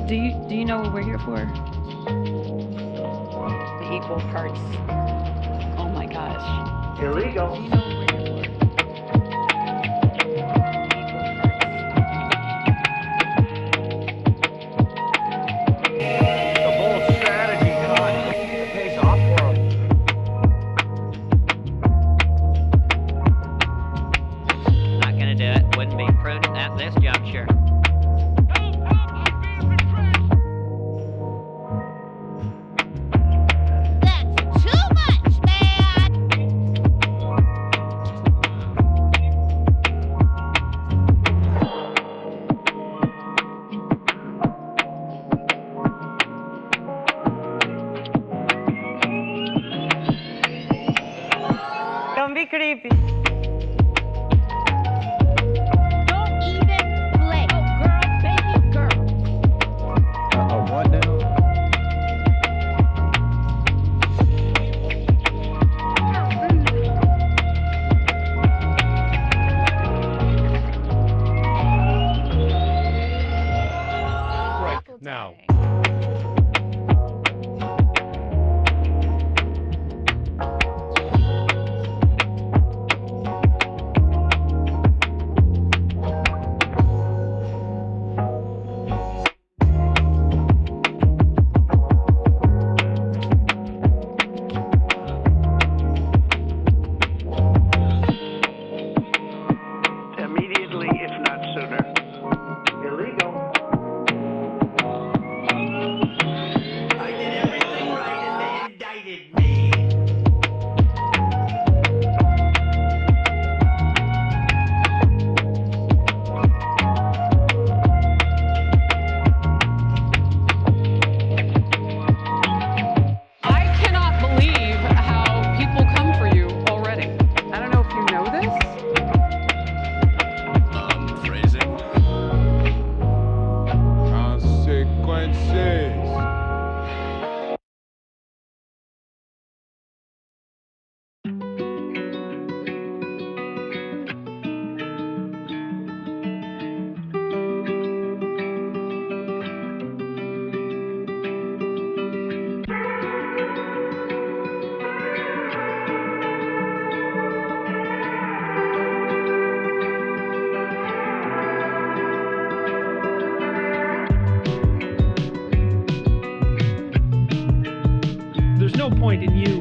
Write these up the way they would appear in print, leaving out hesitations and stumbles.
Do you know what we're here for? The equal parts. Oh my gosh. Illegal. Do you know what we're here for? The bold strategy, God. It pays off for 'em. Not gonna do it. Wouldn't be prudent at this juncture. That's too much, man! Don't be creepy. Don't even play. Oh, girl, baby girl. What now? Right now. Immediately, if not sooner. Illegal. I did everything right and they indicted me. I cannot believe how people come for you already. I don't know if you know this. Phrasing. Consequences. There's no point in you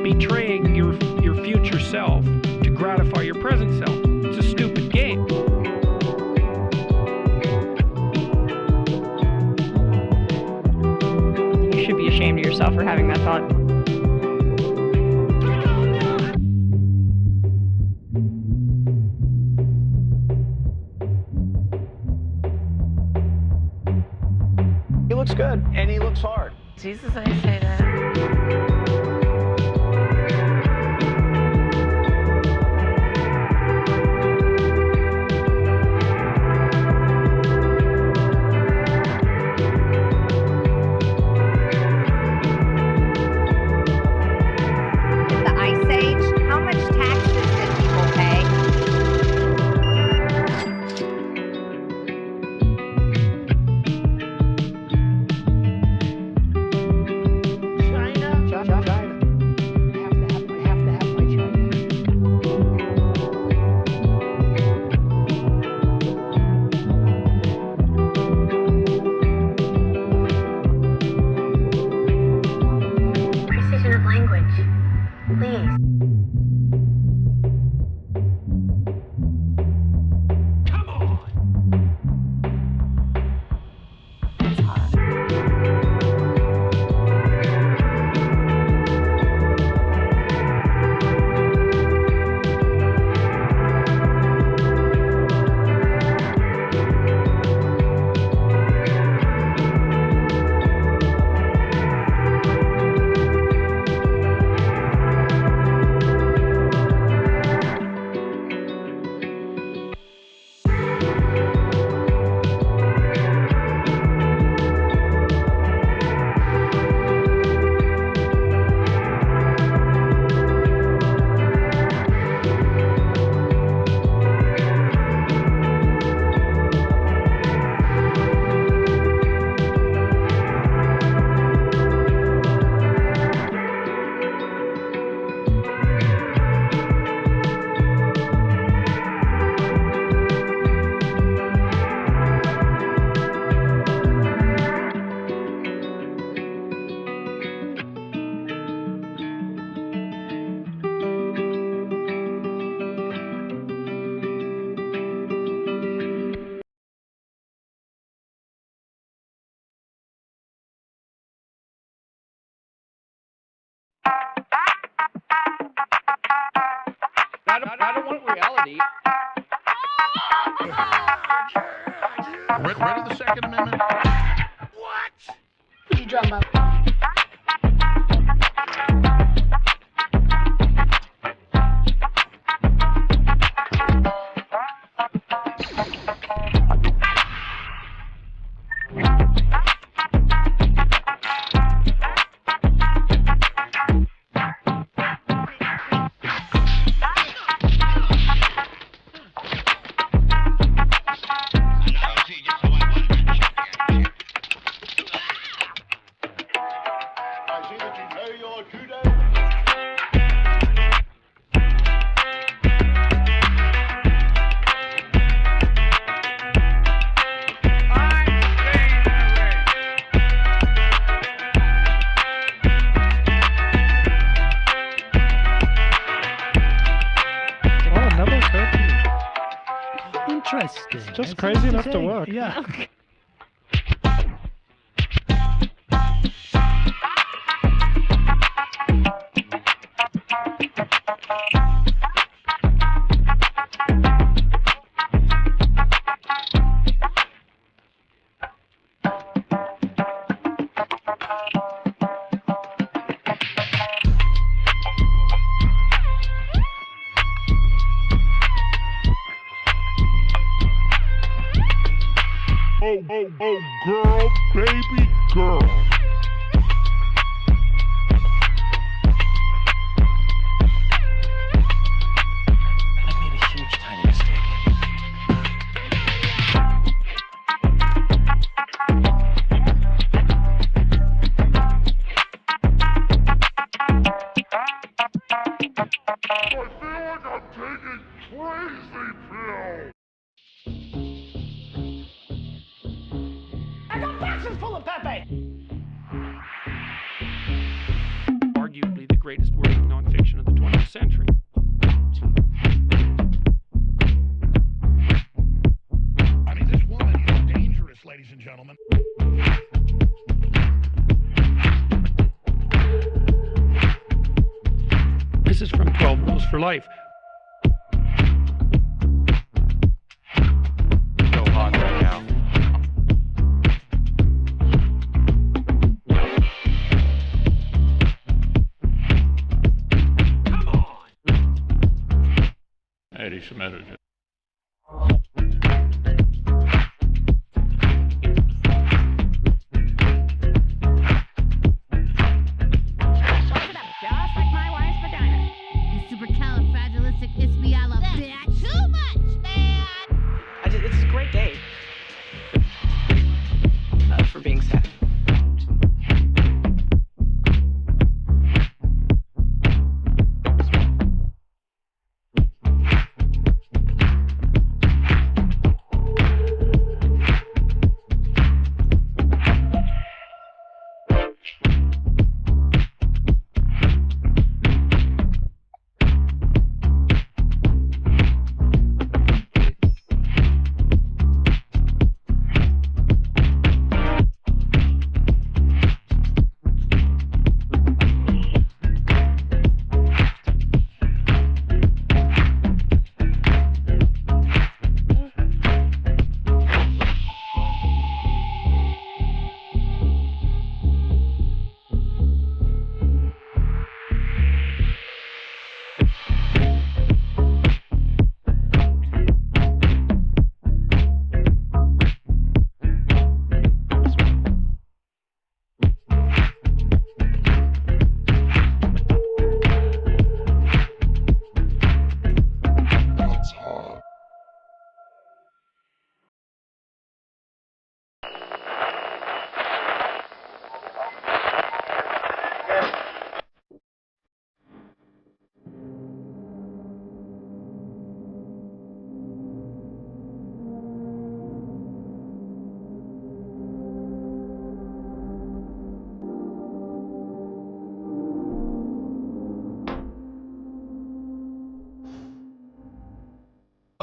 betraying your future self to gratify your present self. It's a stupid game. You should be ashamed of yourself for having that thought. He looks good, and he looks hard. Jesus, I say that. In the Ice Age, how much taxes did people pay? China? parody. Ready the Second Amendment? What? Put your drum up. Interesting. It's just crazy enough to work. Yeah. Oh, girl, baby girl. I made a huge, tiny mistake. I feel like I'm taking crazy pills. I got boxes full of Pepe. Arguably the greatest work of nonfiction of the 20th century. I mean, this woman is dangerous, ladies and gentlemen. This is from 12 Rules for Life. So hot right now. Anti-Semitism. Just like my wife's vagina. You supercalifragilisticexpialidocious. Too much, man. It's a great day for being sad.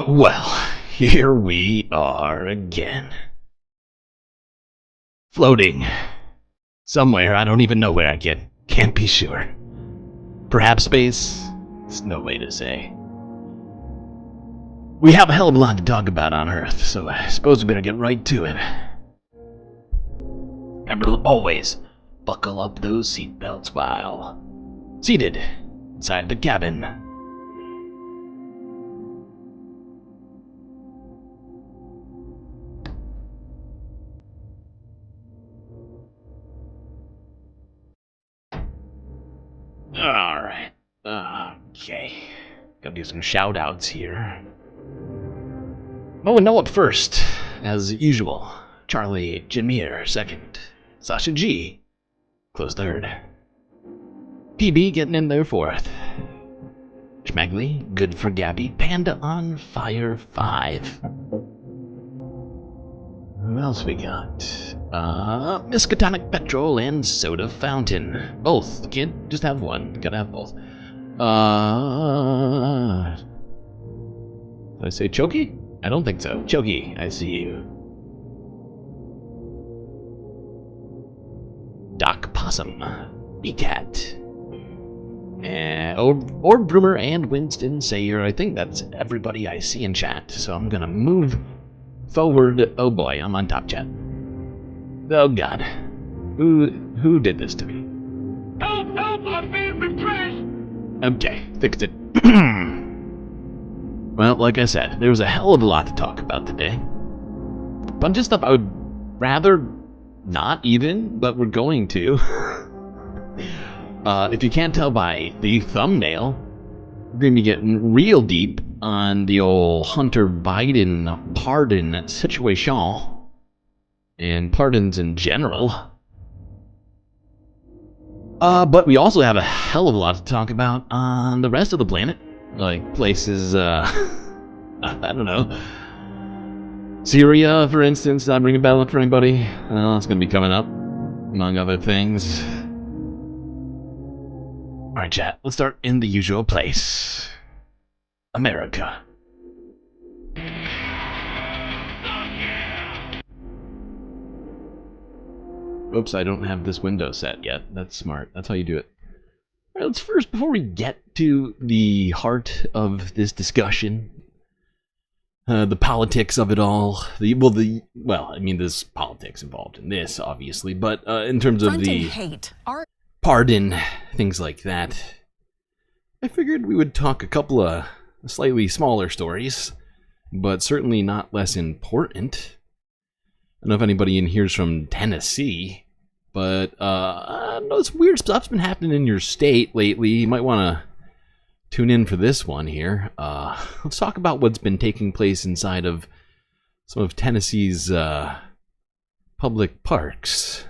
Well, here we are again. Floating. Somewhere, I don't even know where again. Can't be sure. Perhaps space? It's no way to say. We have a hell of a lot to talk about on Earth, so I suppose we better get right to it. Remember to always buckle up those seatbelts while seated inside the cabin. Alright. Okay. Gotta do some shout outs here. Oh, and up first, as usual, Charlie Jameer second, Sasha G close third, PB getting in there fourth, Schmagley, good for Gabby, Panda on fire 5. Who else we got? Miskatonic Petrol and Soda Fountain. Both. Can't just have one. Gotta have both. Did I say Choki? I don't think so. Choki, I see you. Doc Possum. B-Cat. Orb Broomer and Winston Sayer. I think that's everybody I see in chat. So I'm gonna move forward. Oh boy, I'm on top chat. Oh god. Who did this to me? Help! Help! I'm being repressed! Okay, fixed it. Well, like I said, there was a hell of a lot to talk about today. Bunch of stuff I would rather not even, but we're going to. If you can't tell by the thumbnail, we're going to be getting real deep on the old Hunter Biden pardon situation. And pardons in general. But we also have a hell of a lot to talk about on the rest of the planet. Like places, I don't know. Syria, for instance, not ring a bell for anybody. Well, it's going to be coming up, among other things. Alright, chat, let's start in the usual place. America. Oops, I don't have this window set yet. That's smart. That's how you do it. Alright, let's first, before we get to the heart of this discussion, the politics of it all, there's politics involved in this, obviously, but in terms of the pardon, things like that, I figured we would talk a couple of slightly smaller stories, but certainly not less important. I don't know if anybody in here's from Tennessee, but I know some weird stuff's been happening in your state lately. You might want to tune in for this one here. Let's talk about what's been taking place inside of some of Tennessee's public parks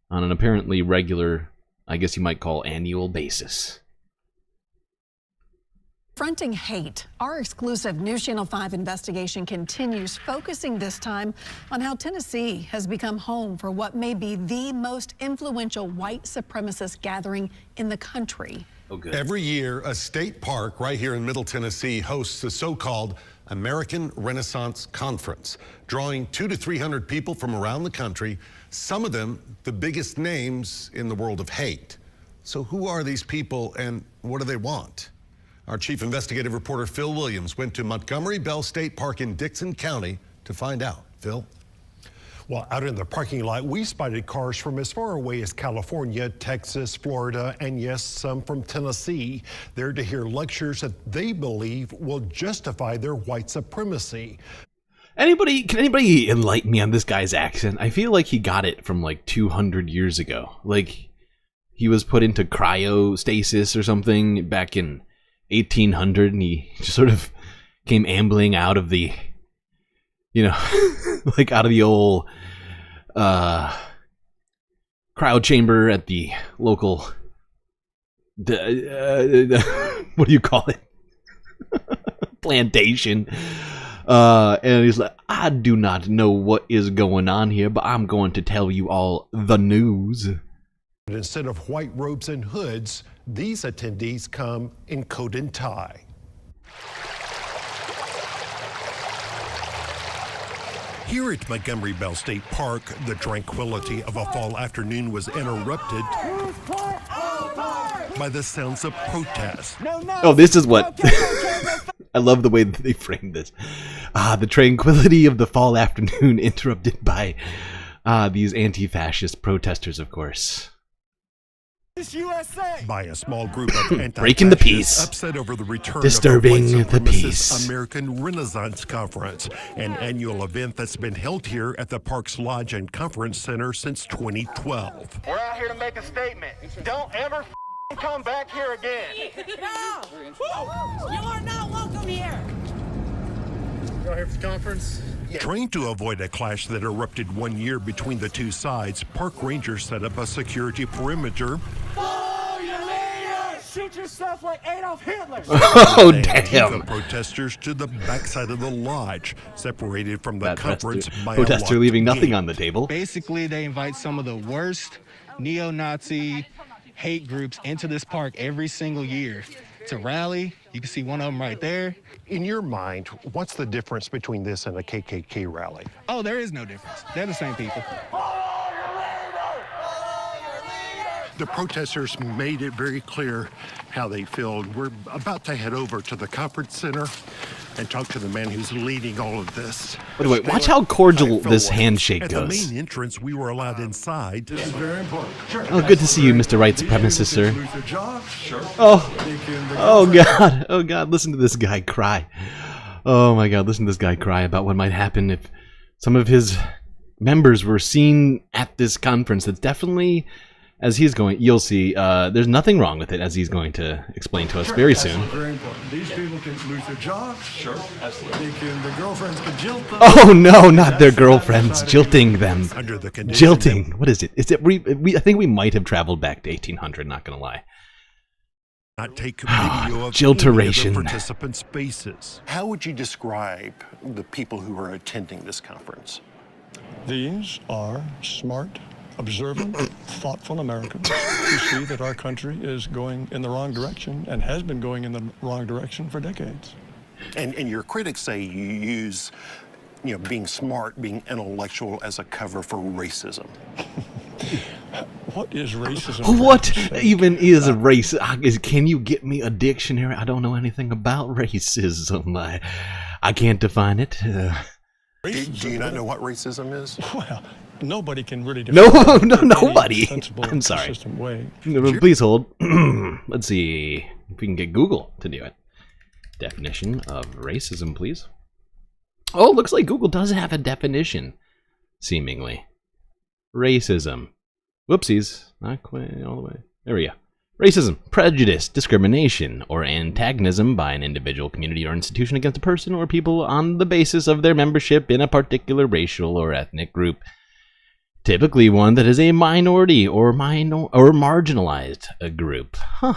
on an apparently regular, I guess you might call annual basis. Fronting hate. Our exclusive News Channel 5 investigation continues, focusing this time on how Tennessee has become home for what may be the most influential white supremacist gathering in the country. Oh, good. Every year, a state park right here in Middle Tennessee hosts the so-called American Renaissance Conference, drawing 200 to 300 people from around the country, some of them the biggest names in the world of hate. So who are these people and what do they want? Our chief investigative reporter, Phil Williams, went to Montgomery Bell State Park in Dixon County to find out. Phil? Well, out in the parking lot, we spotted cars from as far away as California, Texas, Florida, and yes, some from Tennessee, there to hear lectures that they believe will justify their white supremacy. Can anybody enlighten me on this guy's accent? I feel like he got it from like 200 years ago. Like he was put into cryostasis or something back in 1800, and he just sort of came ambling out of the, like out of the old cryo chamber at the local, what do you call it? Plantation. And he's like, I do not know what is going on here, but I'm going to tell you all the news. Instead of white robes and hoods, these attendees come in coat and tie. Here at Montgomery Bell State Park, the tranquility of a fall afternoon was interrupted by the sounds of protest. Oh, this is what I love the way that they framed this. The tranquility of the fall afternoon interrupted by these anti-fascist protesters, of course. By a small group of breaking the peace, upset over the return disturbing of the peace. American Renaissance Conference, an annual event that's been held here at the Parks Lodge and Conference Center since 2012. We're out here to make a statement. Don't ever come back here again. No! You are not welcome here. You're here for the conference? Trying to avoid a clash that erupted 1 year between the two sides, park rangers set up a security perimeter. Follow your leader! Shoot yourself like Adolf Hitler! Oh, damn. Protesters to the backside of the lodge, separated from the conference by a protester locked leaving nothing gate. on the table. Basically, they invite some of the worst neo-Nazi hate groups into this park every single year to rally. You can see one of them right there. In your mind, what's the difference between this and a KKK rally? Oh, there is no difference. They're the same people. The protesters made it very clear how they feel. We're about to head over to the conference center and talk to the man who's leading all of this. Wait, watch how cordial this handshake At goes. the main entrance, we were allowed inside. This is very important. Sure. Oh, good to see you, Mr. White Supremacist, sir. Sure. Oh God, listen to this guy cry. Oh my God, listen to this guy cry about what might happen if some of his members were seen at this conference. That's definitely, as he's going, you'll see, there's nothing wrong with it, as he's going to explain to us very soon. Very important. These people can lose their jobs. Sure. Absolutely. Their girlfriends can jilt them. Oh no, not their girlfriends, jilting them. Under the condition Jilting. What is it? Is it? I think we might have traveled back to 1800. Not gonna lie. Not take video of Jilteration. any of the participants' faces. How would you describe the people who are attending this conference? These are smart, observant, thoughtful Americans who see that our country is going in the wrong direction and has been going in the wrong direction for decades. And your critics say you use, being smart, being intellectual as a cover for racism. What is racism? What even is race? Can you get me a dictionary? I don't know anything about racism. I can't define it. Do you not know what racism is? Well, nobody can really define nobody. I'm sorry. Way. Please hold. Let's see if we can get Google to do it. Definition of racism, please. Oh, looks like Google does have a definition, seemingly. Racism. Whoopsies. Not quite all the way. There we go. Racism, prejudice, discrimination, or antagonism by an individual, community, or institution against a person or people on the basis of their membership in a particular racial or ethnic group. Typically one that is a minority or marginalized group. Huh.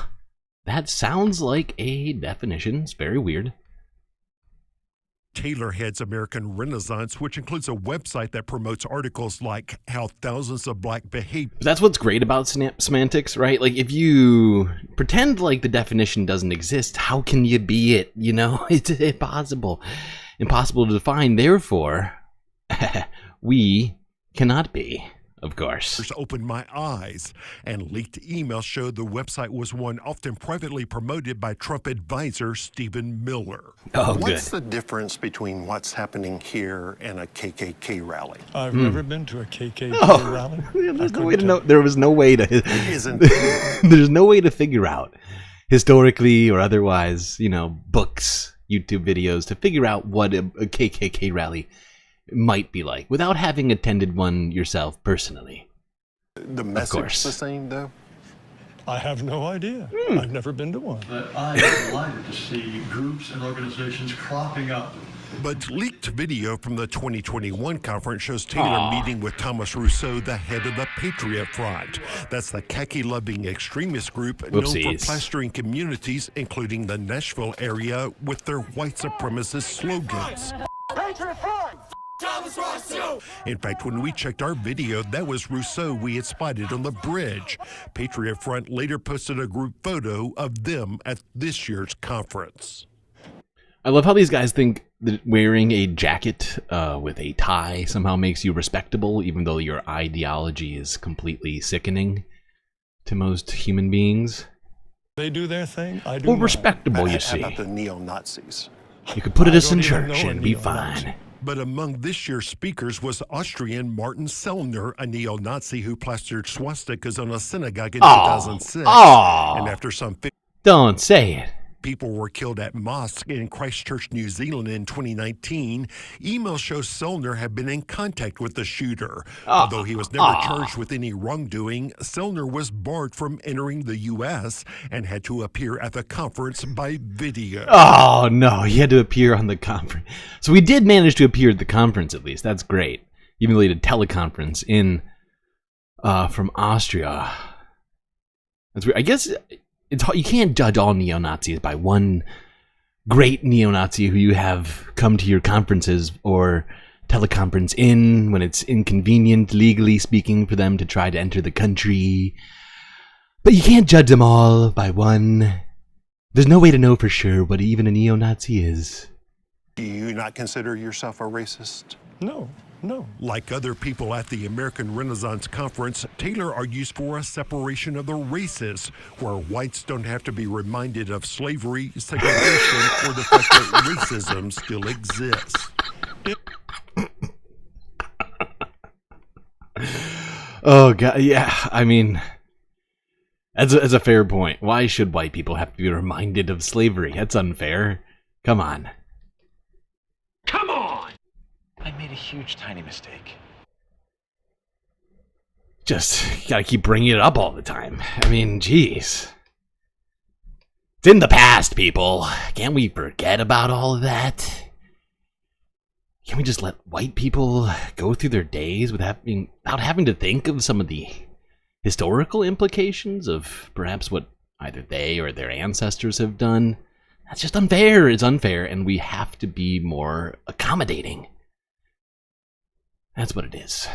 That sounds like a definition. It's very weird. Taylor heads American Renaissance, which includes a website that promotes articles like how thousands of black behave. That's what's great about semantics, right? Like, if you pretend like the definition doesn't exist, how can you be it? It's impossible. Impossible to define. Therefore, we cannot be, of course. Opened my eyes, and leaked emails showed the website was one often privately promoted by Trump advisor Stephen Miller. Oh, What's good. the difference between what's happening here and a KKK rally? I've never been to a KKK rally. There's no way to know. There was no way to. There's no way to figure out, historically or otherwise, books, YouTube videos, to figure out what a KKK rally might be like without having attended one yourself personally. The message the same, though? I have no idea. I've never been to one. But I am delighted to see groups and organizations cropping up. But leaked video from the 2021 conference shows Taylor meeting with Thomas Rousseau, the head of the Patriot Front. That's the khaki-loving extremist group known for plastering communities, including the Nashville area, with their white supremacist slogans. Patriot Front! Thomas Rousseau! In fact, when we checked our video, that was Rousseau we had spotted on the bridge. Patriot Front later posted a group photo of them at this year's conference. I love how these guys think that wearing a jacket with a tie somehow makes you respectable, even though your ideology is completely sickening to most human beings. They do their thing. I do Well, mine. respectable, you How see. about the neo-Nazis? You could put us in church and be fine. But among this year's speakers was Austrian Martin Sellner, a neo-Nazi who plastered swastikas on a synagogue in 2006. And after some don't say it. People were killed at mosque in Christchurch, New Zealand in 2019. Email shows Sellner had been in contact with the shooter. Although he was never charged with any wrongdoing, Sellner was barred from entering the U.S. and had to appear at the conference by video. Oh, no, he had to appear on the conference. So we did manage to appear at the conference, at least. That's great. Even though he did a teleconference in, from Austria. That's weird. I guess you can't judge all neo-Nazis by one great neo-Nazi who you have come to your conferences or teleconference in when it's inconvenient, legally speaking, for them to try to enter the country. But you can't judge them all by one. There's no way to know for sure what even a neo-Nazi is. Do you not consider yourself a racist? No. Like other people at the American Renaissance Conference, Taylor argues for a separation of the races, where whites don't have to be reminded of slavery, segregation, or the fact that racism still exists. Oh, God, yeah, I mean, that's a fair point. Why should white people have to be reminded of slavery? That's unfair. Come on. Come on! I made a huge, tiny mistake. Just gotta keep bringing it up all the time. I mean, jeez. It's in the past, people. Can't we forget about all of that? Can't we just let white people go through their days without having to think of some of the historical implications of perhaps what either they or their ancestors have done? That's just unfair. It's unfair, and we have to be more accommodating. That's what it is.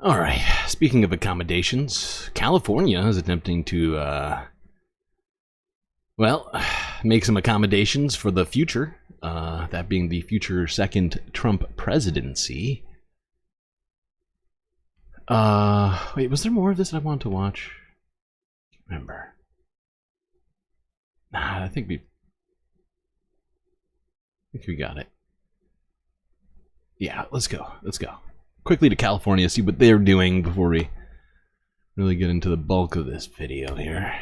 All right, speaking of accommodations, California is attempting to, make some accommodations for the future, that being the future second Trump presidency. Wait, was there more of this that I wanted to watch? I can't remember. Nah, I think we got it. Yeah, let's go. Quickly to California, see what they're doing before we really get into the bulk of this video here.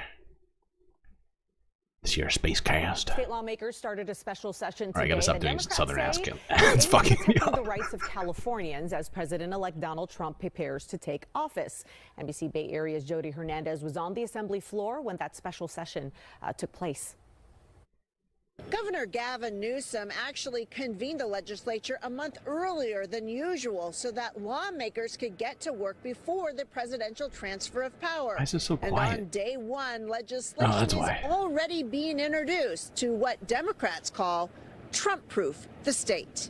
This year's spacecast. State lawmakers started a special session today. All right, I gotta stop doing Southern accent. It's fucking me up. The rights of Californians as President-elect Donald Trump prepares to take office. NBC Bay Area's Jody Hernandez was on the Assembly floor when that special session took place. Governor Gavin Newsom actually convened the legislature a month earlier than usual so that lawmakers could get to work before the presidential transfer of power. Why is it so quiet? And on day one, legislation is already being introduced to what Democrats call Trump-proof the state.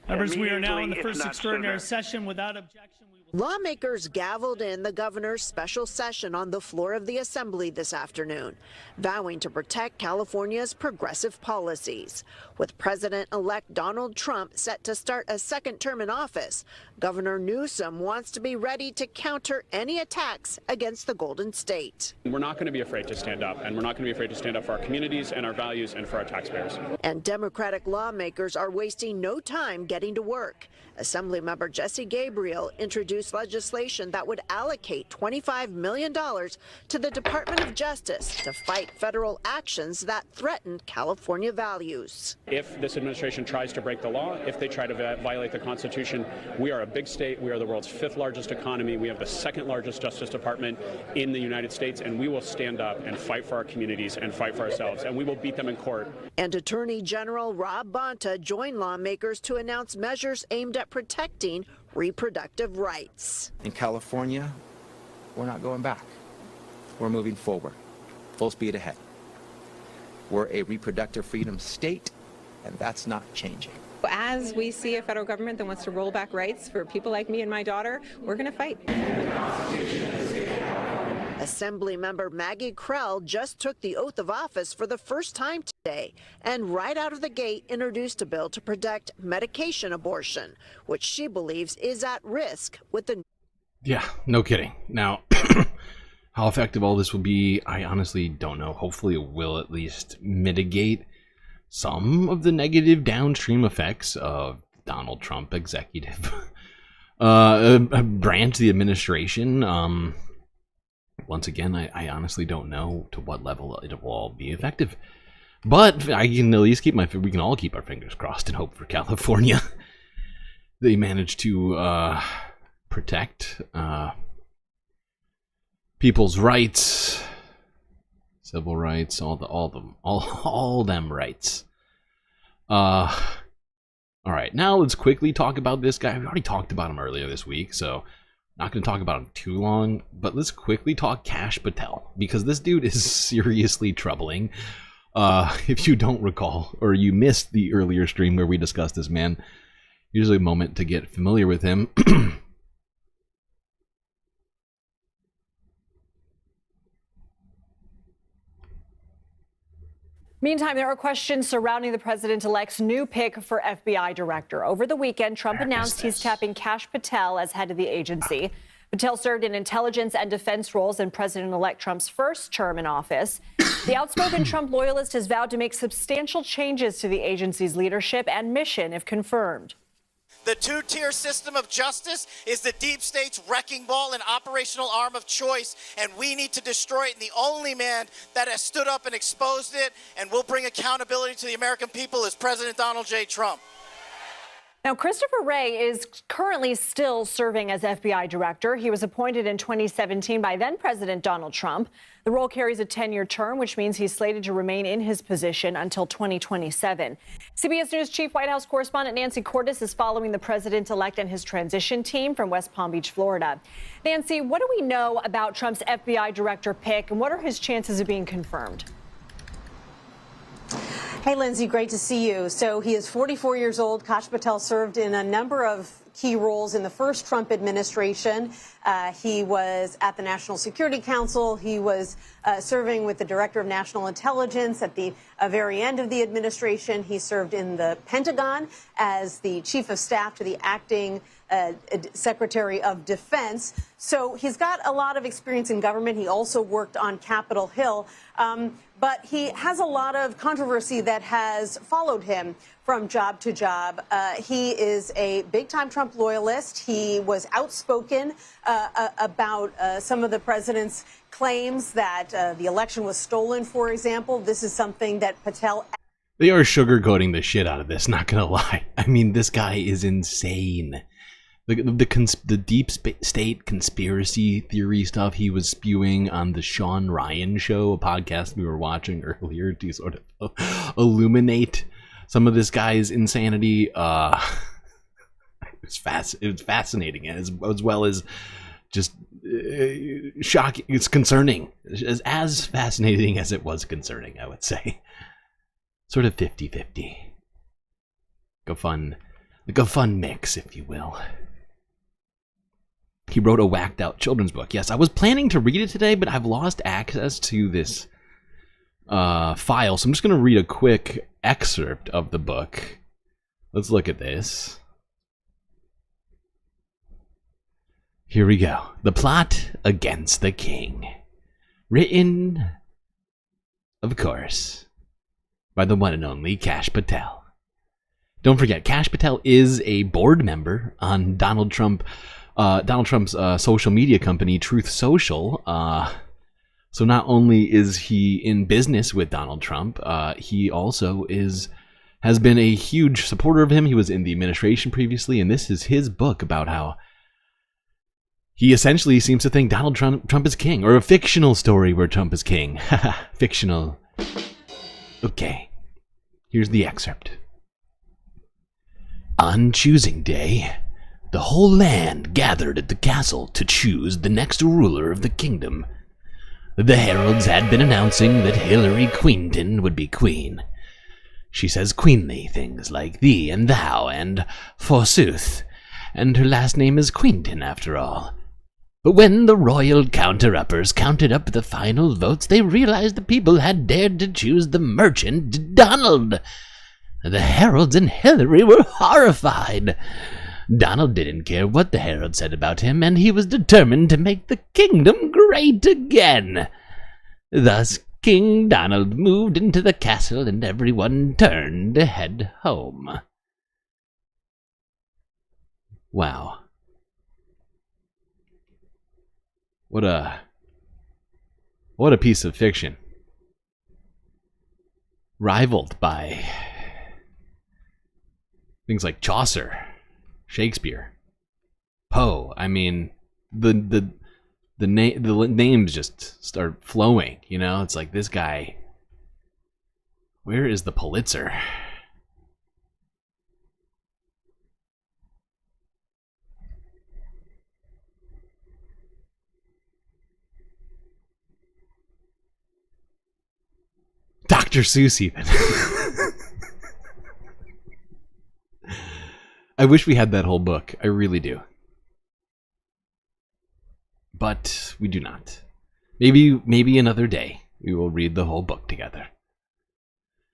Members, we are now in the first extraordinary session without objection. Lawmakers gavelled in the governor's special session on the floor of the Assembly this afternoon, vowing to protect California's progressive policies. With President-elect Donald Trump set to start a second term in office, Governor Newsom wants to be ready to counter any attacks against the Golden State. We're not going to be afraid to stand up, and we're not going to be afraid to stand up for our communities and our values and for our taxpayers. And Democratic lawmakers are wasting no time getting to work. Assemblymember Jesse Gabriel introduced legislation that would allocate $25 million to the Department of Justice to fight federal actions that threaten California values. If this administration tries to break the law, if they try to violate the Constitution, we are a big state. We are the world's 5th largest economy. We have the 2nd largest Justice Department in the United States, and we will stand up and fight for our communities and fight for ourselves, and we will beat them in court. And Attorney General Rob Bonta joined lawmakers to announce measures aimed at protecting reproductive rights. In California, we're not going back. We're moving forward, full speed ahead. We're a reproductive freedom state, and that's not changing. As we see a federal government that wants to roll back rights for people like me and my daughter, we're going to fight. Assemblymember Maggie Krell just took the oath of office for the first time today and right out of the gate introduced a bill to protect medication abortion, which she believes is at risk with the... Yeah, no kidding. Now, How effective all this will be, I honestly don't know. Hopefully it will at least mitigate some of the negative downstream effects of Donald Trump executive branch, the administration. Once again, I honestly don't know to what level it will all be effective. But I can at least we can all keep our fingers crossed and hope for California. They managed to protect people's rights, civil rights, all them rights. All right, now let's quickly talk about this guy. We already talked about him earlier this week, so not going to talk about him too long. But let's quickly talk Kash Patel, because this dude is seriously troubling. If you don't recall, or you missed the earlier stream where we discussed this man, here's a moment to get familiar with him. Meantime, there are questions surrounding the president-elect's new pick for FBI director. Over the weekend, Trump announced he's tapping Kash Patel as head of the agency. Patel served in intelligence and defense roles in President-elect Trump's first term in office. The outspoken Trump loyalist has vowed to make substantial changes to the agency's leadership and mission if confirmed. The two-tier system of justice is the deep state's wrecking ball and operational arm of choice, and we need to destroy it. And the only man that has stood up and exposed it and will bring accountability to the American people is President Donald J. Trump. Now, Christopher Wray is currently still serving as FBI director. He was appointed in 2017 by then-President Donald Trump. The role carries a 10-year term, which means he's slated to remain in his position until 2027. CBS News Chief White House correspondent Nancy Cordes is following the president-elect and his transition team from West Palm Beach, Florida. Nancy, what do we know about Trump's FBI director pick, and what are his chances of being confirmed? Hey, Lindsay, great to see you. So he is 44 years old. Kash Patel served in a number of key roles in the first Trump administration. He was at the National Security Council. He was serving with the Director of National Intelligence at the very end of the administration. He served in the Pentagon as the Chief of Staff to the acting Secretary of Defense. So he's got a lot of experience in government. He also worked on Capitol Hill. But he has a lot of controversy that has followed him from job to job. He is a big-time Trump loyalist. He was outspoken about some of the president's claims that the election was stolen, for example. This is something that Patel... They are sugarcoating the shit out of this, not gonna lie. I mean, this guy is insane. The deep state conspiracy theory stuff he was spewing on the Sean Ryan show, a podcast we were watching earlier to sort of illuminate some of this guy's insanity. It was fascinating, as well as just shocking. It's concerning. As fascinating as it was concerning, I would say. Sort of 50-50. Like a fun mix, if you will. He wrote a whacked out children's book. Yes, I was planning to read it today, but I've lost access to this file. So I'm just going to read a quick excerpt of the book. Let's look at this. Here we go. The Plot Against the King. Written, of course, by the one and only Kash Patel. Don't forget, Kash Patel is a board member on Donald Trump's social media company, Truth Social. So not only is he in business with Donald Trump, he also has been a huge supporter of him. He was in the administration previously, and this is his book about how he essentially seems to think Donald Trump is king, or a fictional story where Trump is king. Fictional. Okay, here's the excerpt. On choosing day, the whole land gathered at the castle to choose the next ruler of the kingdom. The heralds had been announcing that Hillary Queenton would be queen. She says queenly things like thee and thou and forsooth, and her last name is Queenton after all. But when the royal counter-uppers counted up the final votes, they realized the people had dared to choose the merchant Donald. The heralds and Hillary were horrified. Donald didn't care what the Herald said about him, and he was determined to make the kingdom great again. Thus, King Donald moved into the castle, and everyone turned to head home. Wow. What a piece of fiction. Rivaled by things like Chaucer, Shakespeare, Poe. I mean, the names just start flowing, you know? It's like, this guy, where is the Pulitzer? Dr. Seuss even. I wish we had that whole book. I really do. But we do not. Maybe another day we will read the whole book together.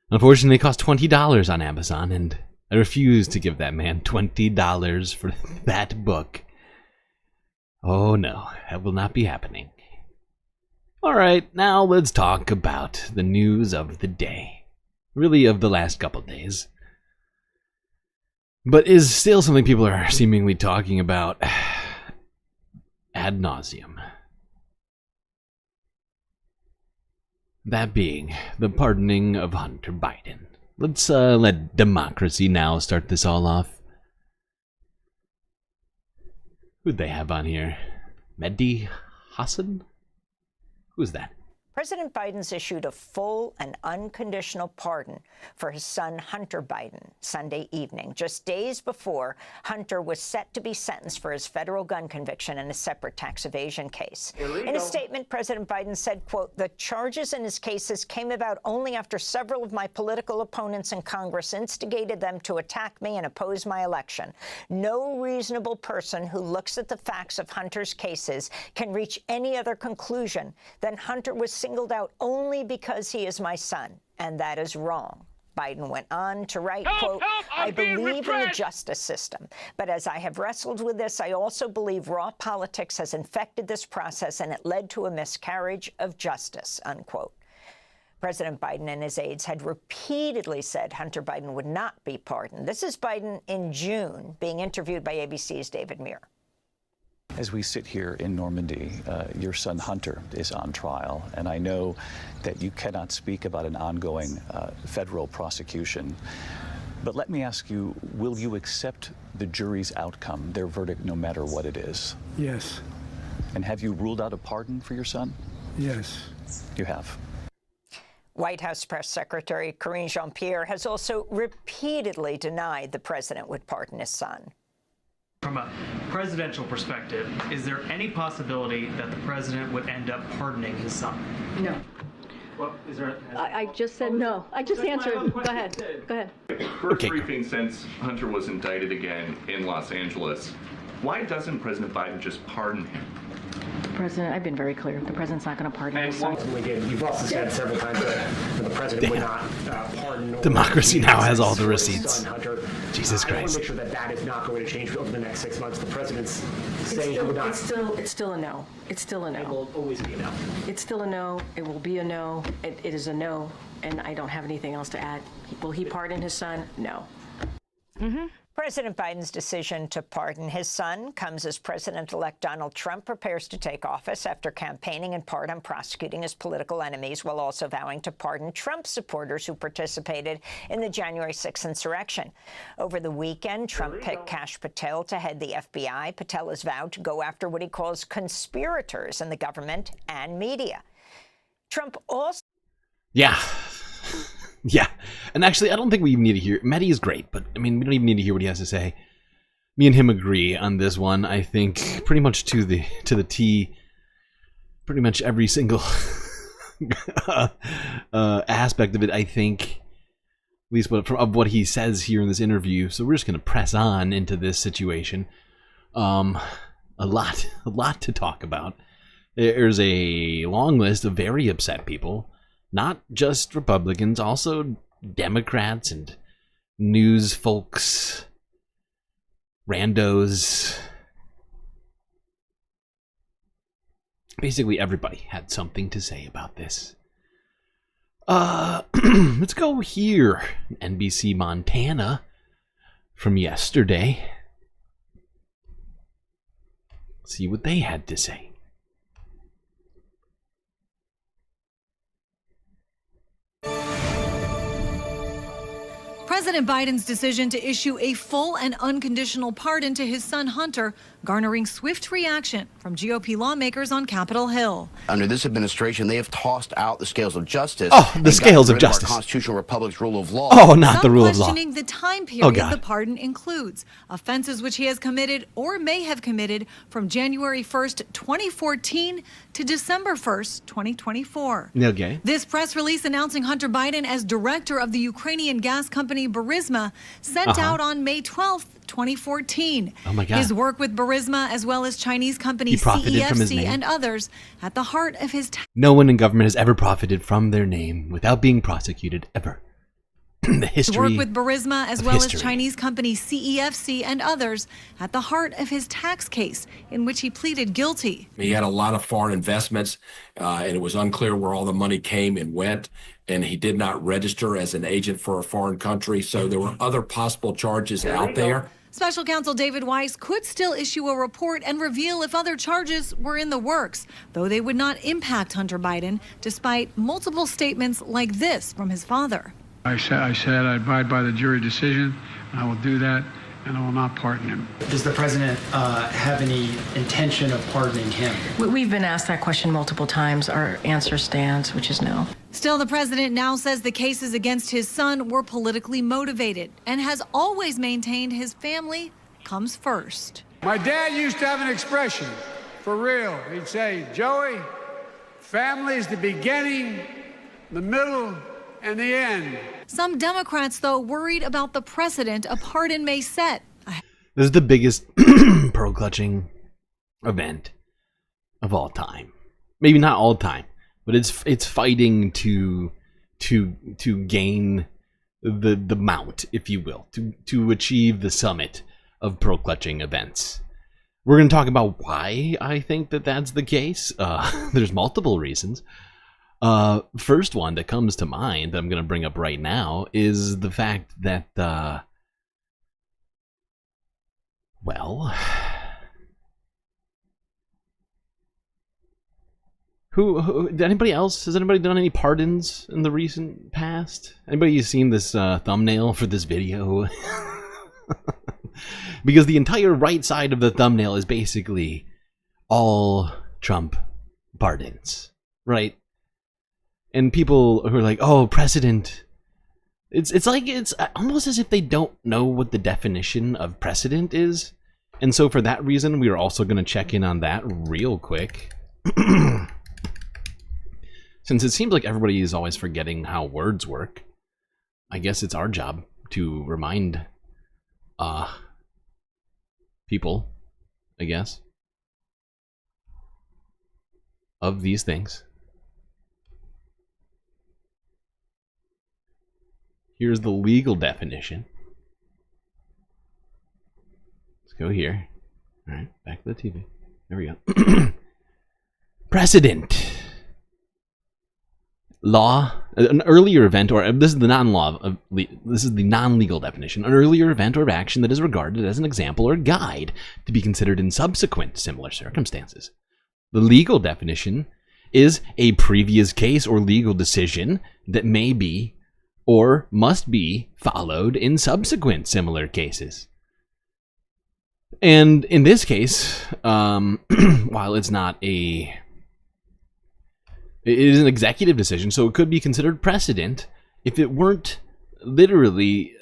Unfortunately, it cost $20 on Amazon, and I refuse to give that man $20 for that book. Oh no, that will not be happening. Alright, now let's talk about the news of the day. Really, of the last couple days. But is still something people are seemingly talking about ad nauseum. That being the pardoning of Hunter Biden. Let's let Democracy Now! Start this all off. Who'd they have on here? Mehdi Hassan? Who's that? President Biden's issued a full and unconditional pardon for his son Hunter Biden Sunday evening, just days before Hunter was set to be sentenced for his federal gun conviction in a separate tax evasion case. Illegal. In a statement, President Biden said, quote, "The charges in his cases came about only after several of my political opponents in Congress instigated them to attack me and oppose my election. No reasonable person who looks at the facts of Hunter's cases can reach any other conclusion than Hunter was singled out only because he is my son, and that is wrong." Biden went on to write, quote, "I believe in the justice system, but as I have wrestled with this, I also believe raw politics has infected this process and it led to a miscarriage of justice," unquote. President Biden and his aides had repeatedly said Hunter Biden would not be pardoned. This is Biden in June being interviewed by ABC's David Muir. As we sit here in Normandy, your son Hunter is on trial, and I know that you cannot speak about an ongoing federal prosecution. But let me ask you, will you accept the jury's outcome, their verdict, no matter what it is? Yes. And have you ruled out a pardon for your son? Yes. You have. White House Press Secretary Karine Jean-Pierre has also repeatedly denied the president would pardon his son. From a presidential perspective, is there any possibility that the president would end up pardoning his son? No. Well, is there? I just said no. I just answered. Go ahead. Go ahead. First briefing since Hunter was indicted again in Los Angeles. Why doesn't President Biden just pardon him? President, I've been very clear. The president's not going to pardon his son. You've also said several times that the president would not pardon. Democracy Now! Has all the receipts. Jesus Christ. I want to make sure that that is not going to change over the next 6 months. The president's saying he would not. It's still a no. It's still a no. It will always be a no. It's still a no. It will be a no. It is a no, and I don't have anything else to add. Will he pardon his son? No. Mm-hmm. President Biden's decision to pardon his son comes as President-elect Donald Trump prepares to take office after campaigning in part on prosecuting his political enemies while also vowing to pardon Trump supporters who participated in the January 6th insurrection. Over the weekend, Trump picked Kash Patel to head the FBI. Patel has vowed to go after what he calls conspirators in the government and media. Trump also... Yeah. Yeah, and actually, I don't think we even need to hear. Mehdi is great, but I mean, we don't even need to hear what he has to say. Me and him agree on this one. I think pretty much to the T. Pretty much every single aspect of it. I think, at least of what he says here in this interview. So we're just gonna press on into this situation. A lot to talk about. There's a long list of very upset people. Not just Republicans, also Democrats and news folks. randos. Basically, everybody had something to say about this. Let's go here. NBC Montana from yesterday. See what they had to say. President Biden's decision to issue a full and unconditional pardon to his son Hunter, garnering swift reaction from GOP lawmakers on Capitol Hill. Under this administration, they have tossed out the scales of justice. Oh, the scales of justice. Our constitutional republic's rule of law. Oh, not the rule of law. Questioning the time period the pardon includes. Offenses which he has committed or may have committed from January 1st, 2014 to December 1st, 2024. Okay. This press release announcing Hunter Biden as director of the Ukrainian gas company Burisma sent out on May 12th, 2014. Oh my God. His work with Burisma, as well as Chinese company He profited from his CEFC name. and others, at the heart of his No one in government has ever profited from their name without being prosecuted, ever. The history work with Burisma, as of well history. as Chinese company CEFC and others, at the heart of his tax case, in which he pleaded guilty. He had a lot of foreign investments, and it was unclear where all the money came and went, and he did not register as an agent for a foreign country, so there were other possible charges out there. Special counsel David Weiss could still issue a report and reveal if other charges were in the works, though they would not impact Hunter Biden, despite multiple statements like this from his father. I said I abide by the jury decision, and I will do that, and I will not pardon him. Does the president have any intention of pardoning him? We've been asked that question multiple times. Our answer stands, which is no. Still, the president now says the cases against his son were politically motivated and has always maintained his family comes first. My dad used to have an expression, for real. He'd say, Joey, family is the beginning, the middle, and the end. Some Democrats, though, worried about the precedent a pardon may set. This is the biggest pearl-clutching event of all time. Maybe not all time, but it's fighting to gain the mount, if you will, to achieve the summit of pearl-clutching events. We're going to talk about why I think that that's the case. There's multiple reasons. First one that comes to mind that I'm going to bring up right now is the fact that, well, who did anybody else? Has anybody done any pardons in the recent past? Anybody seen this thumbnail for this video? Because the entire right side of the thumbnail is basically all Trump pardons, right? And people who are like, oh, precedent. It's like, it's almost as if they don't know what the definition of precedent is. And so for that reason, we are also going to check in on that real quick. Since it seems like everybody is always forgetting how words work, I guess it's our job to remind people, I guess, of these things. Here's the legal definition. Let's go here. All right, back to the TV. There we go. Precedent. Law, an earlier event, or this is the non-law, this is the non-legal definition. An earlier event or action that is regarded as an example or guide to be considered in subsequent similar circumstances. The legal definition is a previous case or legal decision that may be or must be followed in subsequent similar cases. And in this case, while it's not it is an executive decision, so it could be considered precedent if it weren't literally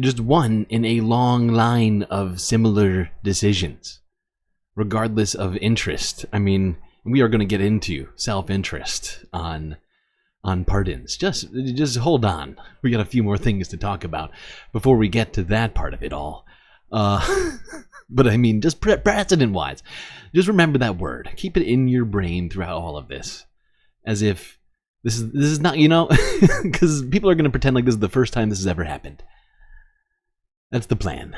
just one in a long line of similar decisions, regardless of interest. I mean, we are going to get into self-interest on pardons. Just hold on. We got a few more things to talk about before we get to that part of it all. But I mean, just precedent-wise, just remember that word. Keep it in your brain throughout all of this, as if this is not, you know, because people are going to pretend like this is the first time this has ever happened. That's the plan.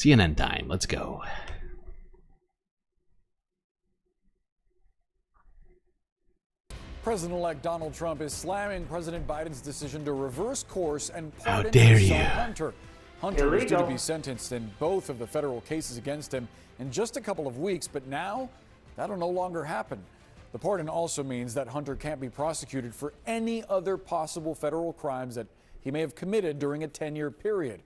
CNN time. Let's go. President-elect Donald Trump is slamming President Biden's decision to reverse course and How pardon dare his son you. Hunter. Hunter is due to Illegal. be sentenced in both of the federal cases against him in just a couple of weeks, but now that'll no longer happen. The pardon also means that Hunter can't be prosecuted for any other possible federal crimes that he may have committed during a 10-year period.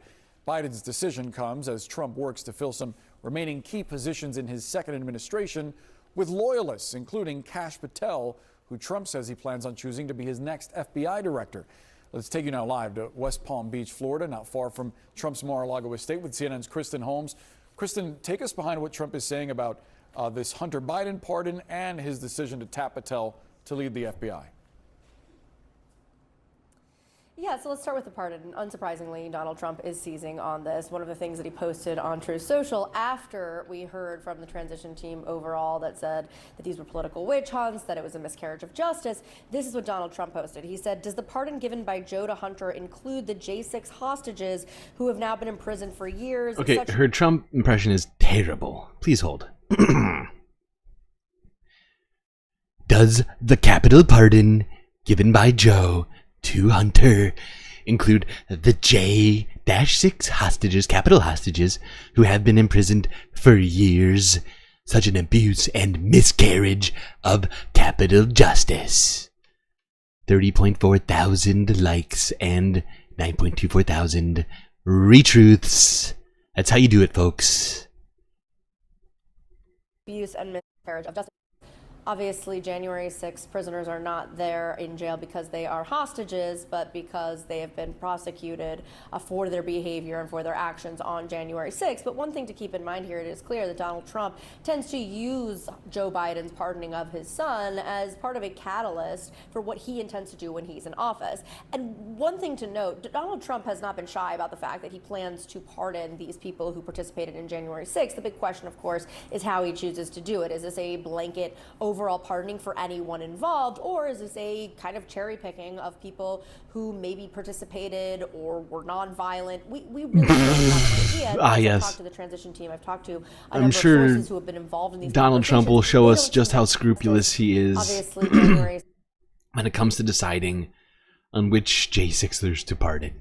Biden's decision comes as Trump works to fill some remaining key positions in his second administration with loyalists, including Kash Patel, who Trump says he plans on choosing to be his next FBI director. Let's take you now live to West Palm Beach, Florida, not far from Trump's Mar-a-Lago estate, with CNN's Kristen Holmes. Kristen, take us behind what Trump is saying about this Hunter Biden pardon and his decision to tap Patel to lead the FBI. Yeah, so let's start with the pardon. Unsurprisingly, Donald Trump is seizing on this. One of the things that he posted on Truth Social after we heard from the transition team overall that said that these were political witch hunts, that it was a miscarriage of justice, this is what Donald Trump posted. He said, does the pardon given by Joe to Hunter include the J6 hostages who have now been imprisoned for years? Okay, her Trump impression is terrible. Please hold. Does the capital pardon given by Joe to Hunter include the J-6 hostages, capital hostages, who have been imprisoned for years? Such an abuse and miscarriage of capital justice. 30.4 thousand likes and 9.24 thousand retruths. That's how you do it, folks. Abuse and miscarriage of justice. Obviously, January 6th prisoners are not there in jail because they are hostages, but because they have been prosecuted for their behavior and for their actions on January 6th. But one thing to keep in mind here, it is clear that Donald Trump tends to use Joe Biden's pardoning of his son as part of a catalyst for what he intends to do when he's in office. And one thing to note, Donald Trump has not been shy about the fact that he plans to pardon these people who participated in January 6th. The big question, of course, is how he chooses to do it. Is this a blanket overall pardoning for anyone involved, or is this a kind of cherry picking of people who maybe participated or were nonviolent? We really don't have an idea. Yes. I've talked to the transition team. I've talked to a I'm number sure of sources who have been involved in these Donald Trump will conversations. show They us don't just seem how to scrupulous he is obviously January. when it comes to deciding on which J6ers to pardon.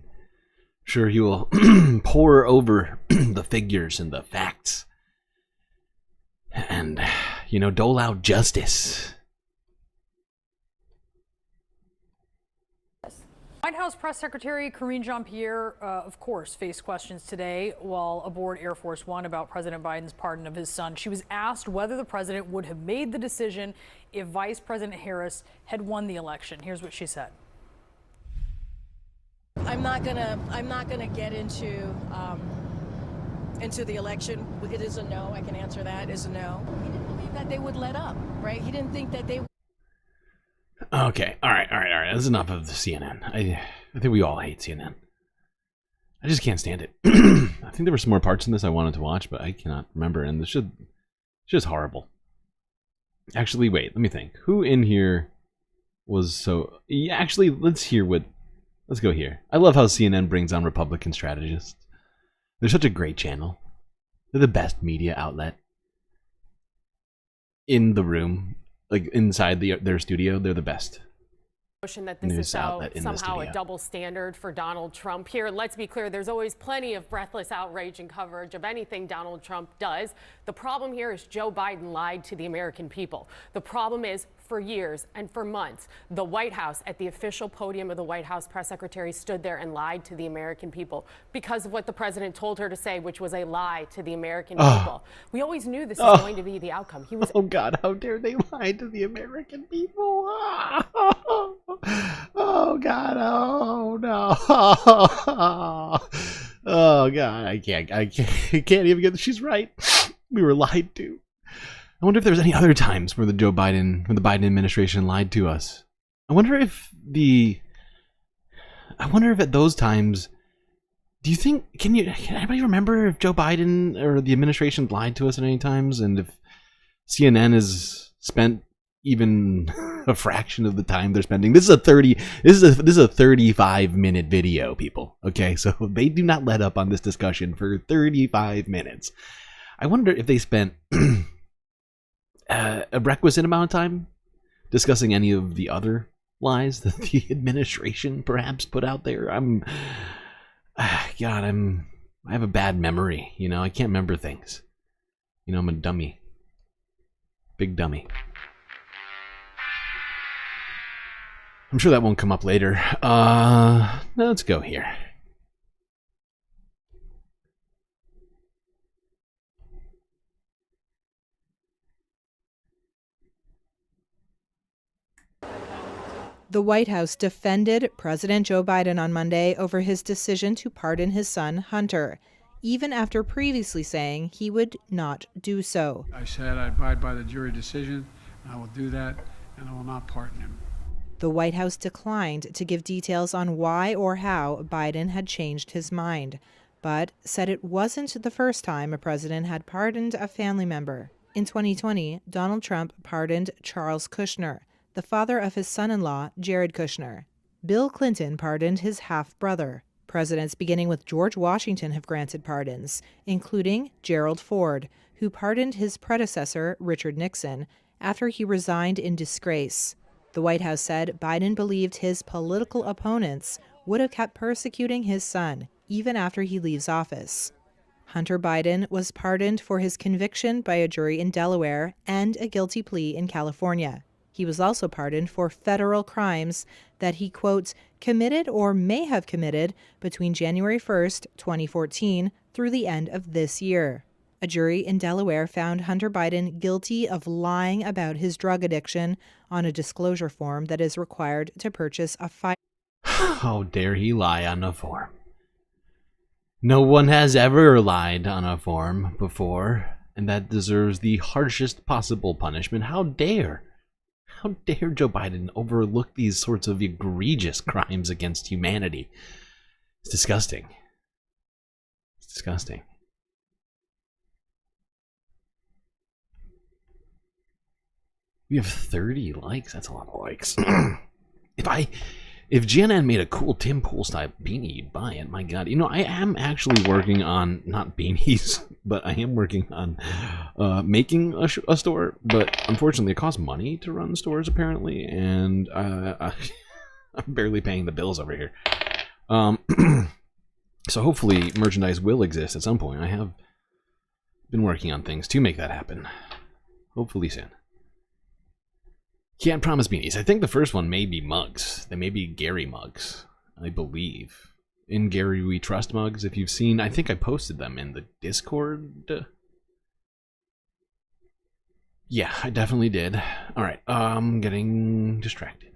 Sure, he will pore over the figures and the facts and, dole out justice. White House Press Secretary Karine Jean-Pierre, of course, faced questions today while aboard Air Force One about President Biden's pardon of his son. She was asked whether the president would have made the decision if Vice President Harris had won the election. Here's what she said. I'm not gonna get into the election. It is a no. I can answer that. It is a no. He didn't believe that they would let up, right? He didn't think that they. Okay, all right. That's enough of the CNN. I think we all hate CNN. I just can't stand it. I think there were some more parts in this I wanted to watch, but I cannot remember, and it's just horrible. Actually, wait, let me think. Who in here was so... Yeah, actually, let's go here. I love how CNN brings on Republican strategists. They're such a great channel. They're the best media outlet in the room. Like, inside their studio, they're the best. That this is somehow a double standard for Donald Trump here. Let's be clear, there's always plenty of breathless outrage and coverage of anything Donald Trump does. The problem here is Joe Biden lied to the American people. The problem is, for years and for months, the White House, at the official podium of the White House press secretary, stood there and lied to the American people because of what the president told her to say, which was a lie to the American people. We always knew this was going to be the outcome. He was. Oh God, how dare they lie to the American people? Oh God, oh no. Oh God, I can't even get. She's right. We were lied to. I wonder if there's any other times where the Biden administration lied to us. I wonder if at those times, do you think, can anybody remember if Joe Biden or the administration lied to us at any times, and if CNN has spent even a fraction of the time they're spending. This is a 35-minute video, people. Okay, so they do not let up on this discussion for 35 minutes. I wonder if they spent a requisite amount of time discussing any of the other lies that the administration perhaps put out there. I have a bad memory, you know. I can't remember things. You know, I'm a dummy. Big dummy. I'm sure that won't come up later. Let's go here. The White House defended President Joe Biden on Monday over his decision to pardon his son, Hunter, even after previously saying he would not do so. I said I abide by the jury decision, and I will do that, and I will not pardon him. The White House declined to give details on why or how Biden had changed his mind, but said it wasn't the first time a president had pardoned a family member. In 2020, Donald Trump pardoned Charles Kushner, the father of his son-in-law, Jared Kushner. Bill Clinton pardoned his half-brother. Presidents beginning with George Washington have granted pardons, including Gerald Ford, who pardoned his predecessor, Richard Nixon, after he resigned in disgrace. The White House said Biden believed his political opponents would have kept persecuting his son, even after he leaves office. Hunter Biden was pardoned for his conviction by a jury in Delaware and a guilty plea in California. He was also pardoned for federal crimes that he, quote, committed or may have committed between January 1st, 2014 through the end of this year. A jury in Delaware found Hunter Biden guilty of lying about his drug addiction on a disclosure form that is required to purchase a firearm. How dare he lie on a form? No one has ever lied on a form before, and that deserves the harshest possible punishment. How dare? How dare Joe Biden overlook these sorts of egregious crimes against humanity? It's disgusting. It's disgusting. We have 30 likes. That's a lot of likes. If GNN made a cool Tim Pool style beanie, you'd buy it. My God. You know, I am actually working on, not beanies, but I am working on making a store. But unfortunately, it costs money to run stores, apparently. And I'm barely paying the bills over here. So hopefully merchandise will exist at some point. I have been working on things to make that happen. Hopefully soon. Can't promise beanies. I think the first one may be mugs. They may be Gary mugs, I believe. In Gary We Trust mugs, if you've seen. I think I posted them in the Discord. Yeah, I definitely did. Alright, I'm getting distracted.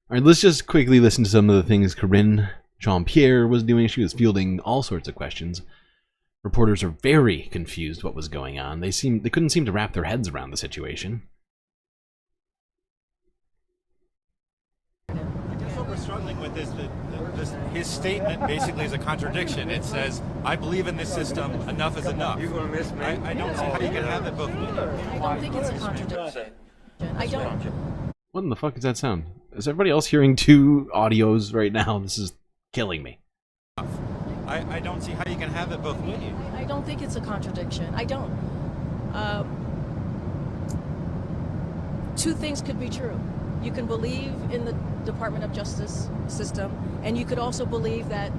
Alright, let's just quickly listen to some of the things Corinne Jean-Pierre was doing. She was fielding all sorts of questions. Reporters are very confused what was going on. They couldn't seem to wrap their heads around the situation. What we're struggling with is that his statement basically is a contradiction. It says, I believe in this system, enough is enough. You're going to miss me. I don't see how you can have it both ways. I don't think it's a contradiction. I don't. What in the fuck is that sound? Is everybody else hearing two audios right now? This is killing me. I don't see how you can have it both ways. I don't think it's a contradiction. I don't. Two things could be true. You can believe in the Department of Justice system, and you could also believe that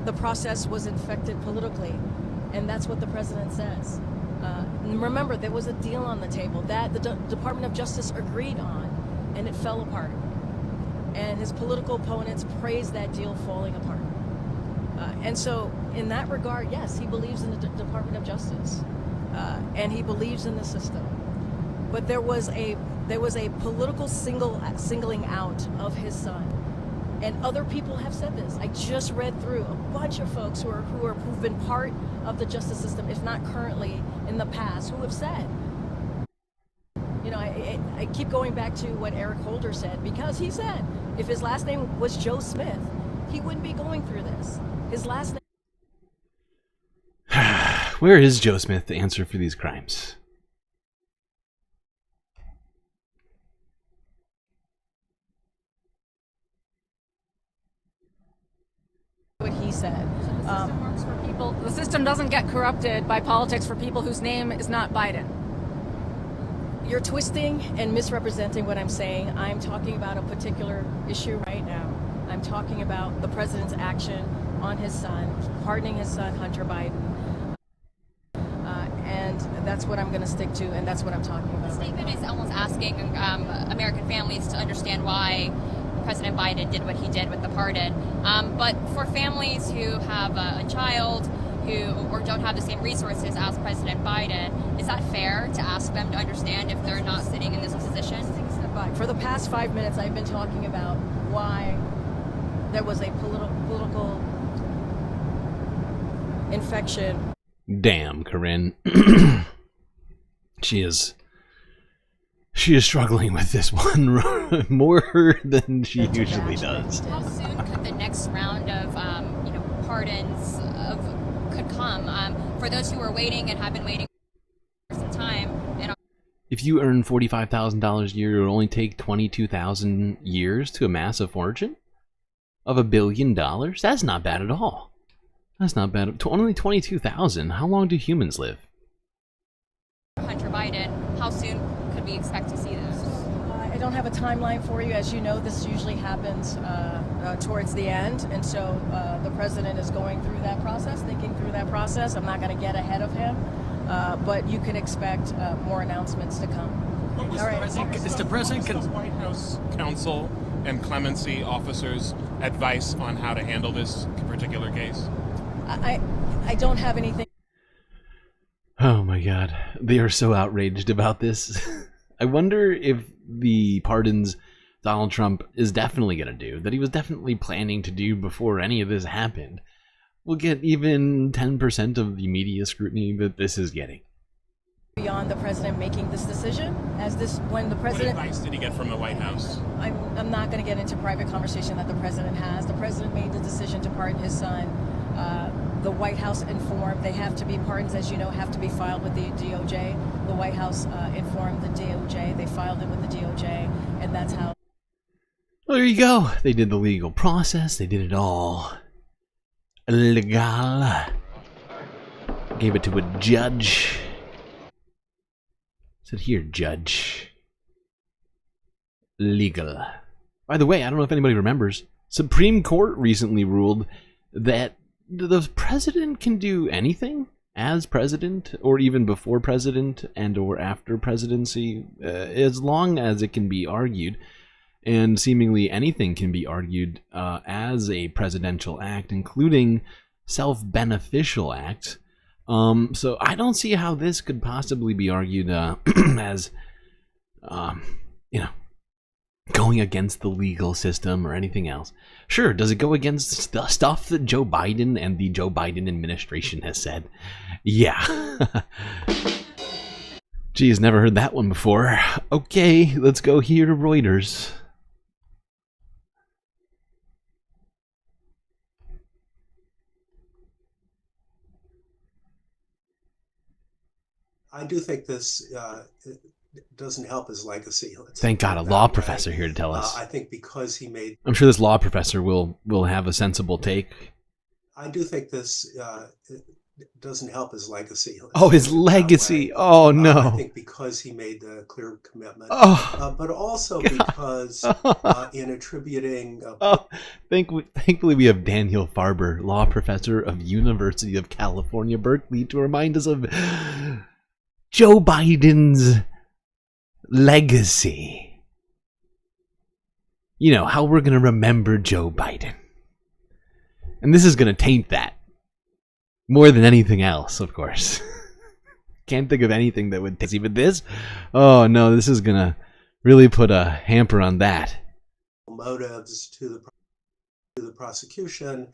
the process was infected politically, and that's what the president says. Remember, there was a deal on the table that the Department of Justice agreed on, and it fell apart. And his political opponents praised that deal falling apart. And so, in that regard, yes, he believes in the Department of Justice, and he believes in the system. But there was a political singling out of his son, and other people have said this. I just read through a bunch of folks who've been part of the justice system, if not currently, in the past, who have said. You know, I keep going back to what Eric Holder said, because he said if his last name was Joe Smith, he wouldn't be going through this. His last name. Where is Joe Smith to answer for these crimes? said. The system doesn't get corrupted by politics for people whose name is not Biden. You're twisting and misrepresenting what I'm saying. I'm talking about a particular issue right now. I'm talking about the president's action on his son, pardoning his son, Hunter Biden. And that's what I'm going to stick to, and that's what I'm talking about. The statement is almost asking American families to understand why President Biden did what he did with the pardon. But for families who have a child or don't have the same resources as President Biden, is that fair to ask them to understand if they're not sitting in this position? For the past 5 minutes, I've been talking about why there was a political infection. Damn, Corinne. She is struggling with this one more than she usually does. How soon could the next round of pardons could come for those who are waiting and have been waiting for some time? If you earn $45,000 a year, it will only take 22,000 years to amass a fortune of $1 billion. That's not bad at all. That's not bad. Only 22,000. How long do humans live? Hunter Biden, how soon could we expect to see this? I don't have a timeline for you. As you know, this usually happens towards the end. And so the president is going through that process, thinking through that process. I'm not going to get ahead of him, but you can expect more announcements to come. All right. Is the president the White House counsel and clemency officers' advice on how to handle this particular case? I don't have anything. Oh my god. They are so outraged about this. I wonder if the pardons Donald Trump is definitely going to do, that he was definitely planning to do before any of this happened, will get even 10% of the media scrutiny that this is getting. Beyond the president making this decision, when the president... What advice did he get from the White House? I'm not going to get into private conversation that the president has. The president made the decision to pardon his son. The White House informed, they have to be, pardons, as you know, have to be filed with the DOJ. The White House informed the DOJ. They filed it with the DOJ, and that's how... Well, there you go. They did the legal process. They did it all legal. Gave it to a judge. Said, here, judge. Legal. By the way, I don't know if anybody remembers, Supreme Court recently ruled that the president can do anything as president, or even before president and or after presidency, as long as it can be argued, and seemingly anything can be argued as a presidential act, including self-beneficial acts. So I don't see how this could possibly be argued as, going against the legal system or anything else. Sure, does it go against the stuff that Joe Biden and the Joe Biden administration has said? Yeah. Geez, never heard that one before. Okay, let's go here to Reuters. I do think this doesn't help his legacy. Thank God, a law professor here to tell us. I think because he made... I'm sure this law professor will have a sensible take. I do think this doesn't help his legacy. Oh, his legacy. Oh, no. I think because he made the clear commitment. But also because in attributing... Thankfully, we have Daniel Farber, law professor of University of California, Berkeley, to remind us of Joe Biden's legacy. You know, how we're going to remember Joe Biden. And this is going to taint that. More than anything else, of course. Can't think of anything that would taint. But this? Oh, no, this is going to really put a hamper on that. Motives to the prosecution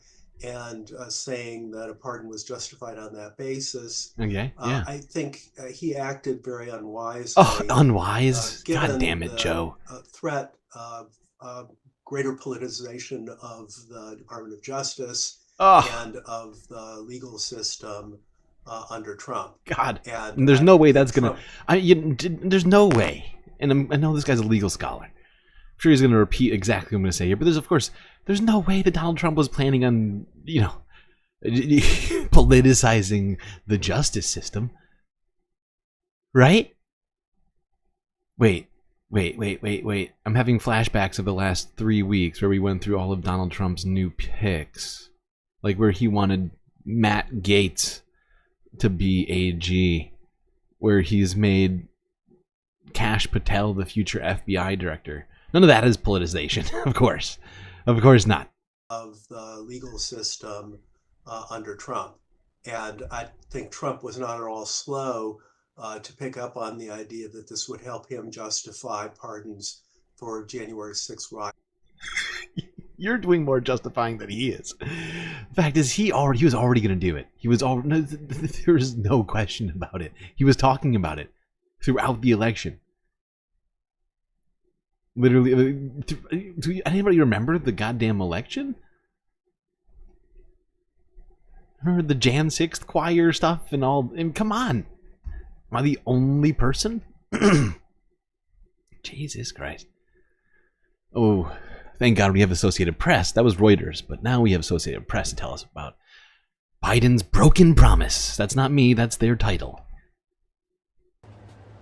and saying that a pardon was justified on that basis. Okay, yeah. I think he acted very unwisely. Oh, unwise? God damn it, Joe. Threat of greater politicization of the Department of Justice and of the legal system under Trump. God, and there's no way that's going to... There's no way. And I know this guy's a legal scholar. I'm sure he's going to repeat exactly what I'm going to say here, but there's no way that Donald Trump was planning on, politicizing the justice system. Right? Wait. I'm having flashbacks of the last 3 weeks where we went through all of Donald Trump's new picks. Like where he wanted Matt Gaetz to be AG. Where he's made Kash Patel the future FBI director. None of that is politicization, of course. Of course not. Of the legal system under Trump. And I think Trump was not at all slow to pick up on the idea that this would help him justify pardons for January 6th riot. You're doing more justifying than he is. The fact is, he was already going to do it. There was no question about it. He was talking about it throughout the election. Literally, do anybody remember the goddamn election? Remember the Jan 6th choir stuff and all? And come on. Am I the only person? Jesus Christ. Oh, thank God we have Associated Press. That was Reuters, but now we have Associated Press to tell us about Biden's broken promise. That's not me, that's their title.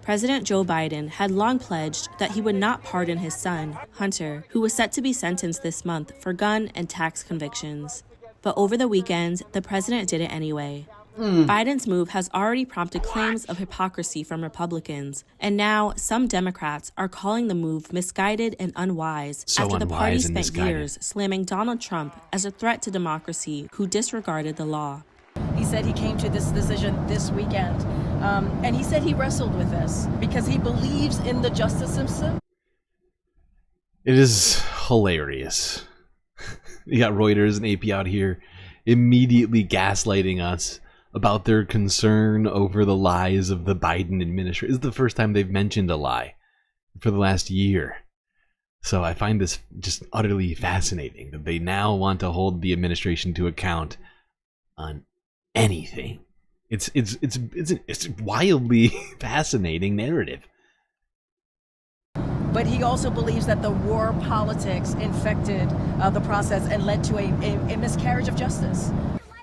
President Joe Biden had long pledged that he would not pardon his son, Hunter, who was set to be sentenced this month for gun and tax convictions. But over the weekend, the president did it anyway. Biden's move has already prompted claims of hypocrisy from Republicans, and now some Democrats are calling the move misguided and unwise after the party spent years slamming Donald Trump as a threat to democracy who disregarded the law. He said he came to this decision this weekend, and he said he wrestled with this because he believes in the justice system. It is hilarious. You got Reuters and AP out here immediately gaslighting us about their concern over the lies of the Biden administration. This is the first time they've mentioned a lie for the last year. So I find this just utterly fascinating that they now want to hold the administration to account on anything. It's a wildly fascinating narrative. But he also believes that the war politics infected the process and led to a miscarriage of justice.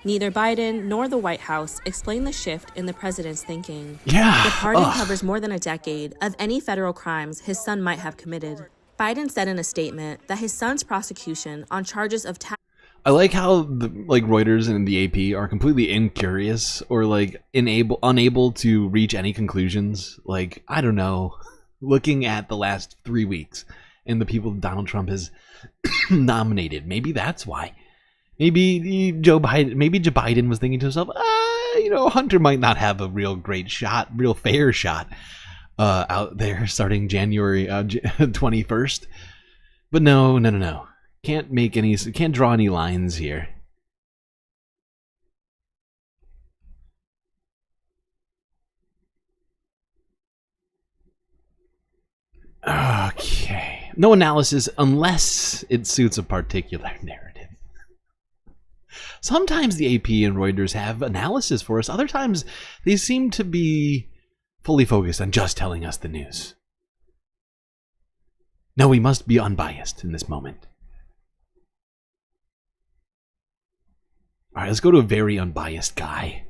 Neither Biden nor the White House explain the shift in the president's thinking. Yeah. The pardon covers more than a decade of any federal crimes his son might have committed. Biden said in a statement that his son's prosecution on charges of tax. I like how Reuters and the AP are completely incurious or unable to reach any conclusions. Like, I don't know, looking at the last 3 weeks and the people Donald Trump has nominated. Maybe that's why. Maybe Joe Biden was thinking to himself, Hunter might not have a real fair shot out there starting January 21st. But no. Can't draw any lines here. Okay. No analysis unless it suits a particular narrative. Sometimes the AP and Reuters have analysis for us. Other times they seem to be fully focused on just telling us the news. No, we must be unbiased in this moment. All right, let's go to a very unbiased guy.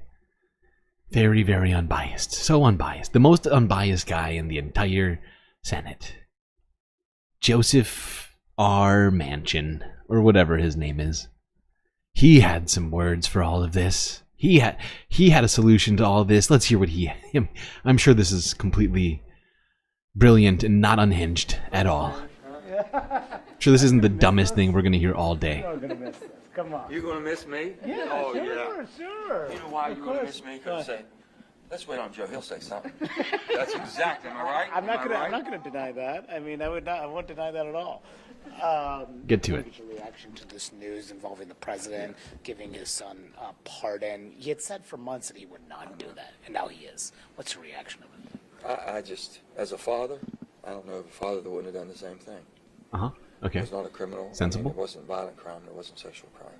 Very, very unbiased. So unbiased. The most unbiased guy in the entire Senate. Joseph R. Manchin, or whatever his name is. He had some words for all of this. He had a solution to all of this. Let's hear what I'm sure this is completely brilliant and not unhinged at all. I'm sure this isn't the dumbest thing we're going to hear all day. You're gonna miss this. Come on. You're gonna miss me? Yeah, oh, sure. You know why you're gonna miss me? Because say, let's wait on Joe. He'll say something. That's exact. Am I right? I'm not gonna deny that. I mean, I won't deny that at all. Get to it. What's your reaction to this news involving the president giving his son a pardon? He had said for months that he would not do that, and now he is. What's your reaction of it? I just, as a father, I don't know of a father that wouldn't have done the same thing. Okay. He was not a criminal. Sensible. I mean, it wasn't violent crime. It wasn't sexual crime.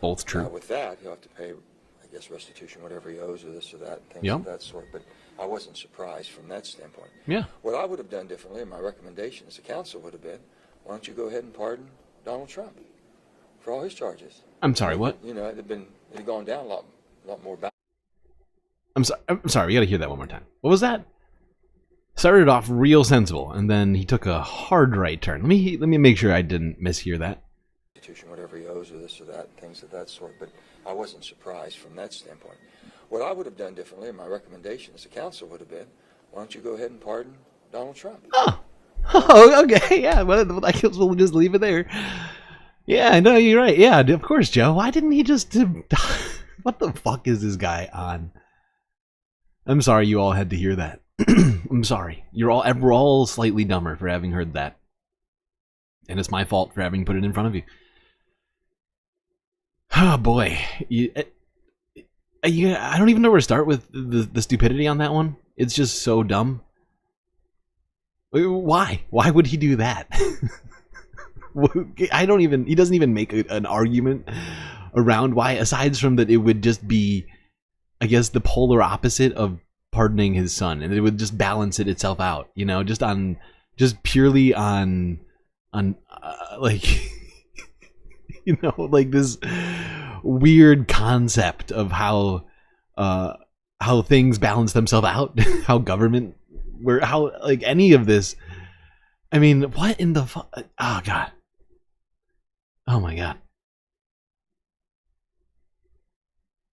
Both true. With that, he'll have to pay, I guess, restitution, whatever he owes, or this or that, things of that sort. But I wasn't surprised from that standpoint. Yeah. What I would have done differently, and my recommendation as a counsel would have been, why don't you go ahead and pardon Donald Trump for all his charges? I'm sorry, what? You know, it'd gone down a lot more back. I'm sorry, we gotta hear that one more time. What was that? Started off real sensible, and then he took a hard right turn. Let me make sure I didn't mishear that. Whatever he owes or this or that, things of that sort. But I wasn't surprised from that standpoint. What I would have done differently, and my recommendation as a council would have been, why don't you go ahead and pardon Donald Trump? Oh, okay, yeah, well, I guess we'll just leave it there. Yeah, no, you're right. Yeah, of course, Joe. Why didn't he just... What the fuck is this guy on? I'm sorry you all had to hear that. I'm sorry. We're all slightly dumber for having heard that. And it's my fault for having put it in front of you. Oh, boy. I don't even know where to start with the stupidity on that one. It's just so dumb. Why? Why would he do that? He doesn't even make an argument around why, aside from that it would just be, I guess, the polar opposite of pardoning his son, and it would just balance itself out, you know, just purely on like, you know, like this weird concept of how things balance themselves out, how government, how like any of this. I mean, what in the fuck? Oh god. Oh my god.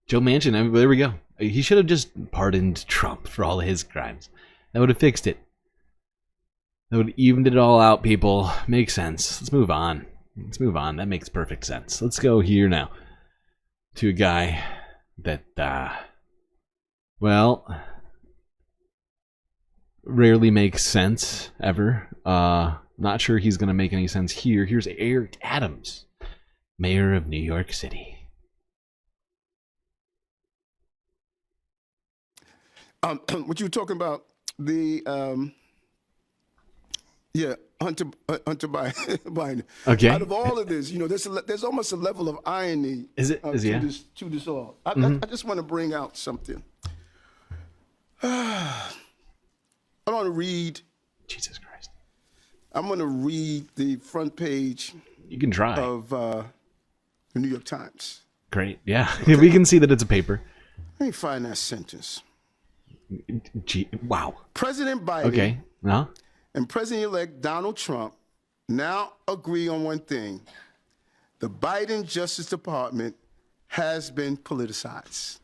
Joe Manchin, there we go. He should have just pardoned Trump for all of his crimes. That would have fixed it. That would have evened it all out, people. Makes sense. Let's move on. Let's move on. That makes perfect sense. Let's go here now to a guy that, well, rarely makes sense, ever. Not sure he's going to make any sense here. Here's Eric Adams, mayor of New York City. What you were talking about, the Hunter Biden. Okay. Out of all of this, you know, there's almost a level of irony. To this all. I just want to bring out something. I want to read. Jesus Christ. I'm going to read the front page. You can try. Of the New York Times. Great. Yeah. Okay. We can see that it's a paper. Let me find that sentence. Wow. President Biden. Okay. No. And President-elect Donald Trump now agree on one thing. The Biden Justice Department has been politicized.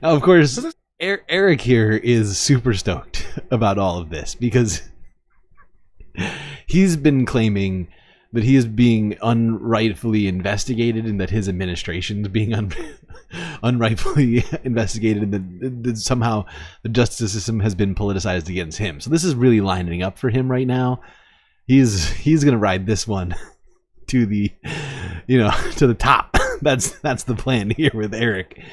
Now, of course, Eric here is super stoked about all of this because he's been claiming that he is being unrightfully investigated and that his administration is being unrightfully investigated and that somehow the justice system has been politicized against him. So this is really lining up for him right now. He's going to ride this one to the, you know, to the top. That's the plan here with Eric.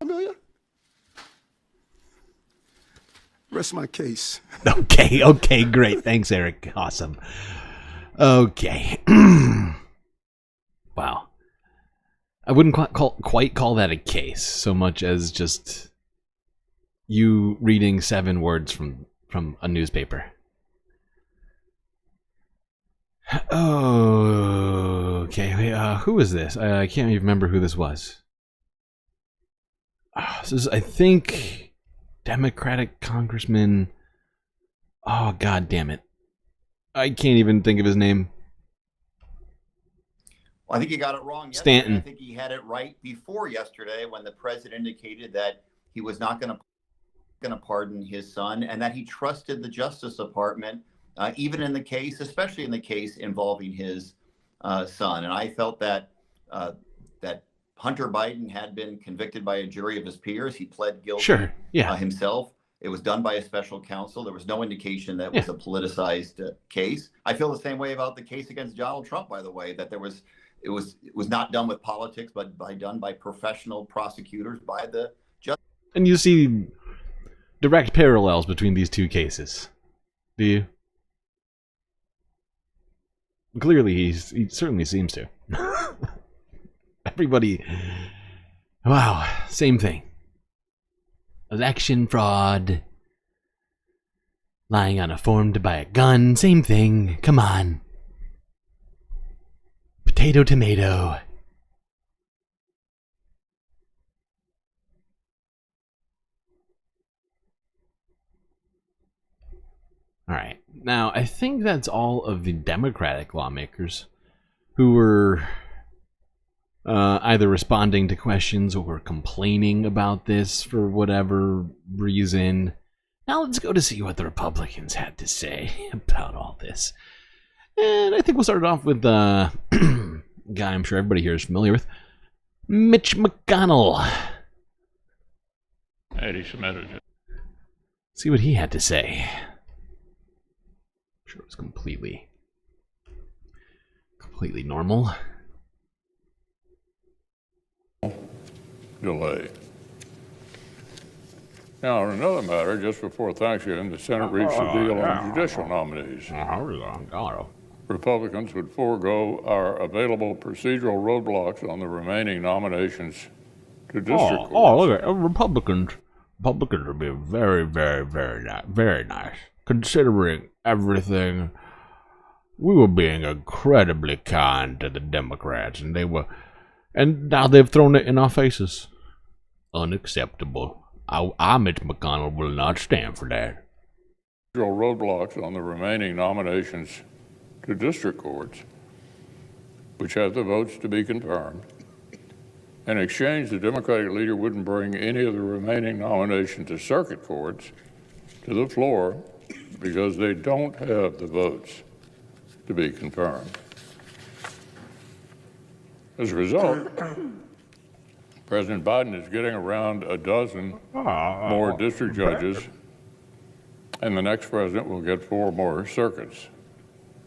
Amelia? Rest my case. Okay, great. Thanks, Eric. Awesome. Okay. Wow. I wouldn't quite call that a case so much as just you reading 7 words from a newspaper. Oh, okay. Who is this? I can't even remember who this was. This is, I think, Democratic Congressman. Oh, god damn it. I can't even think of his name. Well, I think he got it wrong yesterday. Stanton. I think he had it right before yesterday when the president indicated that he was not going to pardon his son and that he trusted the Justice Department, even in the case, especially in the case involving his son. And I felt that that Hunter Biden had been convicted by a jury of his peers. He pled guilty himself. It was done by a special counsel. There was no indication that it was a politicized case. I feel the same way about the case against Donald Trump, by the way, that it was not done with politics, but done by professional prosecutors, by the justice. And you see direct parallels between these two cases, do you? Clearly, he certainly seems to. Everybody, wow, same thing. Election fraud, lying on a form to buy a gun, same thing. Come on. Potato, tomato. All right. Now, I think that's all of the Democratic lawmakers who were either responding to questions or complaining about this for whatever reason. Now let's go to see what the Republicans had to say about all this. And I think we'll start it off with a guy I'm sure everybody here is familiar with, Mitch McConnell. See what he had to say. I'm sure it was completely normal. Delay. Now, on another matter, just before Thanksgiving, the Senate reached a deal on judicial nominees. Republicans would forego our available procedural roadblocks on the remaining nominations to district courts. Look at Republicans. Republicans are being very, very, very nice. Considering everything, we were being incredibly kind to the Democrats, and now they've thrown it in our faces. Unacceptable. I, Mitch McConnell, will not stand for that. Roadblocks on the remaining nominations to district courts, which have the votes to be confirmed. In exchange, the Democratic leader wouldn't bring any of the remaining nominations to circuit courts to the floor because they don't have the votes to be confirmed. As a result, President Biden is getting around a dozen more district judges, and the next president will get 4 more circuits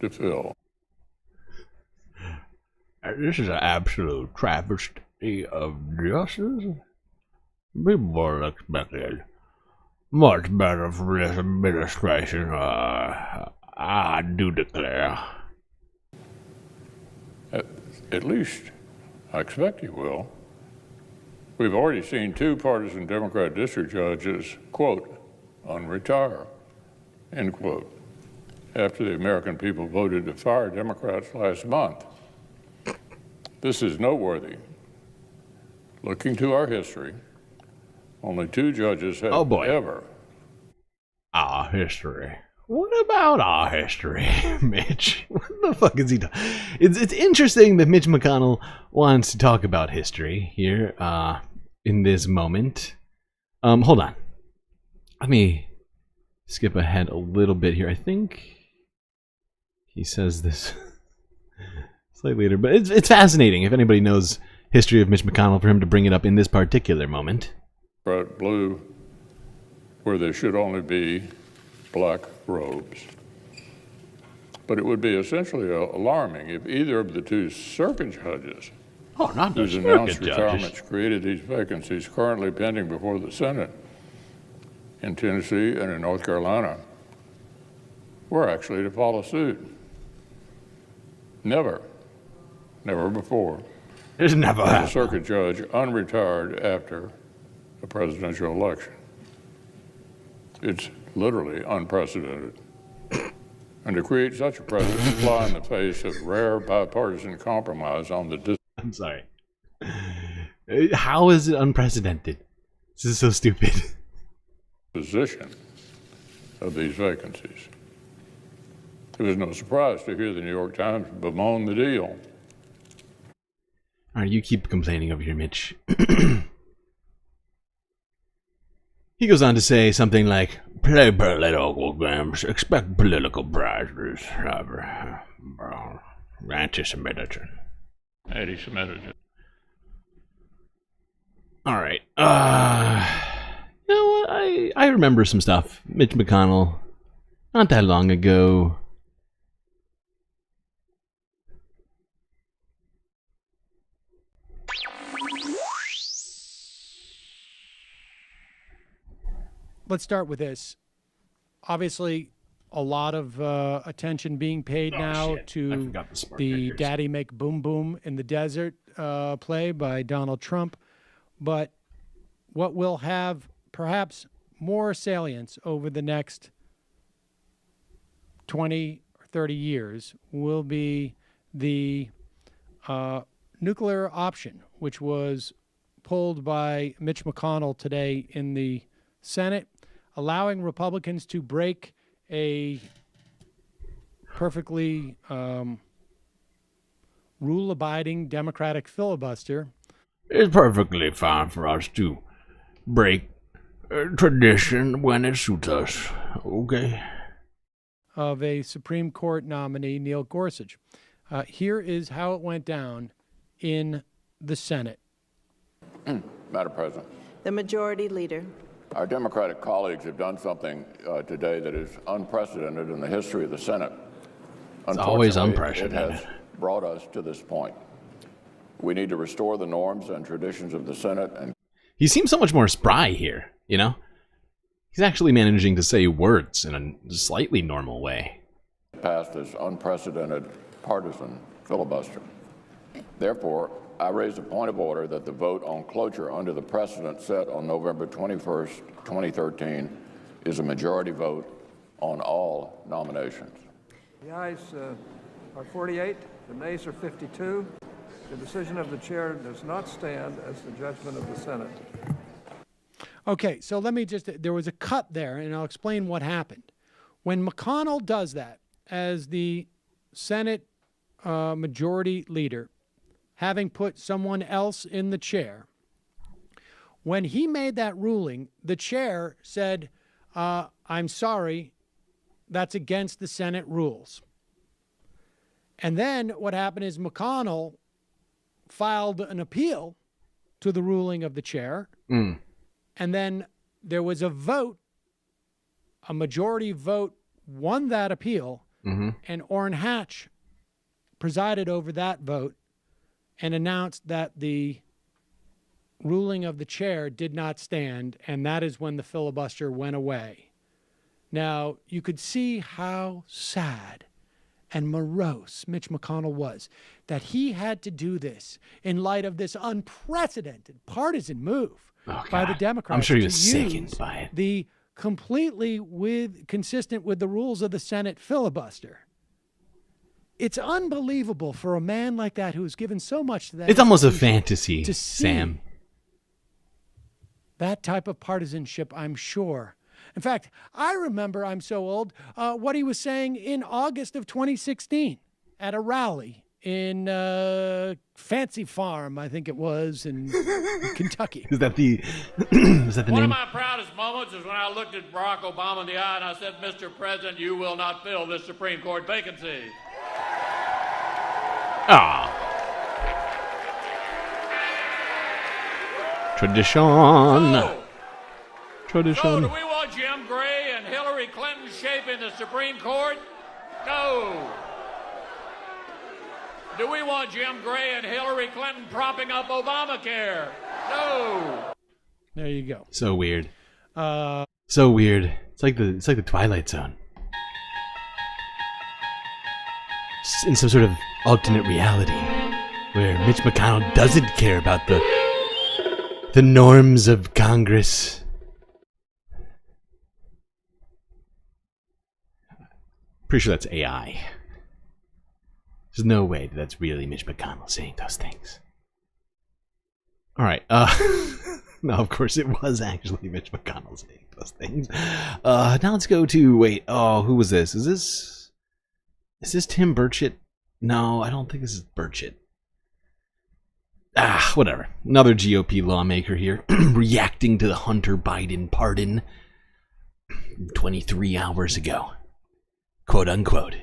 to fill. This is an absolute travesty of justice. People are expecting much better from this administration. I do declare. At least, I expect you will. We've already seen 2 partisan Democrat district judges, quote, unretire, end quote, after the American people voted to fire Democrats last month. This is noteworthy. Looking to our history, only 2 judges have ever. Our history. What about our history, Mitch? What the fuck is he talking? It's interesting that Mitch McConnell wants to talk about history here in this moment. Hold on. Let me skip ahead a little bit here. I think he says this slightly later, but it's fascinating if anybody knows history of Mitch McConnell for him to bring it up in this particular moment. Blue, where there should only be black robes. But it would be essentially alarming if either of the 2 circuit judges whose announced retirements created these vacancies currently pending before the Senate in Tennessee and in North Carolina were actually to follow suit. Never before has a circuit judge unretired after a presidential election. It's literally unprecedented. And to create such a precedent to fly in the face of rare bipartisan compromise on the I'm sorry. How is it unprecedented? This is so stupid. Position of these vacancies. It was no surprise to hear the New York Times bemoan the deal. All right, you keep complaining over here, Mitch. He goes on to say something like, play political games, expect political prizes, anti-Semitism. Anti-Semitism. All right. You know what? I remember some stuff. Mitch McConnell, not that long ago. Let's start with this. Obviously, a lot of attention being paid now to the Daddy Make Boom Boom in the Desert play by Donald Trump. But what will have perhaps more salience over the next 20 or 30 years will be the nuclear option, which was pulled by Mitch McConnell today in the Senate, allowing Republicans to break a perfectly rule-abiding Democratic filibuster. It's perfectly fine for us to break tradition when it suits us, okay? Of a Supreme Court nominee, Neil Gorsuch. Here is how it went down in the Senate. Madam President. The Majority Leader. Our Democratic colleagues have done something today that is unprecedented in the history of the Senate. It's always unprecedented. It has brought us to this point. We need to restore the norms and traditions of the Senate. And he seems so much more spry here, you know? He's actually managing to say words in a slightly normal way. Passed this unprecedented partisan filibuster. Therefore, I raise a point of order that the vote on cloture under the precedent set on November 21st, 2013 is a majority vote on all nominations. The ayes are 48, the nays are 52. The decision of the chair does not stand as the judgment of the Senate. Okay, so let me just, there was a cut there, and I'll explain what happened. When McConnell does that as the Senate Majority Leader, having put someone else in the chair, when he made that ruling, the chair said, I'm sorry, that's against the Senate rules. And then what happened is McConnell filed an appeal to the ruling of the chair. And then there was a vote, a majority vote won that appeal, and Orrin Hatch presided over that vote and announced that the ruling of the chair did not stand, and that is when the filibuster went away. Now, you could see how sad and morose Mitch McConnell was, that he had to do this in light of this unprecedented partisan move by the Democrats. I'm sure he was sickened by it. The completely consistent with the rules of the Senate filibuster. It's unbelievable for a man like that who's given so much to that. It's almost a fantasy, to Sam. That type of partisanship, I'm sure. In fact, I remember, I'm so old, what he was saying in August of 2016 at a rally in Fancy Farm, I think it was, in Kentucky. Is that the is that the One name? of my proudest moments is when I looked at Barack Obama in the eye and I said, Mr. President, you will not fill this Supreme Court vacancy. Ah. Tradition. Tradition. So do we want Jim Gray and Hillary Clinton shaping the Supreme Court? No. Do we want Jim Gray and Hillary Clinton propping up Obamacare? No. There you go. So weird. So weird. It's like the Twilight Zone. In some sort of alternate reality where Mitch McConnell doesn't care about the norms of Congress. Pretty sure that's AI. There's no way that's really Mitch McConnell saying those things. All right. No, of course it was actually Mitch McConnell saying those things. Now let's go to, wait, who was this? Is this Tim Burchett? No, I don't think this is Burchett. Whatever. Another GOP lawmaker here reacting to the Hunter Biden pardon 23 hours ago. Quote unquote.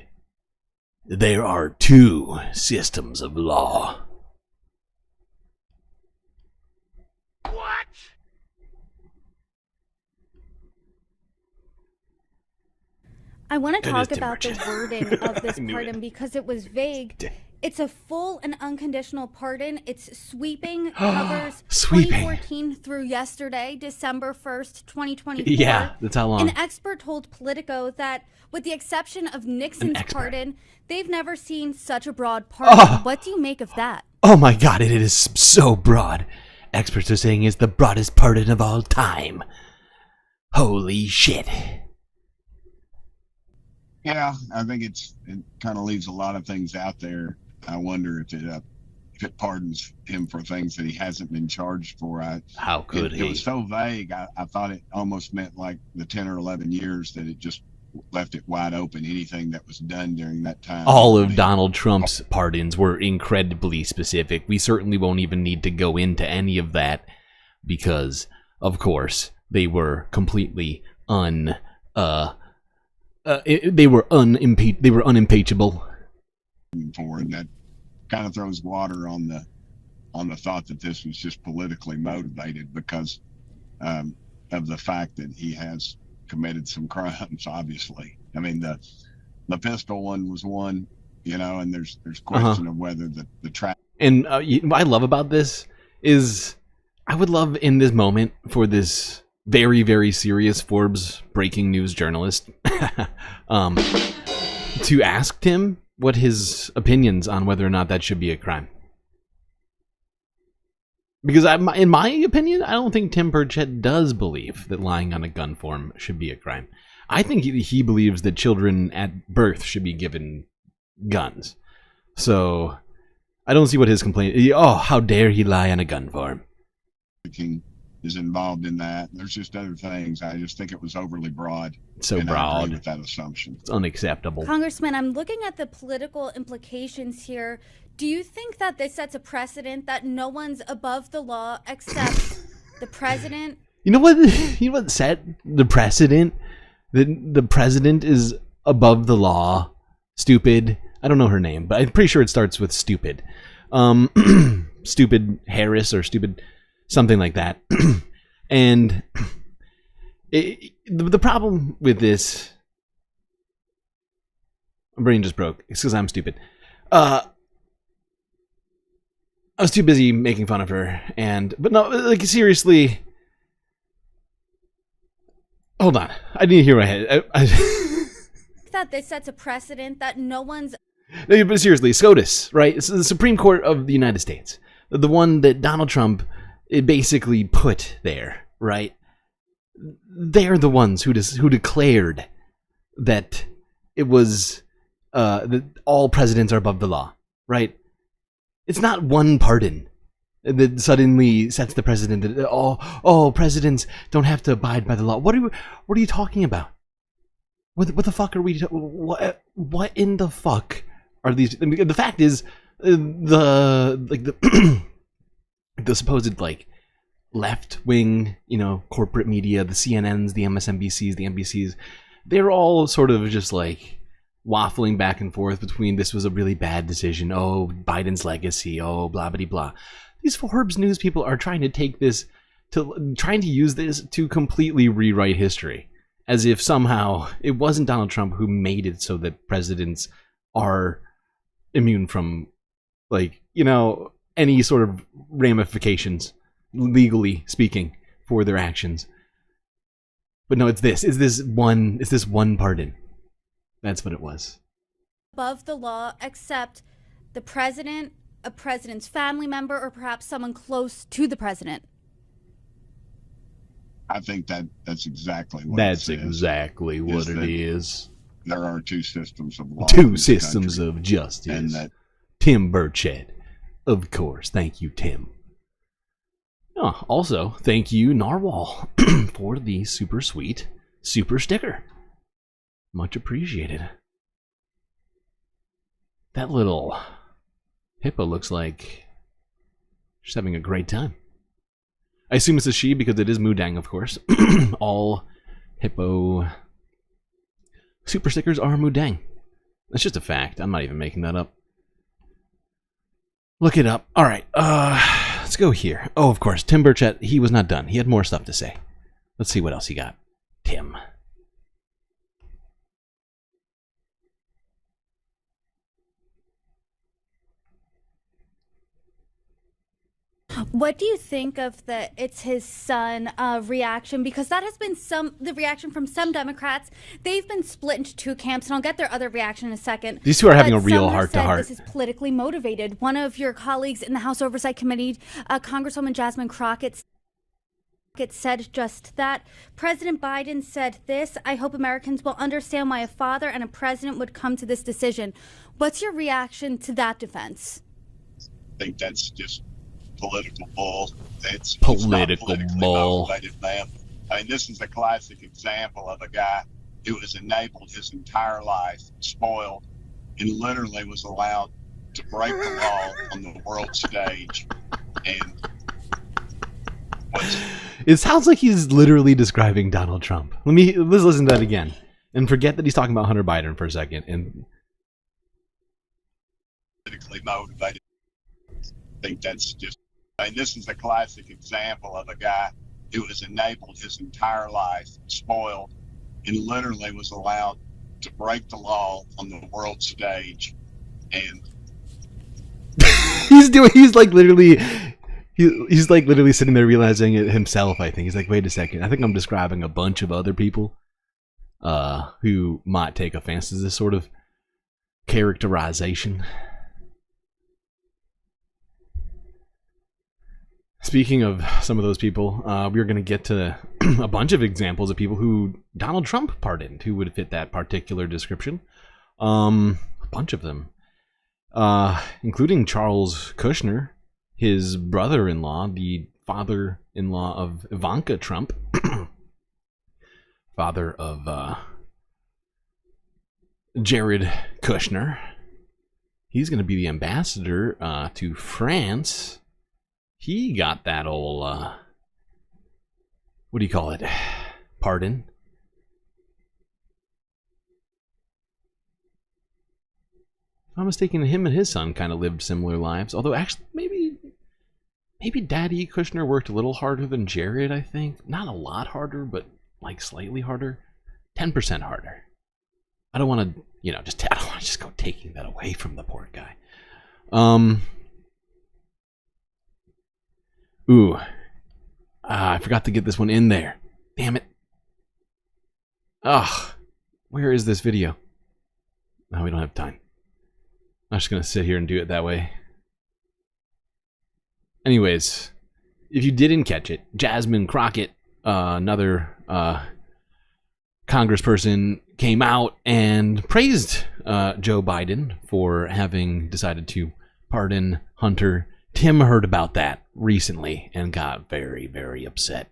There are two systems of law. What? I want to That is talk Tim about the Burchett. wording of this I knew pardon it. because it was vague. It's a full and unconditional pardon. It's sweeping, covers Sweeping. 2014 through yesterday, December 1st, 2024. Yeah, that's how long. An expert told Politico that, with the exception of Nixon's pardon, they've never seen such a broad pardon. What do you make of that? Oh my god, it is so broad. Experts are saying it's the broadest pardon of all time. Holy shit. Yeah, I think it kind of leaves a lot of things out there. I wonder if pardons him for things that he hasn't been charged for. How could he? It was so vague. I thought it almost meant like the 10 or 11 years, that it just left it wide open. Anything that was done during that time. All of Donald Trump's pardons were incredibly specific. We certainly won't even need to go into any of that because, of course, they were completely they were unimpeachable. And that kind of throws water on the thought that this was just politically motivated because of the fact that he has committed some crimes. Obviously, I mean the pistol one was one, and there's question of whether the trap. And what I love about this is I would love in this moment for this very, very serious Forbes breaking news journalist to ask him what his opinions on whether or not that should be a crime. Because in my opinion, I don't think Tim Burchett does believe that lying on a gun form should be a crime. I think he believes that children at birth should be given guns. So I don't see what his complaint. Oh, how dare he lie on a gun form? King is involved in that. There's just other things. I just think it was overly broad. So broad. I agree with that assumption. It's unacceptable. Congressman, I'm looking at the political implications here. Do you think that this sets a precedent that no one's above the law except the president? You know what set the precedent? That the president is above the law. Stupid. I don't know her name, but I'm pretty sure it starts with stupid. Stupid Harris or stupid something like that. And the problem with this, my brain just broke. It's because I'm stupid. I was too busy making fun of her, but no, like seriously. Hold on, I need to hear my head. That this sets a precedent that no one's. No, but seriously, SCOTUS, right? It's the Supreme Court of the United States, the one that Donald Trump basically put there, right? They're the ones who declared that it was that all presidents are above the law, right? It's not one pardon that suddenly sets the precedent that all presidents don't have to abide by the law. What are you talking about? What the fuck are we? What in the fuck are these? The fact is, the supposed left wing, corporate media, the CNNs, the MSNBCs, the NBCs, they're all sort of just waffling back and forth between this was a really bad decision, oh, Biden's legacy, oh, blah blah blah. These Forbes news people are trying to use this to completely rewrite history, as if somehow it wasn't Donald Trump who made it so that presidents are immune from any sort of ramifications, legally speaking, for their actions. But no, it's this one pardon. That's what it was. Above the law except the president, a president's family member, or perhaps someone close to the president. I think that's exactly what it is. There are two systems of law. Two systems of justice. And that Tim Burchett, of course. Thank you, Tim. Oh, also, thank you, Narwhal, for the super sweet super sticker. Much appreciated. That little hippo looks like she's having a great time. I assume it's a she because it is Mudang, of course. All hippo super stickers are Mudang. That's just a fact. I'm not even making that up. Look it up. All right. Let's go here. Oh, of course. Tim Burchett, he was not done. He had more stuff to say. Let's see what else he got. Tim. What do you think of it's his son reaction? Because that has been the reaction from some Democrats. They've been split into two camps, and I'll get their other reaction in a second. These two are having a real heart-to-heart. This is politically motivated. One of your colleagues in the House Oversight Committee, Congresswoman Jasmine Crockett, said just that. President Biden said this: I hope Americans will understand why a father and a president would come to this decision. What's your reaction to that defense? think that's just political bull. It's Political not politically bull. motivated, man. I mean, this is a classic example of a guy who was enabled his entire life, spoiled, and literally was allowed to break the law on the world stage. And it sounds like he's literally describing Donald Trump. Let's listen to that again. And forget that he's talking about Hunter Biden for a second. And politically motivated. I think that's just, I mean, this is a classic example of a guy who was enabled his entire life, spoiled, and literally was allowed to break the law on the world stage. And he's like literally sitting there realizing it himself. I think he's like, wait a second, I think I'm describing a bunch of other people who might take offense to this sort of characterization. Speaking of some of those people, we're going to get to a bunch of examples of people who Donald Trump pardoned who would fit that particular description. A bunch of them. Including Charles Kushner, his brother-in-law, the father-in-law of Ivanka Trump, father of Jared Kushner. He's going to be the ambassador to France. He got that old, what do you call it? Pardon. If I'm mistaken, him and his son kind of lived similar lives. Although, actually, maybe Daddy Kushner worked a little harder than Jared, I think. Not a lot harder, but like slightly harder. 10% harder. I don't want to, I don't want to just go taking that away from the poor guy. I forgot to get this one in there. Damn it. Where is this video? No, we don't have time. I'm just going to sit here and do it that way. Anyways, if you didn't catch it, Jasmine Crockett, another congressperson, came out and praised Joe Biden for having decided to pardon Hunter. Tim heard about that recently and got very, very upset.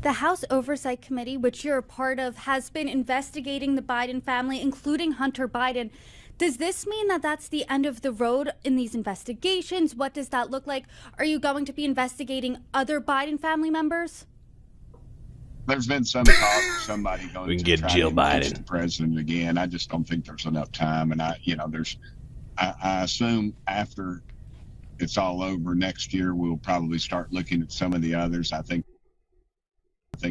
The House Oversight Committee, which you're a part of, has been investigating the Biden family, including Hunter Biden. Does this mean that that's the end of the road in these investigations? What does that look like? Are you going to be investigating other Biden family members? There's been some talk of somebody going we can to get try Jill to impeach Biden. the president again. I just don't think there's enough time. And I assume after it's all over next year, we'll probably start looking at some of the others. I think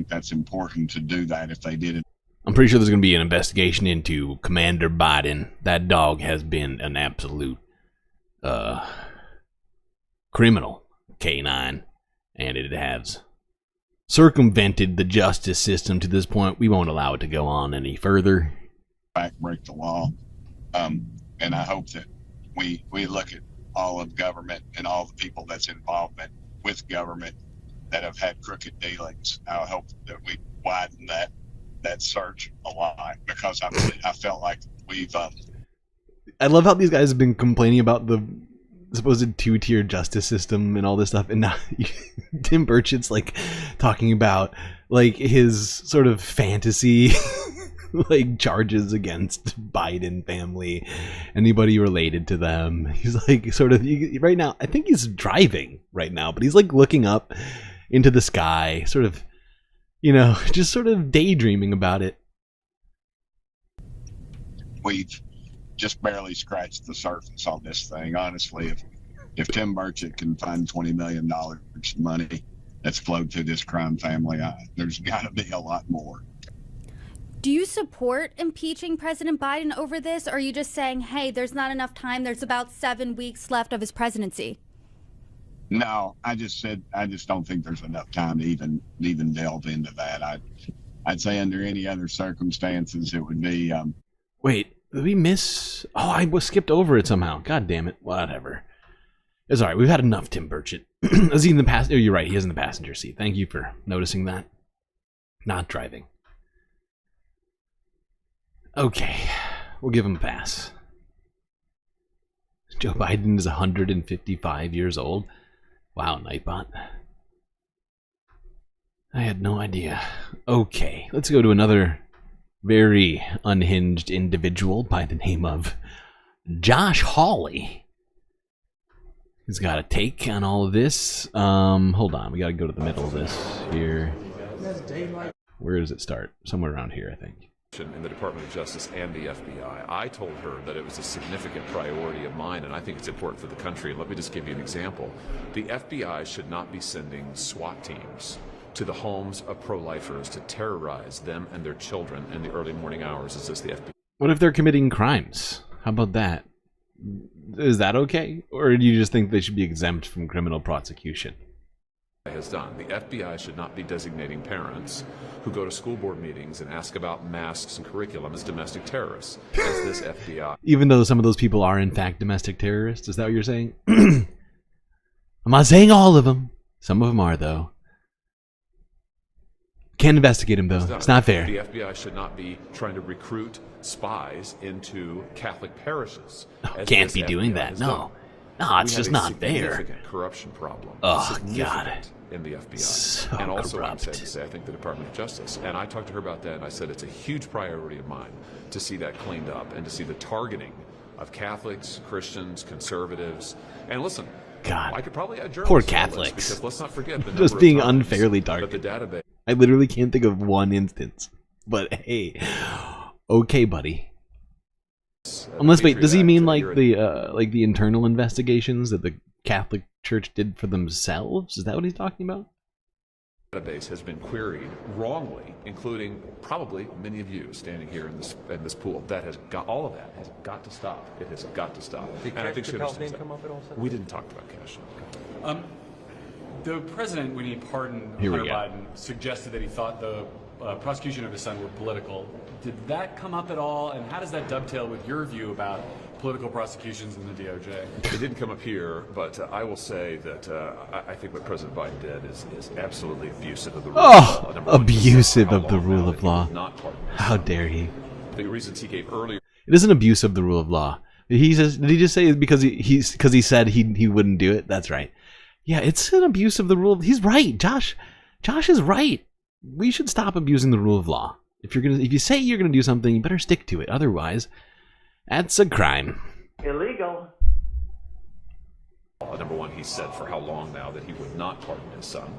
that's important to do that if they did it. I'm pretty sure there's going to be an investigation into Commander Biden. That dog has been an absolute criminal, K9, and it has circumvented the justice system to this point. We won't allow it to go on any further. Break the law. And I hope that we look at all of government and all the people that's involvement with government that have had crooked dealings. I hope that we widen that search a lot, because I felt like we've I love how these guys have been complaining about the supposed two-tier justice system and all this stuff, and now Tim Burchett's like talking about like his sort of fantasy like charges against Biden family, anybody related to them. He's like sort of right now, I think he's driving right now, but he's like looking up into the sky, sort of, just sort of daydreaming about it. We've just barely scratched the surface on this thing. Honestly, if Tim Burchett can find $20 million money that's flowed through this crime family, there's got to be a lot more. Do you support impeaching President Biden over this, or are you just saying, hey, there's not enough time, there's about 7 weeks left of his presidency? No, I just said I just don't think there's enough time to even delve into that. I'd say under any other circumstances it would be. Wait, did we miss? Oh, I was skipped over it somehow. God damn it! Whatever. It's all right. We've had enough, Tim Burchett. Is he in the passenger? Oh, you're right. He is in the passenger seat. Thank you for noticing that. Not driving. Okay, we'll give him a pass. Joe Biden is 155 years old. Wow, Nightbot. I had no idea. Okay, let's go to another very unhinged individual by the name of Josh Hawley. He's got a take on all of this. Hold on, we gotta go to the middle of this here. Where does it start? Somewhere around here, I think. In the Department of Justice and the FBI. I told her that it was a significant priority of mine, and I think it's important for the country. And let me just give you an example. The FBI should not be sending SWAT teams to the homes of pro-lifers to terrorize them and their children in the early morning hours. Is this the FBI? What if they're committing crimes? How about that? Is that okay? Or do you just think they should be exempt from criminal prosecution? Has done. The FBI should not be designating parents who go to school board meetings and ask about masks and curriculum as domestic terrorists, as this FBI. Even though some of those people are in fact domestic terrorists, is that what you're saying? I'm not saying all of them. Some of them are, though. Can't investigate them, though. It's not fair. The FBI should not be trying to recruit spies into Catholic parishes. Can't be doing that, no. No, it's just not fair. We have a significant corruption problem. Oh, God. In the FBI. So and also, corrupt. I'm sad to say, I think the Department of Justice. And I talked to her about that, and I said it's a huge priority of mine to see that cleaned up and to see the targeting of Catholics, Christians, conservatives. And listen, God, I could probably add poor journalists to the list, Catholics. because let's not forget the Just number being of times unfairly that targeted. the database. I literally can't think of one instance. But hey, okay, buddy. Unless, wait, does he mean like the internal investigations that the Catholic Church did for themselves? Is that what he's talking about? Database has been queried wrongly, including probably many of you standing here in this pool. That has got all of that has got to stop. It has got to stop. Did and I think Kash she Patel's understands name come up at all? We didn't talk about Cash. The president, when he pardoned Here we Hunter go. Biden, suggested that he thought the prosecution of his son were political. Did that come up at all? And how does that dovetail with your view about political prosecutions in the DOJ? It didn't come up here, but I will say that I think what President Biden did is absolutely abusive of the rule of law. Oh, Number one, abusive how of the long rule now of that he law. was not pardoned. How dare he? The reasons he gave earlier. It isn't abuse of the rule of law. He says, did he just say because he said he wouldn't do it? That's right. Yeah, it's an abuse of the rule. He's right. Josh is right. We should stop abusing the rule of law. If you say you're gonna do something, you better stick to it. Otherwise, that's a crime. Illegal. Number one, he said for how long now that he would not pardon his son.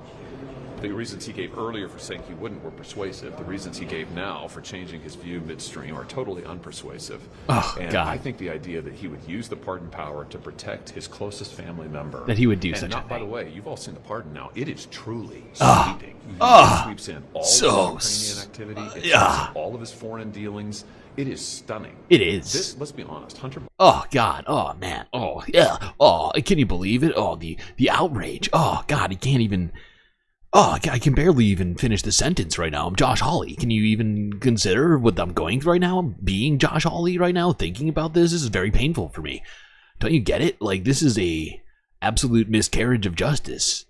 The reasons he gave earlier for saying he wouldn't were persuasive. The reasons he gave now for changing his view midstream are totally unpersuasive. Oh, and God. I think the idea that he would use the pardon power to protect his closest family member. That he would do and such a not, by thing. the way, you've all seen the pardon now. It is truly Ah. sweeping. Ah. It sweeps in all So of his Ukrainian activity. It yeah. sweeps in all of his foreign dealings. It is stunning. It is. This, let's be honest, Hunter. Oh God! Oh man! Oh yeah! Oh, can you believe it? Oh, the outrage! Oh God! I can't even. Oh, I can barely even finish the sentence right now. I'm Josh Hawley. Can you even consider what I'm going through right now? I'm being Josh Hawley right now, thinking about this. This is very painful for me. Don't you get it? Like, this is a absolute miscarriage of justice.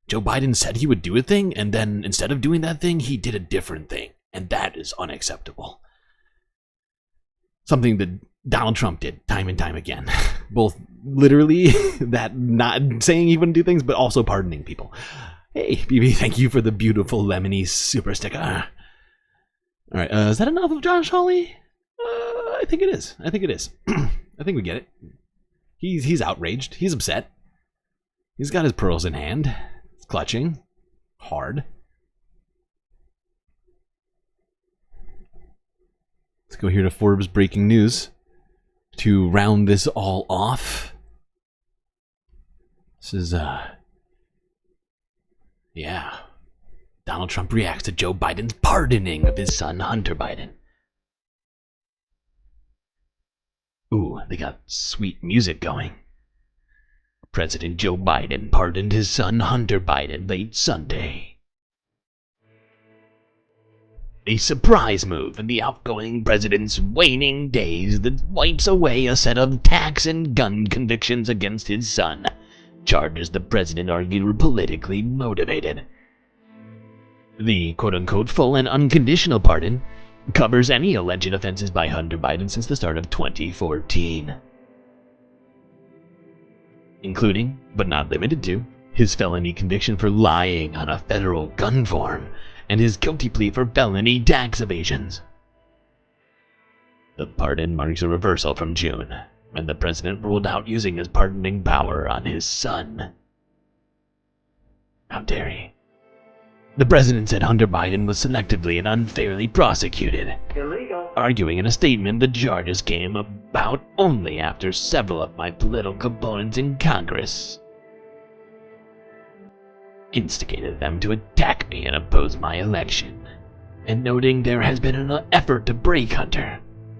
Joe Biden said he would do a thing, and then instead of doing that thing, he did a different thing, and that is unacceptable. Something that Donald Trump did time and time again. Both literally that not saying he wouldn't do things, but also pardoning people. Hey, BB, thank you for the beautiful lemony super sticker. All right, is that enough of Josh Hawley? I think it is. I think we get it. He's outraged. He's upset. He's got his pearls in hand. He's clutching hard. Let's go here to Forbes breaking news to round this all off. This is yeah. Donald Trump reacts to Joe Biden's pardoning of his son, Hunter Biden. Ooh, they got sweet music going. President Joe Biden pardoned his son, Hunter Biden, late Sunday. A surprise move in the outgoing president's waning days that wipes away a set of tax and gun convictions against his son. Charges the president argued were politically motivated. The quote-unquote full and unconditional pardon covers any alleged offenses by Hunter Biden since the start of 2014, including, but not limited to, his felony conviction for lying on a federal gun form and his guilty plea for felony tax evasions. The pardon marks a reversal from June, when the president ruled out using his pardoning power on his son. How dare he? The president said Hunter Biden was selectively and unfairly prosecuted, arguing in a statement the charges came about only after several of my political opponents in Congress instigated them to attack me and oppose my election, and noting there has been an effort to break Hunter,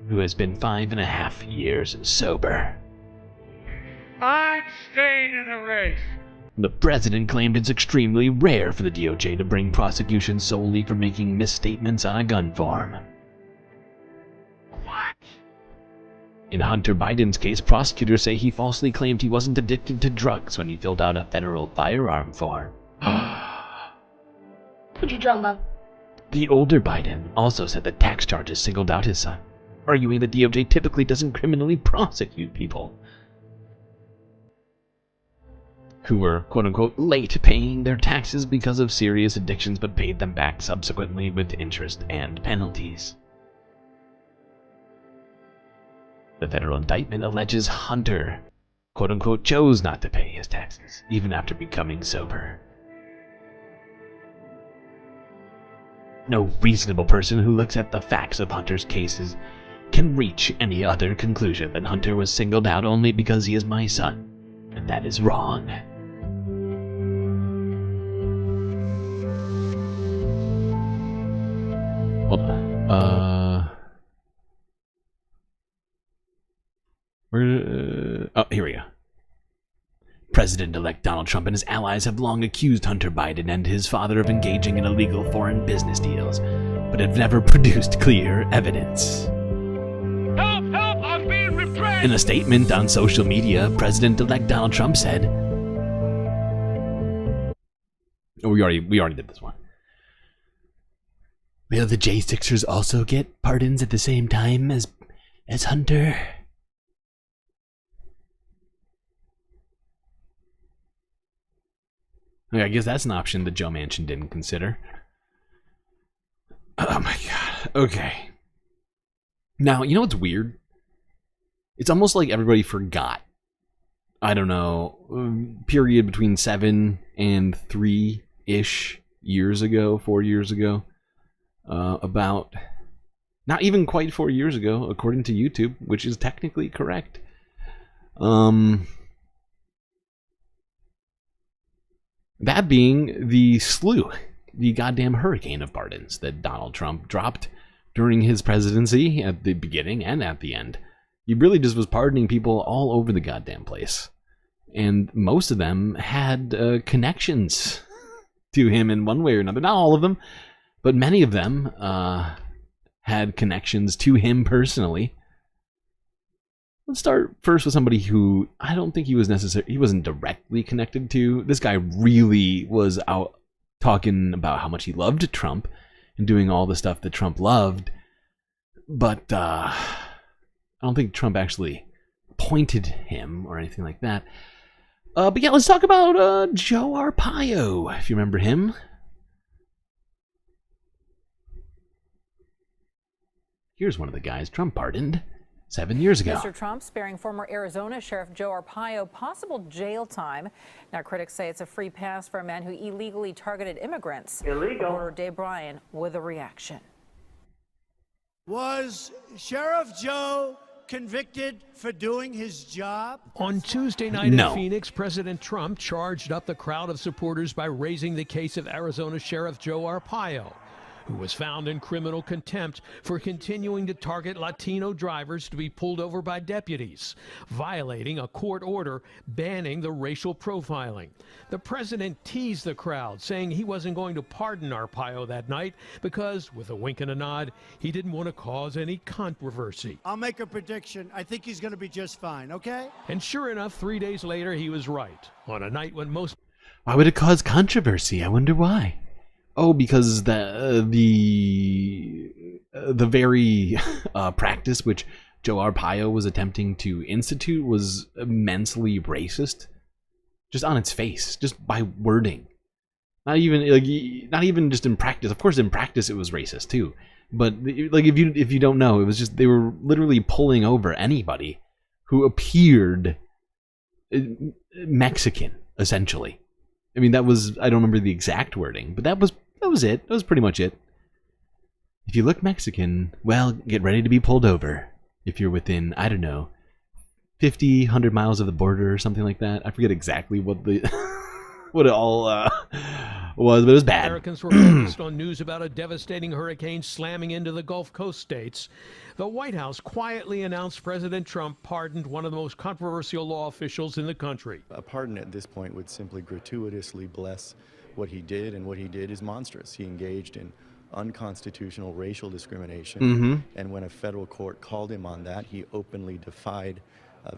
who has been 5.5 years sober. I'm staying in the race. The president claimed it's extremely rare for the DOJ to bring prosecution solely for making misstatements on a gun form. What? In Hunter Biden's case, prosecutors say he falsely claimed he wasn't addicted to drugs when he filled out a federal firearm form. What you talking about? The older Biden also said that tax charges singled out his son, arguing that DOJ typically doesn't criminally prosecute people who were, quote-unquote, late paying their taxes because of serious addictions but paid them back subsequently with interest and penalties. The federal indictment alleges Hunter, quote-unquote, chose not to pay his taxes, even after becoming sober. No reasonable person who looks at the facts of Hunter's cases can reach any other conclusion than Hunter was singled out only because he is my son, and that is wrong. Hold on. Oh, here we go. President-elect Donald Trump and his allies have long accused Hunter Biden and his father of engaging in illegal foreign business deals, but have never produced clear evidence. Help! Help! I'm being repressed! In a statement on social media, President-elect Donald Trump said, "Oh, we already did this one. Will the J6ers also get pardons at the same time as Hunter?" I guess that's an option that Joe Manchin didn't consider. Oh my god. Okay. Now, you know what's weird? It's almost like everybody forgot. I don't know, period between 7 and 3-ish years ago, 4 years ago. About, not even quite 4 years ago, according to YouTube, which is technically correct. That being the slew, the goddamn hurricane of pardons that Donald Trump dropped during his presidency at the beginning and at the end. He really just was pardoning people all over the goddamn place. And most of them had connections to him in one way or another. Not all of them, but many of them had connections to him personally. Let's start first with somebody who I don't think he wasn't directly connected to. This guy really was out talking about how much he loved Trump and doing all the stuff that Trump loved. But I don't think Trump actually appointed him or anything like that. But yeah, let's talk about Joe Arpaio, if you remember him. Here's one of the guys Trump pardoned 7 years ago. Mr. Trump sparing former Arizona Sheriff Joe Arpaio possible jail time. Now critics say it's a free pass for a man who illegally targeted immigrants. Illegal. Reporter Dave Bryan with a reaction. Was Sheriff Joe convicted for doing his job? On Tuesday night in Phoenix, President Trump charged up the crowd of supporters by raising the case of Arizona Sheriff Joe Arpaio, who was found in criminal contempt for continuing to target Latino drivers to be pulled over by deputies, violating a court order banning the racial profiling. The president teased the crowd, saying he wasn't going to pardon Arpaio that night because, with a wink and a nod, he didn't want to cause any controversy. I'll make a prediction. I think he's going to be just fine, okay? And sure enough, 3 days later, he was right. On a night when most... Why would it cause controversy? I wonder why. oh, because the very practice which Joe Arpaio was attempting to institute was immensely racist, just on its face, just by wording. Not even just in practice. Of course, in practice it was racist too. But like, if you don't know, it was just they were literally pulling over anybody who appeared Mexican, essentially. I mean, that was, I don't remember the exact wording, but that was it. That was pretty much it. If you look Mexican, well, get ready to be pulled over. If you're within, I don't know, 50, 100 miles of the border or something like that. I forget exactly what the what it all was, but it was bad. Americans were focused on news about a devastating hurricane slamming into the Gulf Coast states. The White House quietly announced President Trump pardoned one of the most controversial law officials in the country. A pardon at this point would simply gratuitously bless what he did, and what he did is monstrous. He engaged in unconstitutional racial discrimination, and when a federal court called him on that, he openly defied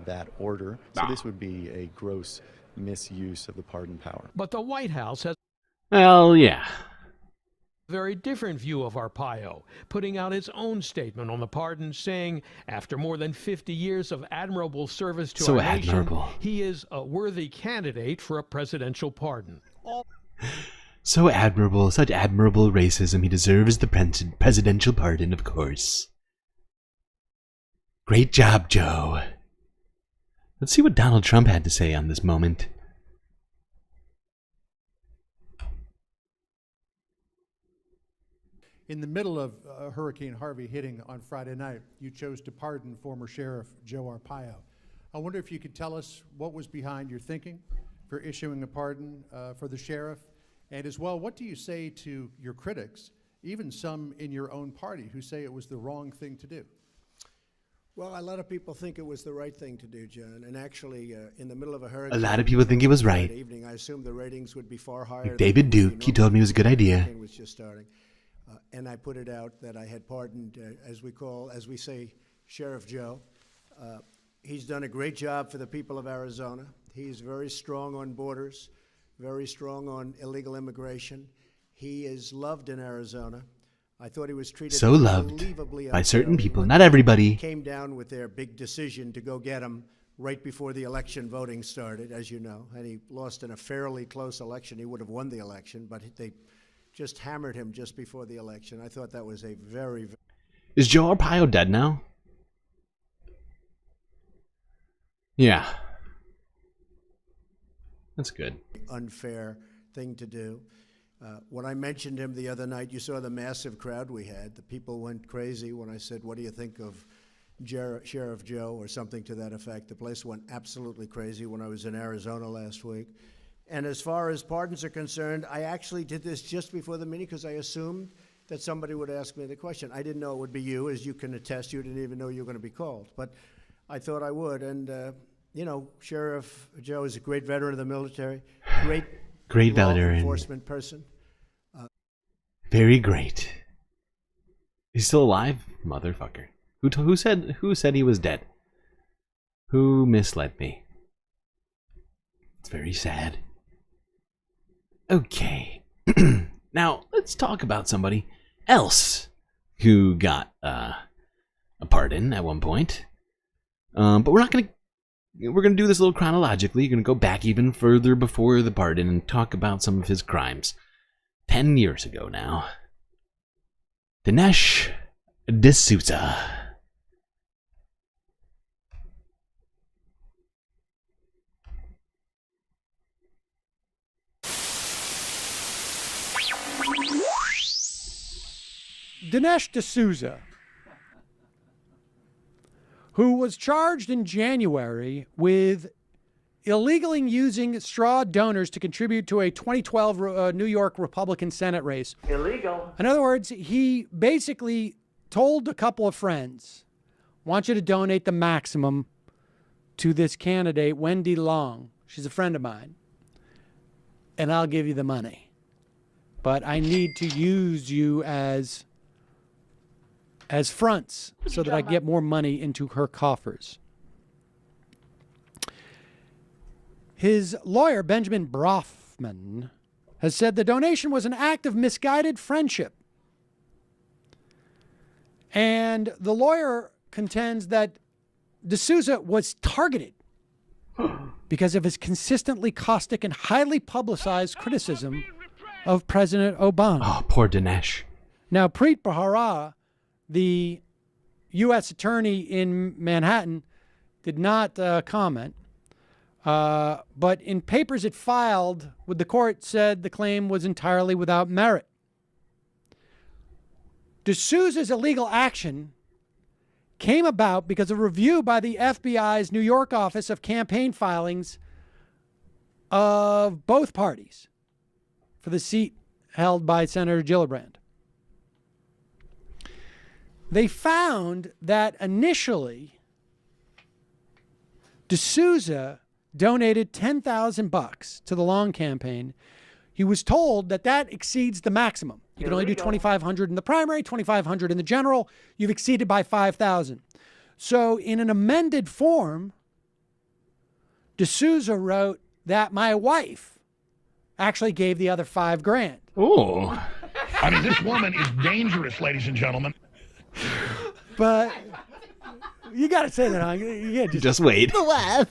that order. So this would be a gross misuse of the pardon power. But the White House has a very different view of Arpaio, putting out its own statement on the pardon, saying, after more than 50 years of admirable service to our nation, he is a worthy candidate for a presidential pardon. So admirable, such admirable racism. He deserves the presidential pardon, of course. Great job, Joe. Let's see what Donald Trump had to say on this moment. In the middle of Hurricane Harvey hitting on Friday night, you chose to pardon former Sheriff Joe Arpaio. I wonder if you could tell us what was behind your thinking for issuing a pardon for the sheriff, and as well, what do you say to your critics, even some in your own party, who say it was the wrong thing to do? Well, a lot of people think it was the right thing to do, John. And actually, in the middle of a hurricane, A lot of people think it was right. Evening, I assumed the ratings would be far higher. Like David Duke, he told me it was a good idea. The hurricane was just starting, and I put it out that I had pardoned, as we say, Sheriff Joe. He's done a great job for the people of Arizona. He's very strong on borders, very strong on illegal immigration. He is loved in Arizona. I thought he was treated so loved unbelievably by certain unfairly. people, not everybody. Came down with their big decision to go get him right before the election voting started, as you know, and he lost in a fairly close election. He would have won the election, but they just hammered him just before the election. I thought that was a very... Is Joe Arpaio dead now? Yeah. That's good. Unfair thing to do. When I mentioned him the other night, you saw the massive crowd we had. The people went crazy when I said, what do you think of Sheriff Joe, or something to that effect. The place went absolutely crazy when I was in Arizona last week. And as far as pardons are concerned, I actually did this just before the meeting because I assumed that somebody would ask me the question. I didn't know it would be you, as you can attest. You didn't even know you were going to be called. But I thought I would. And, you know, Sheriff Joe is a great veteran of the military, great law enforcement person. Very great. He's still alive? Motherfucker. Who said he was dead? Who misled me? It's very sad. Okay. Now, let's talk about somebody else who got a pardon at one point. But we're gonna do this a little chronologically. You're gonna go back even further before the pardon and talk about some of his crimes. 10 years ago now. Dinesh D'Souza. Dinesh D'Souza, who was charged in January with illegally using straw donors to contribute to a 2012 New York Republican Senate race. Illegal. In other words, he basically told a couple of friends, want you to donate the maximum to this candidate, Wendy Long. She's a friend of mine. And I'll give you the money. But I need to use you as fronts so that I get more money into her coffers. His lawyer, Benjamin Brofman, has said the donation was an act of misguided friendship. And the lawyer contends that D'Souza was targeted because of his consistently caustic and highly publicized criticism of President Obama. Oh, poor Dinesh. Now, Preet Bharara, the U.S. attorney in Manhattan, did not comment. But in papers it filed with the court said the claim was entirely without merit. D'Souza's illegal action came about because of a review by the FBI's New York office of campaign filings of both parties for the seat held by Senator Gillibrand. They found that initially D'Souza donated $10,000 to the Long campaign. He was told that that exceeds the maximum. You can only do $2,500 in the primary, $2,500 in the general. You've exceeded by $5,000. So in an amended form, D'Souza wrote that my wife actually gave the other $5,000. Oh. I mean, this woman is dangerous, ladies and gentlemen. But you got to say that, huh? You can't Just wait. The wife.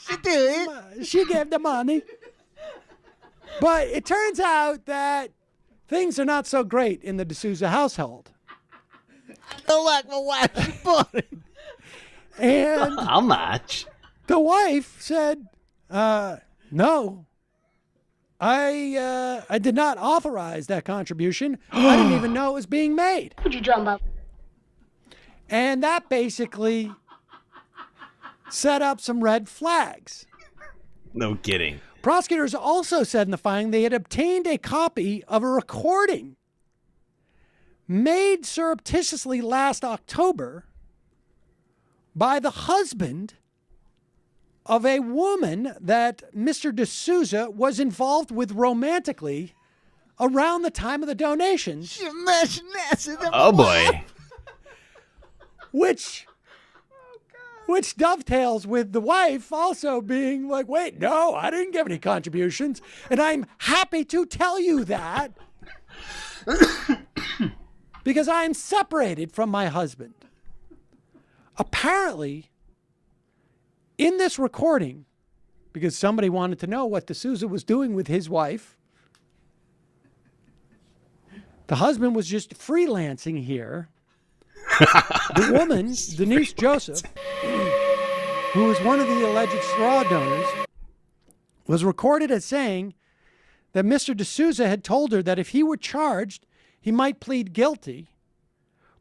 She did it. She gave the money. But it turns out that things are not so great in the D'Souza household. I don't like my wife's boring. And how much? The wife said, no, I did not authorize that contribution. I didn't even know it was being made. Would you drum up? And that basically set up some red flags. No kidding. Prosecutors also said in the filing they had obtained a copy of a recording made surreptitiously last October by the husband of a woman that Mr. D'Souza was involved with romantically around the time of the donations. Oh, boy. Which dovetails with the wife also being like, wait, no, I didn't give any contributions. And I'm happy to tell you that because I'm separated from my husband. Apparently, in this recording, because somebody wanted to know what D'Souza was doing with his wife, the husband was just freelancing here. The woman, Denise Joseph, who was one of the alleged straw donors, was recorded as saying that Mr. D'Souza had told her that if he were charged, he might plead guilty,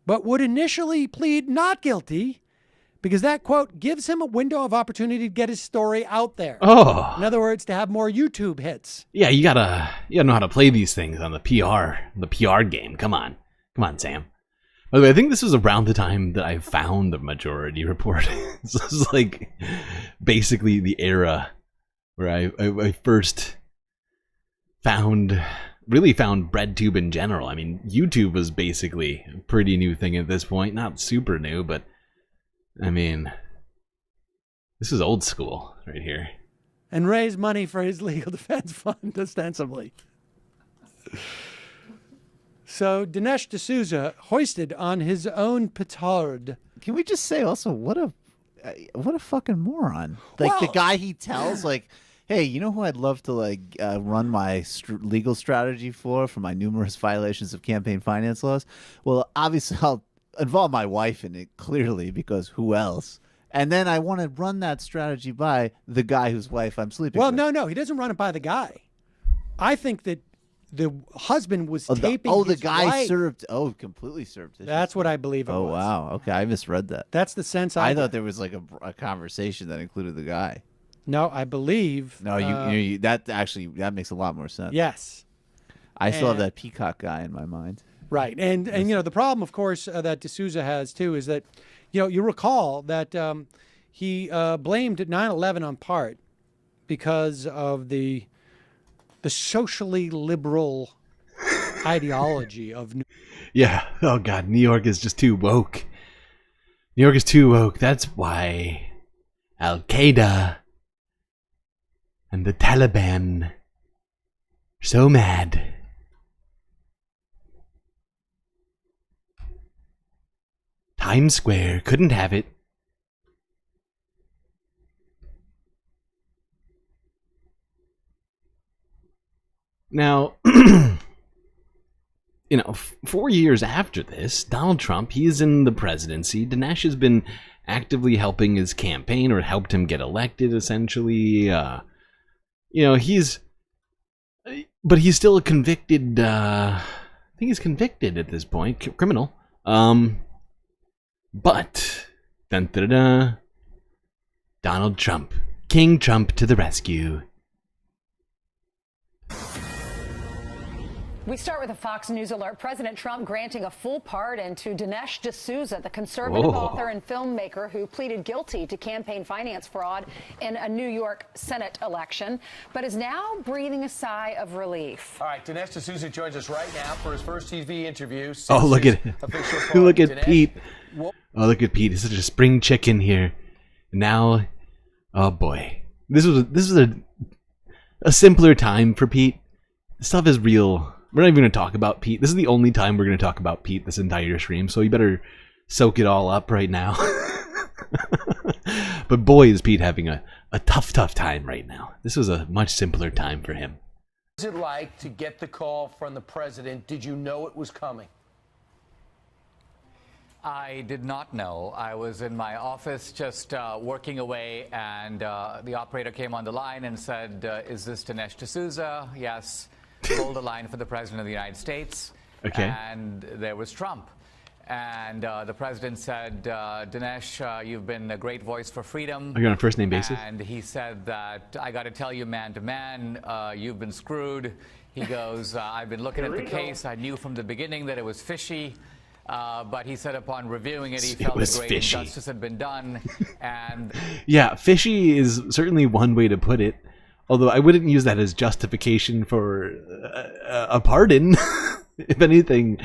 but would initially plead not guilty because that, quote, gives him a window of opportunity to get his story out there. Oh. In other words, to have more YouTube hits. Yeah, you gotta know how to play these things on the PR game. Come on, Sam. By the way, I think this was around the time that I found the Majority Report. So this is like basically the era where I first found BreadTube in general. I mean, YouTube was basically a pretty new thing at this point. Not super new, but I mean, this is old school right here. And raise money for his legal defense fund, ostensibly. So Dinesh D'Souza hoisted on his own petard. Can we just say also what a fucking moron? Like the guy he tells, like, hey, you know who I'd love to run my legal strategy for my numerous violations of campaign finance laws? Well, obviously I'll involve my wife in it, clearly, because who else? And then I want to run that strategy by the guy whose wife I'm sleeping with. No, he doesn't run it by the guy. I think that the husband was taping the his guy wife. completely served. That's what I believe it was. Oh, wow. Okay, I misread that. That's the sense I thought there was like a conversation that included the guy. No, I believe. No, that makes a lot more sense. Yes. I still have that Peacock guy in my mind. Right. And the problem, of course, that D'Souza has, too, is that, you recall that he blamed 9/11 on part because of the socially liberal ideology of Yeah. Oh, God. New York is just too woke. New York is too woke. That's why Al-Qaeda and the Taliban So mad. Times Square couldn't have it. Now, 4 years after this, Donald Trump, he is in the presidency. Dinesh has been actively helping his campaign, or helped him get elected, essentially. But he's still a convicted, I think he's convicted at this point, criminal. But, Donald Trump, King Trump to the rescue. We start with a Fox News alert. President Trump granting a full pardon to Dinesh D'Souza, the conservative author and filmmaker who pleaded guilty to campaign finance fraud in a New York Senate election, but is now breathing a sigh of relief. All right, Dinesh D'Souza joins us right now for his first TV interview. Oh, look at look at Pete. Oh, look at Pete. He's such a spring chicken here. Now, oh boy, this was a simpler time for Pete. Stuff is real. We're not even going to talk about Pete. This is the only time we're going to talk about Pete this entire stream, so you better soak it all up right now. But boy, is Pete having a tough time right now. This was a much simpler time for him. What was it like to get the call from the president? Did you know it was coming? I did not know. I was in my office just working away, and the operator came on the line and said, is this Dinesh D'Souza? Yes. Hold the line for the President of the United States. Okay. And there was Trump. And the president said, Dinesh, you've been a great voice for freedom. Are you on a first name basis? And he said that, I got to tell you, man to man, you've been screwed. He goes, I've been looking at the case. I knew from the beginning that it was fishy. But he said upon reviewing it, he felt a great injustice had been done. And yeah, fishy is certainly one way to put it. Although I wouldn't use that as justification for a pardon. If anything,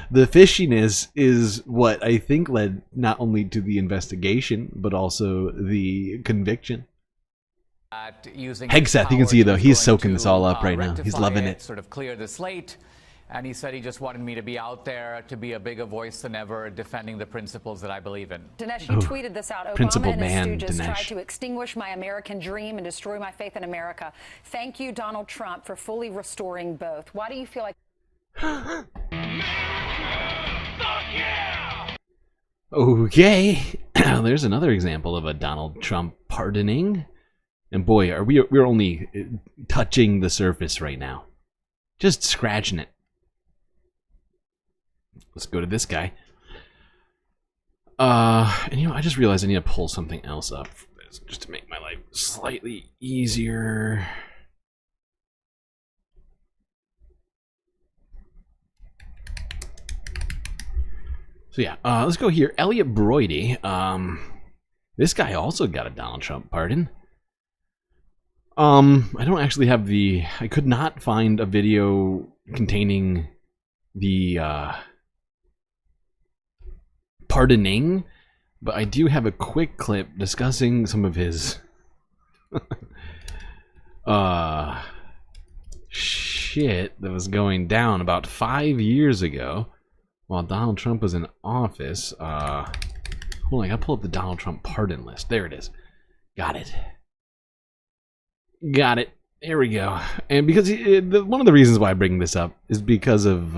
the fishiness is what I think led not only to the investigation, but also the conviction. Hegseth, you can see though, he's soaking this all up right now. He's loving it. Sort of clear the slate. And he said he just wanted me to be out there, to be a bigger voice than ever, defending the principles that I believe in. Dinesh, you tweeted this out. Obama and his stooges tried to extinguish my American dream and destroy my faith in America. Thank you, Donald Trump, for fully restoring both. Why do you feel like... Okay, there's another example of a Donald Trump pardoning. And boy, we're only touching the surface right now. Just scratching it. Let's go to this guy. And I just realized I need to pull something else up for this, just to make my life slightly easier. So yeah, let's go here. Elliot Broidy. This guy also got a Donald Trump pardon. I don't actually have I could not find a video containing the pardoning, but I do have a quick clip discussing some of his shit that was going down about 5 years ago while Donald Trump was in office. Hold on, I gotta pull up the Donald Trump pardon list. There it is. Got it. Got it. Here we go. And because one of the reasons why I bring this up is because of,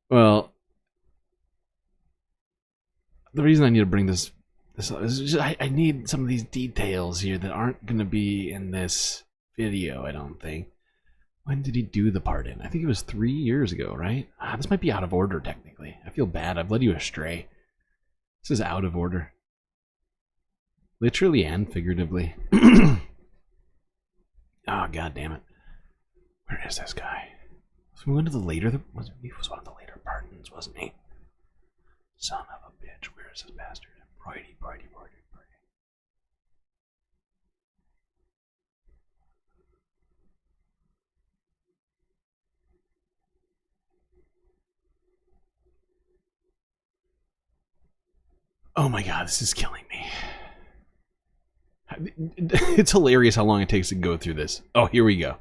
well, the reason I need to bring this up is just I need some of these details here that aren't going to be in this video, I don't think. When did he do the pardon? I think it was 3 years ago, right? This might be out of order, technically. I feel bad. I've led you astray. This is out of order. Literally and figuratively. Oh, god damn it. Where is this guy? So we went to the later... He was one of the later pardons, wasn't he? Son of a bitch. Where is this bastard? Brody. Oh my god, this is killing me. It's hilarious how long it takes to go through this. Oh, here we go.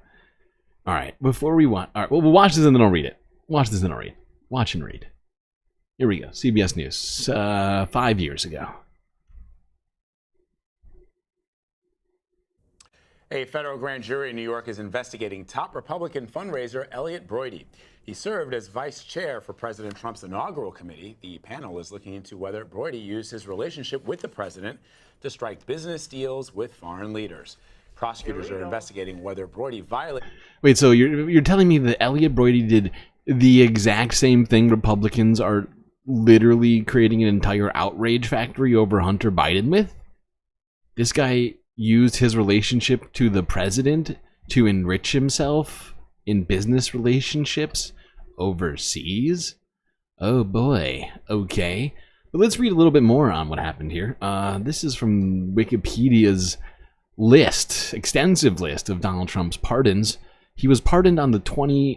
All right, before we watch... All right, well, we'll watch this and then I'll read it. Watch this and then I'll read. Watch and read. Here we go. CBS News. 5 years ago. A federal grand jury in New York is investigating top Republican fundraiser Elliot Broidy. He served as vice chair for President Trump's inaugural committee. The panel is looking into whether Broidy used his relationship with the president to strike business deals with foreign leaders. Prosecutors are investigating whether Broidy violated... Wait, so you're telling me that Elliot Broidy did the exact same thing Republicans are literally creating an entire outrage factory over Hunter Biden with? This guy used his relationship to the president to enrich himself in business relationships overseas? Oh boy, okay. But let's read a little bit more on what happened here. This is from Wikipedia's list, extensive list of Donald Trump's pardons. He was pardoned on January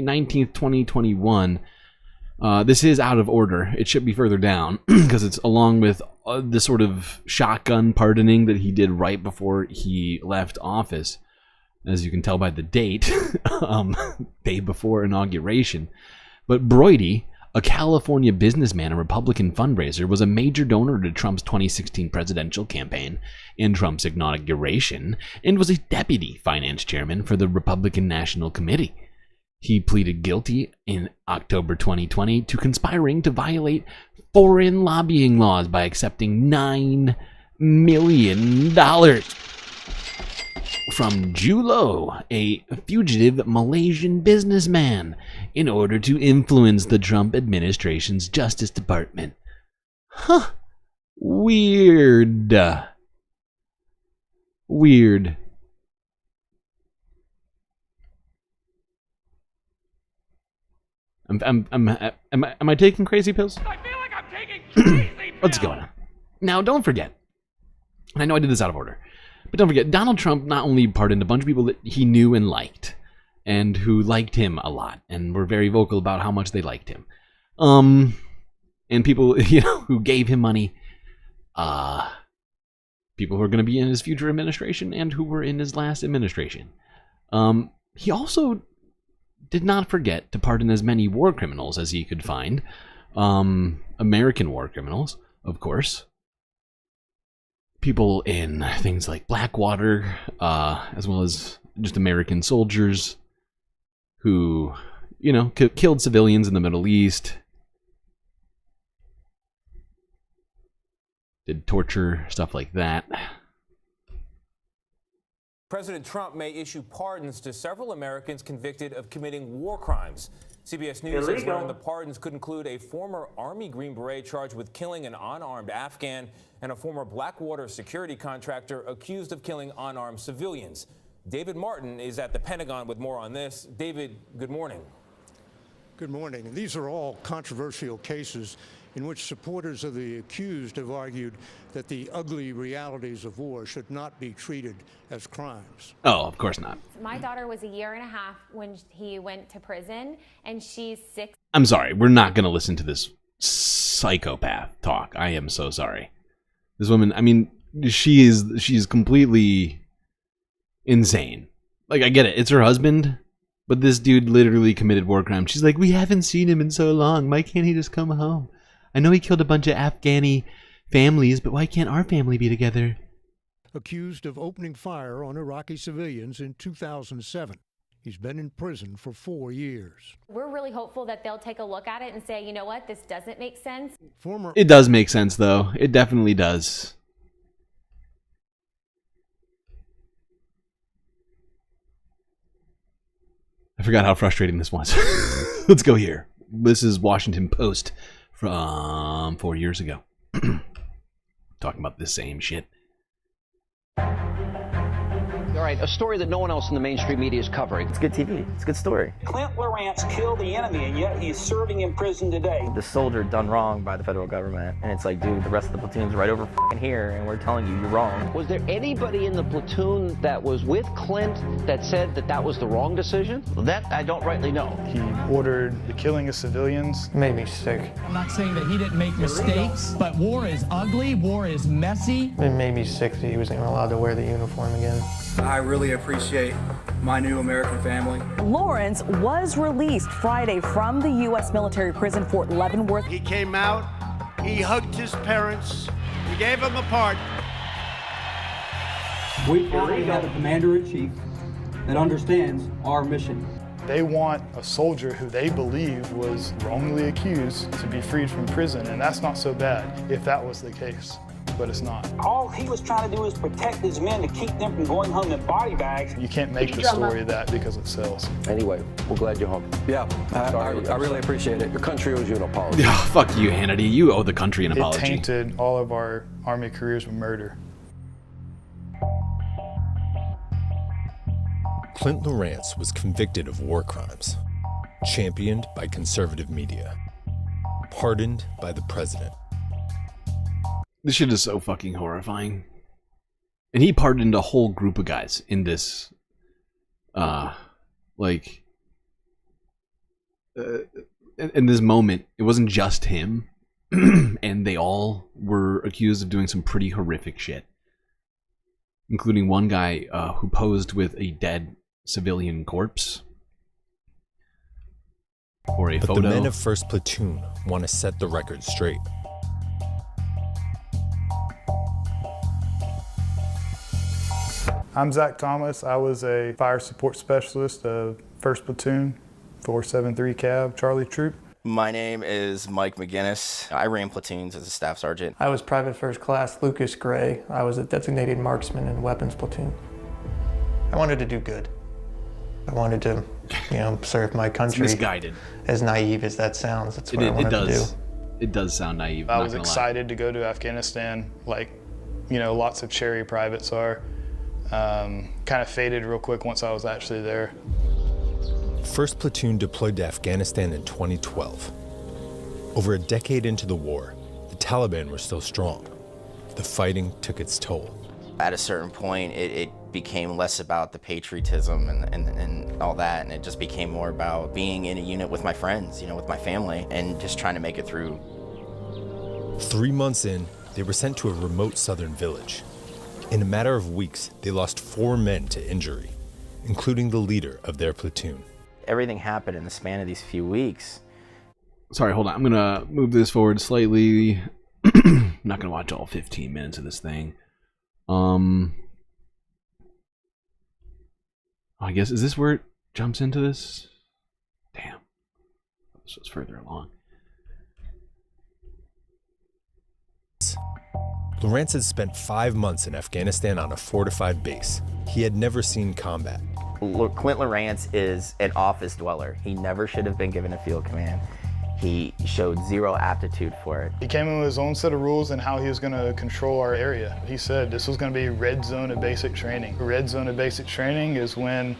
19th, 2021. This is out of order. It should be further down because it's along with the sort of shotgun pardoning that he did right before he left office. As you can tell by the date, day before inauguration. But Broidy, a California businessman and Republican fundraiser, was a major donor to Trump's 2016 presidential campaign and Trump's inauguration, and was a deputy finance chairman for the Republican National Committee. He pleaded guilty in October 2020 to conspiring to violate foreign lobbying laws by accepting $9 million from Julo, a fugitive Malaysian businessman, in order to influence the Trump administration's Justice Department. Huh. Weird. Weird. Am I taking crazy pills? I feel like I'm taking crazy pills. What's going on? Now, don't forget, and I know I did this out of order, but don't forget, Donald Trump not only pardoned a bunch of people that he knew and liked, and who liked him a lot, and were very vocal about how much they liked him, and people, who gave him money, people who are going to be in his future administration and who were in his last administration. He also did not forget to pardon as many war criminals as he could find. American war criminals, of course. People in things like Blackwater, as well as just American soldiers who, killed civilians in the Middle East, did torture, stuff like that. President Trump may issue pardons to several Americans convicted of committing war crimes. CBS News has learned the pardons could include a former Army Green Beret charged with killing an unarmed Afghan and a former Blackwater security contractor accused of killing unarmed civilians. David Martin is at the Pentagon with more on this. David, good morning. Good morning. And these are all controversial cases in which supporters of the accused have argued that the ugly realities of war should not be treated as crimes. Oh, of course not. My daughter was 1.5 years when he went to prison, and she's 6. I'm sorry, we're not going to listen to this psychopath talk. I am so sorry. This woman, I mean, she's completely insane. Like, I get it, it's her husband, but this dude literally committed war crimes. She's like, we haven't seen him in so long. Why can't he just come home? I know he killed a bunch of Afghani families, but why can't our family be together? Accused of opening fire on Iraqi civilians in 2007. He's been in prison for 4 years. We're really hopeful that they'll take a look at it and say, you know what, this doesn't make sense. It does make sense, though. It definitely does. I forgot how frustrating this was. Let's go here. This is Washington Post from 4 years ago. Talking about the same shit. The All right, a story that no one else in the mainstream media is covering. It's good TV. It's a good story. Clint Lawrence killed the enemy, and yet he's serving in prison today. The soldier done wrong by the federal government, and it's like, dude, the rest of the platoon's right over here, and we're telling you you're wrong. Was there anybody in the platoon that was with Clint that said that that was the wrong decision? That I don't rightly know. He ordered the killing of civilians. Made me sick. I'm not saying that he didn't make mistakes, but war is ugly, war is messy. It made me sick that he wasn't even allowed to wear the uniform again. I really appreciate my new American family. Lawrence was released Friday from the U.S. military prison Fort Leavenworth. He came out, he hugged his parents, he gave them a pardon. We finally have a commander-in-chief that understands our mission. They want a soldier who they believe was wrongly accused to be freed from prison, and that's not so bad if that was the case, but it's not. All he was trying to do is protect his men to keep them from going home in body bags. You can't make the story that because it sells. Anyway, we're glad you're home. Yeah, I really appreciate it. Your country owes you an apology. Yeah, fuck you, Hannity. You owe the country an apology. It tainted all of our Army careers with murder. Clint Lawrence was convicted of war crimes, championed by conservative media, pardoned by the president. This shit is so fucking horrifying. And he pardoned a whole group of guys in this, in this moment. It wasn't just him, and they all were accused of doing some pretty horrific shit, including one guy who posed with a dead civilian corpse for a photo. But the men of 1st Platoon want to set the record straight. I'm Zach Thomas. I was a fire support specialist of 1st Platoon, 473 Cav, Charlie Troop. My name is Mike McGinnis. I ran platoons as a staff sergeant. I was Private First Class Lucas Gray. I was a designated marksman in weapons platoon. I wanted to do good. I wanted to, serve my country. It's misguided. As naive as that sounds, that's what I wanted to do. It does sound naive. I was excited to go to Afghanistan, lots of cherry privates are. Kind of faded real quick once I was actually there. 1st Platoon deployed to Afghanistan in 2012. Over a decade into the war, the Taliban were still strong. The fighting took its toll. At a certain point, it became less about the patriotism and all that, and it just became more about being in a unit with my friends, with my family, and just trying to make it through. 3 months in, they were sent to a remote southern village. In a matter of weeks, they lost 4 men to injury, including the leader of their platoon. Everything happened in the span of these few weeks. Sorry, hold on. I'm gonna move this forward slightly. I'm not gonna watch all 15 minutes of this thing. I guess, is this where it jumps into this? Damn. This was further along. Lawrence had spent 5 months in Afghanistan on a fortified base. He had never seen combat. Clint Lawrence is an office dweller. He never should have been given a field command. He showed zero aptitude for it. He came in with his own set of rules and how he was going to control our area. He said this was going to be red zone of basic training. Red zone of basic training is when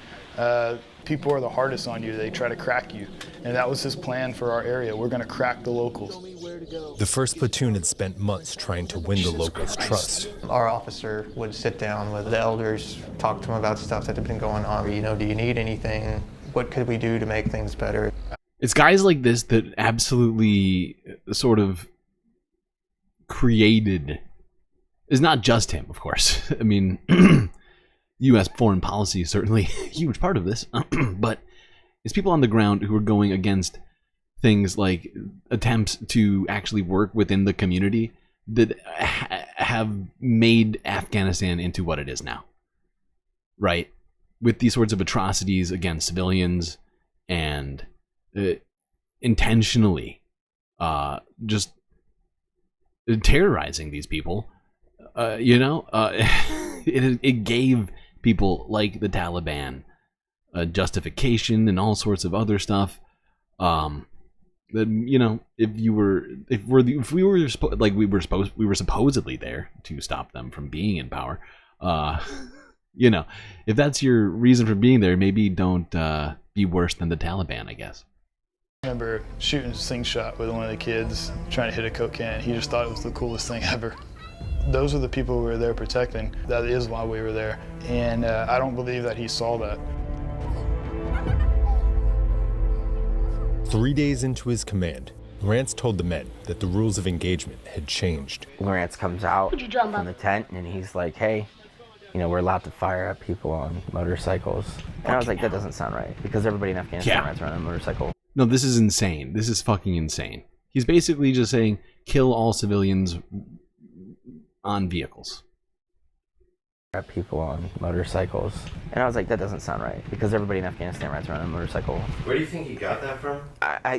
people are the hardest on you. They try to crack you. And that was his plan for our area. We're going to crack the locals. The 1st Platoon had spent months trying to win the locals' trust. Our officer would sit down with the elders, talk to them about stuff that had been going on. Do you need anything? What could we do to make things better? It's guys like this that absolutely sort of created, is not just him, of course. I mean, U.S. foreign policy is certainly a huge part of this, but it's people on the ground who are going against things like attempts to actually work within the community that have made Afghanistan into what it is now, right? With these sorts of atrocities against civilians and intentionally just terrorizing these people, it gave people like the Taliban justification and all sorts of other stuff. That we were supposedly there to stop them from being in power. You know, if that's your reason for being there, maybe don't be worse than the Taliban, I guess. I remember shooting a slingshot with one of the kids trying to hit a Coke can. He just thought it was the coolest thing ever. Those are the people we were there protecting. That is why we were there. And I don't believe that he saw that. 3 days into his command, Lawrence told the men that the rules of engagement had changed. Lawrence comes out from the tent and he's like, hey, you know, we're allowed to fire at people on motorcycles. And I was like, that doesn't sound right, because everybody in Afghanistan rides around on a motorcycle. No, this is insane. This is fucking insane. He's basically just saying, kill all civilians on vehicles. At people on motorcycles. And I was like, that doesn't sound right, because everybody in Afghanistan rides around on a motorcycle. Where do you think he got that from?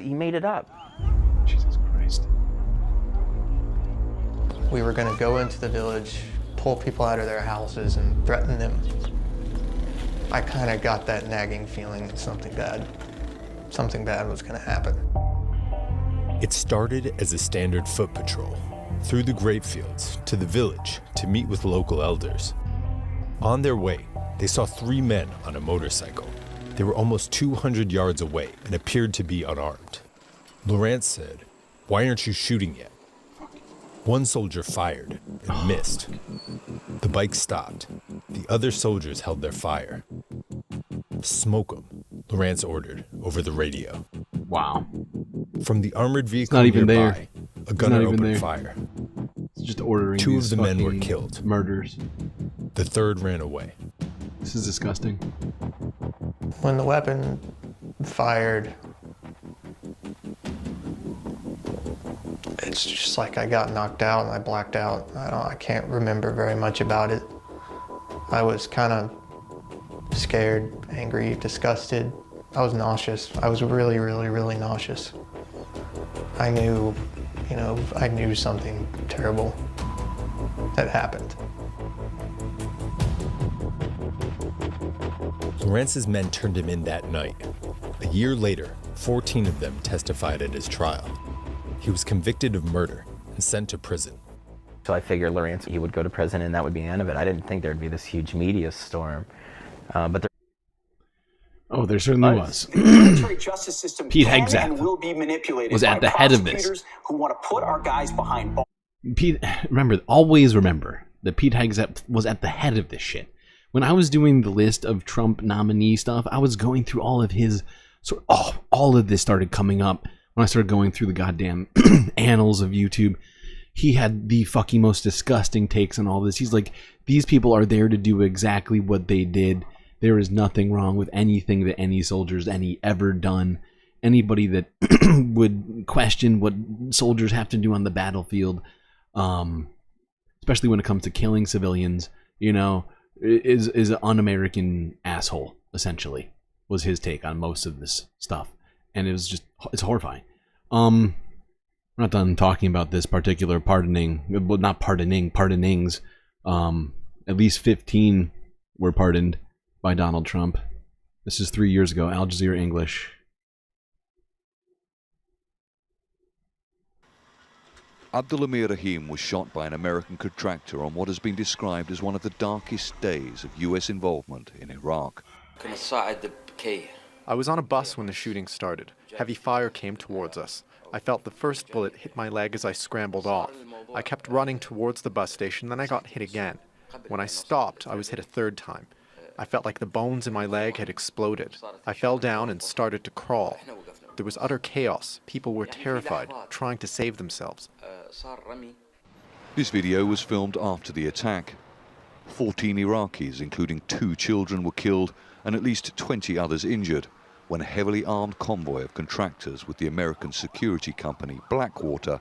He made it up. Jesus Christ. We were going to go into the village, pull people out of their houses, and threaten them. I kind of got that nagging feeling that something bad was going to happen. It started as a standard foot patrol, through the grape fields, to the village, to meet with local elders. On their way, they saw 3 men on a motorcycle. They were almost 200 yards away and appeared to be unarmed. Lawrence said, "Why aren't you shooting yet?" One soldier fired and missed. The bike stopped. The other soldiers held their fire. "Smoke them," Lawrence ordered over the radio. Wow. From the armored vehicle not even nearby, there. a gunner Not even opened there. fire. It's just ordering 2 of these the men were fucking killed. Murders. The 3rd ran away. This is disgusting. When the weapon fired, it's just like I got knocked out and I blacked out. I can't remember very much about it. I was kind of scared, angry, disgusted. I was nauseous. I was really, really, really nauseous. I knew, I knew something terrible had happened. Lawrence's men turned him in that night. A year later, 14 of them testified at his trial. He was convicted of murder and sent to prison. So I figured Lawrence, he would go to prison and that would be the end of it. I didn't think there'd be this huge media storm. But Oh, there certainly was. The military justice system Pete can Hegseth and will be manipulated was at by the head of this. prosecutors who want to put our guys behind bars. Always remember that Pete Hegseth was at the head of this shit. When I was doing the list of Trump nominee stuff, I was going through all of his, all of this started coming up when I started going through the goddamn annals of YouTube. He had the fucking most disgusting takes on all this. He's like, these people are there to do exactly what they did. There is nothing wrong with anything that any soldiers ever done. Anybody that would question what soldiers have to do on the battlefield, especially when it comes to killing civilians, is an un-American asshole, essentially, was his take on most of this stuff. And it's horrifying. We're not done talking about this particular pardonings. At least 15 were pardoned by Donald Trump. This is 3 years ago, Al Jazeera English. Abdul Rahim was shot by an American contractor on what has been described as one of the darkest days of US involvement in Iraq. I was on a bus when the shooting started. Heavy fire came towards us. I felt the first bullet hit my leg as I scrambled off. I kept running towards the bus station, then I got hit again. When I stopped, I was hit a 3rd time. I felt like the bones in my leg had exploded. I fell down and started to crawl. There was utter chaos. People were terrified, trying to save themselves. This video was filmed after the attack. 14 Iraqis, including 2 children, were killed and at least 20 others injured when a heavily armed convoy of contractors with the American security company Blackwater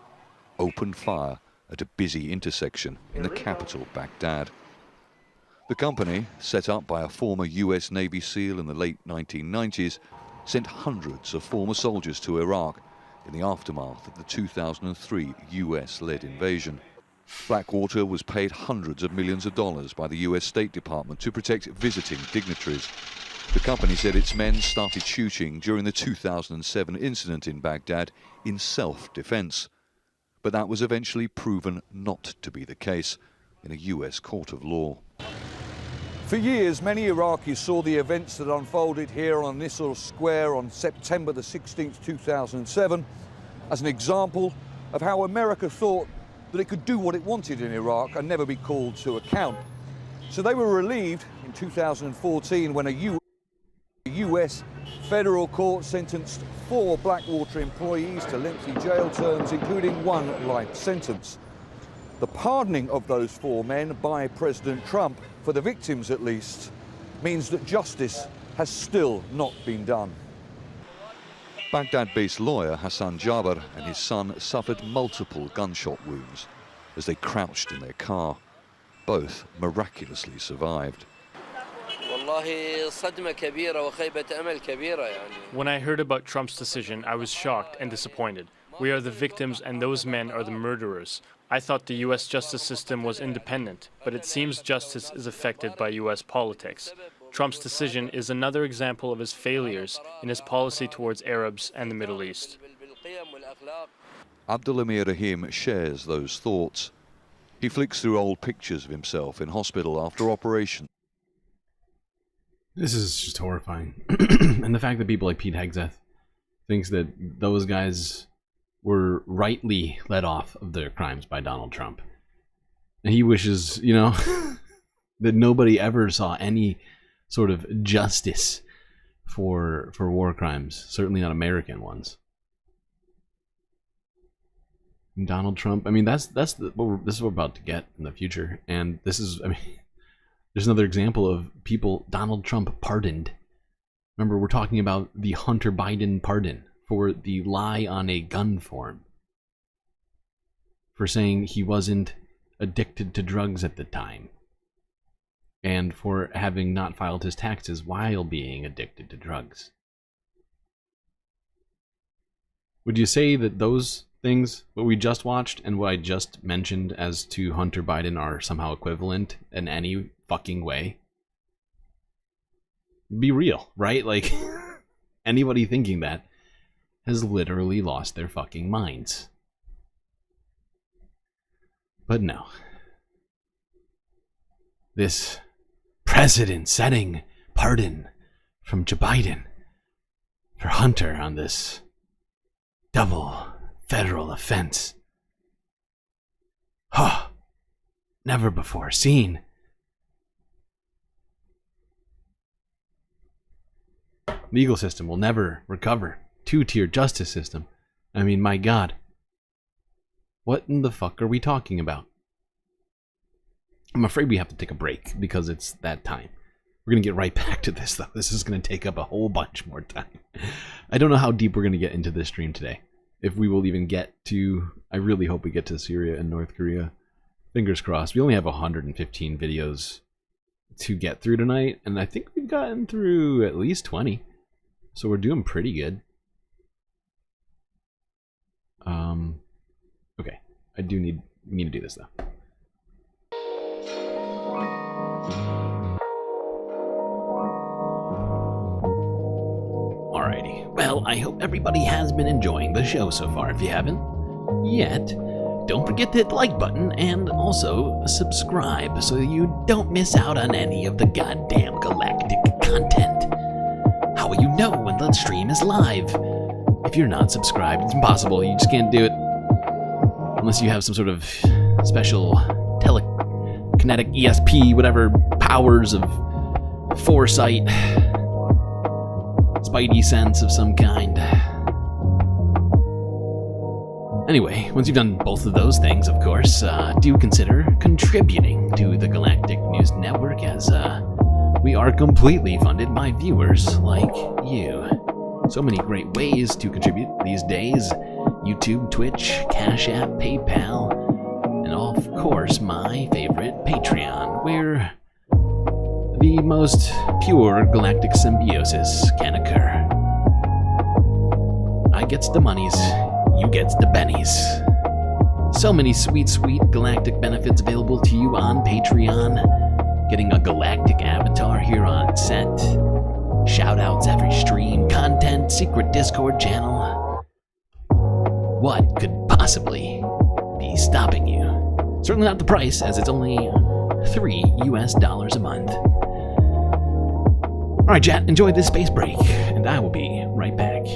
opened fire at a busy intersection in the capital, Baghdad. The company, set up by a former US Navy SEAL in the late 1990s, sent hundreds of former soldiers to Iraq in the aftermath of the 2003 US-led invasion. Blackwater was paid hundreds of millions of dollars by the US State Department to protect visiting dignitaries. The company said its men started shooting during the 2007 incident in Baghdad in self-defense. But that was eventually proven not to be the case in a US court of law. For years, many Iraqis saw the events that unfolded here on this sort of square on September the 16th, 2007, as an example of how America thought that it could do what it wanted in Iraq and never be called to account. So they were relieved in 2014 when a US federal court sentenced 4 Blackwater employees to lengthy jail terms, including 1 life sentence. The pardoning of those 4 men by President Trump, for the victims at least, means that justice has still not been done. Baghdad-based lawyer Hassan Jaber and his son suffered multiple gunshot wounds as they crouched in their car. Both miraculously survived. When I heard about Trump's decision, I was shocked and disappointed. We are the victims and those men are the murderers. I thought the U.S. justice system was independent, but it seems justice is affected by U.S. politics. Trump's decision is another example of his failures in his policy towards Arabs and the Middle East. Abdulhamir Rahim shares those thoughts. He flicks through old pictures of himself in hospital after operation. This is just horrifying. And the fact that people like Pete Hegseth thinks that those guys were rightly let off of their crimes by Donald Trump. And he wishes, you know, that nobody ever saw any sort of justice for war crimes, certainly not American ones. And Donald Trump, I mean, this is what we're about to get in the future. And this is, I mean, there's another example of people Donald Trump pardoned. Remember, we're talking about the Hunter Biden pardon for the lie on a gun form, for saying he wasn't addicted to drugs at the time, and for having not filed his taxes while being addicted to drugs. Would you say that those things, what we just watched and what I just mentioned as to Hunter Biden, are somehow equivalent in any fucking way? Be real, right? Like, anybody thinking that has literally lost their fucking minds. But no. This precedent-setting pardon from Joe Biden for Hunter on this double federal offense. Huh. Never before seen. Legal system will never recover. 2-tier justice system. I mean, my God. What in the fuck are we talking about? I'm afraid we have to take a break because it's that time. We're going to get right back to this, though. This is going to take up a whole bunch more time. I don't know how deep we're going to get into this stream today. If we will even get to... I really hope we get to Syria and North Korea. Fingers crossed. We only have 115 videos to get through tonight, and I think we've gotten through at least 20. So we're doing pretty good. Okay. I do need to do this, though. Alrighty. Well, I hope everybody has been enjoying the show so far. If you haven't yet, don't forget to hit the like button and also subscribe so you don't miss out on any of the goddamn galactic content. How will you know when the stream is live? If you're not subscribed, it's impossible. You just can't do it. Unless you have some sort of special telekinetic ESP, whatever powers of foresight, spidey sense of some kind. Anyway, once you've done both of those things, of course, do consider contributing to the Galactic News Network, as we are completely funded by viewers like you. So many great ways to contribute these days. YouTube, Twitch, Cash App, PayPal, and of course my favorite, Patreon, where the most pure galactic symbiosis can occur. I gets the monies, you gets the bennies. So many sweet, sweet galactic benefits available to you on Patreon. Getting a galactic avatar here on set. Shoutouts every stream, content, secret Discord channel. What could possibly be stopping you? Certainly not the price, as it's only $3 US a month. Alright, chat, enjoy this space break, and I will be right back.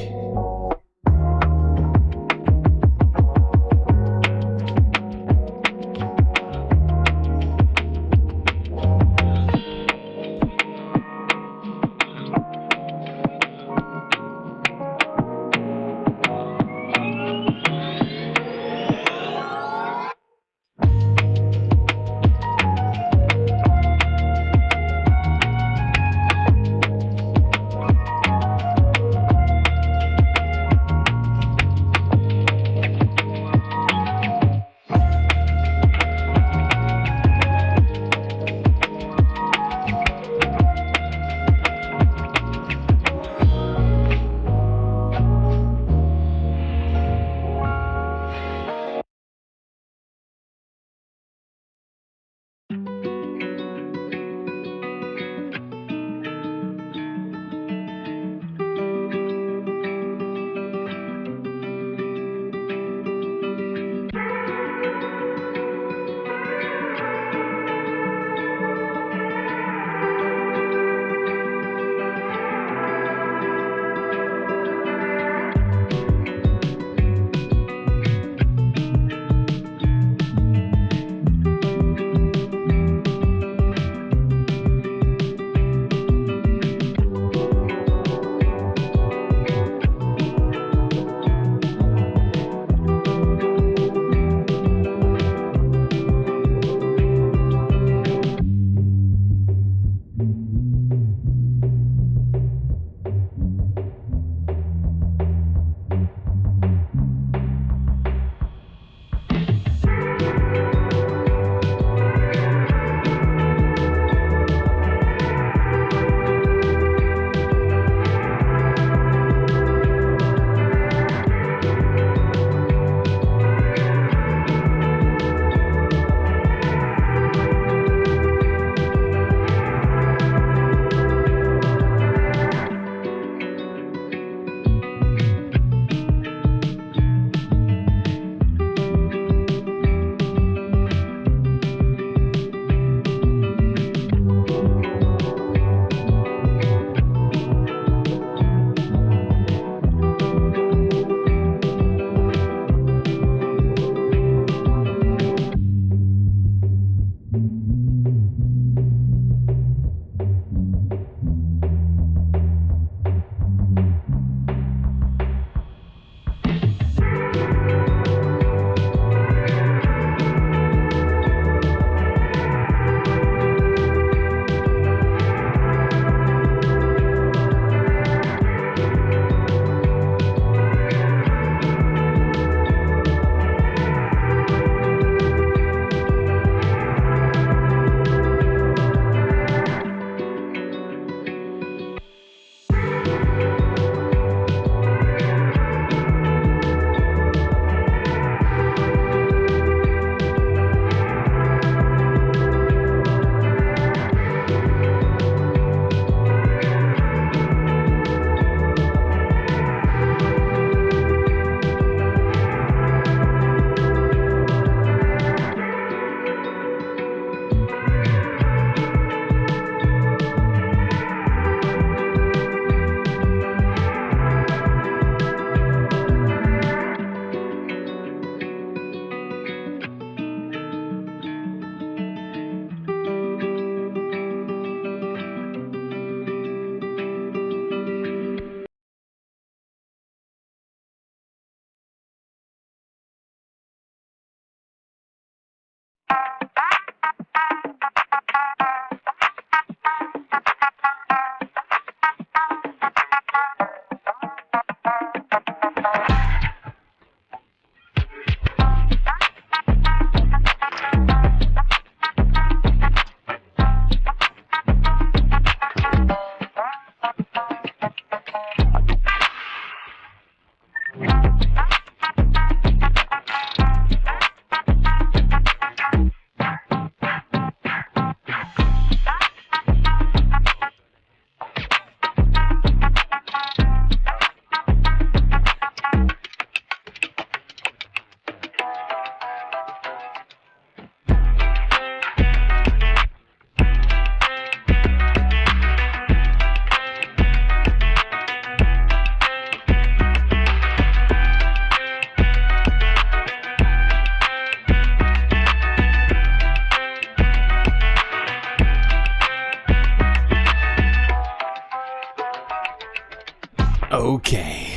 Okay,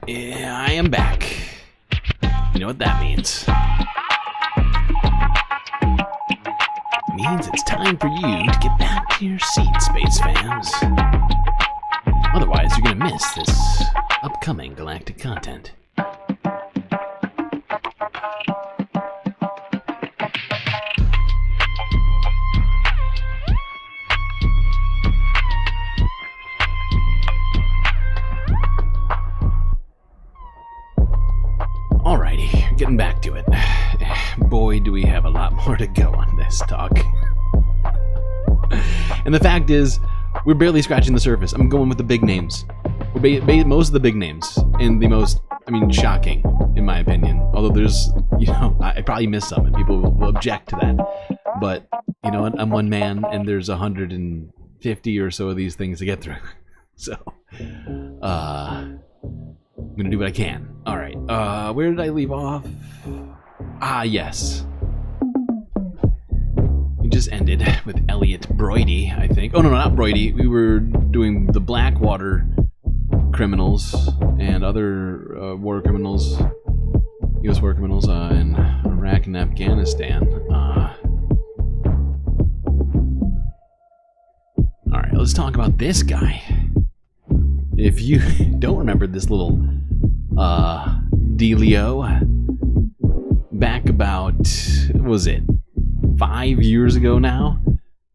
yeah, I am back. You know what that means? It means it's time for you to get back to your seats, Space fans. Otherwise, you're gonna miss this upcoming galactic content. Alrighty, getting back to it. Boy, do we have a lot more to go on this talk. And the fact is, we're barely scratching the surface. I'm going with the big names. Most of the big names. And the most, shocking, in my opinion. Although there's, I probably missed some, and people will object to that. But, you know what? I'm one man, and there's 150 or so of these things to get through. So, I'm gonna do what I can. Alright, where did I leave off? Ah, yes. We just ended with Elliot Broidy, I think. Oh, no, not Broidy. We were doing the Blackwater criminals and other war criminals, U.S. war criminals in Iraq and Afghanistan. Alright, let's talk about this guy. If you don't remember this little dealio, back about, what was it, 5 years ago now,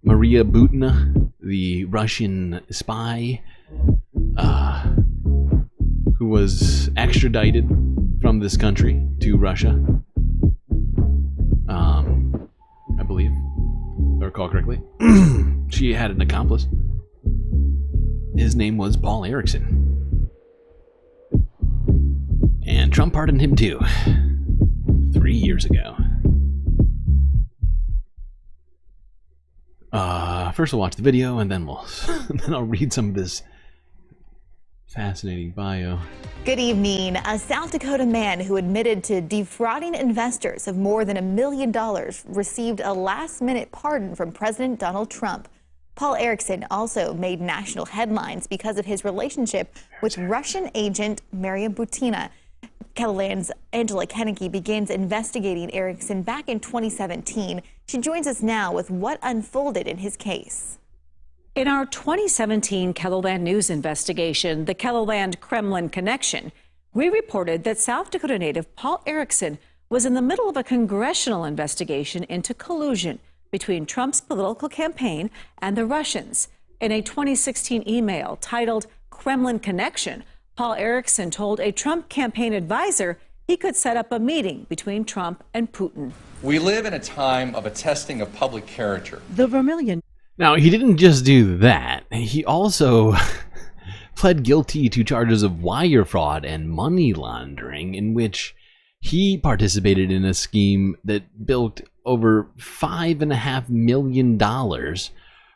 Maria Butina, the Russian spy, who was extradited from this country to Russia, I believe, if I recall correctly. She had an accomplice. His name was Paul Erickson. And Trump pardoned him too. 3 years ago. First we'll watch the video, and then then I'll read some of this fascinating bio. Good evening. A South Dakota man who admitted to defrauding investors of more than $1 million received a last-minute pardon from President Donald Trump. Paul Erickson also made national headlines because of his relationship with Russian agent Maria Butina. Kettleland's Angela Kennedy begins investigating Erickson back in 2017. She joins us now with what unfolded in his case. In our 2017 Kettleland News investigation, the Kettleland-Kremlin connection, we reported that South Dakota native Paul Erickson was in the middle of a congressional investigation into collusion between Trump's political campaign and the Russians. In a 2016 email titled Kremlin Connection, Paul Erickson told a Trump campaign advisor he could set up a meeting between Trump and Putin. We live in a time of a testing of public character. The Vermilion. Now, he didn't just do that. He also pled guilty to charges of wire fraud and money laundering, in which he participated in a scheme that bilked over $5.5 million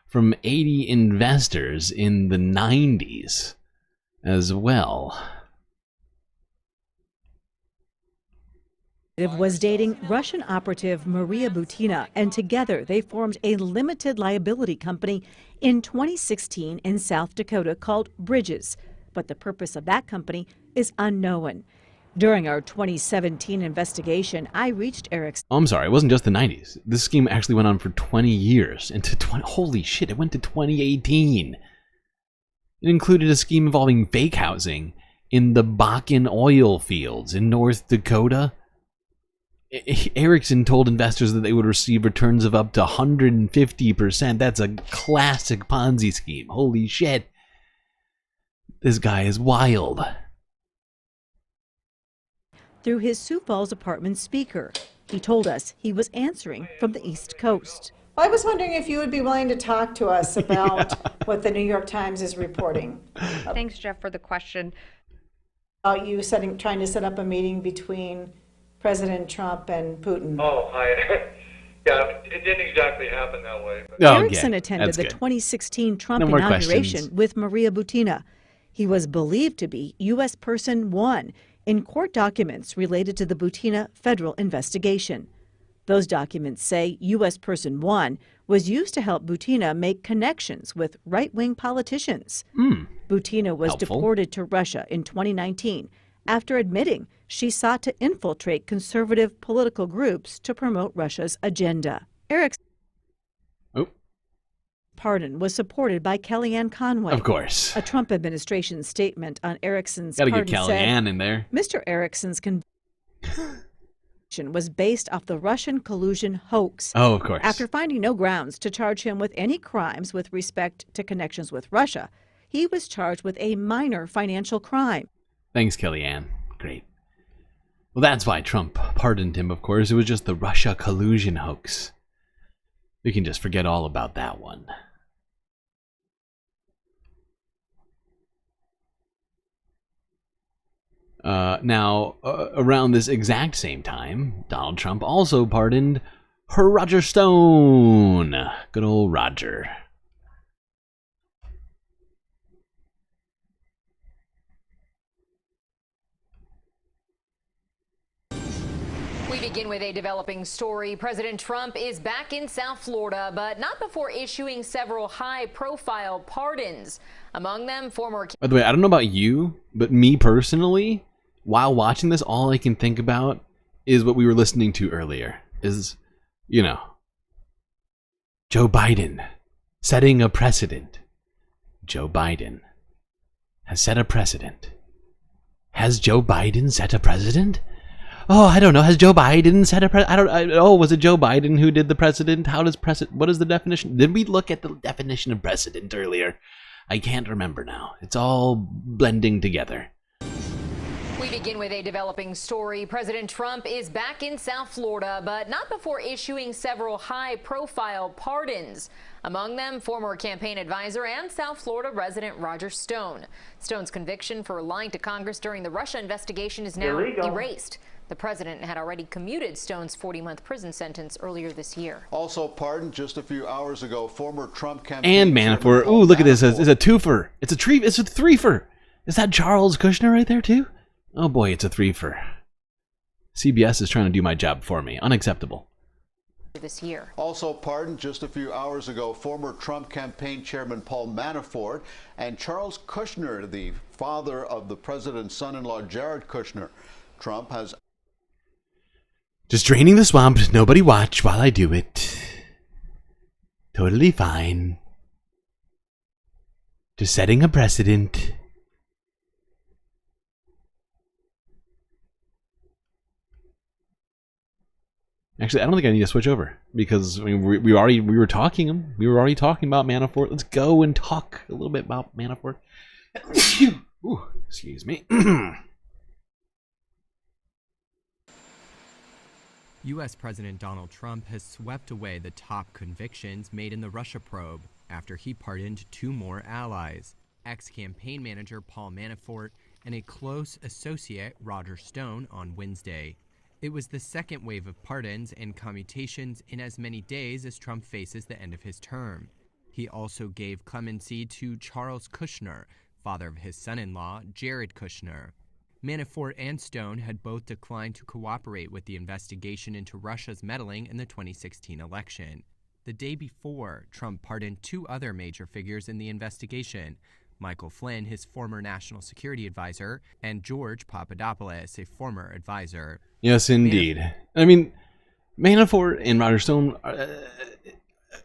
from 80 investors in the 90s as well. Was dating Russian operative Maria Butina, and together they formed a limited liability company in 2016 in South Dakota called Bridges. But the purpose of that company is unknown. During our 2017 investigation, I reached Erickson. Oh, I'm sorry, it wasn't just the 90s. This scheme actually went on for 20 years. Holy shit, it went to 2018. It included a scheme involving fake housing in the Bakken oil fields in North Dakota. Erickson told investors that they would receive returns of up to 150%. That's a classic Ponzi scheme. Holy shit. This guy is wild. Through his Sioux Falls apartment speaker, he told us he was answering from the East Coast. I was wondering if you would be willing to talk to us about what the New York Times is reporting. Thanks, Jeff, for the question. About you trying to set up a meeting between President Trump and Putin. Oh, yeah, it didn't exactly happen that way. Erickson attended the 2016 Trump inauguration with Maria Butina. He was believed to be U.S. Person 1 in court documents related to the Butina federal investigation. Those documents say U.S. Person 1 was used to help Butina make connections with right-wing politicians. Butina was Helpful. deported to Russia in 2019 after admitting she sought to infiltrate conservative political groups to promote Russia's agenda. Eric's pardon was supported by Kellyanne Conway. Of course. A Trump administration statement on Erickson's Gotta pardon get Kellyanne in there. Mr. Erickson's conviction was based off the Russian collusion hoax. Oh, of course. After finding no grounds to charge him with any crimes with respect to connections with Russia, he was charged with a minor financial crime. Thanks, Kellyanne. Great. Well, that's why Trump pardoned him, of course. It was just the Russia collusion hoax. We can just forget all about that one. Now, around this exact same time, Donald Trump also pardoned Roger Stone. Good old Roger. We begin with a developing story. President Trump is back in South Florida, but not before issuing several high-profile pardons. Among them, former... By the way, I don't know about you, but me personally, while watching this, all I can think about is what we were listening to earlier. Is, you know, Joe Biden setting a precedent. Joe Biden has set a precedent. Has Joe Biden set a precedent? Oh, I don't know. Has Joe Biden set a precedent? Oh, was it Joe Biden who did the precedent? How does precedent? What is the definition? Did we look at the definition of precedent earlier? I can't remember now. It's all blending together. We begin with a developing story. President Trump is back in South Florida, but not before issuing several high-profile pardons. Among them, former campaign advisor and South Florida resident Roger Stone. Stone's conviction for lying to Congress during the Russia investigation is now erased. The president had already commuted Stone's 40-month prison sentence earlier this year. Also pardoned just a few hours ago, former Trump campaign And Manafort. Ooh, look at this. It's a twofer. It's a threefer. Is that Charles Kushner right there too? Oh boy, it's a threefer. CBS is trying to do my job for me. Unacceptable. This year. Also pardoned just a few hours ago, former Trump campaign chairman Paul Manafort and Charles Kushner, the father of the president's son-in-law Jared Kushner. Trump has... Just draining the swamp. Nobody watch while I do it. Totally fine. Just setting a precedent. Actually, I don't think I need to switch over because I mean, we were already talking about Manafort. Let's go and talk a little bit about Manafort. Ooh, excuse me. U.S. President Donald Trump has swept away the top convictions made in the Russia probe after he pardoned two more allies, ex-campaign manager Paul Manafort and a close associate Roger Stone on Wednesday. It was the second wave of pardons and commutations in as many days as Trump faces the end of his term. He also gave clemency to Charles Kushner, father of his son-in-law, Jared Kushner. Manafort and Stone had both declined to cooperate with the investigation into Russia's meddling in the 2016 election. The day before, Trump pardoned two other major figures in the investigation, Michael Flynn, his former national security advisor, and George Papadopoulos, a former advisor. Yes, indeed. I mean, Manafort and Roger Stone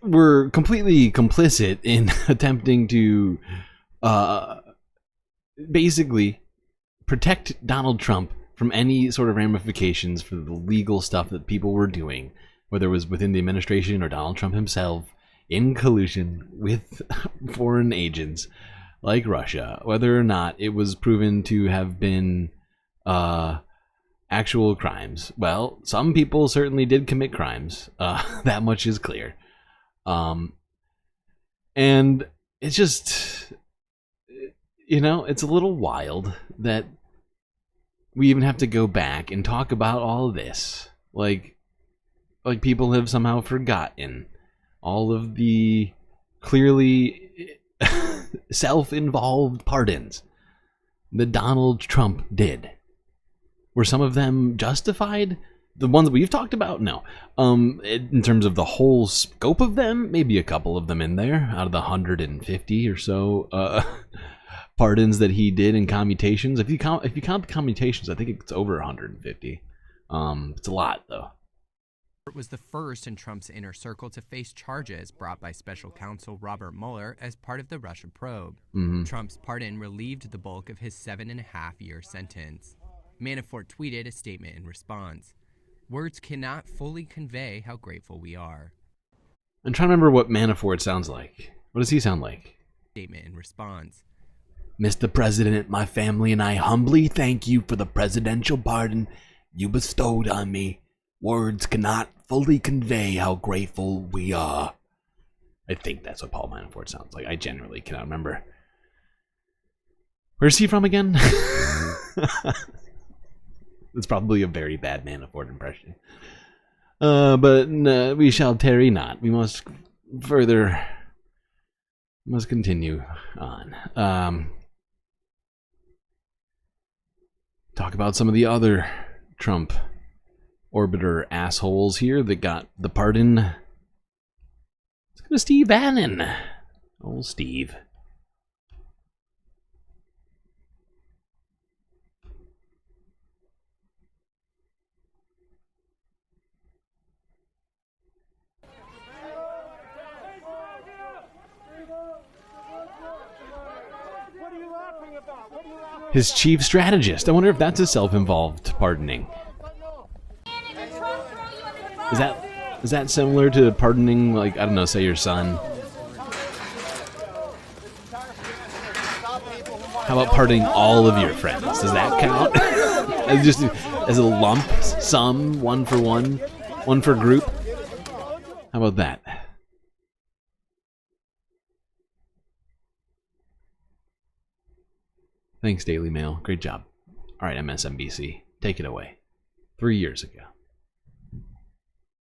were completely complicit in attempting to basically protect Donald Trump from any sort of ramifications for the legal stuff that people were doing, whether it was within the administration or Donald Trump himself, in collusion with foreign agents like Russia, whether or not it was proven to have been actual crimes. Well, some people certainly did commit crimes. That much is clear. And it's just, you know, it's a little wild that we even have to go back and talk about all of this. Like people have somehow forgotten all of the clearly self-involved pardons that Donald Trump did. Were some of them justified? The ones that we've talked about? No. In terms of the whole scope of them, maybe a couple of them in there out of the 150 or so pardons that he did in commutations. If you count the commutations, I think it's over 150. It's a lot though. It was the first in Trump's inner circle to face charges brought by special counsel Robert Mueller as part of the Russia probe. Trump's pardon relieved the bulk of his 7.5-year sentence. Manafort tweeted a statement in response. Words cannot fully convey how grateful we are. I'm trying to remember what Manafort sounds like. What does he sound like? Statement in response. Mr. President, my family and I humbly thank you for the presidential pardon you bestowed on me. Words cannot fully convey how grateful we are. I think that's what Paul Manafort sounds like. I genuinely cannot remember. Where's he from again? It's probably a very bad Manafort impression. But we shall tarry not. We must continue on. Talk about some of the other Trump orbiter assholes here that got the pardon. Let's go to Steve Bannon. Old Steve. His chief strategist. I wonder if that's a self-involved pardoning. Is that similar to pardoning, like, I don't know, say your son? How about pardoning all of your friends? Does that count? as a lump sum, one for one, one for group? How about that? Thanks, Daily Mail. Great job. All right, MSNBC, take it away. 3 years ago.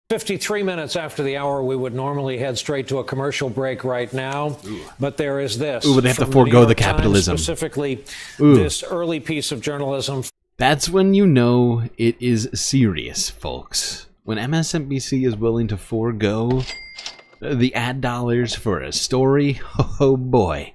53 minutes after the hour, we would normally head straight to a commercial break right now. But there is this. Ooh, but they have to forego the capitalism. Specifically, this early piece of journalism. That's when you know it is serious, folks. When MSNBC is willing to forego the ad dollars for a story, oh boy,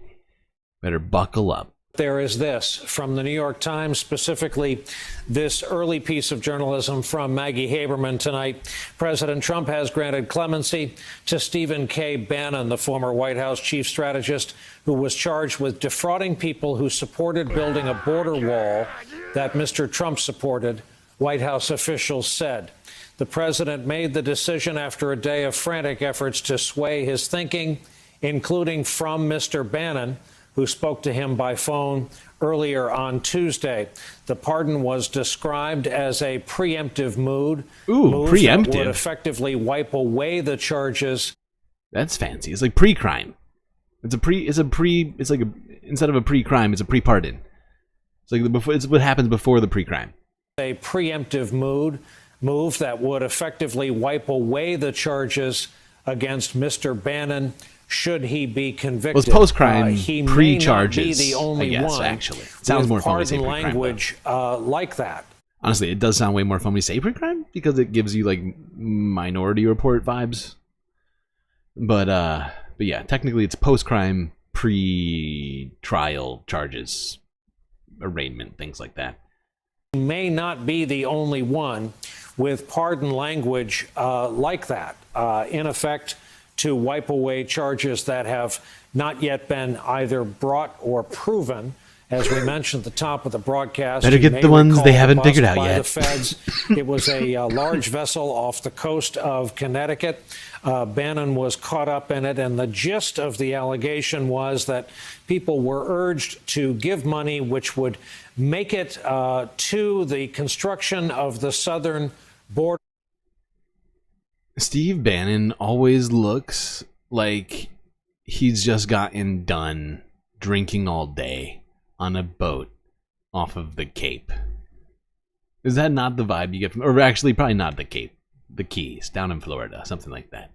better buckle up. There is this from the New York Times, specifically this early piece of journalism from Maggie Haberman tonight. President Trump has granted clemency to Stephen K. Bannon, the former White House chief strategist who was charged with defrauding people who supported building a border wall that Mr. Trump supported, White House officials said. The president made the decision after a day of frantic efforts to sway his thinking, including from Mr. Bannon, who spoke to him by phone earlier on Tuesday. The pardon was described as a preemptive move preemptive. That would effectively wipe away the charges. That's fancy. It's like pre-crime. It's like instead of a pre-crime, it's a pre-pardon. It's like it's what happens before the pre-crime. A preemptive move that would effectively wipe away the charges against Mr. Bannon. Should he be convicted? Well, it's post-crime, pre-charges, he may not be the only I guess, one actually. It sounds more fun to say pre-crime, language like that. Honestly, it does sound way more fun to say pre-crime because it gives you, like, Minority Report vibes. But yeah, technically it's post-crime, pre-trial charges, arraignment, things like that. He may not be the only one with pardon language like that. In effect, to wipe away charges that have not yet been either brought or proven. As we mentioned at the top of the broadcast, better get the ones they haven't figured out yet. The feds. It was a large vessel off the coast of Connecticut. Bannon was caught up in it, and the gist of the allegation was that people were urged to give money which would make it to the construction of the southern border. Steve Bannon always looks like he's just gotten done drinking all day on a boat off of the Cape. Is that not the vibe you get from, or actually probably not the Cape, the Keys, down in Florida, something like that.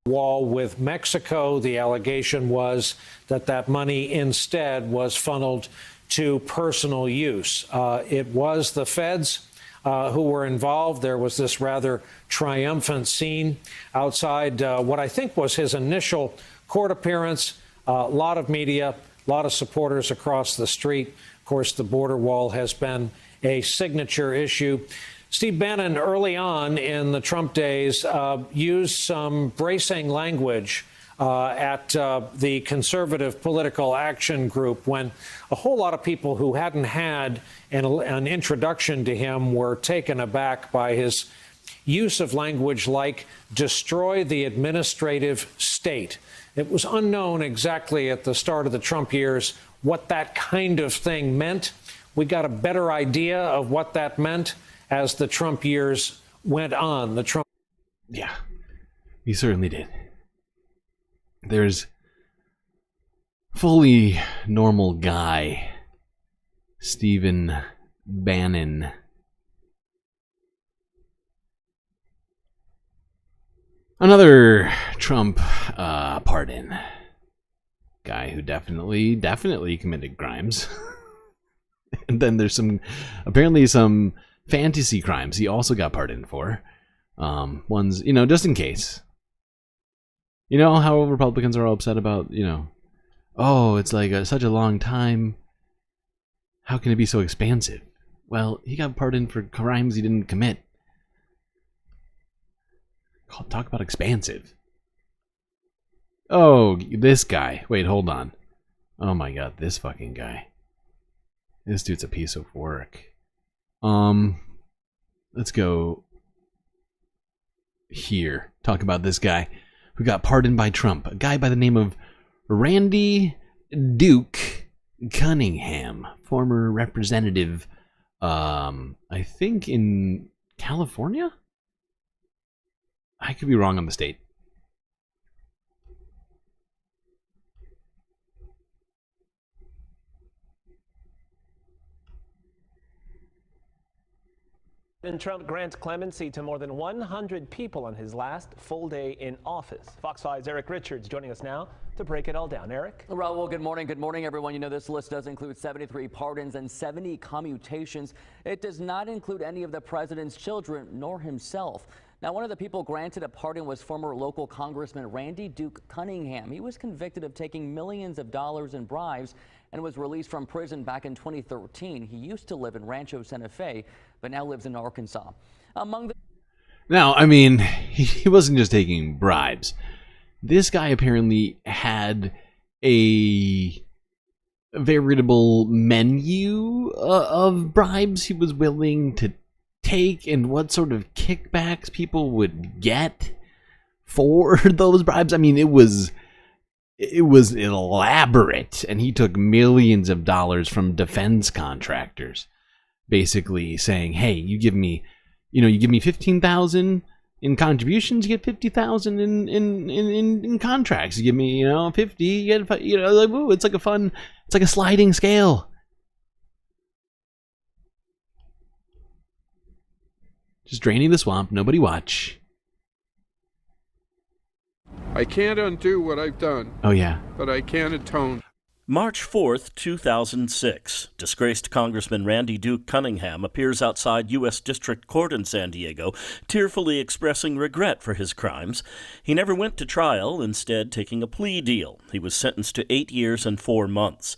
Wall with Mexico, the allegation was that that money instead was funneled to personal use. It was the feds who were involved. There was this rather triumphant scene outside what I think was his initial court appearance. A lot of media, A lot of supporters across the street. Of course, the border wall has been a signature issue. Steve Bannon, early on in the Trump days, used some bracing language at the Conservative Political Action Group when a whole lot of people who hadn't had an introduction to him were taken aback by his use of language like destroy the administrative state. It was unknown exactly at the start of the Trump years what that kind of thing meant. We got a better idea of what that meant as the Trump years went on. Yeah, he certainly did. There's fully normal guy, Stephen Bannon. Another Trump pardon. Guy who definitely committed crimes. And then there's apparently some fantasy crimes he also got pardoned for. Ones, just in case. You know how Republicans are all upset about, oh, it's like such a long time. How can it be so expansive? Well, he got pardoned for crimes he didn't commit. Talk about expansive. Oh, this guy. Wait, hold on. Oh my god, this fucking guy. This dude's a piece of work. Let's go here. Talk about this guy who got pardoned by Trump. A guy by the name of Randy Duke Cunningham, former representative, I think in California? I could be wrong on the state. President Trump grants clemency to more than 100 people on his last full day in office. Fox 5's Eric Richards joining us now to break it all down. Eric? Raul, good morning. Good morning, everyone. You know, this list does include 73 pardons and 70 commutations. It does not include any of the president's children nor himself. Now, one of the people granted a pardon was former local Congressman Randy Duke Cunningham. He was convicted of taking millions of dollars in bribes and was released from prison back in 2013. He used to live in Rancho Santa Fe, but now lives in Arkansas. Now, I mean, he wasn't just taking bribes. This guy apparently had a veritable menu of bribes he was willing to take and what sort of kickbacks people would get for those bribes. I mean, it was elaborate, and he took millions of dollars from defense contractors, basically saying, "Hey, you give me 15,000 in contributions, you get 50,000 in contracts. You give me 50, you get like, ooh, it's like a sliding scale." Just draining the swamp, nobody watch. I can't undo what I've done. Oh, yeah. But I can atone. March 4th, 2006. Disgraced Congressman Randy Duke Cunningham appears outside U.S. District Court in San Diego, tearfully expressing regret for his crimes. He never went to trial, instead taking a plea deal. He was sentenced to 8 years and 4 months.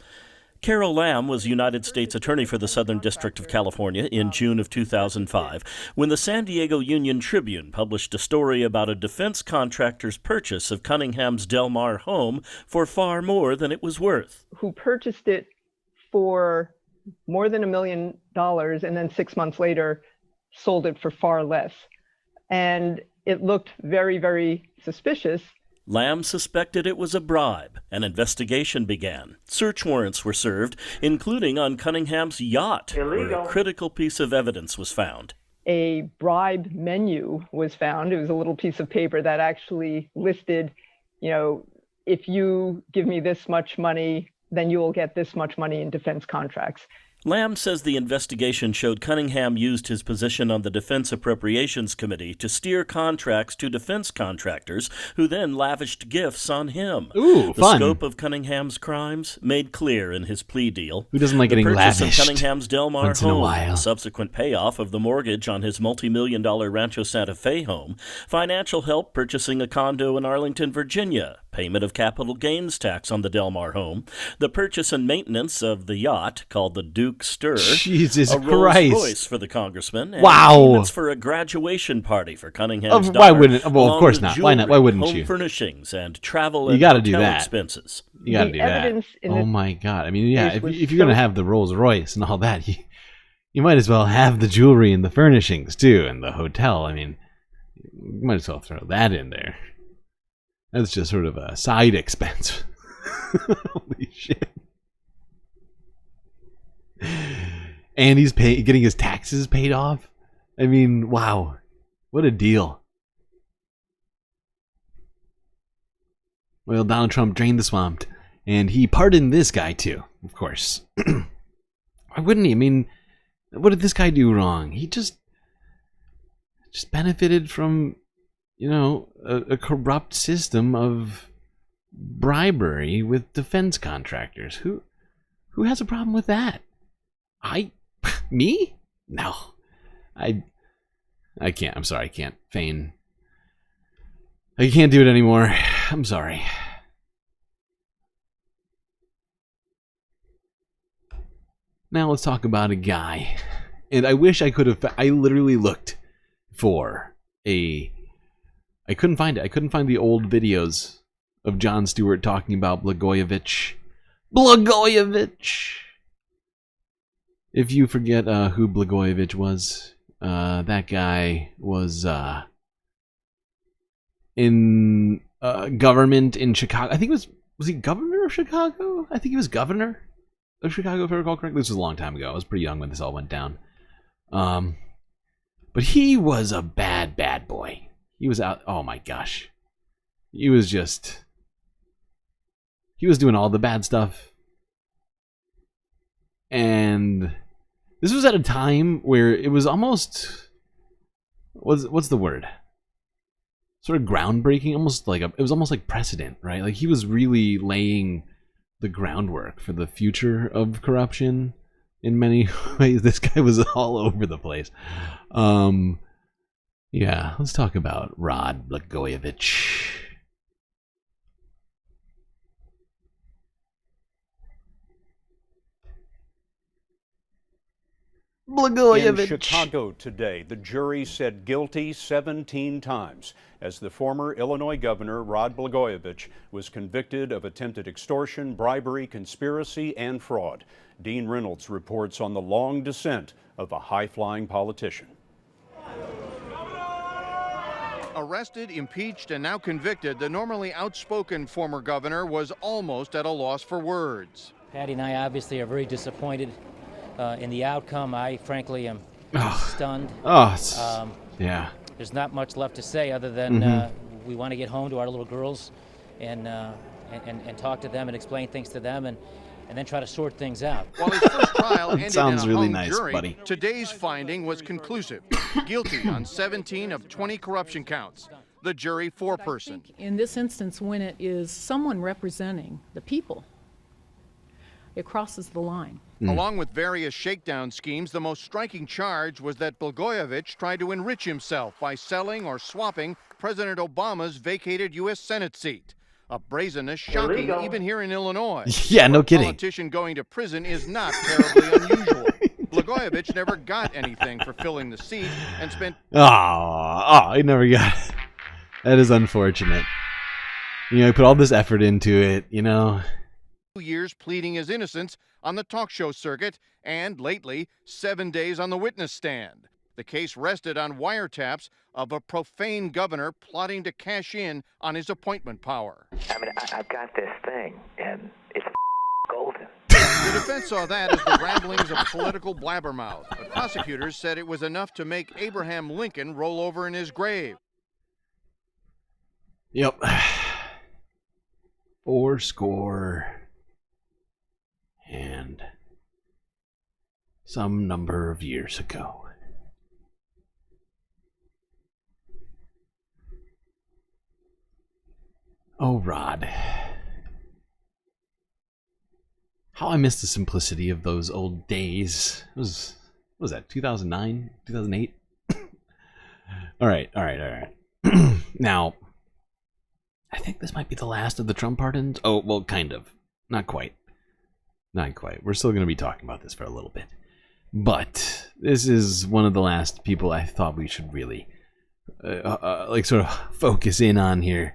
Carol Lamb was United States Attorney for the Southern District of California in June of 2005 when the San Diego Union-Tribune published a story about a defense contractor's purchase of Cunningham's Del Mar home for far more than it was worth. Who purchased it for more than $1 million and then 6 months later sold it for far less. And it looked very, very suspicious. Lamb suspected it was a bribe. An investigation began. Search warrants were served, including on Cunningham's yacht, where a critical piece of evidence was found. A bribe menu was found. It was a little piece of paper that actually listed, if you give me this much money, then you will get this much money in defense contracts. Lamb says the investigation showed Cunningham used his position on the Defense Appropriations Committee to steer contracts to defense contractors who then lavished gifts on him. Ooh, the fun. scope of Cunningham's crimes made clear in his plea deal. Who doesn't like getting lavished? The purchase lavished of Cunningham's Del Mar once in a home, while? the subsequent payoff of the mortgage on his multi-million-dollar Rancho Santa Fe home, financial help purchasing a condo in Arlington, Virginia, payment of capital gains tax on the Del Mar home, the purchase and maintenance of the yacht called the Duke Stir, Jesus a Christ. Rolls-Royce for the congressman, and Wow. payments for a graduation party for Cunningham's daughter. Why wouldn't? Well, along of course with not. Why not? Why jewelry, wouldn't home you? furnishings and travel You and got to do hotel that. expenses. You got to The do that. evidence in Oh this my God! I mean, yeah. case If, was if you're gonna so- have the Rolls Royce and all that, you might as well have the jewelry and the furnishings too, and the hotel. I mean, you might as well throw that in there. That's just sort of a side expense. Holy shit! And he's getting his taxes paid off. I mean, wow, what a deal. Well, Donald Trump drained the swamp, and he pardoned this guy too, of course. Why wouldn't he? I mean, what did this guy do wrong? He just benefited from, a corrupt system of bribery with defense contractors. Who has a problem with that? Me? No. I can't. I'm sorry. I can't feign. I can't do it anymore. I'm sorry. Now let's talk about a guy. And I wish I could have. I literally looked for I couldn't find it. I couldn't find the old videos of Jon Stewart talking about Blagojevich. Blagojevich! If you forget who Blagojevich was, that guy was in government in Chicago. I think it was he governor of Chicago? I think he was governor of Chicago, if I recall correctly. This was a long time ago. I was pretty young when this all went down. But he was a bad boy. He was out. Oh my gosh. He was doing all the bad stuff. And this was at a time where it was almost, what's the word? Sort of groundbreaking, it was almost like precedent, right? Like he was really laying the groundwork for the future of corruption in many ways. This guy was all over the place. Yeah, let's talk about Rod Blagojevich. In Chicago today, the jury said guilty 17 times as the former Illinois governor, Rod Blagojevich, was convicted of attempted extortion, bribery, conspiracy, and fraud. Dean Reynolds reports on the long descent of a high-flying politician. Arrested, impeached, and now convicted, the normally outspoken former governor was almost at a loss for words. Patty and I obviously are very disappointed in the outcome. I frankly am stunned. Yeah. There's not much left to say other than we want to get home to our little girls and talk to them and explain things to them and then try to sort things out. While his first trial ended Sounds in a really hung nice, jury, buddy. today's finding was conclusive. Guilty on 17 of 20 corruption counts. The jury four-person. In this instance, when it is someone representing the people, it crosses the line. Along with various shakedown schemes, the most striking charge was that Blagojevich tried to enrich himself by selling or swapping President Obama's vacated U.S. Senate seat. A brazenness shocking Illegal. even here in Illinois. Yeah, no A kidding. politician going to prison is not terribly unusual. Blagojevich never got anything for filling the seat and spent... I never got it. That is unfortunate. I put all this effort into it, 2 years pleading his innocence on the talk show circuit and, lately, 7 days on the witness stand. The case rested on wiretaps of a profane governor plotting to cash in on his appointment power. I mean, I've got this thing, and it's golden. The defense saw that as the ramblings of a political blabbermouth, but prosecutors said it was enough to make Abraham Lincoln roll over in his grave. Yep. 4 score and some number of years ago. Oh, Rod. How I miss the simplicity of those old days. It was, what was that, 2009? 2008? All right. Now, I think this might be the last of the Trump pardons. Oh, well, kind of. Not quite. We're still going to be talking about this for a little bit. But this is one of the last people I thought we should really sort of focus in on here.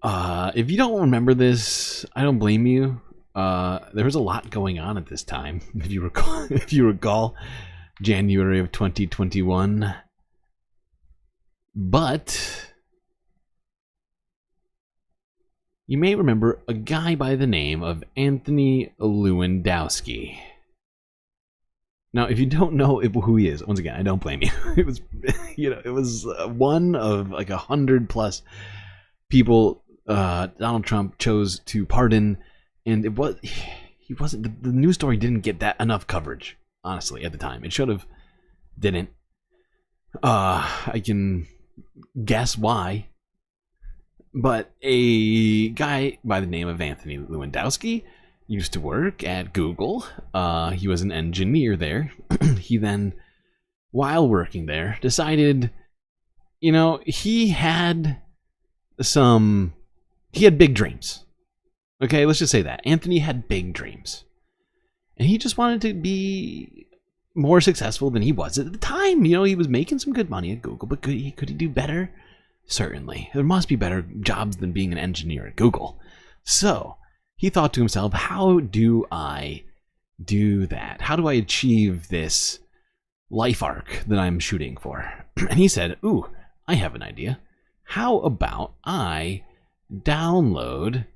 If you don't remember this, I don't blame you. There was a lot going on at this time. If you recall, January of 2021. But you may remember a guy by the name of Anthony Lewandowski. Now, if you don't know who he is, once again, I don't blame you. It was, it was one of like 100+ people Donald Trump chose to pardon, and he wasn't. The news story didn't get that enough coverage, honestly, at the time. It should have, didn't. I can guess why. But a guy by the name of Anthony Lewandowski used to work at Google. He was an engineer there. He then, while working there, decided, he had big dreams. Okay, let's just say that. Anthony had big dreams. And he just wanted to be more successful than he was at the time. He was making some good money at Google, but could he do better? Certainly. There must be better jobs than being an engineer at Google. So, he thought to himself, how do I do that? How do I achieve this life arc that I'm shooting for? And he said, ooh, I have an idea. How about I download,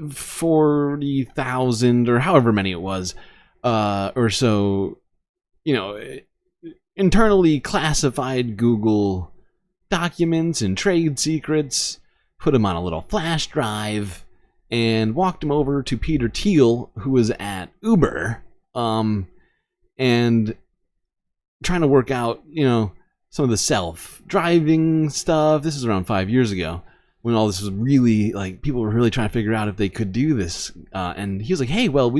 40,000 or however many it was, or so, internally classified Google documents and trade secrets, put them on a little flash drive, and walked him over to Peter Thiel, who was at Uber, and trying to work out, some of the self-driving stuff. This is around 5 years ago, when all this was really, people were really trying to figure out if they could do this. And he was like, hey, well,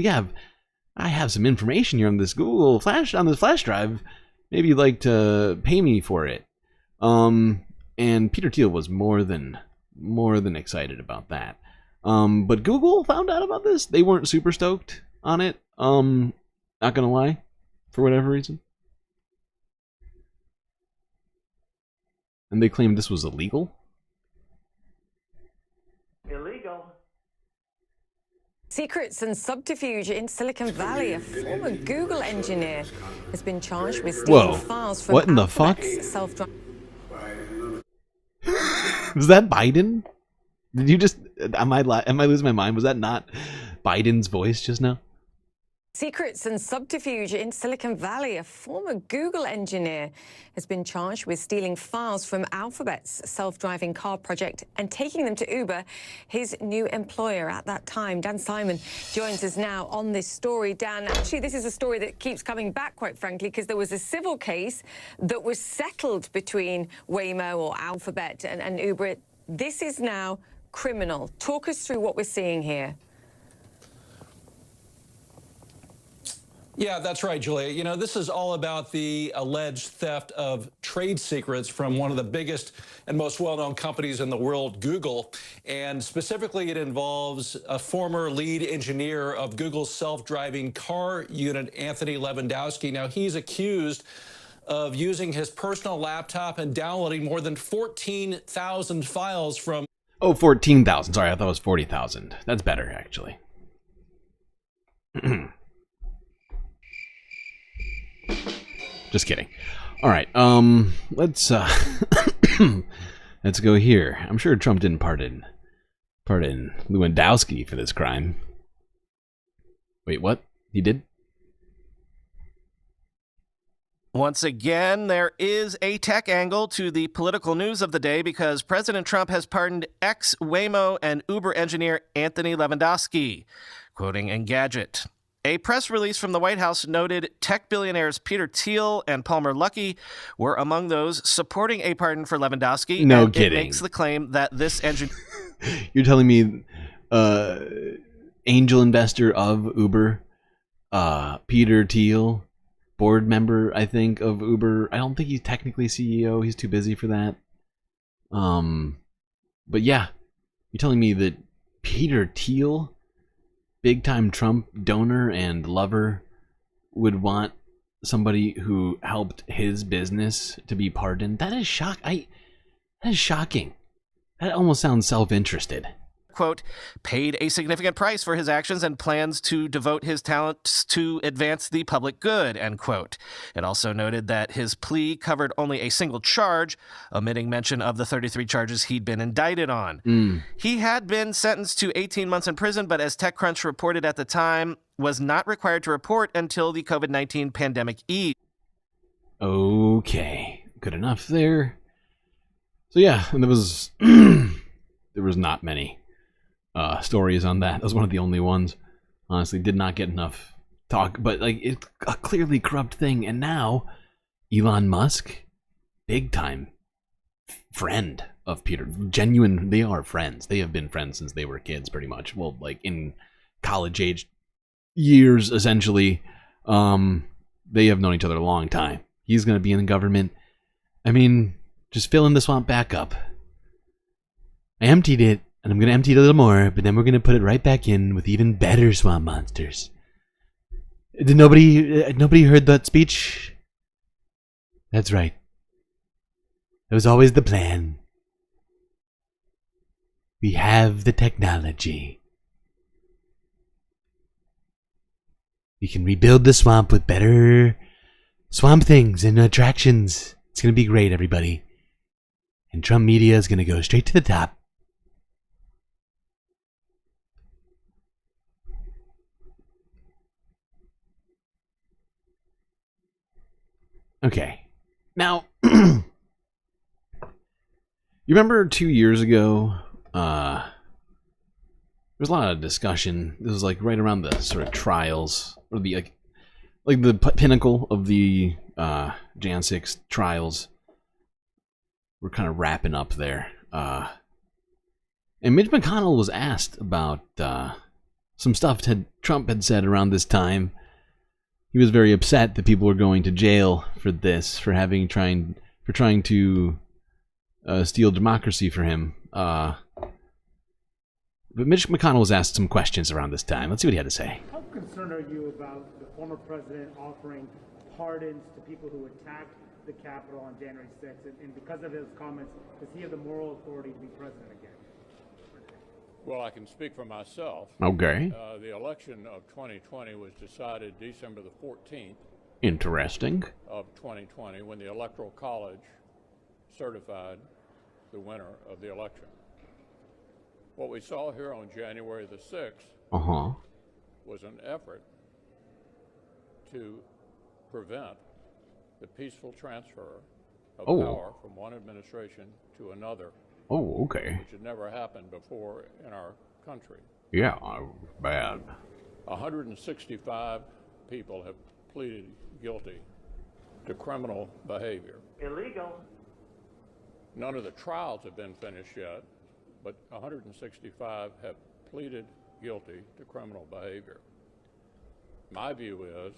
I have some information here on this Google flash drive. Maybe you'd like to pay me for it. And Peter Thiel was more than excited about that. But Google found out about this. They weren't super stoked on it. Not gonna lie, for whatever reason. And they claimed this was illegal. Illegal. Secrets and subterfuge in Silicon Valley. A former Google engineer has been charged with stealing files from what in the fuck? Was that Biden? Did you just? Am I losing my mind? Was that not Biden's voice just now? Secrets and subterfuge in Silicon Valley. A former Google engineer has been charged with stealing files from Alphabet's self-driving car project and taking them to Uber, his new employer at that time. Dan Simon joins us now on this story. Dan, actually, this is a story that keeps coming back, quite frankly, because there was a civil case that was settled between Waymo or Alphabet and Uber. This is now criminal. Talk us through what we're seeing here. Yeah, that's right, Julia. This is all about the alleged theft of trade secrets from one of the biggest and most well-known companies in the world, Google. And specifically, it involves a former lead engineer of Google's self-driving car unit, Anthony Lewandowski. Now, he's accused of using his personal laptop and downloading more than 14,000 files from... Oh, 14,000. Sorry, I thought it was 40,000. That's better, actually. Just kidding. All right, let's let's go here. I'm sure Trump didn't pardon Lewandowski for this crime. Wait, what? He did? Once again, there is a tech angle to the political news of the day because President Trump has pardoned ex-Waymo and Uber engineer Anthony Lewandowski. Quoting Engadget, A press release from the White House noted tech billionaires Peter Thiel and Palmer Luckey were among those supporting a pardon for Lewandowski. No and kidding. It makes the claim that this engine... You're telling me angel investor of Uber, Peter Thiel, board member, I think, of Uber. I don't think he's technically CEO. He's too busy for that. But yeah, you're telling me that Peter Thiel, big-time Trump donor and lover, would want somebody who helped his business to be pardoned? That is that is shocking. That almost sounds self-interested. Quote, paid a significant price for his actions and plans to devote his talents to advance the public good, end quote. It also noted that his plea covered only a single charge, omitting mention of the 33 charges he'd been indicted on. He had been sentenced to 18 months in prison, but as TechCrunch reported at the time, was not required to report until the COVID-19 pandemic eased. Okay, good enough there. So yeah, and there was there was not many stories on that. That was one of the only ones. Honestly, did not get enough talk, but like it's a clearly corrupt thing. And now Elon Musk, big time friend of Peter, genuine. They are friends. They have been friends since they were kids, pretty much. Well, like in college age years, essentially. They have known each other a long time. He's gonna be in the government. I mean, just filling the swamp back up. I emptied it, and I'm going to empty it a little more, but then we're going to put it right back in with even better swamp monsters. Did nobody heard that speech? That's right. That was always the plan. We have the technology. We can rebuild the swamp with better swamp things and attractions. It's going to be great, everybody. And Trump media is going to go straight to the top. Okay. Now, you remember 2 years ago, there was a lot of discussion. This was like right around the sort of trials, or the like the pinnacle of the Jan 6 trials. We're kind of wrapping up there. And Mitch McConnell was asked about some stuff Trump had said around this time. He was very upset that people were going to jail for this, for trying to steal democracy for him. But Mitch McConnell was asked some questions around this time. Let's see what he had to say. How concerned are you about the former president offering pardons to people who attacked the Capitol on January 6th? And because of his comments, does he have the moral authority to be president again? Well, I can speak for myself. Okay. The election of 2020 was decided December the 14th. Interesting. Of 2020, when the Electoral College certified the winner of the election. What we saw here on January the 6th was an effort to prevent the peaceful transfer of power from one administration to another. Oh, okay. Which had never happened before in our country. Yeah, bad. 165 people have pleaded guilty to criminal behavior. Illegal. None of the trials have been finished yet, but 165 have pleaded guilty to criminal behavior. My view is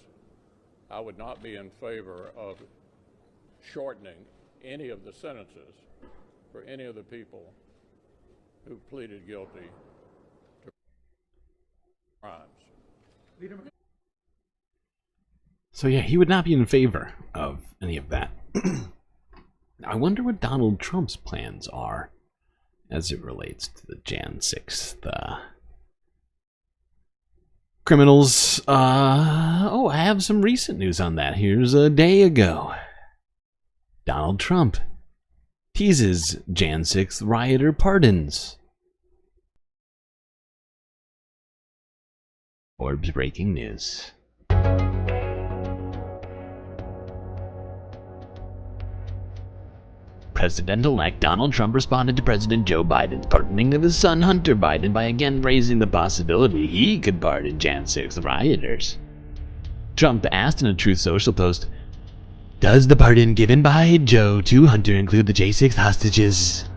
I would not be in favor of shortening any of the sentences for any of the people who pleaded guilty to crimes. So yeah, he would not be in favor of any of that. I wonder what Donald Trump's plans are as it relates to the Jan 6th criminals. I have some recent news on that. Here's a day ago. Donald Trump teases Jan 6th rioter pardons. Orbs breaking news. President-elect Donald Trump responded to President Joe Biden's pardoning of his son Hunter Biden by again raising the possibility he could pardon Jan 6 rioters. Trump asked in a Truth Social post, "Does the pardon given by Joe to Hunter include the J6 hostages?"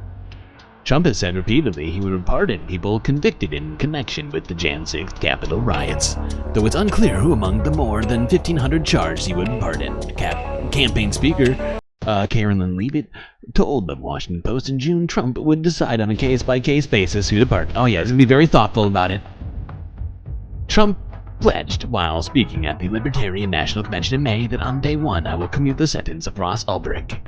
Trump has said repeatedly he would pardon people convicted in connection with the Jan 6 Capitol riots, though it's unclear who among the more than 1,500 charged he would pardon. Campaign speaker Carolyn Leavitt told the Washington Post in June Trump would decide on a case-by-case basis who to pardon. Oh yeah, he's going to be very thoughtful about it. Trump pledged while speaking at the Libertarian National Convention in May that on day one I will commute the sentence of Ross Ulbricht.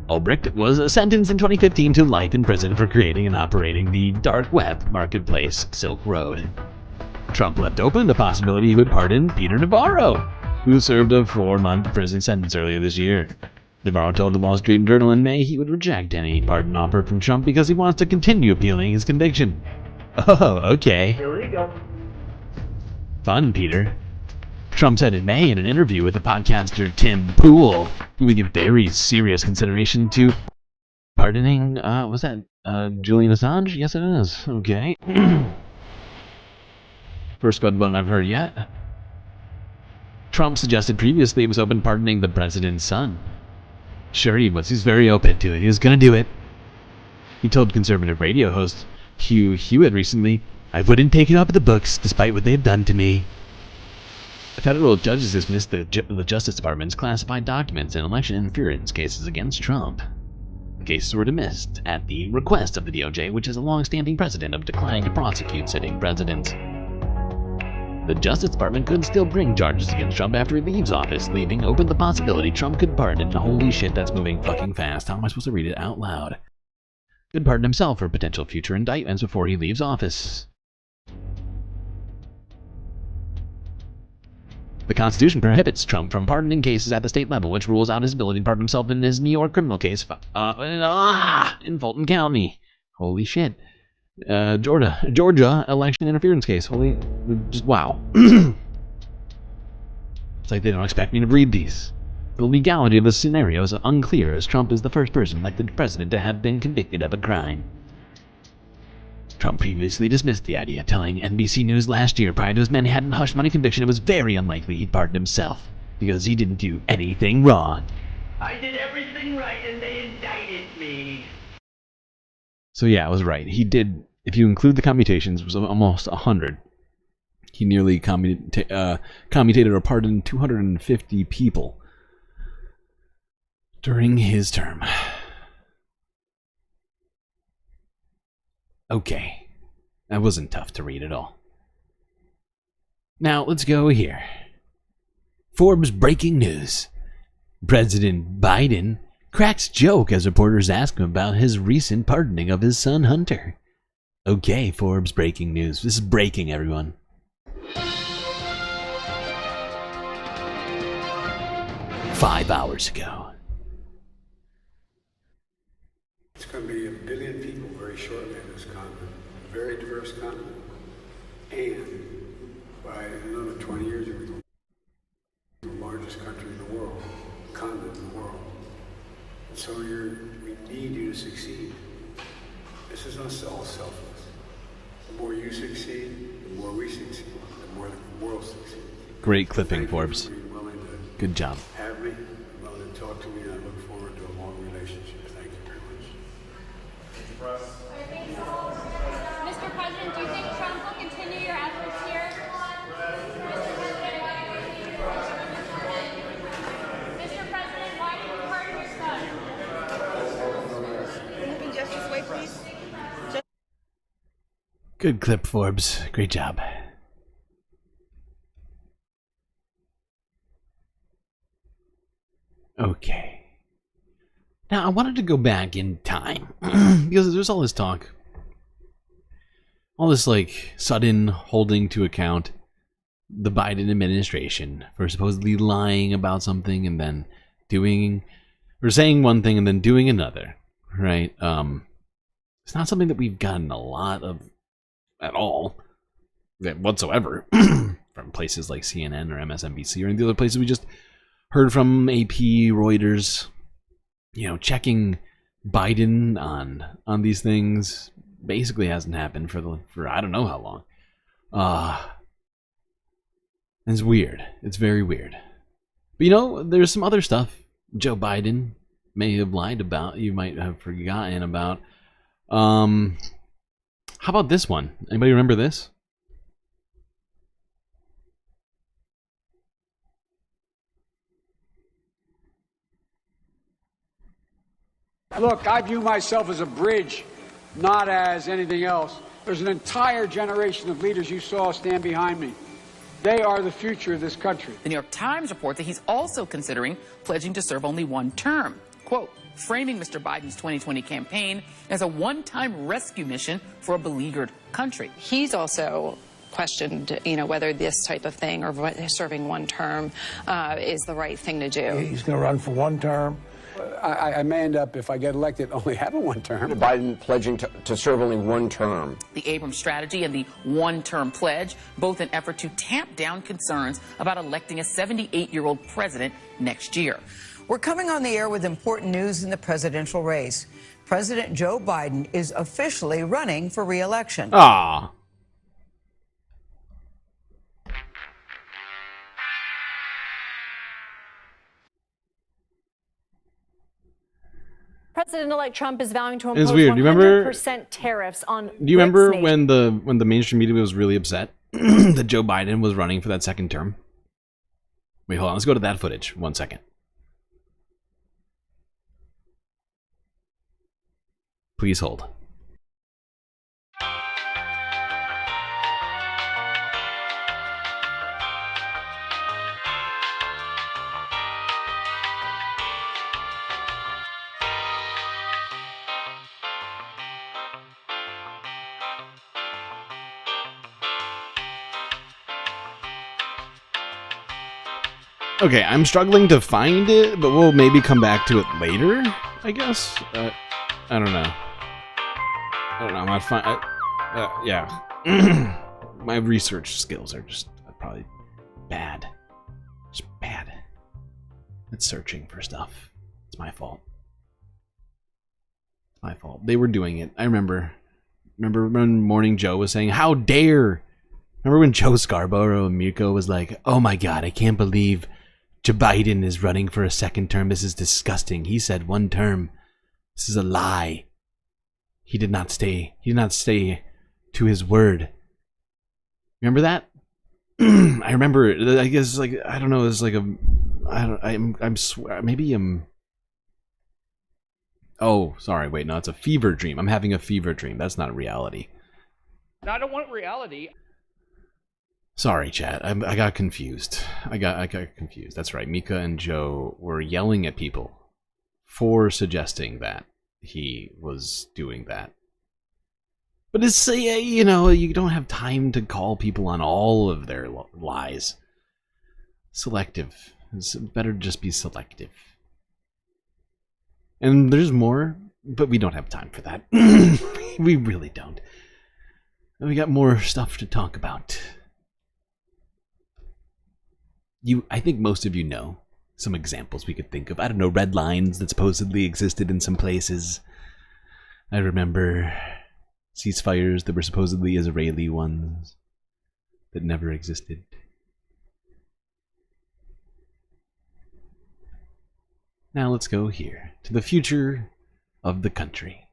Ulbricht was sentenced in 2015 to life in prison for creating and operating the dark web marketplace Silk Road. Trump left open the possibility he would pardon Peter Navarro, who served a 4-month prison sentence earlier this year. Navarro told the Wall Street Journal in May he would reject any pardon offer from Trump because he wants to continue appealing his conviction. Oh, okay. Here we go. Fun, Peter. Trump said in May in an interview with the podcaster Tim Pool, we give very serious consideration to pardoning, was that Julian Assange? Yes, it is. Okay. First good one I've heard yet. Trump suggested previously he was open pardoning the president's son. Sure he was. He's very open to it. He was going to do it. He told conservative radio host Hugh Hewitt recently, "I wouldn't take it off the books despite what they've done to me." Federal judges dismissed the Justice Department's classified documents in election interference cases against Trump. The cases were dismissed at the request of the DOJ, which is a long-standing precedent of declining to prosecute sitting presidents. The Justice Department could still bring charges against Trump after he leaves office, leaving open the possibility Trump could pardon. Holy shit, that's moving fucking fast. How am I supposed to read it out loud? Could pardon himself for potential future indictments before he leaves office. The Constitution prohibits Trump from pardoning cases at the state level, which rules out his ability to pardon himself in his New York criminal case in Fulton County. Holy shit. Georgia election interference case. Holy, just wow. It's like they don't expect me to read these. The legality of the scenario is unclear, as Trump is the first person elected president to have been convicted of a crime. Trump previously dismissed the idea, telling NBC News last year prior to his Manhattan hush money conviction it was very unlikely he'd pardon himself, because he didn't do anything wrong. I did everything right and they indicted me. So yeah, I was right. He did, if you include the commutations, it was almost 100. He nearly commutated or pardoned 250 people during his term. Okay, that wasn't tough to read at all. Now, let's go here. Forbes breaking news. President Biden cracks joke as reporters ask him about his recent pardoning of his son Hunter. Okay, Forbes breaking news. This is breaking, everyone. Five hours ago. It's going to be 1 billion people very shortly in this continent, a very diverse continent. And by another 20 years, it will be the largest country in the world, continent in the world. And so we need you to succeed. This is us all selfless. The more you succeed, the more we succeed, the more the world succeeds. Great clipping, Forbes. Good job. Have me, willing to talk to me, and I look forward to a long relationship. Thank you very much. Mr. President, do you think Trump will continue your efforts here? Mr. President, why did you pardon your son? Moving just this way, please. Good clip, Forbes. Great job. Okay. Now, I wanted to go back in time because there's all this talk, all this like sudden holding to account the Biden administration for supposedly lying about something and then doing or saying one thing and then doing another, right? It's not something that we've gotten a lot of at all whatsoever from places like CNN or MSNBC or any of the other places we just heard from AP, Reuters, you know, checking Biden on these things basically hasn't happened for I don't know how long. It's weird. It's very weird. But you know, there's some other stuff Joe Biden may have lied about, you might have forgotten about. How about this one? Anybody remember this? Look, I view myself as a bridge, not as anything else. There's an entire generation of leaders you saw stand behind me. They are the future of this country. The New York Times reports that he's also considering pledging to serve only one term. Quote, framing Mr. Biden's 2020 campaign as a one-time rescue mission for a beleaguered country. He's also questioned, whether this type of thing or serving one term is the right thing to do. He's going to run for one term. I may end up, if I get elected, only having one term. Biden pledging to serve only one term. The Abrams strategy and the one-term pledge, both an effort to tamp down concerns about electing a 78-year-old president next year. We're coming on the air with important news in the presidential race. President Joe Biden is officially running for re-election. Ah. President-elect Trump is vowing to impose 100% tariffs on. Do you remember when the mainstream media was really upset that Joe Biden was running for that second term? Wait, hold on. Let's go to that footage. 1 second. Please hold. Okay, I'm struggling to find it, but we'll maybe come back to it later, I guess. I don't know. I'm not fine. Yeah. My research skills are just probably bad. Just bad. It's searching for stuff. It's my fault. It's my fault. They were doing it. I remember when Morning Joe was saying, "How dare!" Remember when Joe Scarborough and Mirko was like, "Oh my God, I can't believe Joe Biden is running for a second term. This is disgusting. He said one term. This is a lie. He did not stay to his word." Remember that? I remember it. I guess like I don't know. It's like Oh, sorry. Wait, no. It's a fever dream. I'm having a fever dream. That's not reality. I don't want reality. Sorry, chat. I got confused. I got confused. That's right. Mika and Joe were yelling at people for suggesting that he was doing that. But it's, you know, you don't have time to call people on all of their lies. Selective. It's better to just be selective. And there's more, but we don't have time for that. We really don't. We got more stuff to talk about. I think most of you know some examples we could think of. I don't know, red lines that supposedly existed in some places. I remember ceasefires that were supposedly Israeli ones that never existed. Now let's go here to the future of the country.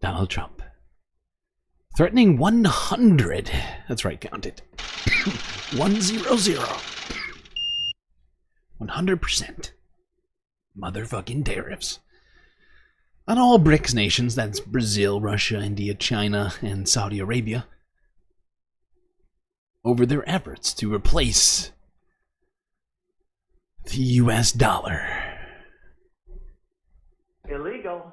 Donald Trump. Threatening 100. That's right, count it. 100. 100% motherfucking tariffs on all BRICS nations, that's Brazil, Russia, India, China, and Saudi Arabia, over their efforts to replace the US dollar. Illegal.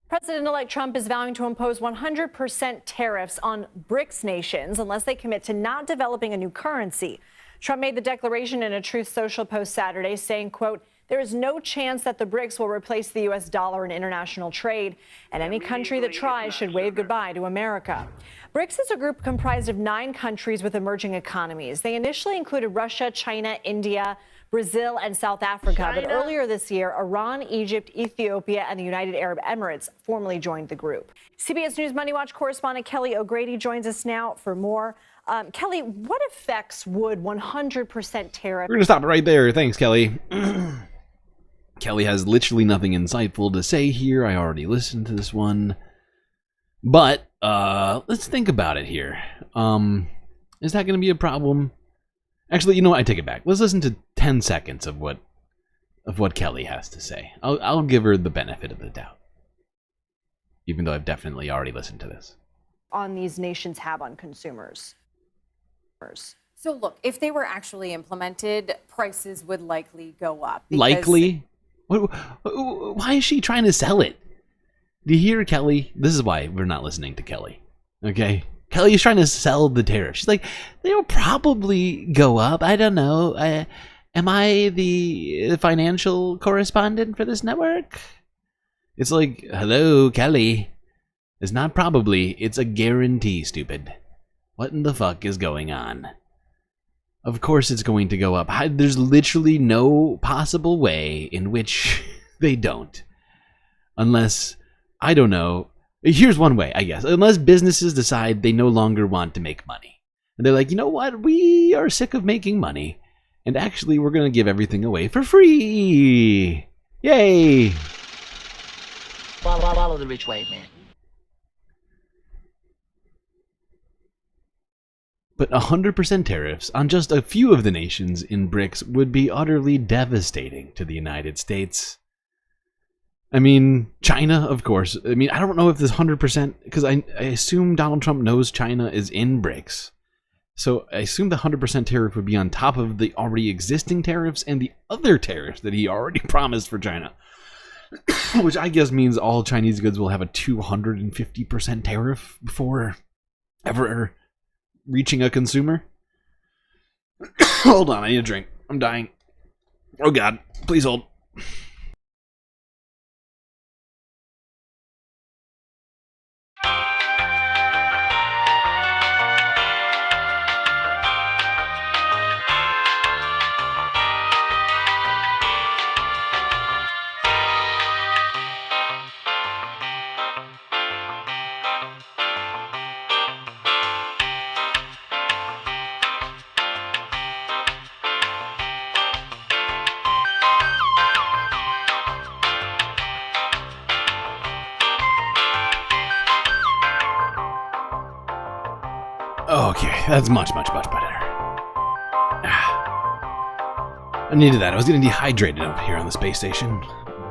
President-elect Trump is vowing to impose 100% tariffs on BRICS nations unless they commit to not developing a new currency. Trump made the declaration in a Truth Social post Saturday saying, quote, "There is no chance that the BRICS will replace the U.S. dollar in international trade, and any country that tries should wave goodbye to America." BRICS is a group comprised of 9 countries with emerging economies. They initially included Russia, China, India, Brazil, and South Africa. But earlier this year, Iran, Egypt, Ethiopia, and the United Arab Emirates formally joined the group. CBS News Money Watch correspondent Kelly O'Grady joins us now for more. Kelly, what effects would 100% tariff? We're going to stop it right there. Thanks, Kelly. Kelly has literally nothing insightful to say here. I already listened to this one. But let's think about it here. Is that going to be a problem? Actually, you know what? I take it back. Let's listen to 10 seconds of what Kelly has to say. I'll give her the benefit of the doubt. Even though I've definitely already listened to this. On these nations have on consumers. So look, if they were actually implemented, prices would likely go up. Likely? Why is she trying to sell it? Do you hear Kelly? This is why we're not listening to Kelly. Okay? Kelly is trying to sell the tariff. She's like, they'll probably go up. I don't know. Am I the financial correspondent for this network? It's like, hello, Kelly. It's not probably. It's a guarantee, stupid. What in the fuck is going on? Of course it's going to go up. There's literally no possible way in which they don't. Unless, I don't know. Here's one way, I guess. Unless businesses decide they no longer want to make money. And they're like, you know what? We are sick of making money. And actually, we're going to give everything away for free. Yay! Follow the rich white man. But 100% tariffs on just a few of the nations in BRICS would be utterly devastating to the United States. I mean, China, of course. I mean, I don't know if this 100%, because I assume Donald Trump knows China is in BRICS. So I assume the 100% tariff would be on top of the already existing tariffs and the other tariffs that he already promised for China. Which I guess means all Chinese goods will have a 250% tariff before ever reaching a consumer. Hold on, I need a drink. I'm dying. Oh God, please hold. Okay, that's much better. I needed that. I was getting dehydrated up here on the space station.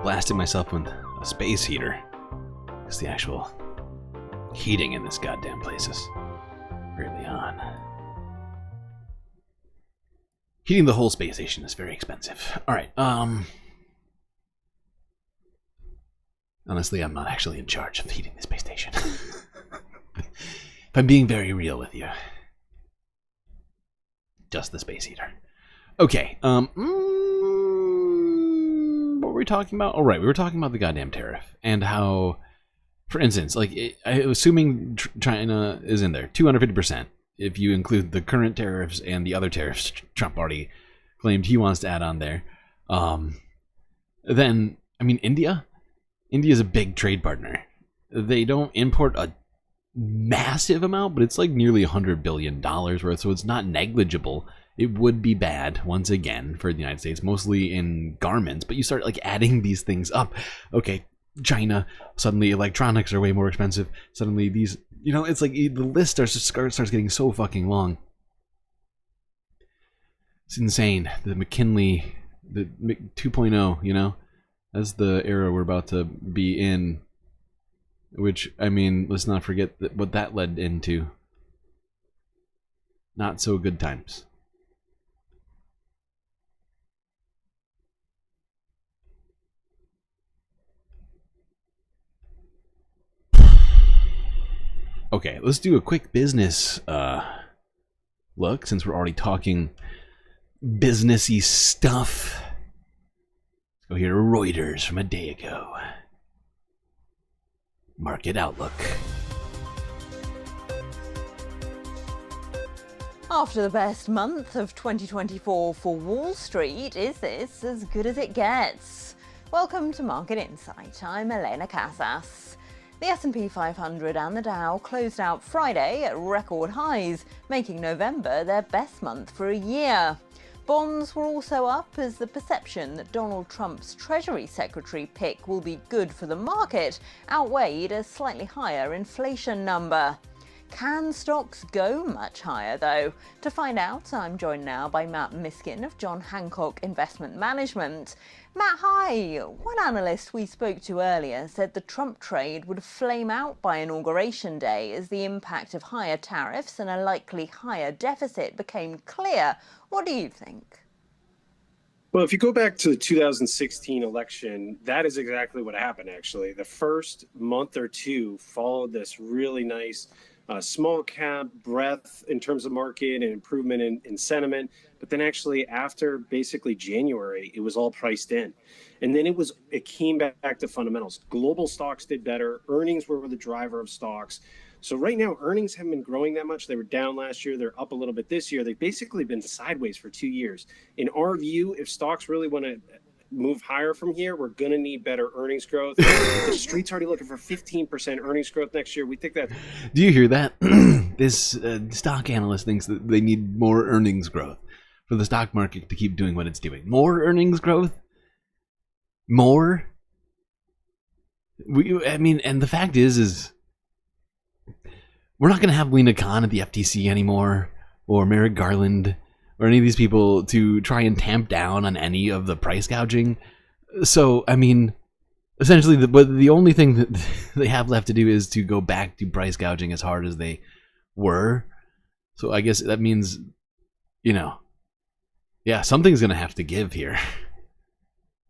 Blasted myself with a space heater. Because the actual heating in this goddamn place is really on. Heating the whole space station is very expensive. Alright, honestly, I'm not actually in charge of heating the space station. If I'm being very real with you. Just the space heater. Okay, what were we talking about? Oh, right, we were talking about the goddamn tariff. And how, for instance, like, assuming China is in there, 250%. If you include the current tariffs and the other tariffs Trump already claimed he wants to add on there. Then, I mean, India is a big trade partner. They don't import a massive amount, but it's like nearly $100 billion worth, so it's not negligible. It would be bad, once again, for the United States, mostly in garments, but you start like adding these things up. Okay, China, suddenly electronics are way more expensive. Suddenly these, you know, it's like the list starts getting so fucking long. It's insane. The McKinley, the 2.0, you know, that's the era we're about to be in. Which, I mean, let's not forget what that led into. Not so good times. Okay, let's do a quick business look, since we're already talking businessy stuff. Let's go here to Reuters from a day ago. Market outlook. After the best month of 2024 for Wall Street, is this as good as it gets? Welcome to Market Insight. I'm Elena Casas. The S&P 500 and the Dow closed out Friday at record highs, making November their best month for a year. Bonds were also up as the perception that Donald Trump's Treasury Secretary pick will be good for the market outweighed a slightly higher inflation number. Can stocks go much higher, though? To find out, I'm joined now by Matt Miskin of John Hancock Investment Management. Matt, hi. One analyst we spoke to earlier said the Trump trade would flame out by Inauguration Day as the impact of higher tariffs and a likely higher deficit became clear. What do you think? Well, if you go back to the 2016 election, that is exactly what happened, actually. The first month or two followed this really nice small cap breadth in terms of market and improvement in sentiment. But then actually after basically January, it was all priced in. And then it came back to fundamentals. Global stocks did better. Earnings were the driver of stocks. So right now, earnings haven't been growing that much. They were down last year. They're up a little bit this year. They've basically been sideways for 2 years. In our view, if stocks really want to move higher from here, we're going to need better earnings growth. The street's already looking for 15% earnings growth next year. We think that. Do you hear that? This stock analyst thinks that they need more earnings growth for the stock market to keep doing what it's doing. More earnings growth? More? And the fact is we're not going to have Lena Khan at the FTC anymore, or Merrick Garland, or any of these people to try and tamp down on any of the price gouging. So, essentially, the only thing that they have left to do is to go back to price gouging as hard as they were. So I guess that means, something's going to have to give here.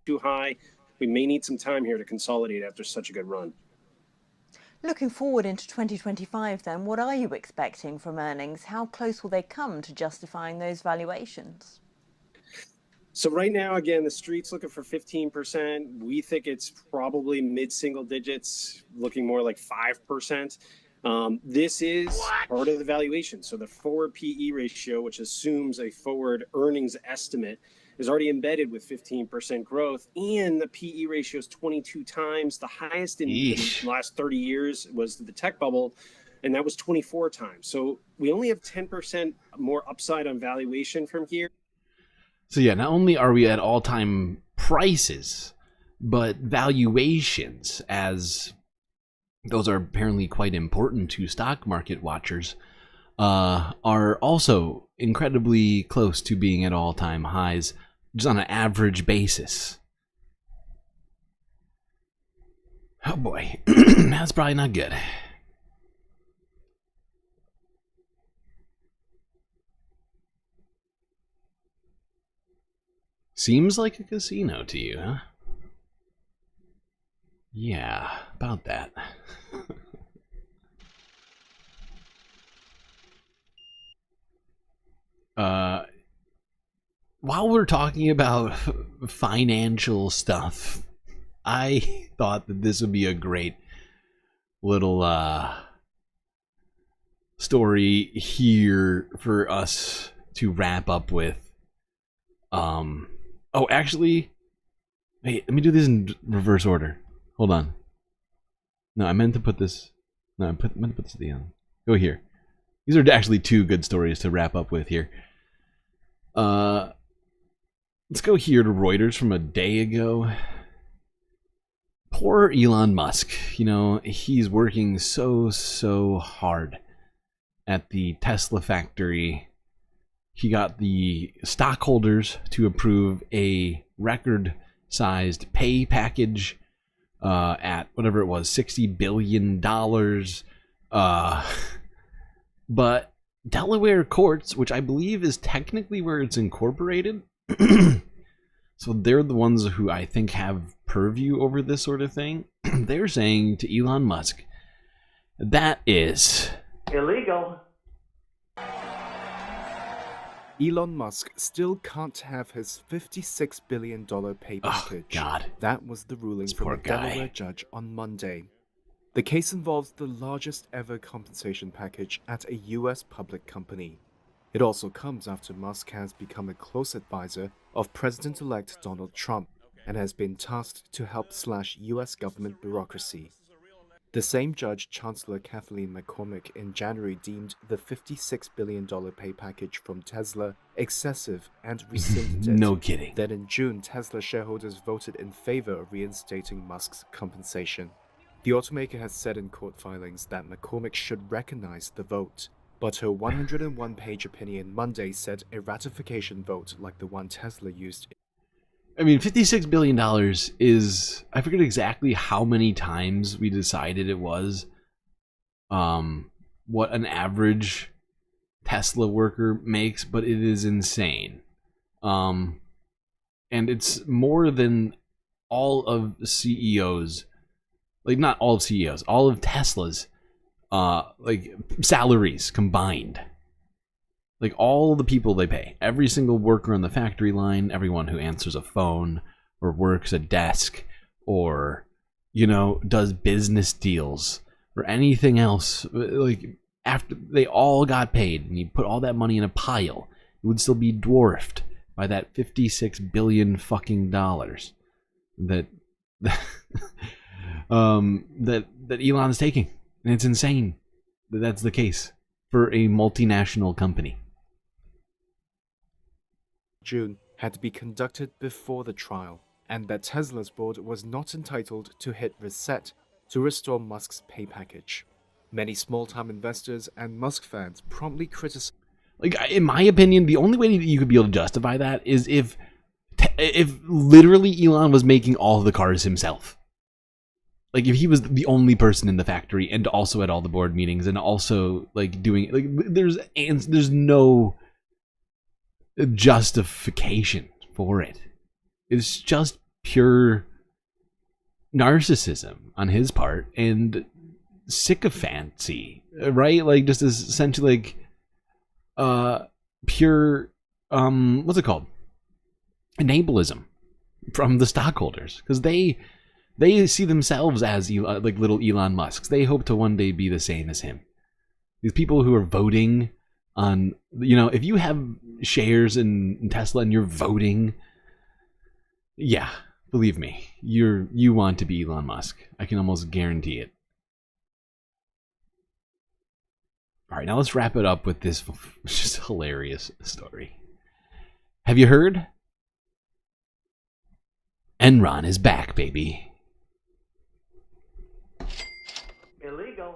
Too high. We may need some time here to consolidate after such a good run. Looking forward into 2025 then, what are you expecting from earnings? How close will they come to justifying those valuations? So right now, again, the street's looking for 15%. We think it's probably mid-single digits, looking more like 5%. This is part of the valuation. So the forward PE ratio, which assumes a forward earnings estimate, is already embedded with 15% growth, and the PE ratio is 22 times. The highest in the last 30 years was the tech bubble, and that was 24 times. So we only have 10% more upside on valuation from here. So yeah, not only are we at all-time prices, but valuations, as those are apparently quite important to stock market watchers, are also incredibly close to being at all-time highs, just on an average basis. Oh boy, that's probably not good. Seems like a casino to you, huh? Yeah, about that. While we're talking about financial stuff, I thought that this would be a great little story here for us to wrap up with. Oh, actually, wait, let me do this in reverse order. Hold on. No, I meant to put this. No, I meant to put this at the end. Go here. These are actually two good stories to wrap up with here. Let's go here to Reuters from a day ago. Poor Elon Musk. He's working so hard at the Tesla factory. He got the stockholders to approve a record-sized pay package at whatever it was, $60 billion. But Delaware courts, which I believe is technically where it's incorporated, so they're the ones who I think have purview over this sort of thing. They're saying to Elon Musk, that is illegal. Elon Musk still can't have his $56 billion pay package. Oh, God. That was the ruling from a Delaware judge on Monday. The case involves the largest ever compensation package at a U.S. public company. It also comes after Musk has become a close advisor of President-elect Donald Trump and has been tasked to help slash US government bureaucracy. The same judge, Chancellor Kathleen McCormick, in January deemed the $56 billion pay package from Tesla excessive and rescinded it. No kidding. Then in June, Tesla shareholders voted in favor of reinstating Musk's compensation. The automaker has said in court filings that McCormick should recognize the vote, but her 101-page opinion Monday said a ratification vote like the one Tesla used. I mean, $56 billion is, I forget exactly how many times we decided it was, what an average Tesla worker makes, but it is insane. And it's more than all of CEOs, like not all of CEOs, all of Tesla's, like salaries combined. Like all the people they pay, every single worker on the factory line, everyone who answers a phone or works a desk or, you know, does business deals or anything else, like after they all got paid and you put all that money in a pile, it would still be dwarfed by that $56 billion fucking dollars that that Elon's taking. And it's insane that that's the case for a multinational company. June had to be conducted before the trial, and that Tesla's board was not entitled to hit reset to restore Musk's pay package. Many small-time investors and Musk fans promptly criticized. Like, in my opinion, the only way that you could be able to justify that is if literally Elon was making all of the cars himself. Like, if he was the only person in the factory and also at all the board meetings and also, like, doing... Like, there's no justification for it. It's just pure narcissism on his part and sycophancy, right? Like, just as essentially, like, pure, what's it called? Enablism from the stockholders. Because they see themselves as, like, little Elon Musks. They hope to one day be the same as him. These people who are voting on, you know, if you have shares in Tesla and you're voting, yeah, believe me, you want to be Elon Musk. I can almost guarantee it. All right, now let's wrap it up with this just hilarious story. Have you heard? Enron is back, baby. Illegal.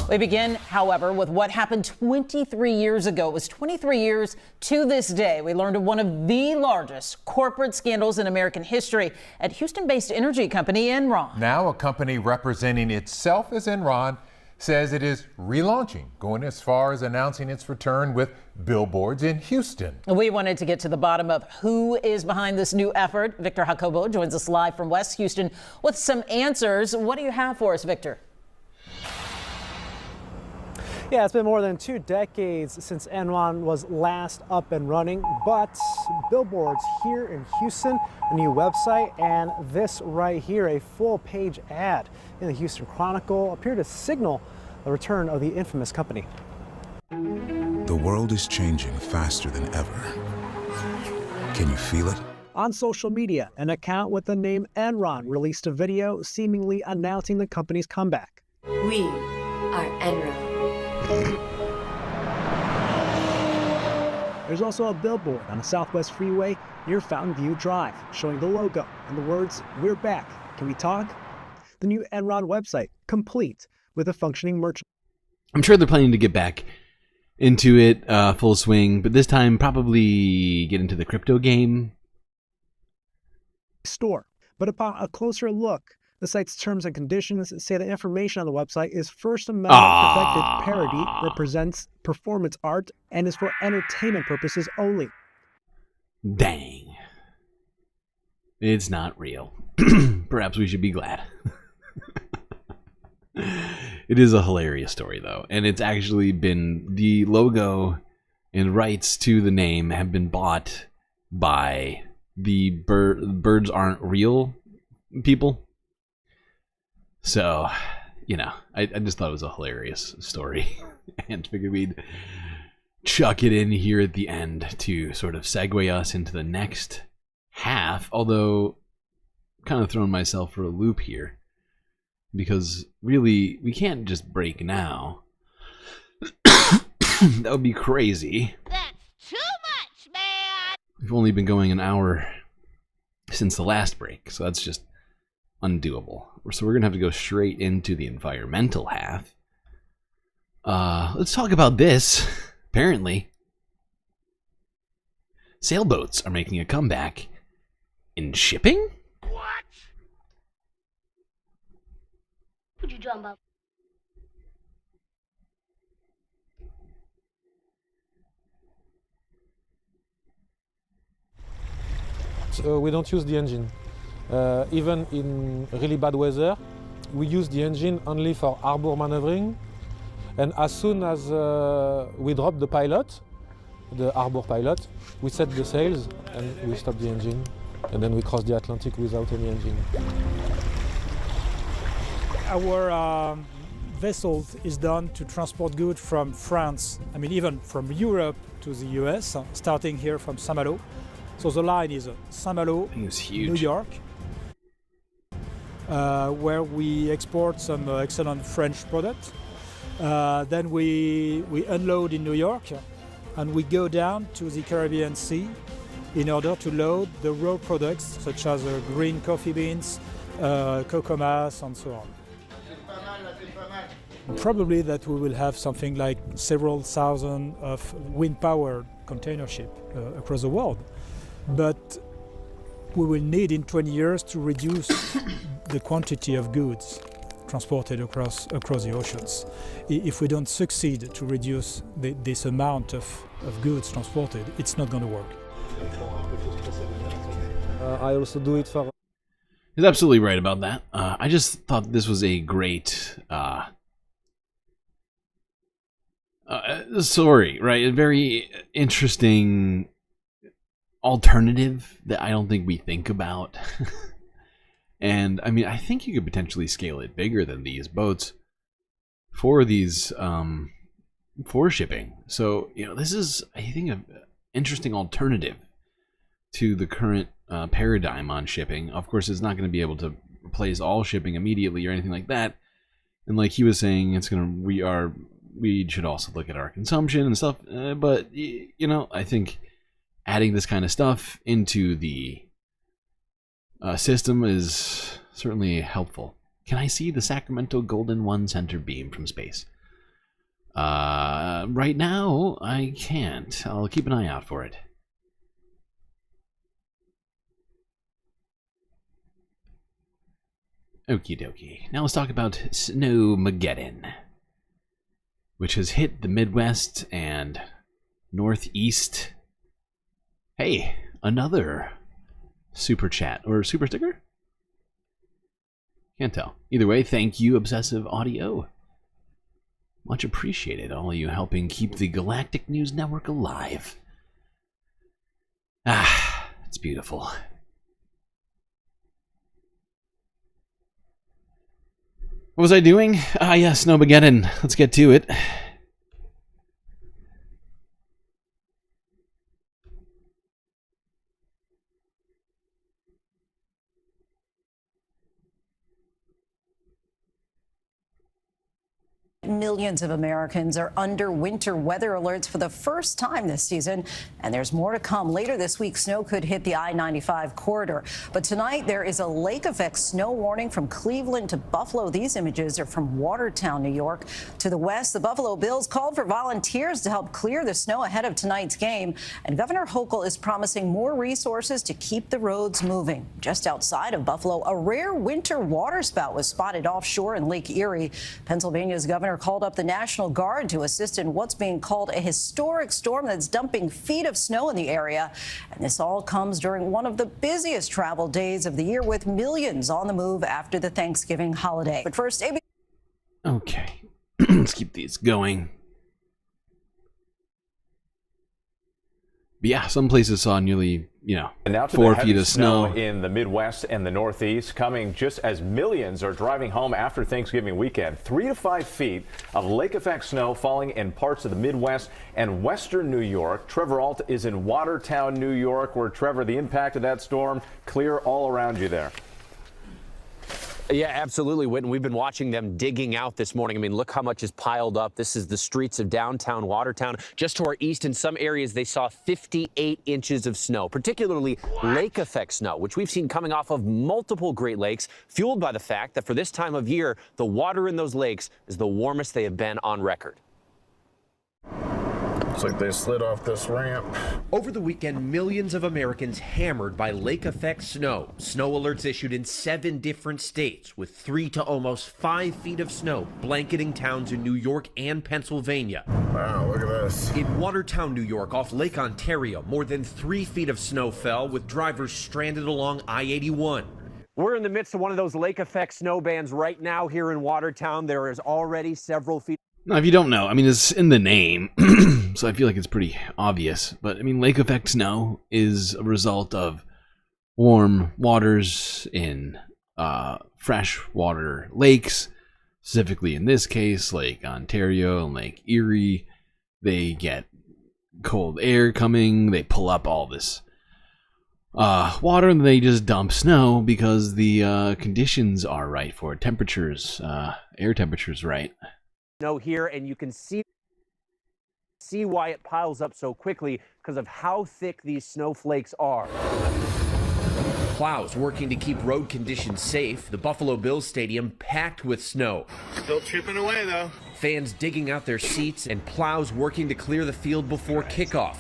We begin, however, with what happened 23 years ago. It was 23 years to this day. We learned of one of the largest corporate scandals in American history at Houston-based energy company Enron. Now a company representing itself as Enron says it is relaunching, going as far as announcing its return with billboards in Houston. We wanted to get to the bottom of who is behind this new effort. Victor Jacobo joins us live from West Houston with some answers. What do you have for us, Victor? Yeah, it's been more than 2 decades since Enron was last up and running, but billboards here in Houston, a new website, and this right here, a full-page ad in the Houston Chronicle, appear to signal the return of the infamous company. The world is changing faster than ever. Can you feel it? On social media, an account with the name Enron released a video seemingly announcing the company's comeback. We are Enron. There's also a billboard on the Southwest Freeway near Fountain View Drive showing the logo and the words, "We're back. Can we talk?" The new Enron website, complete with a functioning merchant. I'm sure they're planning to get back into it full swing, but this time probably get into the crypto game. Store. But upon a closer look, the site's terms and conditions say the information on the website is First Amendment protected parody, represents performance art, and is for entertainment purposes only. Dang. It's not real. Perhaps we should be glad. It is a hilarious story, though. And it's actually been, the logo and rights to the name have been bought by the Birds Aren't Real people. So, you know, I just thought it was a hilarious story and figured we'd chuck it in here at the end to sort of segue us into the next half, although kind of throwing myself for a loop here because really we can't just break now. That would be crazy. That's too much, man! We've only been going an hour since the last break, so that's just undoable. So we're gonna have to go straight into the environmental half. Let's talk about this. Apparently, sailboats are making a comeback in shipping? What? Could you jump up? So we don't use the engine. Even in really bad weather, we use the engine only for harbor maneuvering. And as soon as we drop the pilot, the harbor pilot, we set the sails and we stop the engine. And then we cross the Atlantic without any engine. Our vessel is done to transport goods from France, I mean even from Europe to the US, starting here from Saint-Malo. So the line is Saint-Malo, New York, where we export some excellent French products. Then we unload in New York and we go down to the Caribbean Sea in order to load the raw products such as green coffee beans, cocoa mass and so on. Probably that we will have something like several thousand of wind-powered container ships across the world. But we will need in 20 years to reduce the quantity of goods transported across the oceans. If we don't succeed to reduce this amount of goods transported, it's not going to work. I also do it for... He's absolutely right about that. I just thought this was a great story, right? A very interesting alternative that I don't think we think about. And I mean, I think you could potentially scale it bigger than these boats for these for shipping. So, you know, this is, I think, an interesting alternative to the current paradigm on shipping. Of course, it's not going to be able to replace all shipping immediately or anything like that. And like he was saying, it's going to we should also look at our consumption and stuff. But you know, I think adding this kind of stuff into the system is certainly helpful. Can I see the Sacramento Golden 1 center beam from space? Right now, I can't. I'll keep an eye out for it. Okie dokie. Now let's talk about Snowmageddon, which has hit the Midwest and Northeast. Hey, another super chat or super sticker? Can't tell. Either way, thank you, Obsessive Audio. Much appreciated, all of you helping keep the Galactic News Network alive. Ah, it's beautiful. What was I doing? Ah, yes, Snowmageddon. Let's get to it. Millions of Americans are under winter weather alerts for the first time this season, and there's more to come. Later this week, snow could hit the I-95 corridor. But tonight, there is a lake effect snow warning from Cleveland to Buffalo. These images are from Watertown, New York. To the west, the Buffalo Bills called for volunteers to help clear the snow ahead of tonight's game. And Governor Hochul is promising more resources to keep the roads moving. Just outside of Buffalo, a rare winter waterspout was spotted offshore in Lake Erie. Pennsylvania's governor called up the National Guard to assist in what's being called a historic storm that's dumping feet of snow in the area. And this all comes during one of the busiest travel days of the year, with millions on the move after the Thanksgiving holiday. But first, Okay, let's keep these going. yeah, some places saw nearly, And now to 4 the heavy feet of snow. in the Midwest and the Northeast, coming just as millions are driving home after Thanksgiving weekend. 3 to 5 feet of lake effect snow falling in parts of the Midwest and Western New York. Trevor Alt is in Watertown, New York, where, Trevor, the impact of that storm clear all around you there. Yeah, absolutely, Whitten. We've been watching them digging out this morning. I mean, look how much is piled up. This is the streets of downtown Watertown. Just to our east, in some areas, they saw 58 inches of snow, particularly lake effect snow, which we've seen coming off of multiple Great Lakes, fueled by the fact that for this time of year, the water in those lakes is the warmest they have been on record. Looks like they slid off this ramp. Over the weekend, millions of Americans hammered by lake effect snow. Snow alerts issued in 7 different states, with 3 to almost 5 feet of snow blanketing towns in New York and Pennsylvania. Wow, look at this. In Watertown, New York, off Lake Ontario, more than 3 feet of snow fell, with drivers stranded along I-81. We're in the midst of one of those lake effect snow bands right now here in Watertown. There is already several feet. Now, if you don't know, I mean, it's in the name, so I feel like it's pretty obvious. But, I mean, lake effect snow is a result of warm waters in freshwater lakes, specifically in this case, Lake Ontario and Lake Erie. They get cold air coming, they pull up all this water, and they just dump snow because the conditions are right for it. Temperatures, air temperatures right. Snow here, and you can see why it piles up so quickly because of how thick these snowflakes are. Plows working to keep road conditions safe. The Buffalo Bills Stadium packed with snow. Still chipping away, though. Fans digging out their seats and plows working to clear the field before kickoff.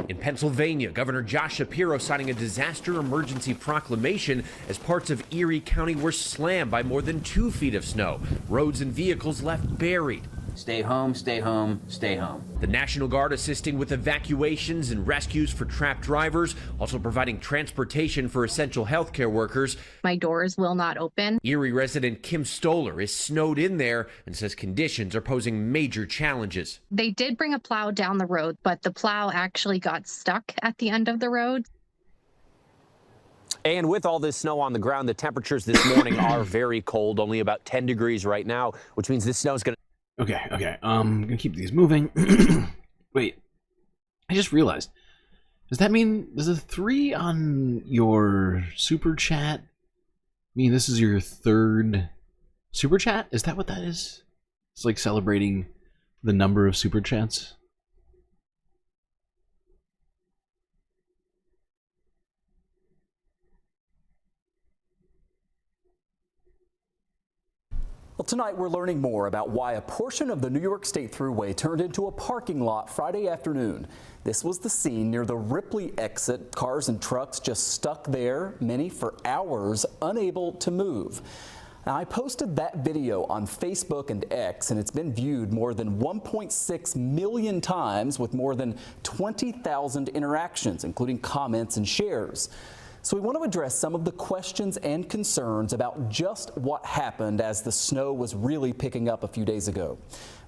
In Pennsylvania, Governor Josh Shapiro signing a disaster emergency proclamation as parts of Erie County were slammed by more than 2 feet of snow. Roads and vehicles left buried. Stay home, stay home, stay home. The National Guard assisting with evacuations and rescues for trapped drivers, also providing transportation for essential healthcare workers. My doors will not open. Erie resident Kim Stoller is snowed in there and says conditions are posing major challenges. They did bring a plow down the road, but the plow actually got stuck at the end of the road. And with all this snow on the ground, the temperatures this morning are very cold, only about 10 degrees right now, which means this snow is going to... Okay, I'm gonna keep these moving. Wait, I just realized. Does that mean there's a 3 on your super chat? I mean, this is your 3rd super chat? Is that what that is? It's like celebrating the number of super chats? Well, tonight we're learning more about why a portion of the New York State Thruway turned into a parking lot Friday afternoon. This was the scene near the Ripley exit. Cars and trucks just stuck there, many for hours, unable to move. Now, I posted that video on Facebook and X, and it's been viewed more than 1.6 million times with more than 20,000 interactions, including comments and shares. So we want to address some of the questions and concerns about just what happened as the snow was really picking up a few days ago.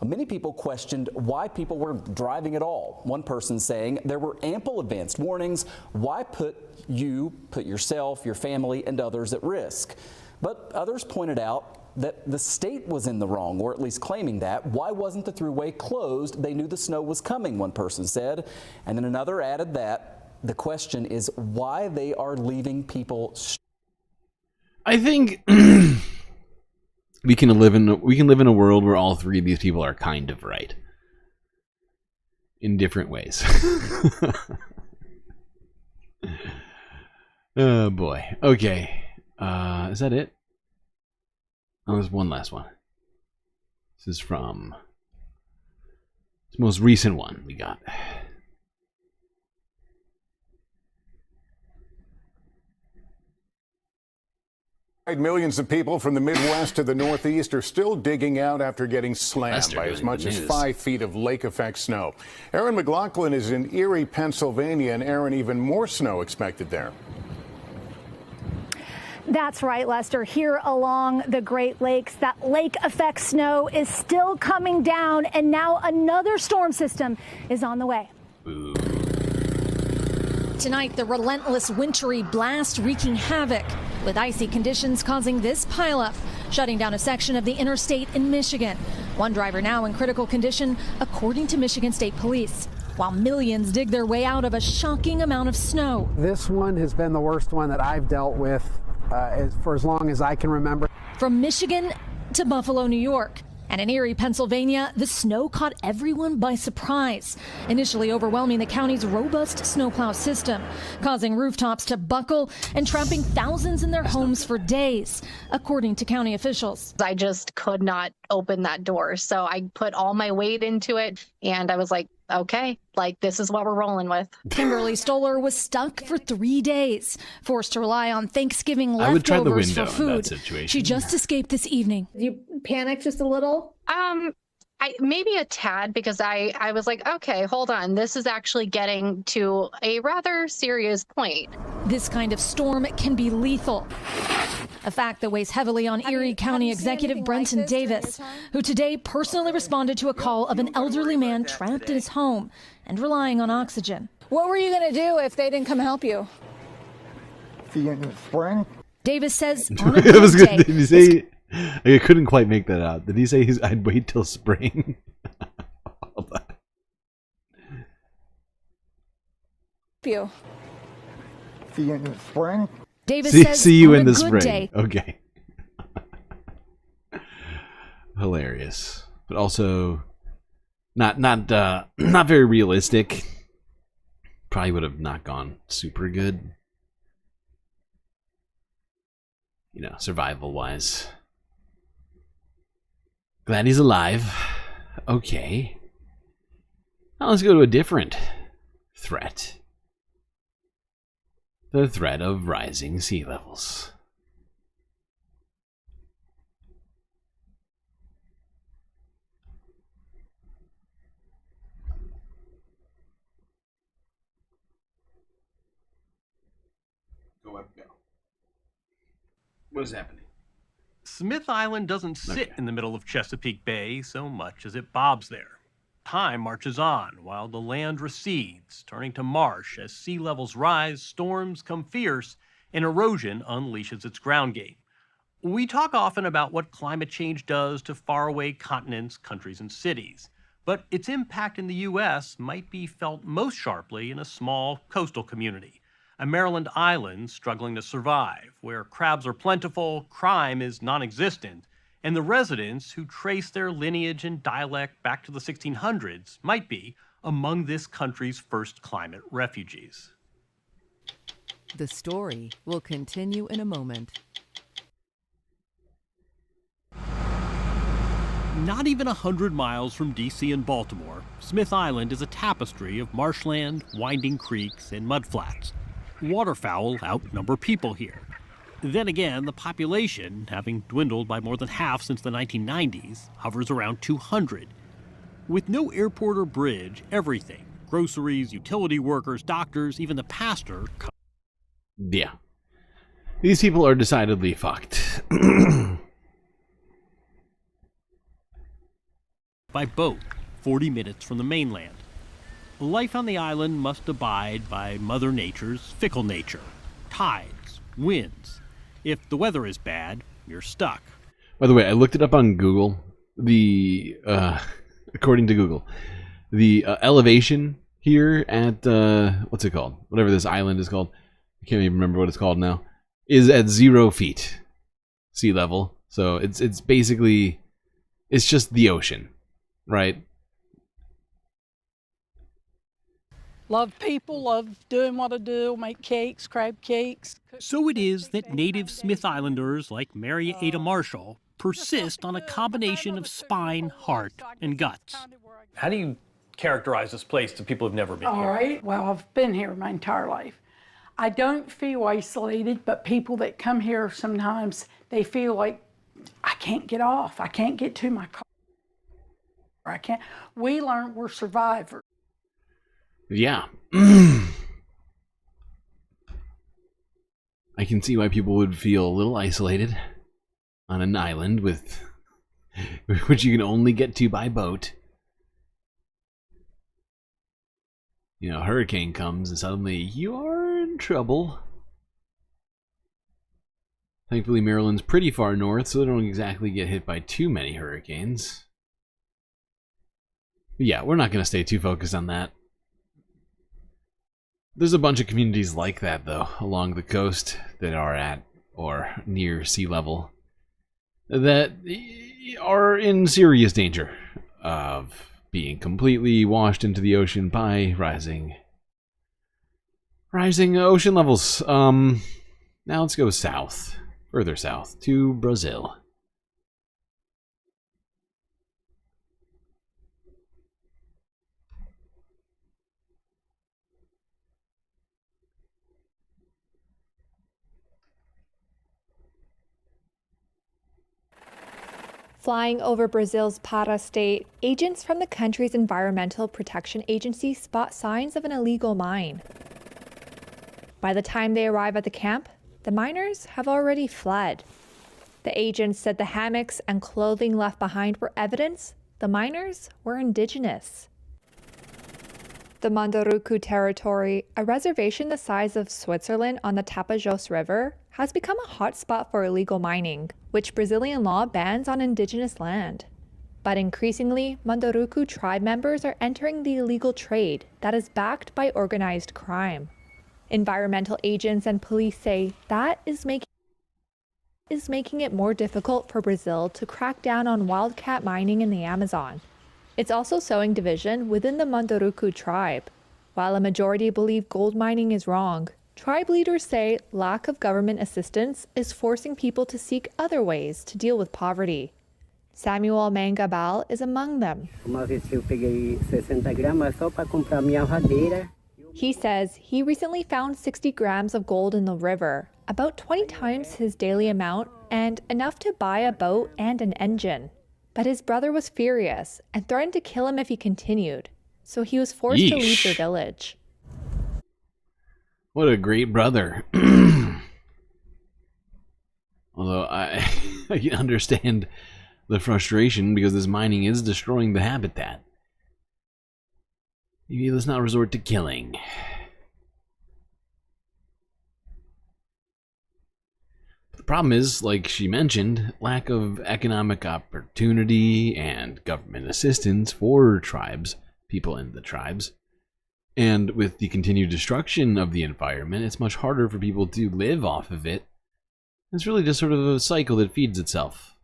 Many people questioned why people were driving at all. One person saying there were ample advanced warnings. Why put yourself, your family, and others at risk? But others pointed out that the state was in the wrong, or at least claiming that. Why wasn't the thruway closed? They knew the snow was coming, one person said. And then another added that the question is why they are leaving people. I think we can live in a world where all 3 of these people are kind of right in different ways. Oh boy. Okay. Is that it? Oh, there's one last one. This is from the most recent one we got. Millions of people from the Midwest to the Northeast are still digging out after getting slammed by as much as 5 feet of lake effect snow. Aaron McLaughlin is in Erie, Pennsylvania, and Aaron, even more snow expected there. That's right, Lester. Here along the Great Lakes, that lake effect snow is still coming down, and now another storm system is on the way. Tonight, the relentless wintry blast wreaking havoc, with icy conditions causing this pileup, shutting down a section of the interstate in Michigan. One driver now in critical condition, according to Michigan State Police, while millions dig their way out of a shocking amount of snow. This one has been the worst one that I've dealt with for as long as I can remember. From Michigan to Buffalo, New York. And in Erie, Pennsylvania, the snow caught everyone by surprise, initially overwhelming the county's robust snowplow system, causing rooftops to buckle and trapping thousands in their homes for days, according to county officials. I just could not open that door, so I put all my weight into it, and I was like, okay, like this is what we're rolling with. Kimberly Stoller was stuck for 3 days, forced to rely on Thanksgiving I would try the leftovers window for food. in that situation. She just escaped this evening. You panicked just a little? Maybe a tad, because I was like, okay, hold on, this is actually getting to a rather serious point. This kind of storm can be lethal. A fact that weighs heavily on Erie County Executive Brenton Davis, who today personally responded to a call of an elderly man trapped in his home and relying on oxygen. What were you going to do if they didn't come help you? See you in the spring. Davis says on a That was good good. day, Did he say? I couldn't quite make that out. Did he say I'd wait till spring? You. See you in the spring. Davis says see you on in a the good spring. day, Okay. Hilarious, but also not very realistic. Probably would have not gone super good. You know, survival wise. Glad he's alive. Okay. Now let's go to a different threat. The threat of rising sea levels. Go up, go. What is happening? Smith Island doesn't sit in the middle of Chesapeake Bay so much as it bobs there. Time marches on while the land recedes, turning to marsh as sea levels rise, storms come fierce, and erosion unleashes its ground game. We talk often about what climate change does to faraway continents, countries, and cities, but its impact in the U.S. might be felt most sharply in a small coastal community, a Maryland island struggling to survive, where crabs are plentiful, crime is non-existent, and the residents who trace their lineage and dialect back to the 1600s might be among this country's first climate refugees. The story will continue in a moment. Not even 100 miles from D.C. and Baltimore, Smith Island is a tapestry of marshland, winding creeks, and mudflats. Waterfowl outnumber people here. Then again, the population, having dwindled by more than half since the 1990s, hovers around 200. With no airport or bridge, everything, groceries, utility workers, doctors, even the pastor. Yeah. These people are decidedly fucked. By boat, 40 minutes from the mainland. Life on the island must abide by Mother Nature's fickle nature. Tides, winds. If the weather is bad, you're stuck. By the way, I looked it up on Google. According to Google, the elevation here at, what's it called? Whatever this island is called. I can't even remember what it's called now. Is at 0 feet sea level. So it's basically, it's just the ocean, right? Love people, love doing what I do, make cakes, crab cakes. So it is that native Smith Islanders like Mary Ada Marshall persist on a combination of spine, heart, and guts. How do you characterize this place to people who've never been All right, well, I've been here my entire life. I don't feel isolated, but people that come here sometimes, they feel like, I can't get off, I can't get to my car, or I can't. We learn we're survivors. Yeah. I can see why people would feel a little isolated on an island with which you can only get to by boat. you know, hurricane comes and suddenly you are in trouble. Thankfully, Maryland's pretty far north, so they don't exactly get hit by too many hurricanes. But yeah, we're not going to stay too focused on that. There's a bunch of communities like that, though, along the coast that are at or near sea level that are in serious danger of being completely washed into the ocean by rising ocean levels. Now let's go south. Further south to Brazil. Flying over Brazil's Pará state, agents from the country's Environmental Protection Agency spot signs of an illegal mine. By the time they arrive at the camp, the miners have already fled. The agents said the hammocks and clothing left behind were evidence the miners were indigenous. The Munduruku territory, a reservation the size of Switzerland on the Tapajós River, has become a hotspot for illegal mining, which Brazilian law bans on indigenous land. But increasingly, Munduruku tribe members are entering the illegal trade that is backed by organized crime. Environmental agents and police say that is making it more difficult for Brazil to crack down on wildcat mining in the Amazon. It's also sowing division within the Munduruku tribe. While a majority believe gold mining is wrong, tribe leaders say lack of government assistance is forcing people to seek other ways to deal with poverty. Samuel Mangabal is among them. He says he recently found 60 grams of gold in the river, about 20 times his daily amount and enough to buy a boat and an engine. But his brother was furious and threatened to kill him if he continued, so he was forced to leave their village. What a great brother. Although I can understand the frustration because this mining is destroying the habitat. Maybe let's not resort to killing. The problem is, like she mentioned, lack of economic opportunity and government assistance for tribes, people in the tribes. And with the continued destruction of the environment, it's much harder for people to live off of it. It's really just sort of a cycle that feeds itself.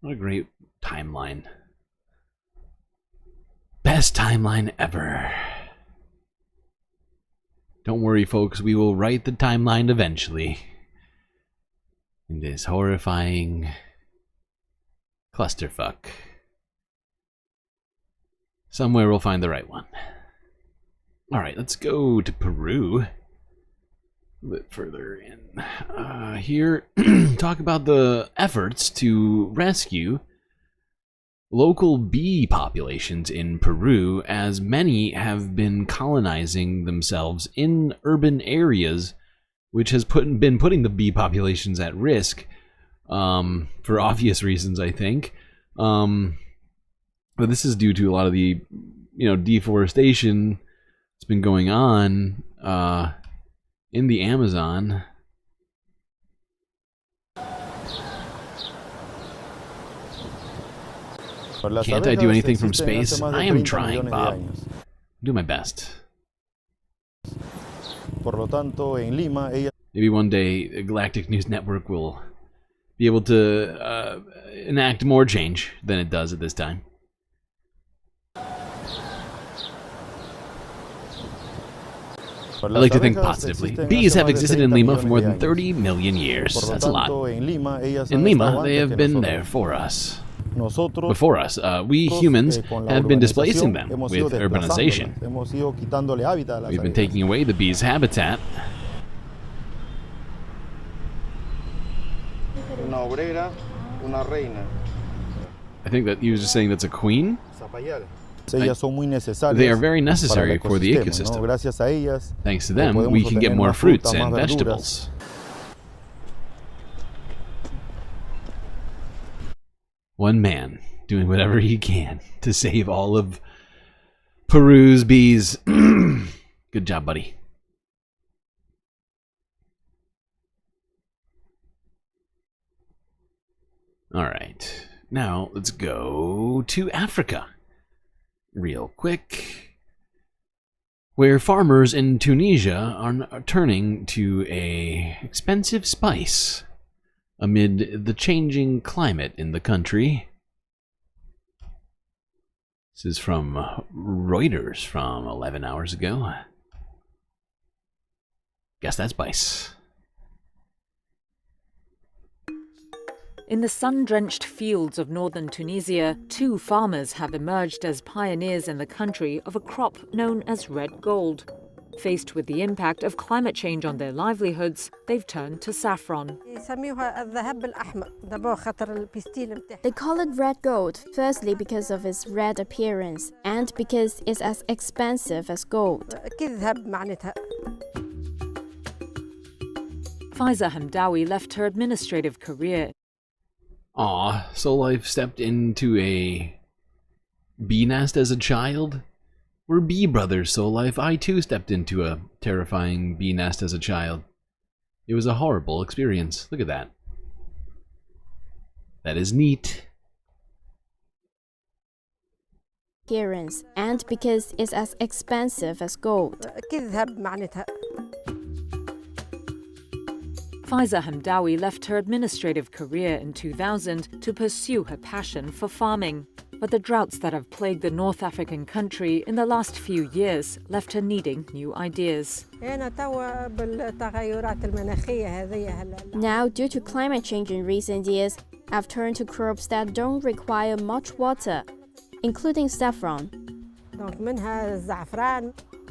What a great timeline. Best timeline ever. Don't worry, folks, we will write the timeline eventually. In this horrifying clusterfuck. Somewhere we'll find the right one. Alright, let's go to Peru. A bit further in. Here, talk about the efforts to rescue local bee populations in Peru, as many have been colonizing themselves in urban areas, which has been putting the bee populations at risk, for obvious reasons, I think. But this is due to a lot of the, deforestation that's been going on in the Amazon. Can't I do anything from space? I am trying, Bob. Do my best. Maybe one day the Galactic News Network will be able to enact more change than it does at this time. I like to think positively. Bees have existed in Lima for more than 30 million years. That's a lot. In Lima, they have been there for us. Before us, we humans have been displacing them with urbanization. We've been taking away the bees' habitat. I think that he was just saying that's a queen. They are very necessary for the ecosystem. Thanks to them, we can get more fruits and vegetables. One man doing whatever he can to save all of Peruse bees. Good job, buddy. All right. Now let's go to Africa. Real quick. Where farmers in Tunisia are turning to a expensive spice amid the changing climate in the country. This is from Reuters from 11 hours ago. Guess that spice. In the sun-drenched fields of northern Tunisia, 2 farmers have emerged as pioneers in the country of a crop known as red gold. Faced with the impact of climate change on their livelihoods, they've turned to saffron. They call it red gold, firstly because of its red appearance, and because it's as expensive as gold. Faiza Hamdawi left her administrative career. Aw, Soul Life stepped into a bee nest as a child? We're bee brothers, Soul Life. I too stepped into a terrifying bee nest as a child. It was a horrible experience. Look at that. That is neat. Appearance, and because it's as expensive as gold. Faiza Hamdawi left her administrative career in 2000 to pursue her passion for farming. But the droughts that have plagued the North African country in the last few years left her needing new ideas. Now, due to climate change in recent years, I've turned to crops that don't require much water, including saffron.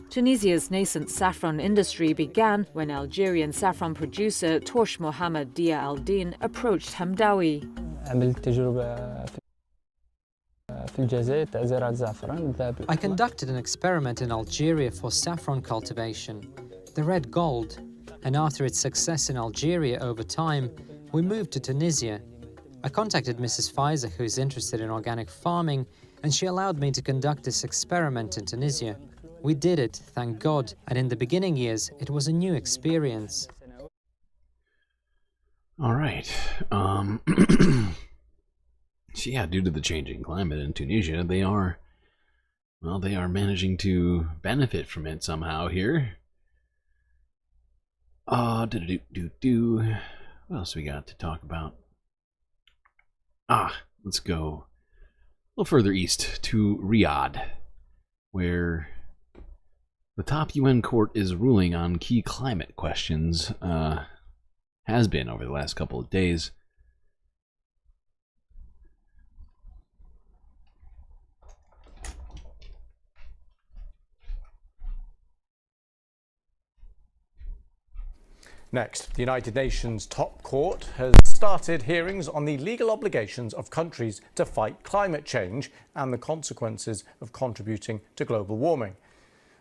Tunisia's nascent saffron industry began when Algerian saffron producer Torsh Mohammed Dia Al-Din approached Hamdawi. I conducted an experiment in Algeria for saffron cultivation, the red gold, and after its success in Algeria over time, we moved to Tunisia. I contacted Mrs. Faiza, who is interested in organic farming, and she allowed me to conduct this experiment in Tunisia. We did it, thank God, and in the beginning years, it was a new experience. All right. So yeah, due to the changing climate in Tunisia, they are managing to benefit from it somehow here. What else we got to talk about? Let's go a little further east to Riyadh, where the top UN court is ruling on key climate questions, has been over the last couple of days. Next, the United Nations top court has started hearings on the legal obligations of countries to fight climate change and the consequences of contributing to global warming.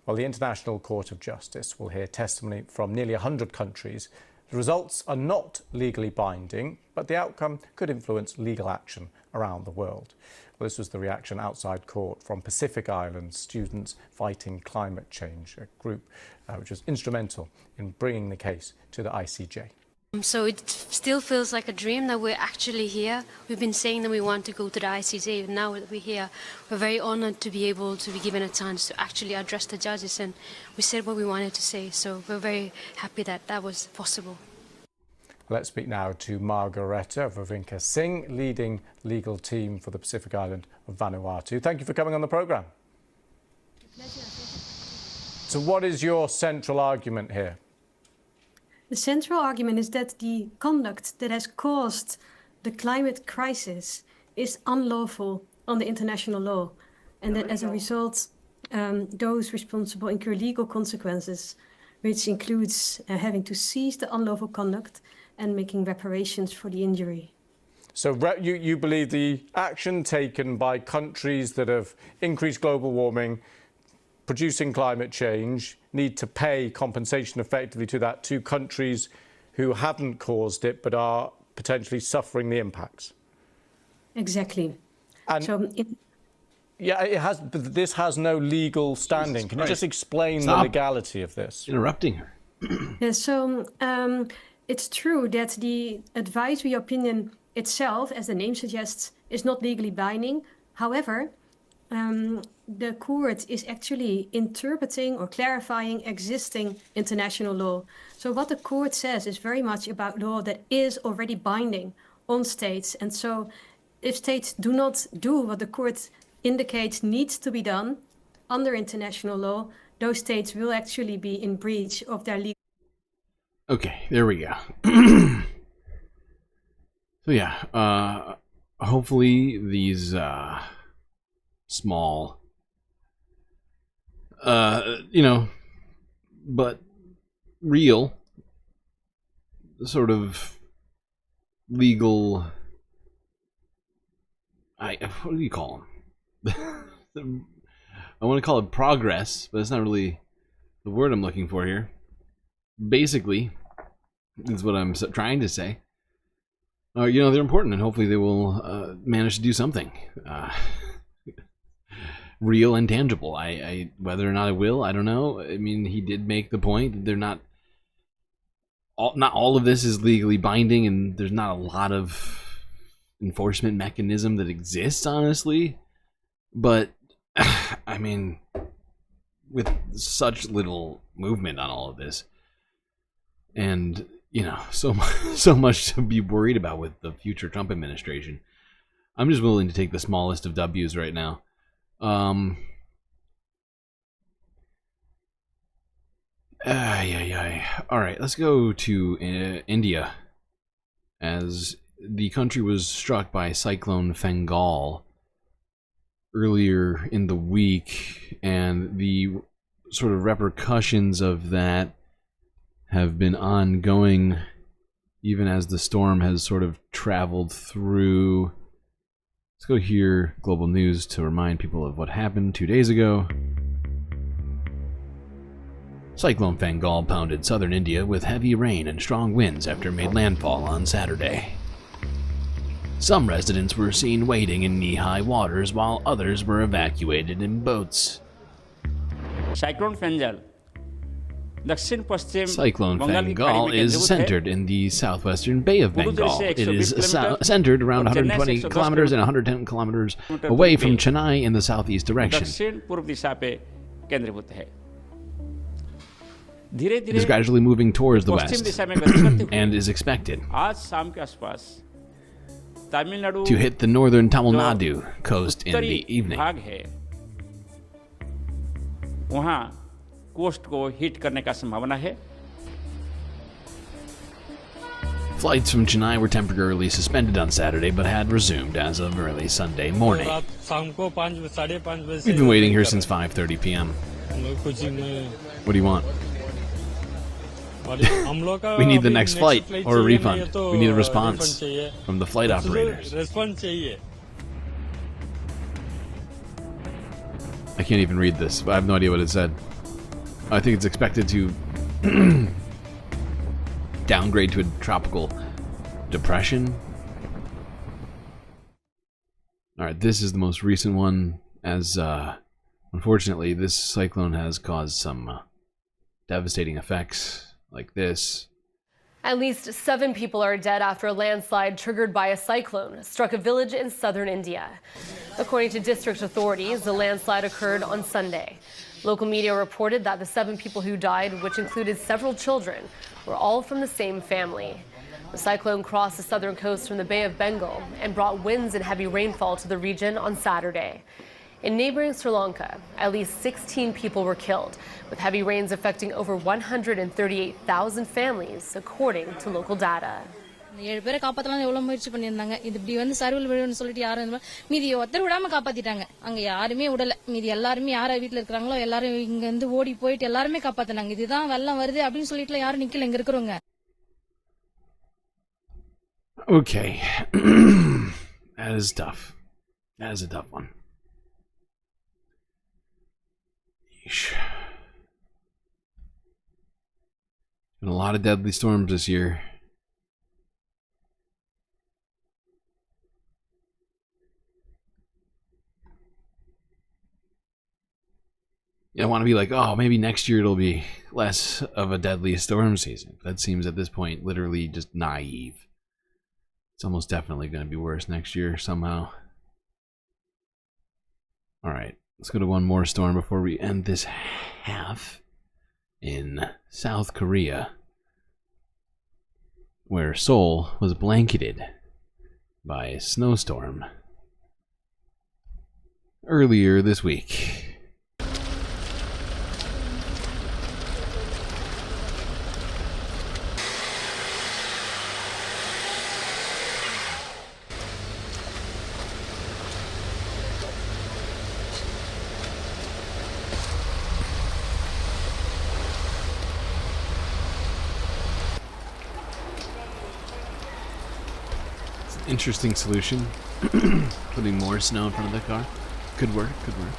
Well, the International Court of Justice will hear testimony from nearly 100 countries. The results are not legally binding, but the outcome could influence legal action around the world. Well, this was the reaction outside court from Pacific Islands students fighting climate change, a group which was instrumental in bringing the case to the ICJ. So it still feels like a dream that we're actually here. We've been saying that we want to go to the ICJ, and now that we're here, we're very honored to be able to be given a chance to actually address the judges, and we said what we wanted to say, so we're very happy that that was possible. Let's speak now to Margareta Vavinka Singh, leading legal team for the Pacific Island of Vanuatu. Thank you for coming on the programme. So what is your central argument here? The central argument is that the conduct that has caused the climate crisis is unlawful under international law, and that as a result, those responsible incur legal consequences, which includes having to cease the unlawful conduct and making reparations for the injury. So you believe the action taken by countries that have increased global warming, producing climate change, need to pay compensation effectively to countries who haven't caused it but are potentially suffering the impacts? Exactly. And so Yeah, it has. But this has no legal standing. Can you just explain Stop the legality of this? interrupting her. Yeah, so it's true that the advisory opinion itself, as the name suggests, is not legally binding. However, the court is actually interpreting or clarifying existing international law. So what the court says is very much about law that is already binding on states. And so if states do not do what the court indicates needs to be done under international law, those states will actually be in breach of their legal. Okay, there we go. So yeah, hopefully these small, you know, but real sort of legal, what do you call them? I want to call it progress, but it's not really the word I'm looking for here. Basically, is what I'm trying to say. You know, they're important, and hopefully they will manage to do something real and tangible. I whether or not it will, I don't know. I mean, he did make the point that they're not all of this is legally binding, and there's not a lot of enforcement mechanism that exists, honestly. But I mean, with such little movement on all of this, and you know, so much to be worried about with the future Trump administration, I'm just willing to take the smallest of W's right now. All right, let's go to India, as the country was struck by Cyclone Bengal earlier in the week, and the sort of repercussions of that have been ongoing even as the storm has sort of traveled through. Let's go here, global news, to remind people of what happened 2 days ago. Cyclone Bengal pounded southern India with heavy rain and strong winds after it made landfall on Saturday. Some residents were seen wading in knee-high waters, while others were evacuated in boats. Cyclone Bengal is centered in the southwestern Bay of Bengal. It is centered around 120 kilometers and 110 kilometers away from Chennai in the southeast direction. It is gradually moving towards the west and is expected to hit the northern Tamil Nadu coast in the evening. Coast को hit करने का संभावना है. Flights from Chennai were temporarily suspended on Saturday, but had resumed as of early Sunday morning. We've been waiting here since 5:30 p.m. What do you want? We need the next flight or a refund. We need a response from the flight operators. I can't even read this. I have no idea what it said. I think it's expected to downgrade to a tropical depression. Alright, this is the most recent one, as unfortunately this cyclone has caused some devastating effects like this. At least 7 people are dead after a landslide triggered by a cyclone struck a village in southern India. According to district authorities, the landslide occurred on Sunday. Local media reported that the 7 people who died, which included several children, were all from the same family. The cyclone crossed the southern coast from the Bay of Bengal and brought winds and heavy rainfall to the region on Saturday. In neighboring Sri Lanka, at least 16 people were killed, with heavy rains affecting over 138,000 families, according to local data. 7 பேரை காப்பாத்தலாம் எவ்வளவு முயற்சி பண்ணிருந்தாங்க. இது இப்படி வந்து சர்வில் விழுன்னு சொல்லிட்டு யாரும் மீதி ஒருத்தர் விடாம காப்பாத்திட்டாங்க. அங்க யாருமே விடல. மீதி எல்லாரும் யார வீட்ல இருக்காங்களோ எல்லாரும் இங்க இருந்து ஓடி போயிட்டு எல்லாரும் காப்பாத்துனாங்க. இதுதான் வெள்ளம் வருது அப்படினு சொல்லிட்டு யாரும் நிக்கல இங்க இருக்குறவங்க. Okay. That is tough. That is a tough one. Yeesh. Been a lot of deadly storms this year. I want to be like, oh, maybe next year it'll be less of a deadly storm season. That seems at this point literally just naive. It's almost definitely going to be worse next year somehow. Alright, let's go to one more storm before we end this half. In South Korea, where Seoul was blanketed by a snowstorm earlier this week. Interesting solution. Putting more snow in front of the car. Could work, could work.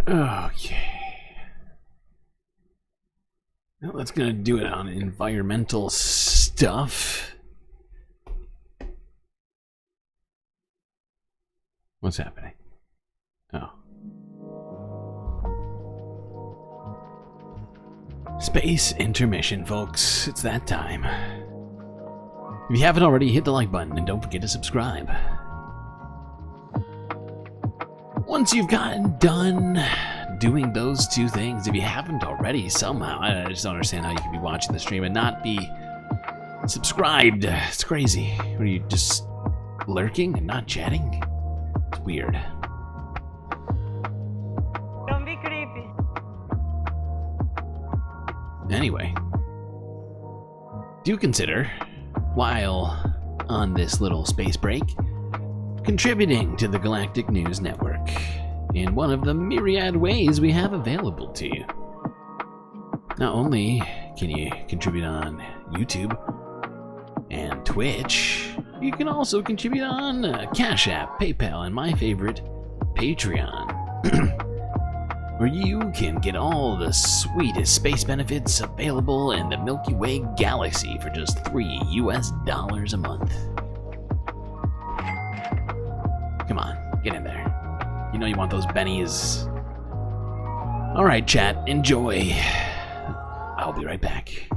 Okay. Well, that's gonna do it on environmental stuff. What's happening? Oh. Space intermission, folks. It's that time. If you haven't already, hit the like button and don't forget to subscribe. Once you've gotten done doing those two things, if you haven't already somehow, I just don't understand how you could be watching the stream and not be subscribed. It's crazy. Are you just lurking and not chatting? It's weird. Don't be creepy. Anyway, do consider, while on this little space break, contributing to the Galactic News Network in one of the myriad ways we have available to you. Not only can you contribute on YouTube and Twitch, you can also contribute on Cash App, PayPal, and my favorite, Patreon, where you can get all the sweetest space benefits available in the Milky Way galaxy for just $3 US a month. Come on, get in there. You know you want those bennies. Alright, chat, enjoy. I'll be right back.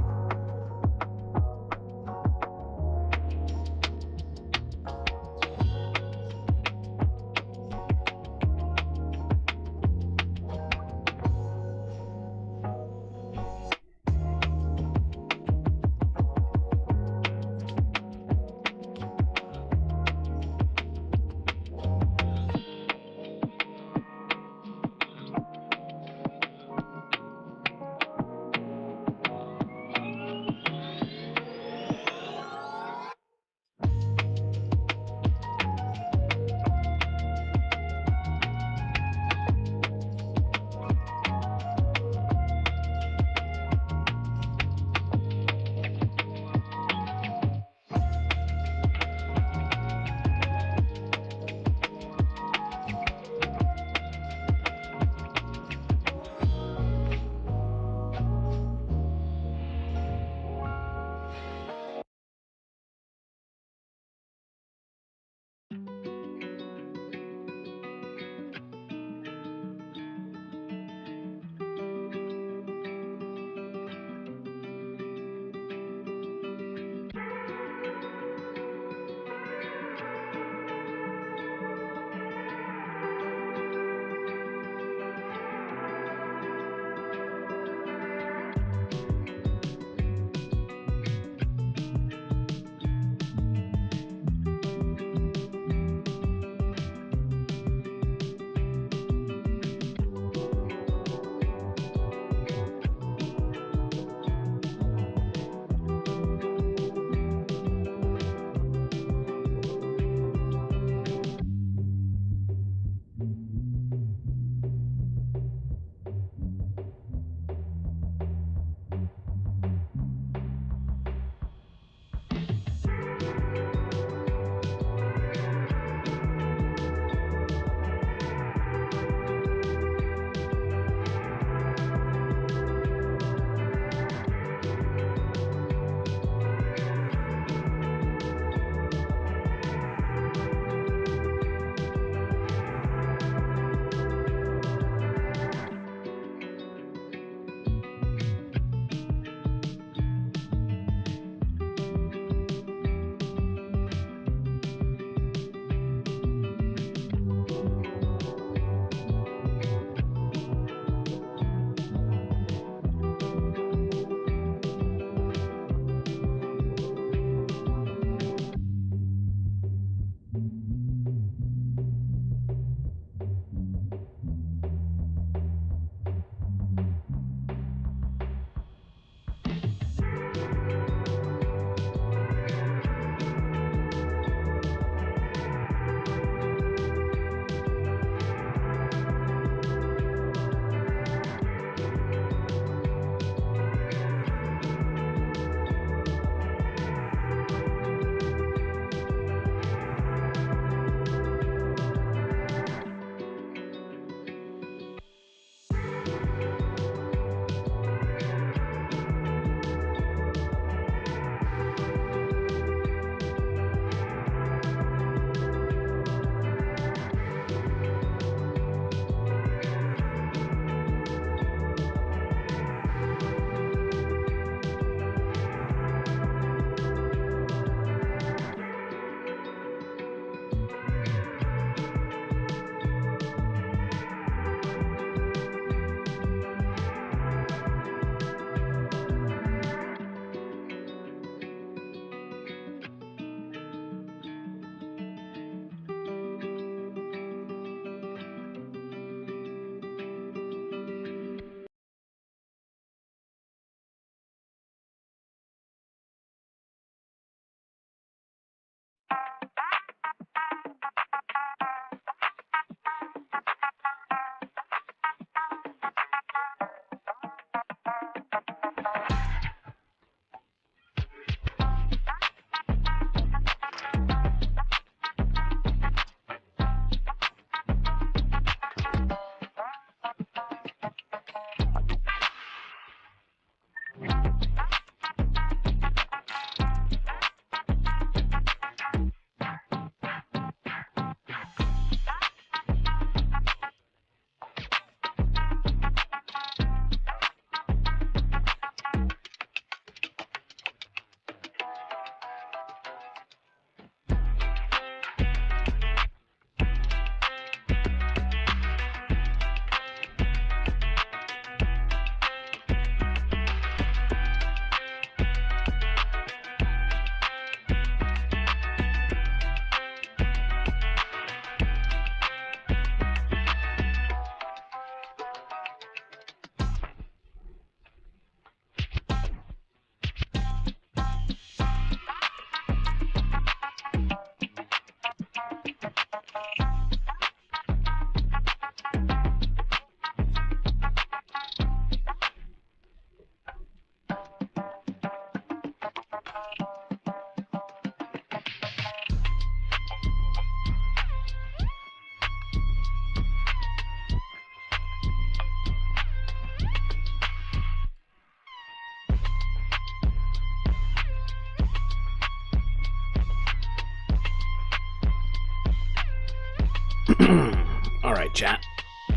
Alright, chat.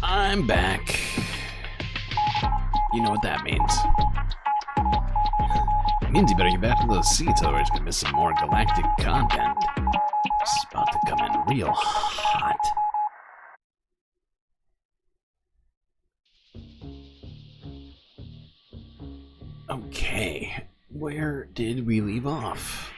I'm back. You know what that means. It means you better get back to those seats, otherwise you're gonna miss some more galactic content. It's about to come in real hot. Okay, where did we leave off?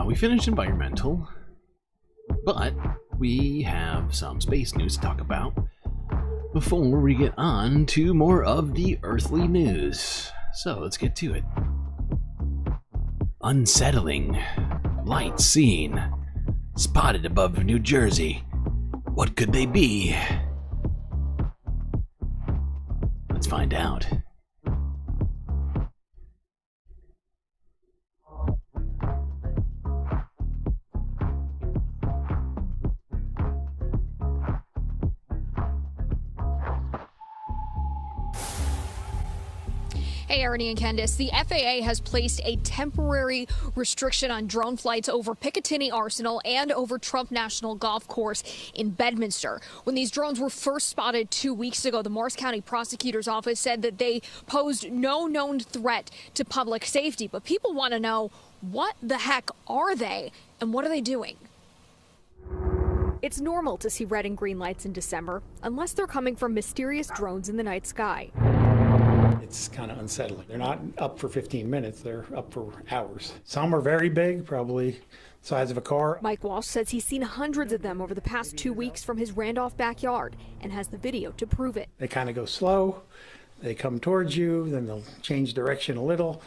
We finished environmental, but we have some space news to talk about before we get on to more of the earthly news. So let's get to it. Unsettling. Lights seen. Spotted above New Jersey. What could they be? Let's find out. Hey, Ernie and Candace. The FAA has placed a temporary restriction on drone flights over Picatinny Arsenal and over Trump National Golf Course in Bedminster. When these drones were first spotted 2 weeks ago, the Morris County Prosecutor's Office said that they posed no known threat to public safety. But people want to know, what the heck are they and what are they doing? It's normal to see red and green lights in December, unless they're coming from mysterious drones in the night sky. It's kind of unsettling. They're not up for 15 minutes, they're up for hours. Some are very big, probably the size of a car. Mike Walsh says he's seen hundreds of them over the past 2 weeks from his Randolph backyard and has the video to prove it. They kind of go slow, they come towards you, then they'll change direction a little.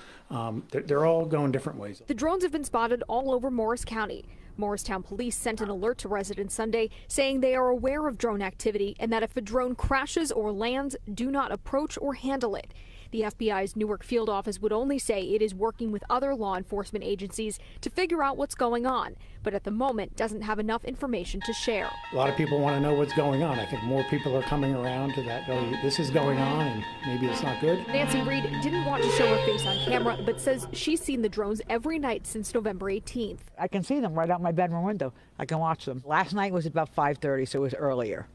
They're all going different ways. The drones have been spotted all over Morris County. Morristown police sent an alert to residents Sunday saying they are aware of drone activity and that if a drone crashes or lands, do not approach or handle it. The FBI's Newark field office would only say it is working with other law enforcement agencies to figure out what's going on, but at the moment doesn't have enough information to share. A lot of people want to know what's going on. I think more people are coming around to that, oh, this is going on and maybe it's not good. Nancy Reed didn't want to show her face on camera, but says she's seen the drones every night since November 18th. I can see them right out my bedroom window. I can watch them. Last night was about 5:30, so it was earlier.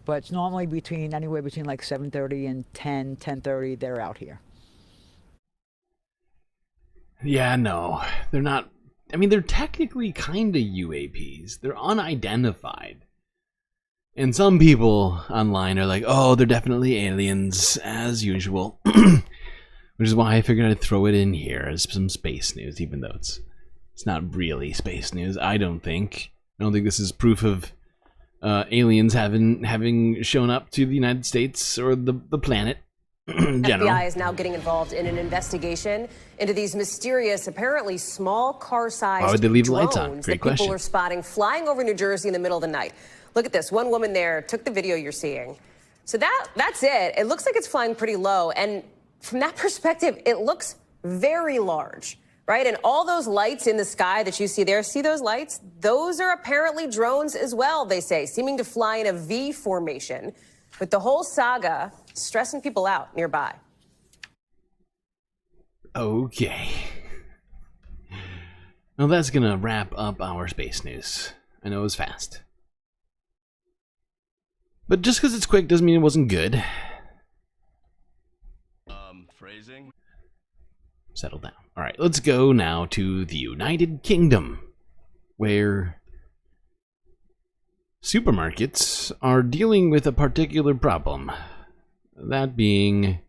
But it's normally anywhere between like 7:30 and 10:30, they're out here. Yeah, no, they're not. I mean, they're technically kind of UAPs. They're unidentified. And some people online are like, oh, they're definitely aliens, as usual. Which is why I figured I'd throw it in here as some space news, even though it's not really space news, I don't think. I don't think this is proof of aliens having shown up to the United States or the planet in general. FBI is now getting involved in an investigation into these mysterious, apparently small car-sized Why would they leave the drones lights on? Great that people question. are spotting flying over New Jersey in the middle of the night. Look at this. One woman there took the video you're seeing. So that's it. It looks like it's flying pretty low. And from that perspective, it looks very large. Right? And all those lights in the sky that you see there, see those lights? Those are apparently drones as well, they say, seeming to fly in a V formation, with the whole saga stressing people out nearby. Okay. Well, that's gonna wrap up our space news. I know it was fast. But just because it's quick doesn't mean it wasn't good. Phrasing? Settle down. Alright, let's go now to the United Kingdom, where supermarkets are dealing with a particular problem. That being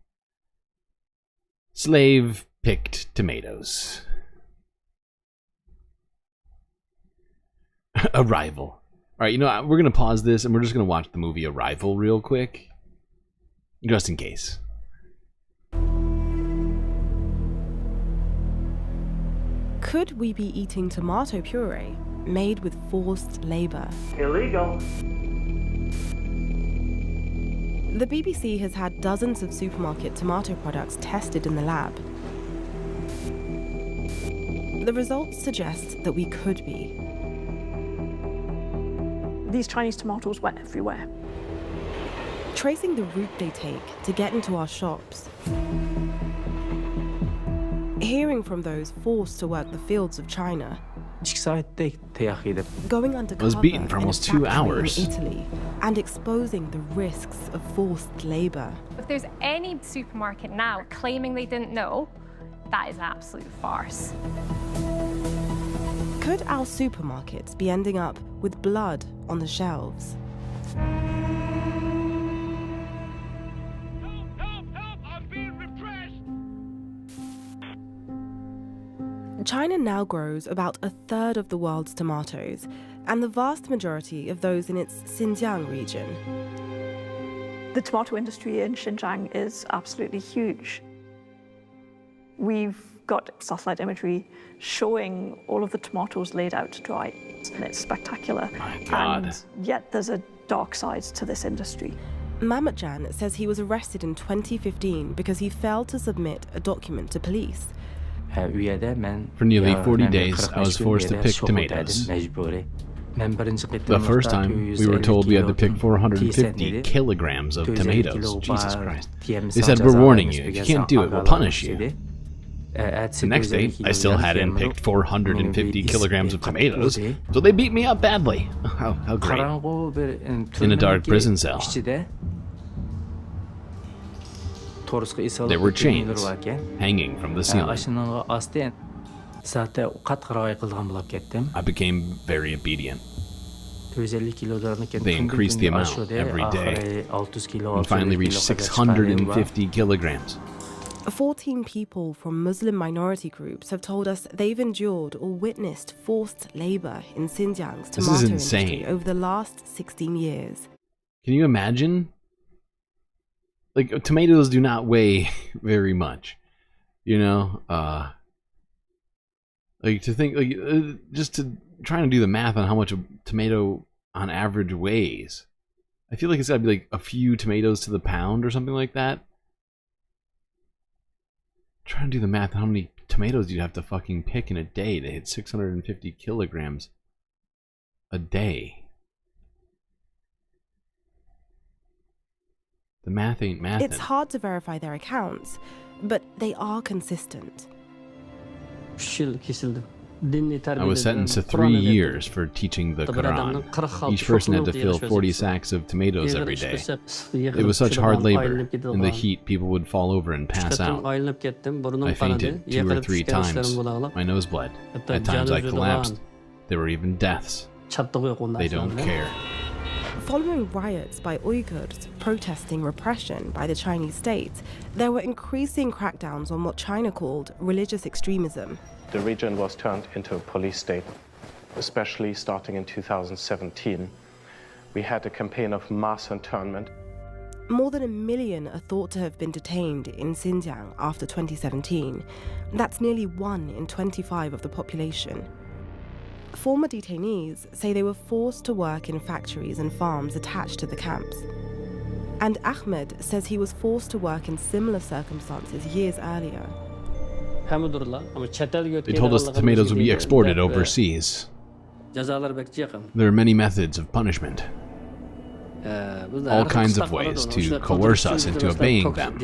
slave-picked tomatoes. Arrival. Alright, you know, we're going to pause this and we're just going to watch the movie Arrival real quick. Just in case. Could we be eating tomato puree made with forced labor? Illegal. The BBC has had dozens of supermarket tomato products tested in the lab. The results suggest that we could be. These Chinese tomatoes went everywhere. Tracing the route they take to get into our shops, hearing from those forced to work the fields of China, going undercover was beaten for in a almost 2 factory hours. in Italy, and exposing the risks of forced labor. If there's any supermarket now claiming they didn't know, that is an absolute farce. Could our supermarkets be ending up with blood on the shelves? China now grows about a third of the world's tomatoes, and the vast majority of those in its Xinjiang region. The tomato industry in Xinjiang is absolutely huge. We've got satellite imagery showing all of the tomatoes laid out to dry, and it's spectacular. My God. And yet there's a dark side to this industry. Mamatjan says he was arrested in 2015 because he failed to submit a document to police. For nearly 40 days, I was forced to pick tomatoes. The first time, we were told we had to pick 450 kilograms of tomatoes. Jesus Christ. They said, "We're warning you. If you can't do it, we'll punish you." The next day, I still hadn't picked 450 kilograms of tomatoes, so they beat me up badly. How great. In a dark prison cell. There were chains hanging from the ceiling. I became very obedient. They increased the amount every day, and finally reached 650 kilograms. 14 people from Muslim minority groups have told us they've endured or witnessed forced labor in Xinjiang's tomato industry over the last 16 years. Can you imagine? Like, tomatoes do not weigh very much, you know? Like, to think, like, just to trying to do the math on how much a tomato on average weighs. I feel like it's gotta be like a few tomatoes to the pound or something like that. Trying to do the math on how many tomatoes you'd have to fucking pick in a day to hit 650 kilograms a day. The math ain't math. It's hard to verify their accounts, but they are consistent. I was sentenced to 3 years for teaching the Quran. Each person had to fill 40 sacks of tomatoes every day. It was such hard labor. In the heat, people would fall over and pass out. I fainted 2 or 3 times. My nose bled. At times I collapsed. There were even deaths. They don't care. Following riots by Uyghurs protesting repression by the Chinese state, there were increasing crackdowns on what China called religious extremism. The region was turned into a police state, especially starting in 2017. We had a campaign of mass internment. More than 1 million are thought to have been detained in Xinjiang after 2017. That's nearly 1 in 25 of the population. Former detainees say they were forced to work in factories and farms attached to the camps. And Ahmed says he was forced to work in similar circumstances years earlier. They told us the tomatoes would be exported overseas. There are many methods of punishment. All kinds of ways to coerce us into obeying them,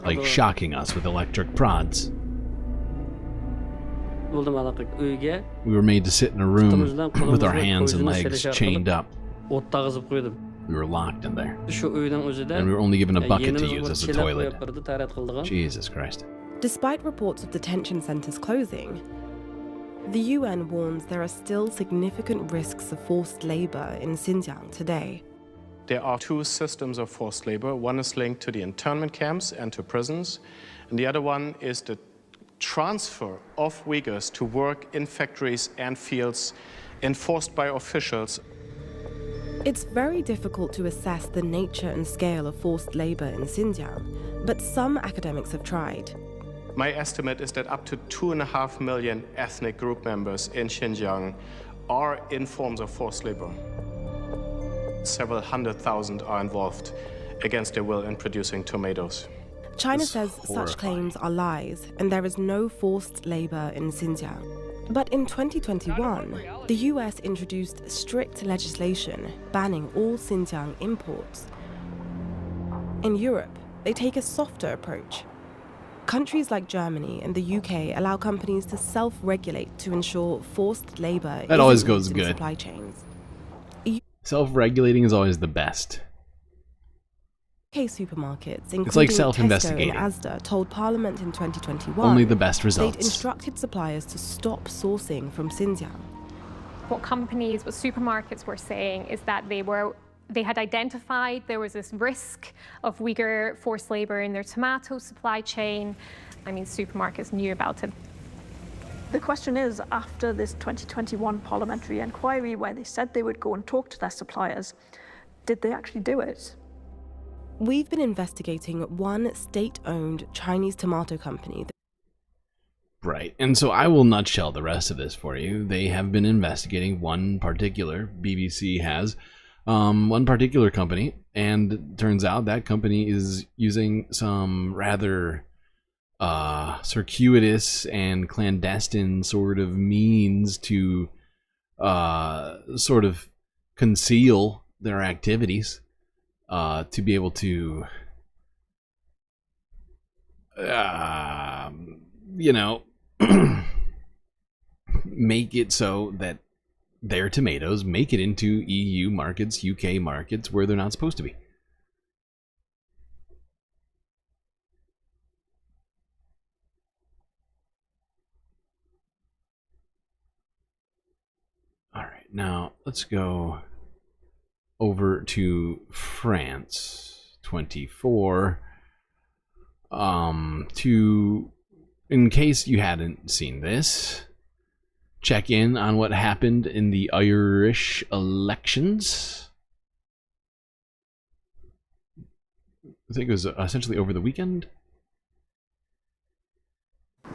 like shocking us with electric prods. We were made to sit in a room with our hands and legs chained up. We were locked in there. And we were only given a bucket to use as a toilet. Jesus Christ. Despite reports of detention centers closing, the UN warns there are still significant risks of forced labor in Xinjiang today. There are 2 systems of forced labor. One is linked to the internment camps and to prisons, and the other one is the transfer of Uyghurs to work in factories and fields enforced by officials. It's very difficult to assess the nature and scale of forced labor in Xinjiang, but some academics have tried. My estimate is that up to 2.5 million ethnic group members in Xinjiang are in forms of forced labor. Several 100,000 are involved against their will in producing tomatoes. China says such claims are lies and there is no forced labor in Xinjiang. But in 2021, the US introduced strict legislation banning all Xinjiang imports. In Europe, they take a softer approach. Countries like Germany and the UK allow companies to self-regulate to ensure forced labor That always isn't goes used in good. supply chains. Self-regulating is always the best. UK supermarkets, including It's like Tesco self-investigating. and Asda, told Parliament in 2021 Only the best results. they'd instructed suppliers to stop sourcing from Xinjiang. What supermarkets were saying is that they had identified there was this risk of Uyghur forced labor in their tomato supply chain. I mean, supermarkets knew about it. The question is, after this 2021 parliamentary inquiry where they said they would go and talk to their suppliers, did they actually do it? We've been investigating one state-owned Chinese tomato company. Right, and so I will nutshell the rest of this for you. They have been investigating one particular, BBC has, one particular company, and it turns out that company is using some rather circuitous and clandestine sort of means to sort of conceal their activities, to be able to you know, make it so that their tomatoes make it into EU markets, UK markets, where they're not supposed to be. All right, now let's go over to France 24 to, in case you hadn't seen this, check in on what happened in the Irish elections. I think it was essentially over the weekend.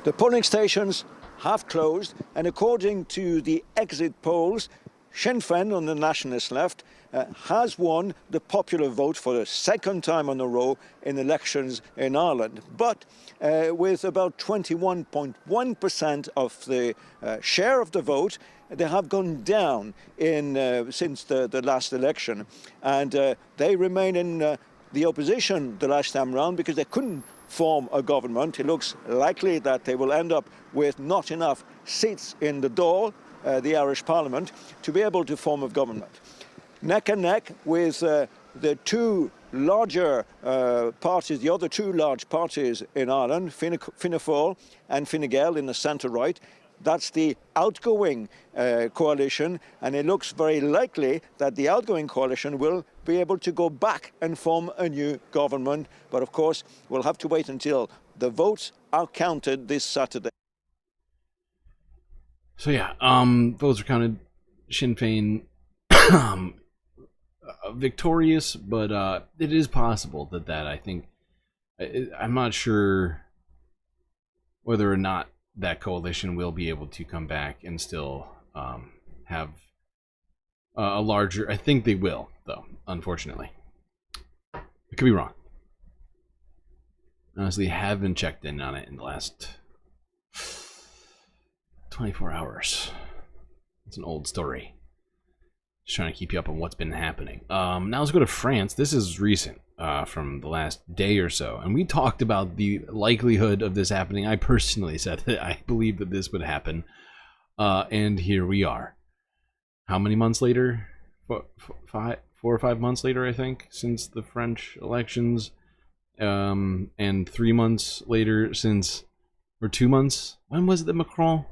The polling stations have closed, and according to the exit polls, Sinn Féin on the nationalist left has won the popular vote for the second time in a row in elections in Ireland. But with about 21.1% of the share of the vote, they have gone down in since the last election. And they remain in the opposition the last time round because they couldn't form a government. It looks likely that they will end up with not enough seats in the door, the Irish Parliament, to be able to form a government. Neck and neck with the two larger parties, the other two large parties in Ireland, Fianna Fáil and Fine Gael in the centre-right. That's the outgoing coalition, and it looks very likely that the outgoing coalition will be able to go back and form a new government. But of course, we'll have to wait until the votes are counted this Saturday. So yeah, votes are counted. Sinn Féin victorious, but it is possible that I think, I'm not sure whether or not that coalition will be able to come back and still have a larger. I think they will, though. Unfortunately, I could be wrong. Honestly, I haven't checked in on it in the last 24 hours. It's an old story. Just trying to keep you up on what's been happening. Now let's go to France. This is recent, from the last day or so. And we talked about the likelihood of this happening. I personally said that I believe that this would happen. And here we are. How many months later? 4 or 5 months later, I think, since the French elections. And 3 months later since, or 2 months? When was it that Macron?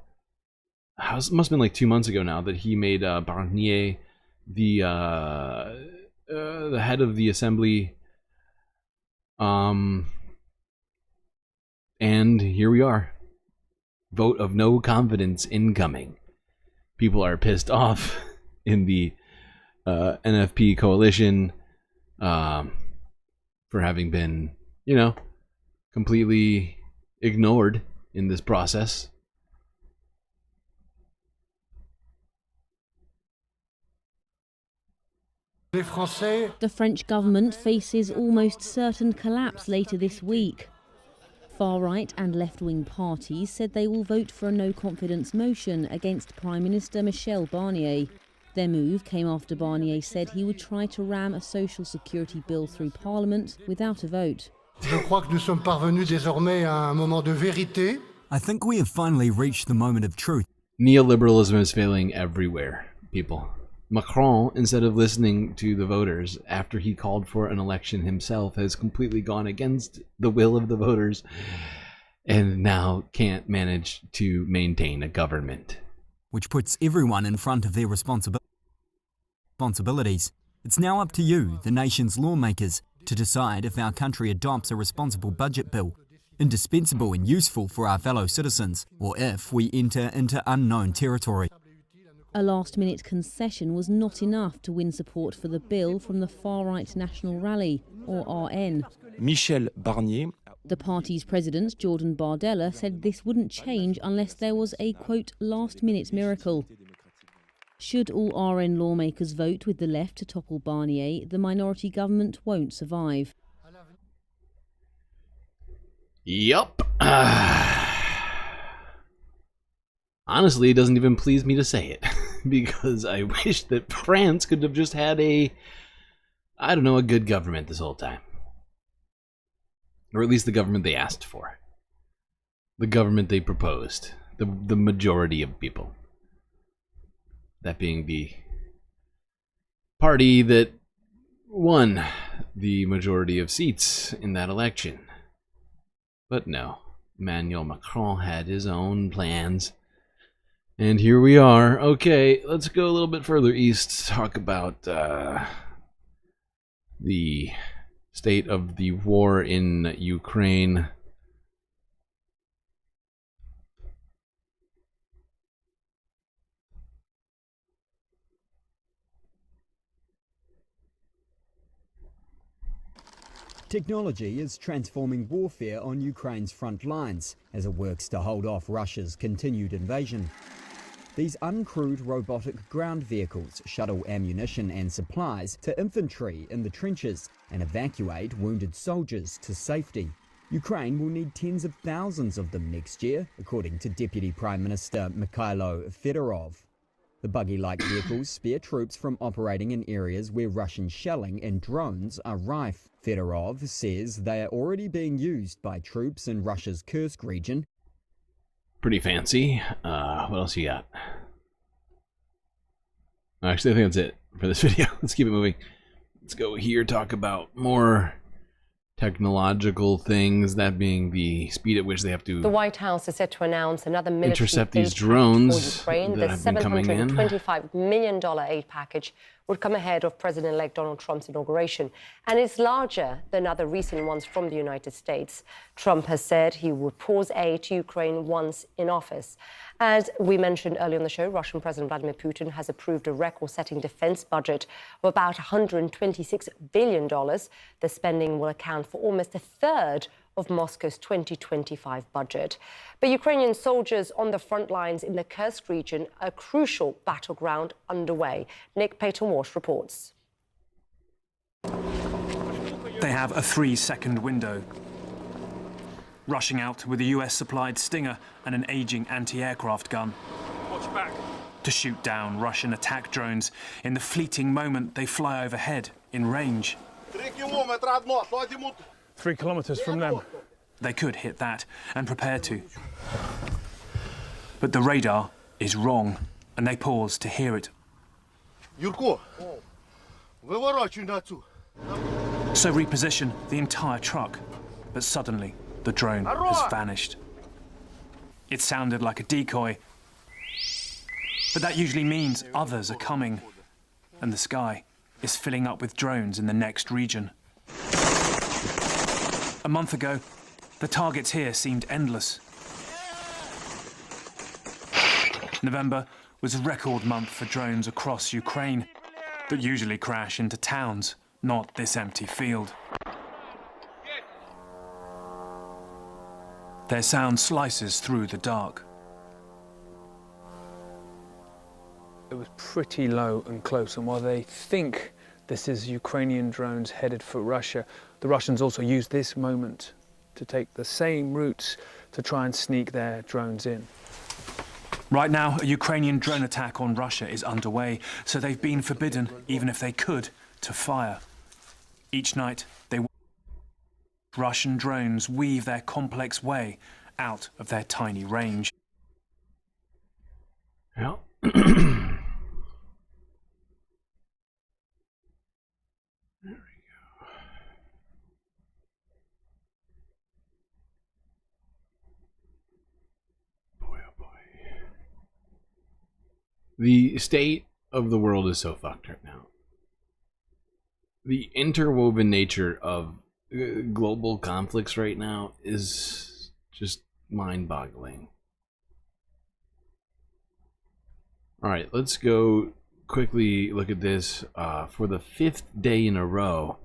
It must have been like 2 months ago now that he made Barnier the head of the assembly. And here we are. Vote of no confidence incoming. People are pissed off in the NFP coalition for having been, you know, completely ignored in this process. The French government faces almost certain collapse later this week. Far-right and left-wing parties said they will vote for a no-confidence motion against Prime Minister Michel Barnier. Their move came after Barnier said he would try to ram a social security bill through Parliament without a vote. Je crois que nous sommes parvenus désormais à un moment de vérité. I think we have finally reached the moment of truth. Neoliberalism is failing everywhere, people. Macron, instead of listening to the voters after he called for an election himself, has completely gone against the will of the voters and now can't manage to maintain a government. Which puts everyone in front of their responsibilities. It's now up to you, the nation's lawmakers, to decide if our country adopts a responsible budget bill, indispensable and useful for our fellow citizens, or if we enter into unknown territory. A last-minute concession was not enough to win support for the bill from the far-right National Rally, or RN. Michel Barnier. The party's president, Jordan Bardella, said this wouldn't change unless there was a, quote, last-minute miracle. Should all RN lawmakers vote with the left to topple Barnier, the minority government won't survive. Yup. Honestly, it doesn't even please me to say it, because I wish that France could have just had a good government this whole time. Or at least the government they asked for. The government they proposed. The majority of people. That being the party that won the majority of seats in that election. But no, Emmanuel Macron had his own plans. And here we are. Okay, let's go a little bit further east to talk about the state of the war in Ukraine. Technology is transforming warfare on Ukraine's front lines as it works to hold off Russia's continued invasion. These uncrewed robotic ground vehicles shuttle ammunition and supplies to infantry in the trenches and evacuate wounded soldiers to safety. Ukraine will need tens of thousands of them next year, according to Deputy Prime Minister Mikhailo Fedorov. The buggy-like vehicles spare troops from operating in areas where Russian shelling and drones are rife. Fedorov says they are already being used by troops in Russia's Kursk region. Pretty fancy. What else you got? Actually, I think that's it for this video. Let's keep it moving. Let's go here, talk about more technological things, that being the speed at which they have to The White House is set to announce another military intercept these aid drones for Ukraine. that The have been coming in. $725 million aid package would come ahead of President-elect Donald Trump's inauguration and is larger than other recent ones from the United States. Trump has said he would pause aid to Ukraine once in office. As we mentioned earlier on the show, Russian President Vladimir Putin has approved a record-setting defense budget of about $126 billion. The spending will account for almost a third of Moscow's 2025 budget. But Ukrainian soldiers on the front lines in the Kursk region, a crucial battleground underway. Nick Payton-Walsh reports. They have a 3-second window. Rushing out with a US-supplied Stinger and an aging anti-aircraft gun. Watch back. To shoot down Russian attack drones in the fleeting moment they fly overhead in range. 3 kilometers from them. They could hit that and prepare to. But the radar is wrong, and they pause to hear it. So reposition the entire truck, but suddenly the drone has vanished. It sounded like a decoy, but that usually means others are coming, and the sky is filling up with drones in the next region. A month ago, the targets here seemed endless. November was a record month for drones across Ukraine that usually crash into towns, not this empty field. Their sound slices through the dark. It was pretty low and close, and while they think this is Ukrainian drones headed for Russia, the Russians also use this moment to take the same routes to try and sneak their drones in. Right now, a Ukrainian drone attack on Russia is underway, so they've been forbidden, even if they could, to fire. Each night, they Russian drones weave their complex way out of their tiny range. Yeah. The state of the world is so fucked right now. The interwoven nature of global conflicts right now is just mind-boggling. Alright, let's go quickly look at this. For the 5th day in a row,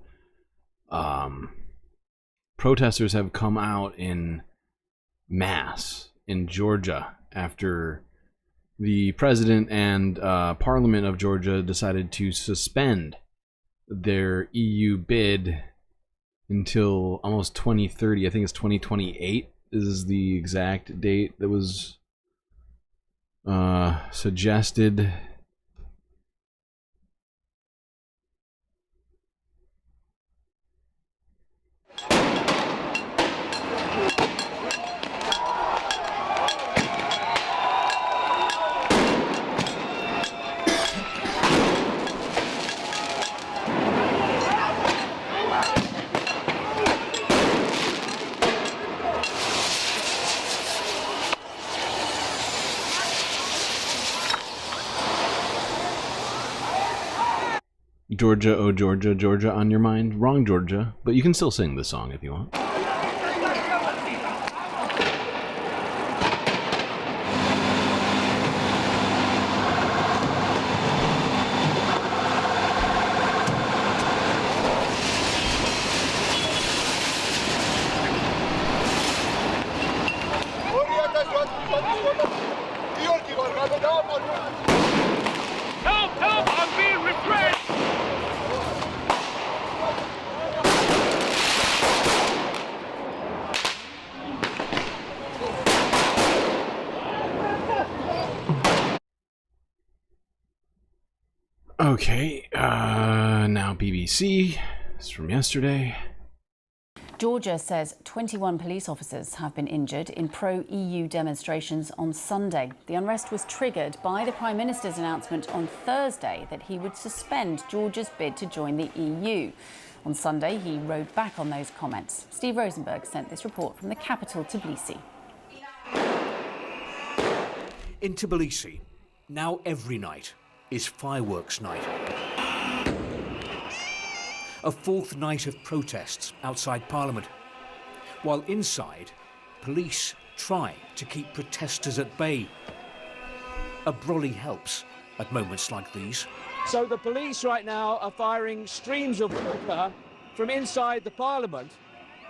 protesters have come out in mass in Georgia after the president and parliament of Georgia decided to suspend their EU bid until almost 2030. I think it's 2028 is the exact date that was suggested. Georgia, oh Georgia, Georgia on your mind? Wrong Georgia, but you can still sing the song if you want. Help! I'm being repressed! Okay, now BBC. It's from yesterday. Georgia says 21 police officers have been injured in pro-EU demonstrations on Sunday. The unrest was triggered by the Prime Minister's announcement on Thursday that he would suspend Georgia's bid to join the EU. On Sunday, he rode back on those comments. Steve Rosenberg sent this report from the capital, Tbilisi. In Tbilisi, now every night is fireworks night. A fourth night of protests outside Parliament, while inside, police try to keep protesters at bay. A brolly helps at moments like these. So the police right now are firing streams of water from inside the Parliament,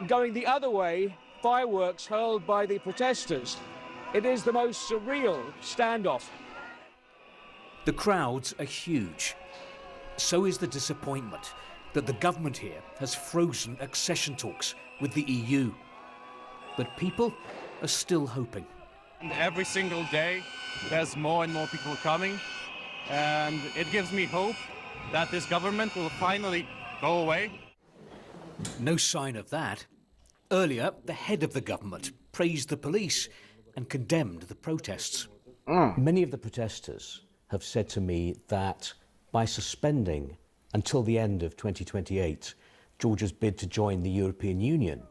going the other way, fireworks hurled by the protesters. It is the most surreal standoff. The crowds are huge. So is the disappointment that the government here has frozen accession talks with the EU. But people are still hoping. Every single day, there's more and more people coming, and it gives me hope that this government will finally go away. No sign of that. Earlier, the head of the government praised the police and condemned the protests. Many of the protesters have said to me that by suspending until the end of 2028 Georgia's bid to join the European Union,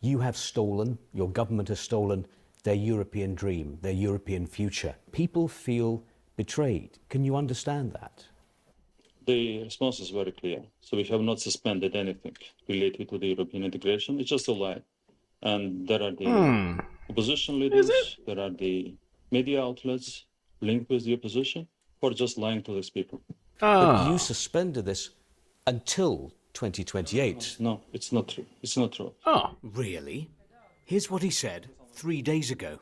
you have stolen, your government has stolen their European dream, their European future. People feel betrayed. Can you understand that? The response is very clear. So we have not suspended anything related to the European integration. It's just a lie. And there are the opposition leaders, there are the media outlets linked with the opposition who are just lying to these people. But you suspended this until 2028. No, it's not true. It's not true. Really? Here's what he said 3 days ago.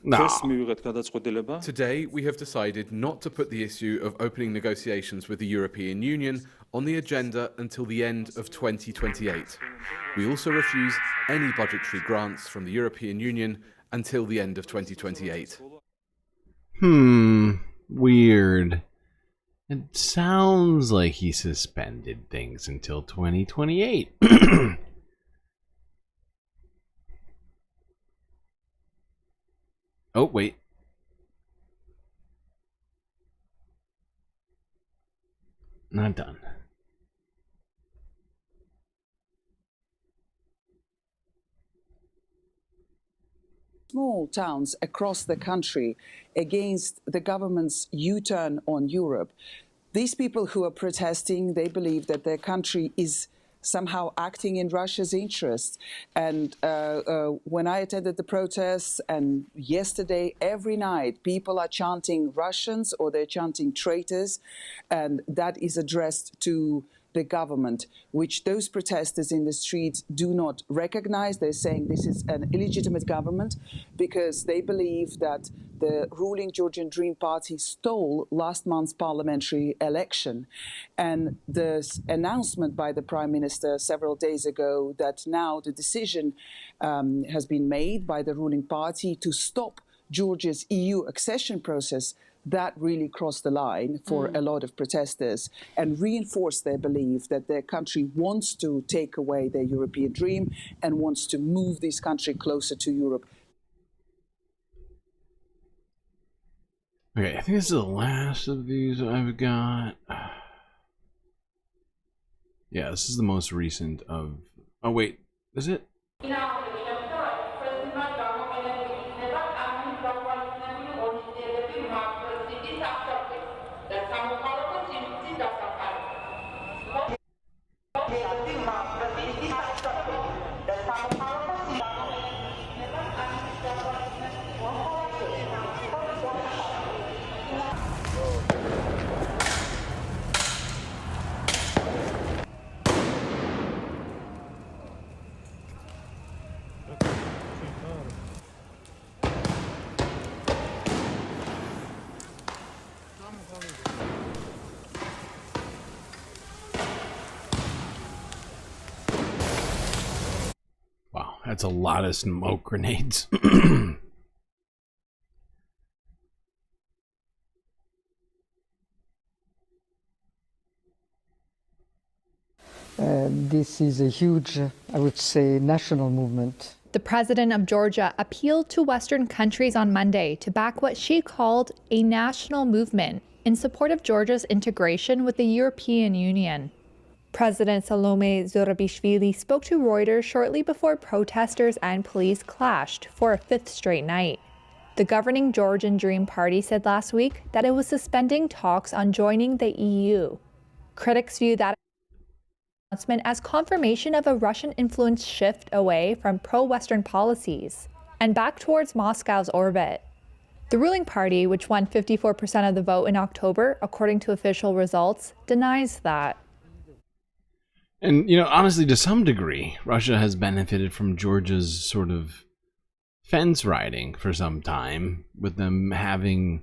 Today, we have decided not to put the issue of opening negotiations with the European Union on the agenda until the end of 2028. We also refuse any budgetary grants from the European Union until the end of 2028. Weird. It sounds like he suspended things until 2028. Oh, wait. Not done. Small towns across the country against the government's U-turn on Europe. These people who are protesting, they believe that their country is somehow acting in Russia's interests. And when I attended the protests, and yesterday, every night, people are chanting Russians or they're chanting traitors, and that is addressed to the government, which those protesters in the streets do not recognize. They're saying this is an illegitimate government because they believe that the ruling Georgian Dream Party stole last month's parliamentary election. And the announcement by the Prime Minister several days ago that now the decision has been made by the ruling party to stop Georgia's EU accession process, that really crossed the line for a lot of protesters and reinforced their belief that their country wants to take away their European dream and wants to move this country closer to Europe. Okay, I think this is the last of these I've got. Yeah, this is the most recent of... Oh, wait. Is it? Wow, that's a lot of smoke grenades. This is a huge, I would say, national movement. The president of Georgia appealed to Western countries on Monday to back what she called a national movement in support of Georgia's integration with the European Union. President Salome Zurabishvili spoke to Reuters shortly before protesters and police clashed for a fifth straight night. The governing Georgian Dream Party said last week that it was suspending talks on joining the EU. Critics view that announcement as confirmation of a Russian-influenced shift away from pro-Western policies and back towards Moscow's orbit. The ruling party, which won 54% of the vote in October, according to official results, denies that. And, you know, honestly, to some degree, Russia has benefited from Georgia's sort of fence riding for some time, with them having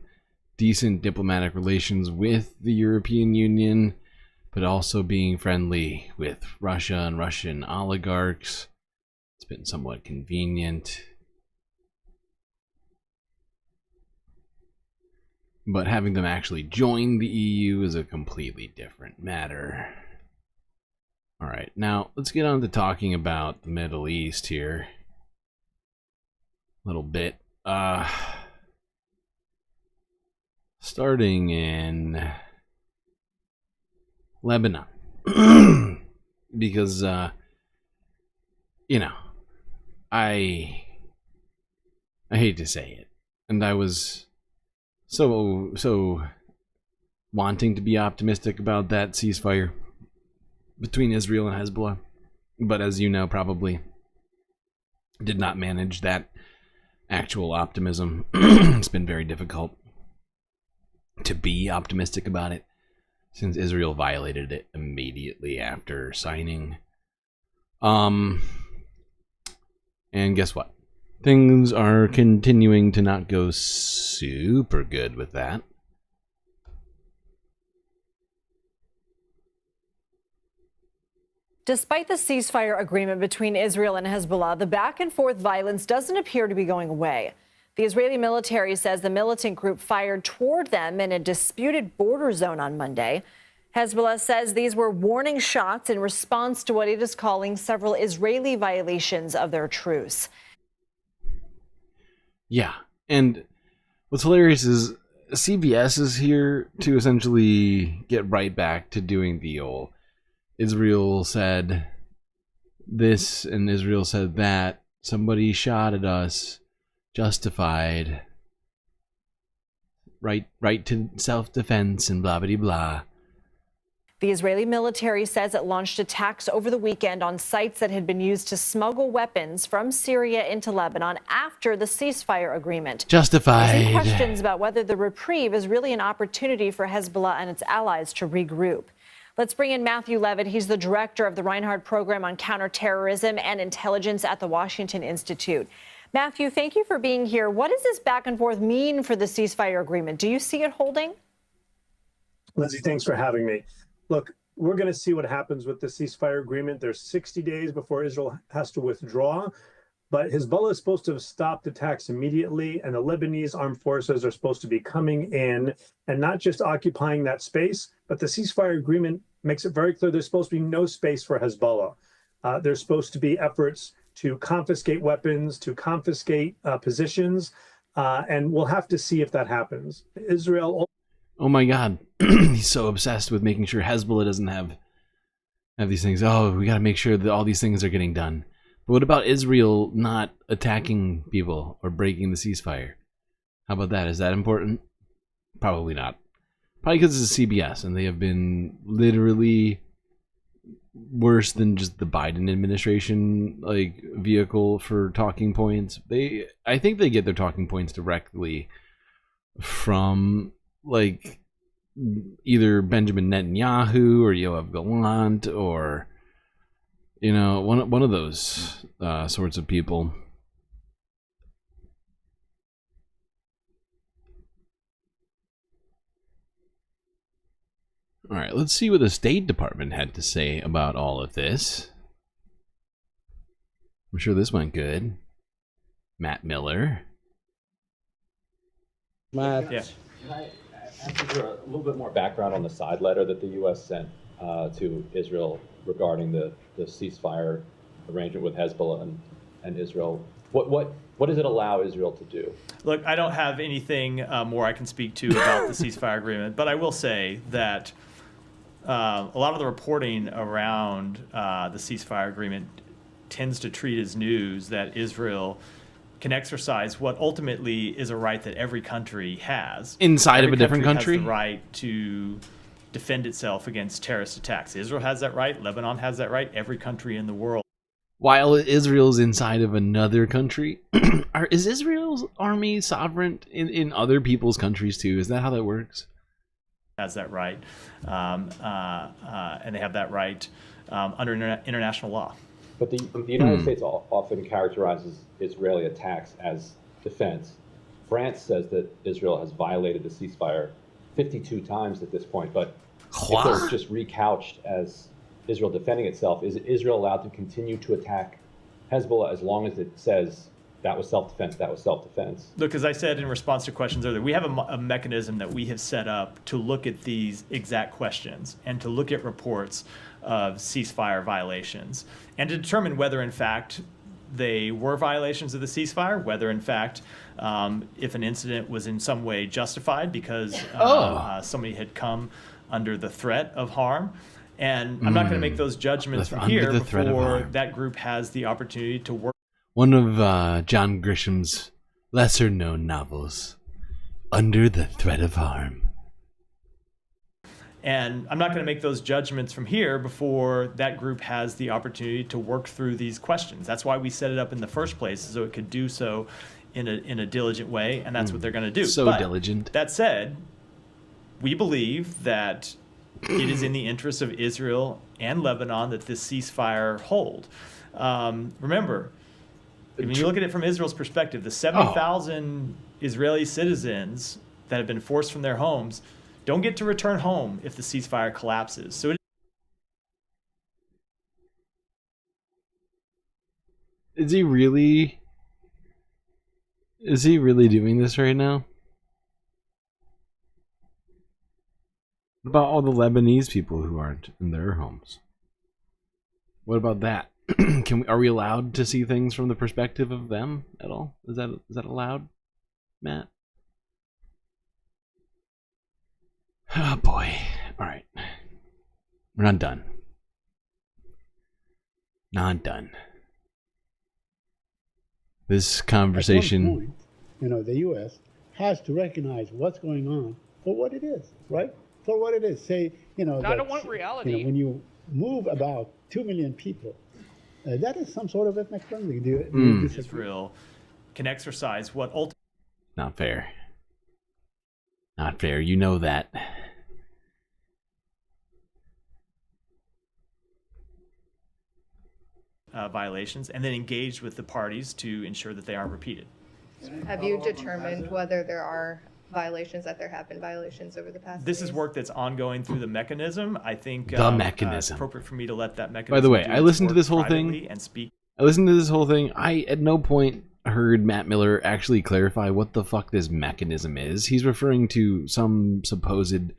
decent diplomatic relations with the European Union, but also being friendly with Russia and Russian oligarchs. It's been somewhat convenient. But having them actually join the EU is a completely different matter. Alright, now let's get on to talking about the Middle East here. A little bit. Starting in Lebanon. Because, you know, I hate to say it, and I was so wanting to be optimistic about that ceasefire between Israel and Hezbollah, but as you know, probably did not manage that actual optimism. It's been very difficult to be optimistic about it since Israel violated it immediately after signing. And guess what? Things are continuing to not go super good with that. Despite the ceasefire agreement between Israel and Hezbollah, the back-and-forth violence doesn't appear to be going away. The Israeli military says the militant group fired toward them in a disputed border zone on Monday. Hezbollah says these were warning shots in response to what it is calling several Israeli violations of their truce. Yeah, And what's hilarious is CBS is here to essentially get right back to doing the old Israel said this and Israel said that. Somebody shot at us. Justified. Right to self-defense and blah blah blah. The Israeli military says it launched attacks over the weekend on sites that had been used to smuggle weapons from Syria into Lebanon after the ceasefire agreement. Justified. Raising questions about whether the reprieve is really an opportunity for Hezbollah and its allies to regroup. Let's bring in Matthew Levitt. He's the director of the Reinhardt Program on Counterterrorism and Intelligence at the Washington Institute. Matthew, thank you for being here. What does this back and forth mean for the ceasefire agreement? Do you see it holding? Lindsay, thanks for having me. Look, we're going to see what happens with the ceasefire agreement. There's 60 days before Israel has to withdraw, but Hezbollah is supposed to have stopped attacks immediately, and the Lebanese armed forces are supposed to be coming in and not just occupying that space, but the ceasefire agreement makes it very clear there's supposed to be no space for Hezbollah. There's supposed to be efforts to confiscate weapons, to confiscate positions, and we'll have to see if that happens. Israel. Oh my God, he's so obsessed with making sure Hezbollah doesn't have these things. Oh, we got to make sure that all these things are getting done. But what about Israel not attacking people or breaking the ceasefire? How about that? Is that important? Probably not. Probably because it's CBS and they have been literally worse than just the Biden administration vehicle for talking points. I think they get their talking points directly from either Benjamin Netanyahu or Yoav Gallant or one of those sorts of people. All right, let's see what the State Department had to say about all of this. I'm sure this went good. Matt Miller. Matt. Yeah. Can I ask you for a little bit more background on the side letter that the U.S. sent to Israel regarding the ceasefire arrangement with Hezbollah and Israel? What does it allow Israel to do? Look, I don't have anything more I can speak to about the ceasefire agreement, but I will say that a lot of the reporting around the ceasefire agreement tends to treat as news that Israel can exercise what ultimately is a right that every country has. Inside of a different country? Has the right to defend itself against terrorist attacks. Israel has that right. Lebanon has that right. Every country in the world. While Israel's inside of another country, is Israel's army sovereign in other people's countries too? Is that how that works? Has that right, and they have that right under international law. But the United States often characterizes Israeli attacks as defense. France says that Israel has violated the ceasefire 52 times at this point, but if they're just recouched as Israel defending itself, is Israel allowed to continue to attack Hezbollah as long as it says that was self-defense, that was self-defense? Look, as I said in response to questions earlier, we have a mechanism that we have set up to look at these exact questions and to look at reports of ceasefire violations and to determine whether, in fact, they were violations of the ceasefire, whether, in fact, if an incident was in some way justified because somebody had come under the threat of harm. And I'm not going to make those judgments from here before that group has the opportunity to work. One of John Grisham's lesser-known novels, Under the Threat of Harm. And I'm not going to make those judgments from here before that group has the opportunity to work through these questions. That's why we set it up in the first place, so it could do so in a diligent way, and that's what they're going to do. So diligent. That said, we believe that it is in the interest of Israel and Lebanon that this ceasefire hold. Remember, when you look at it from Israel's perspective, the 70,000 Israeli citizens that have been forced from their homes don't get to return home if the ceasefire collapses. So Is he really doing this right now? What about all the Lebanese people who aren't in their homes? What about that? Are we allowed to see things from the perspective of them at all? Is that allowed? Matt? Oh boy. Alright. We're not done. Not done. This conversation... At one point, you know, the U.S. has to recognize what's going on for what it is, right? For what it is. Say, you know, I don't want reality. You know, when you move about 2 million people, that is some sort of ethnic cleansing. Do you disagree? Israel can exercise what ultimately... Not fair. Not fair. You know that. Violations, and then engage with the parties to ensure that they aren't repeated. Have you determined whether there are violations, that there have been violations over the past This days? is work that's ongoing through the mechanism. I think The mechanism. it's appropriate for me to let that mechanism. By the way, do I its listened to work this whole privately thing. And speak. I listened to this whole thing. I at no point heard Matt Miller actually clarify what the fuck this mechanism is. He's referring to some supposed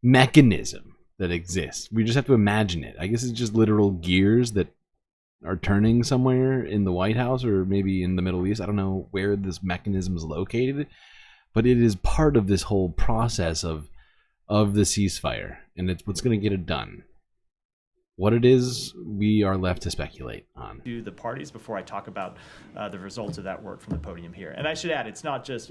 mechanism that exists. We just have to imagine it. I guess it's just literal gears that are turning somewhere in the White House or maybe in the Middle East. I don't know where this mechanism is located, but it is part of this whole process of the ceasefire, and it's what's going to get it done. What it is, we are left to speculate on. To the parties before I talk about the results of that work from the podium here. And I should add, it's not just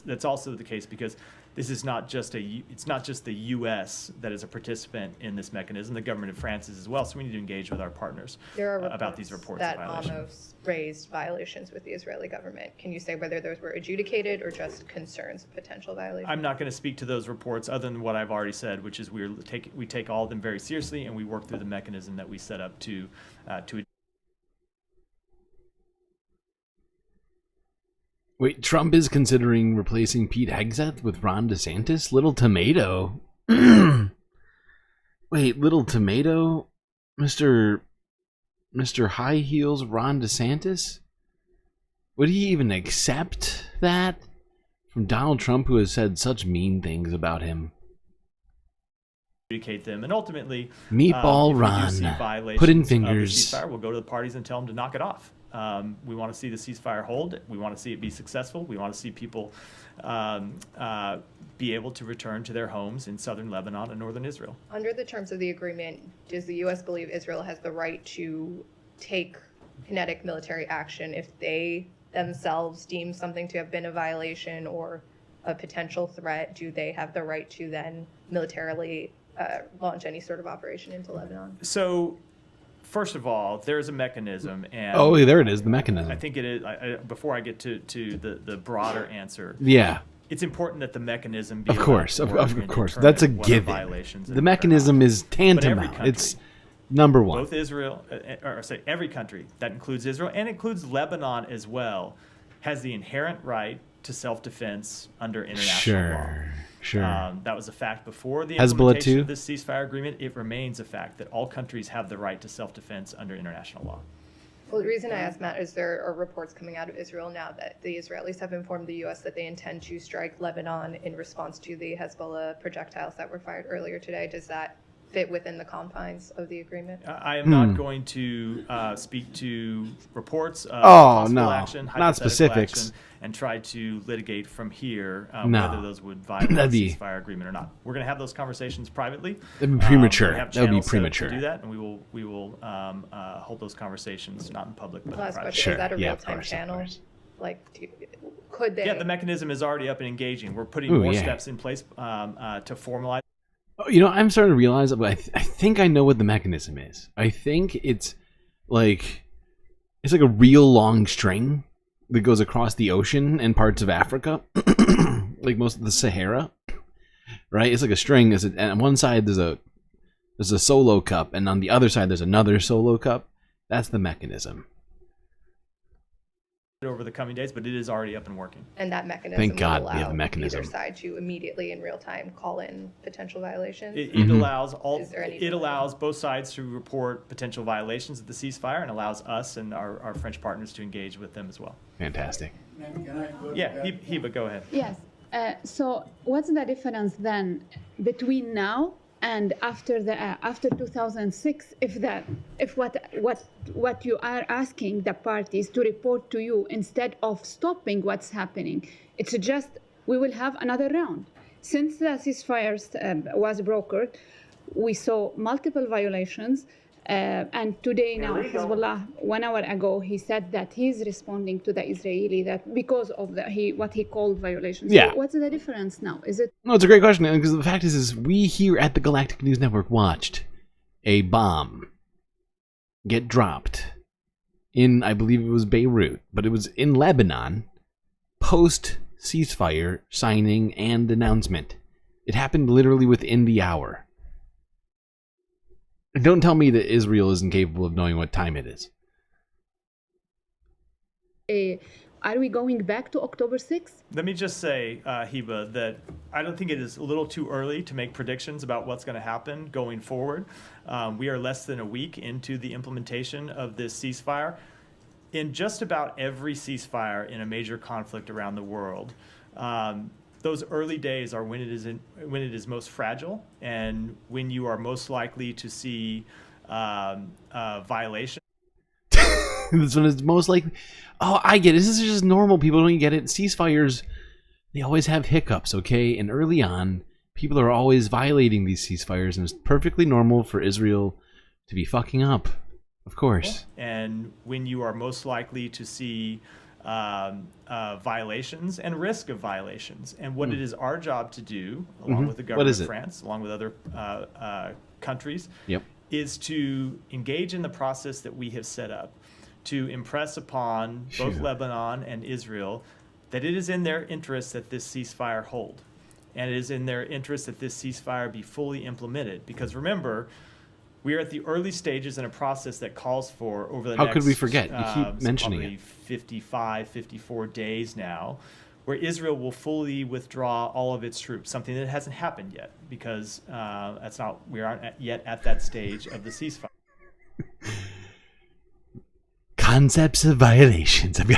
that's also the case because this is not just it's not just the U.S. that is a participant in this mechanism. The government of France is as well. So we need to engage with our partners about these reports that of violations. almost raised violations with the Israeli government. Can you say whether those were adjudicated or just concerns of potential violations? I'm not going to speak to those reports other than what I've already said, which is we take all of them very seriously and we work through the mechanism that we set up to. Wait, Trump is considering replacing Pete Hegseth with Ron DeSantis? Little Tomato? Wait, Little Tomato? Mr. High Heels Ron DeSantis? Would he even accept that? From Donald Trump, who has said such mean things about him. Adjudicate them, and ultimately, Meatball if we Ron. do see violations Put in of the fingers. ceasefire, we'll go to the parties and tell them to knock it off. We want to see the ceasefire hold. We want to see it be successful. We want to see people be able to return to their homes in southern Lebanon and northern Israel. Under the terms of the agreement, does the U.S. believe Israel has the right to take kinetic military action if they themselves deem something to have been a violation or a potential threat? Do they have the right to then militarily launch any sort of operation into Lebanon? So, first of all, there's a mechanism, and Oh, there it is, the mechanism. I think it is. Before I get to the broader answer, Yeah. it's important that the mechanism be Of course, allowed to of work and course. determine That's a what are given. violations The and mechanism is But every tantamount. country, It's number one. Both Israel, or say every country, that includes Israel and includes Lebanon as well, has the inherent right to self-defense under international law. Sure. That was a fact before the Hezbollah implementation too? of this ceasefire agreement. It remains a fact that all countries have the right to self-defense under international law. Well, the reason I asked, Matt, is there are reports coming out of Israel now that the Israelis have informed the U.S. that they intend to strike Lebanon in response to the Hezbollah projectiles that were fired earlier today. Does that fit within the confines of the agreement? I am not going to speak to reports of Oh, possible no, action, not hypothetical specifics. action, and try to litigate from here No. whether those would violate That'd the be- ceasefire agreement or not. We're going to have those conversations privately. That'd be premature. We have That would be channels set up premature. to do that, and we will hold those conversations not in public but in Last private. question, is that a real-time channel? Like, could they? Yeah, the mechanism is already up and engaging. We're putting Ooh, more yeah. steps in place to formalize. Oh, you know, I'm starting to realize that I think I know what the mechanism is. I think it's like a real long string that goes across the ocean and parts of Africa, like most of the Sahara. Right? It's like a string. And on one side there's a solo cup, and on the other side there's another solo cup. That's the mechanism. Over the coming days, but it is already up and working. And that mechanism Thank God will we have a allow mechanism. either side to immediately in real time call in potential violations. It Mm-hmm. allows Is there any it allows both sides to report potential violations of the ceasefire, and allows us and our French partners to engage with them as well. Fantastic. Yeah, Heba, go ahead. Yes. So what's the difference then between now And after 2006, if what you are asking the parties to report to you instead of stopping what's happening, it's just we will have another round. Since the ceasefire was brokered, we saw multiple violations. And today now, Hezbollah, 1 hour ago, he said that he's responding to the Israeli that because of what he called violations. Yeah. So what's the difference now? Is it? No, it's a great question, because the fact is we here at the Galactic News Network watched a bomb get dropped in, I believe it was Beirut, but it was in Lebanon, post ceasefire signing and announcement. It happened literally within the hour. Don't tell me that Israel isn't capable of knowing what time it is. Are we going back to October 6th? Let me just say, Hiba, that I don't think it is a little too early to make predictions about what's going to happen going forward. We are less than a week into the implementation of this ceasefire. In just about every ceasefire in a major conflict around the world, those early days are when it is most fragile and when you are most likely to see violations. This one is most likely. Oh, I get it. This is just normal. People don't get it. Ceasefires, they always have hiccups, okay? And early on, people are always violating these ceasefires, and it's perfectly normal for Israel to be fucking up, of course. And when you are most likely to see violations and risk of violations. And what it is our job to do, along with the government of France, along with other countries, is to engage in the process that we have set up to impress upon both Lebanon and Israel that it is in their interest that this ceasefire hold. And it is in their interest that this ceasefire be fully implemented. Because remember, we are at the early stages in a process that calls for, over the next... How could we forget? You keep mentioning probably it. 55, 54 days now, where Israel will fully withdraw all of its troops, something that hasn't happened yet, because we aren't yet at that stage of the ceasefire. Concepts of violations. It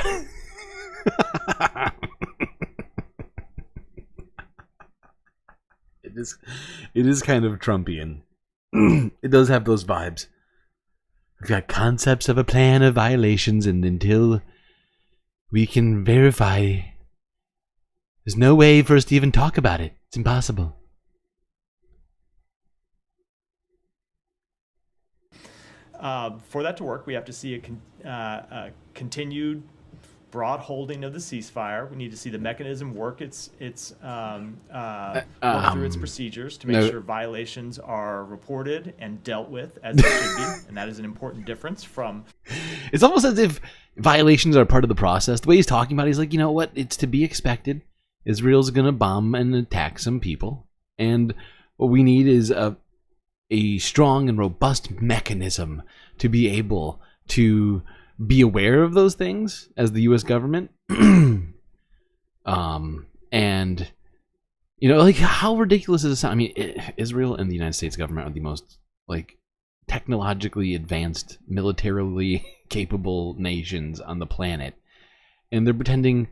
is kind of Trumpian. It does have those vibes. We've got concepts of a plan of violations, and until we can verify, there's no way for us to even talk about it. It's impossible. For that to work, we have to see a continued broad holding of the ceasefire. We need to see the mechanism work work through its procedures to make sure violations are reported and dealt with as they should be, and that is an important difference from... It's almost as if violations are part of the process. The way he's talking about it, he's like, you know what? It's to be expected. Israel's going to bomb and attack some people, and what we need is a strong and robust mechanism to be able to be aware of those things as the U.S. government. And, you know, like, how ridiculous does it sound? I mean, Israel and the United States government are the most, like, technologically advanced, militarily capable nations on the planet. And they're pretending,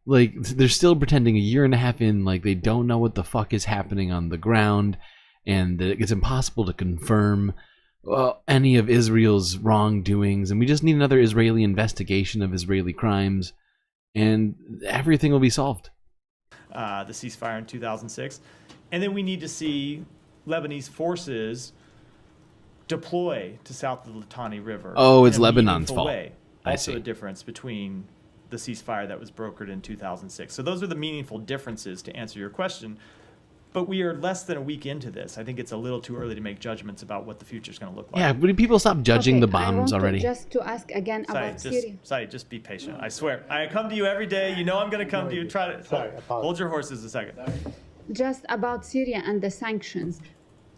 like, they're still pretending a year and a half in, like, they don't know what the fuck is happening on the ground, and that it's impossible to confirm any of Israel's wrongdoings, and we just need another Israeli investigation of Israeli crimes, and everything will be solved. The ceasefire in 2006. And then we need to see Lebanese forces deploy to south of the Litani River. Oh, it's Lebanon's fault. Also a difference between the ceasefire that was brokered in 2006. So those are the meaningful differences to answer your question. But we are less than a week into this. I think it's a little too early to make judgments about what the future is going to look like. Yeah, but people stop judging the bombs already. Just to ask again about Syria. Just be patient. I swear. I come to you every day. You know I'm going to come to you. Hold your horses a second. Just about Syria and the sanctions.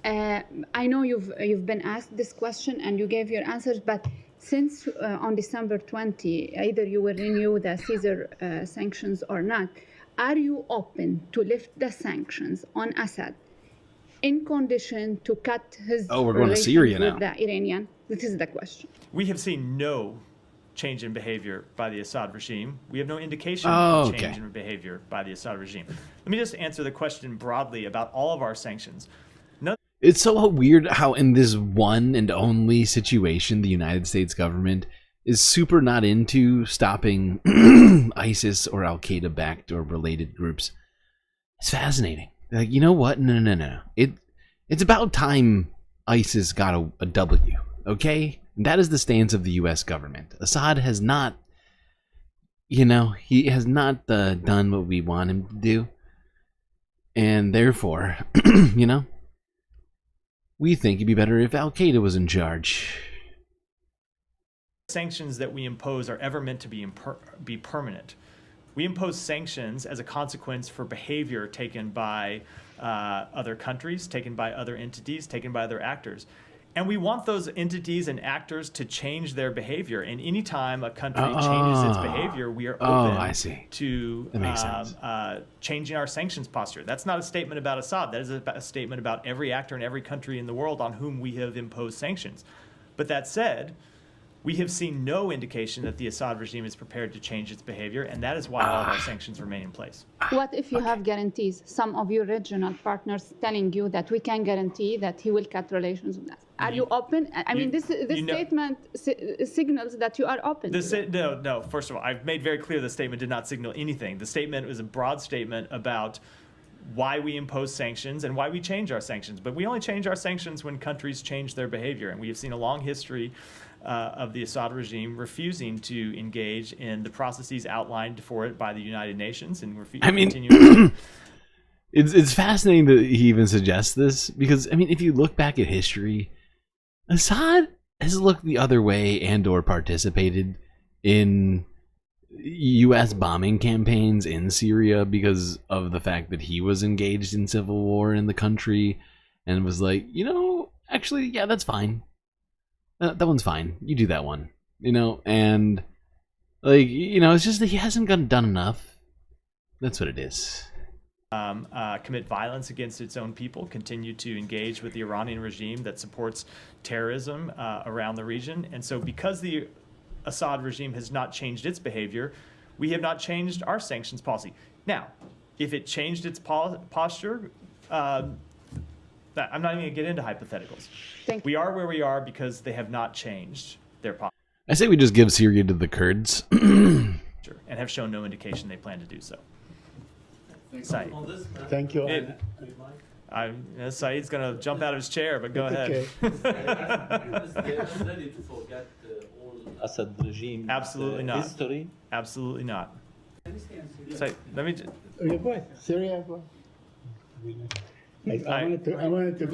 I know you've been asked this question and you gave your answers, but since on December 20, either you will renew the Caesar sanctions or not, are you open to lift the sanctions on Assad in condition to cut his we're going to Syria now. With the Iranian? This is the question. We have seen no change in behavior by the Assad regime. We have no indication of change in behavior by the Assad regime. Let me just answer the question broadly about all of our sanctions. It's so weird how in this one and only situation, the United States government is super not into stopping ISIS or Al-Qaeda backed or related groups. It's fascinating. Like, you know what? No. It's about time ISIS got a W, okay? And that is the stance of the U.S. government. Assad has not, he has not done what we want him to do. And therefore, we think it'd be better if Al-Qaeda was in charge. Sanctions that we impose are ever meant to be permanent. We impose sanctions as a consequence for behavior taken by other countries, taken by other entities, taken by other actors. And we want those entities and actors to change their behavior. And anytime a country changes its behavior, we are open to changing our sanctions posture. That's not a statement about Assad. That is a statement about every actor in every country in the world on whom we have imposed sanctions. But that said, we have seen no indication that the Assad regime is prepared to change its behavior, and that is why all of our sanctions remain in place. What if you have guarantees, some of your regional partners telling you that we can guarantee that he will cut relations with us? Are you open? I mean, this statement signals that you are open. No. First of all, I've made very clear the statement did not signal anything. The statement was a broad statement about why we impose sanctions and why we change our sanctions. But we only change our sanctions when countries change their behavior, and we have seen a long history of the Assad regime refusing to engage in the processes outlined for it by the United Nations, and it's fascinating that he even suggests this, because if you look back at history, Assad has looked the other way and or participated in U.S. bombing campaigns in Syria because of the fact that he was engaged in civil war in the country, and was like, actually, yeah, that's fine. That one's fine. You do that one, and it's just that he hasn't done enough. That's what it is. Commit violence against its own people, continue to engage with the Iranian regime that supports terrorism around the region. And so because the Assad regime has not changed its behavior, we have not changed our sanctions policy. Now, if it changed its posture, I'm not even going to get into hypotheticals. We are where we are because they have not changed their policy. I say we just give Syria to the Kurds. And have shown no indication they plan to do so. Saeed. Thank you. Saeed's going to jump out of his chair, but go ahead. Ready to forget all Assad regime Absolutely not. History? Absolutely not. Saeed, let me. Go ahead. Syria. Go ahead. I wanted to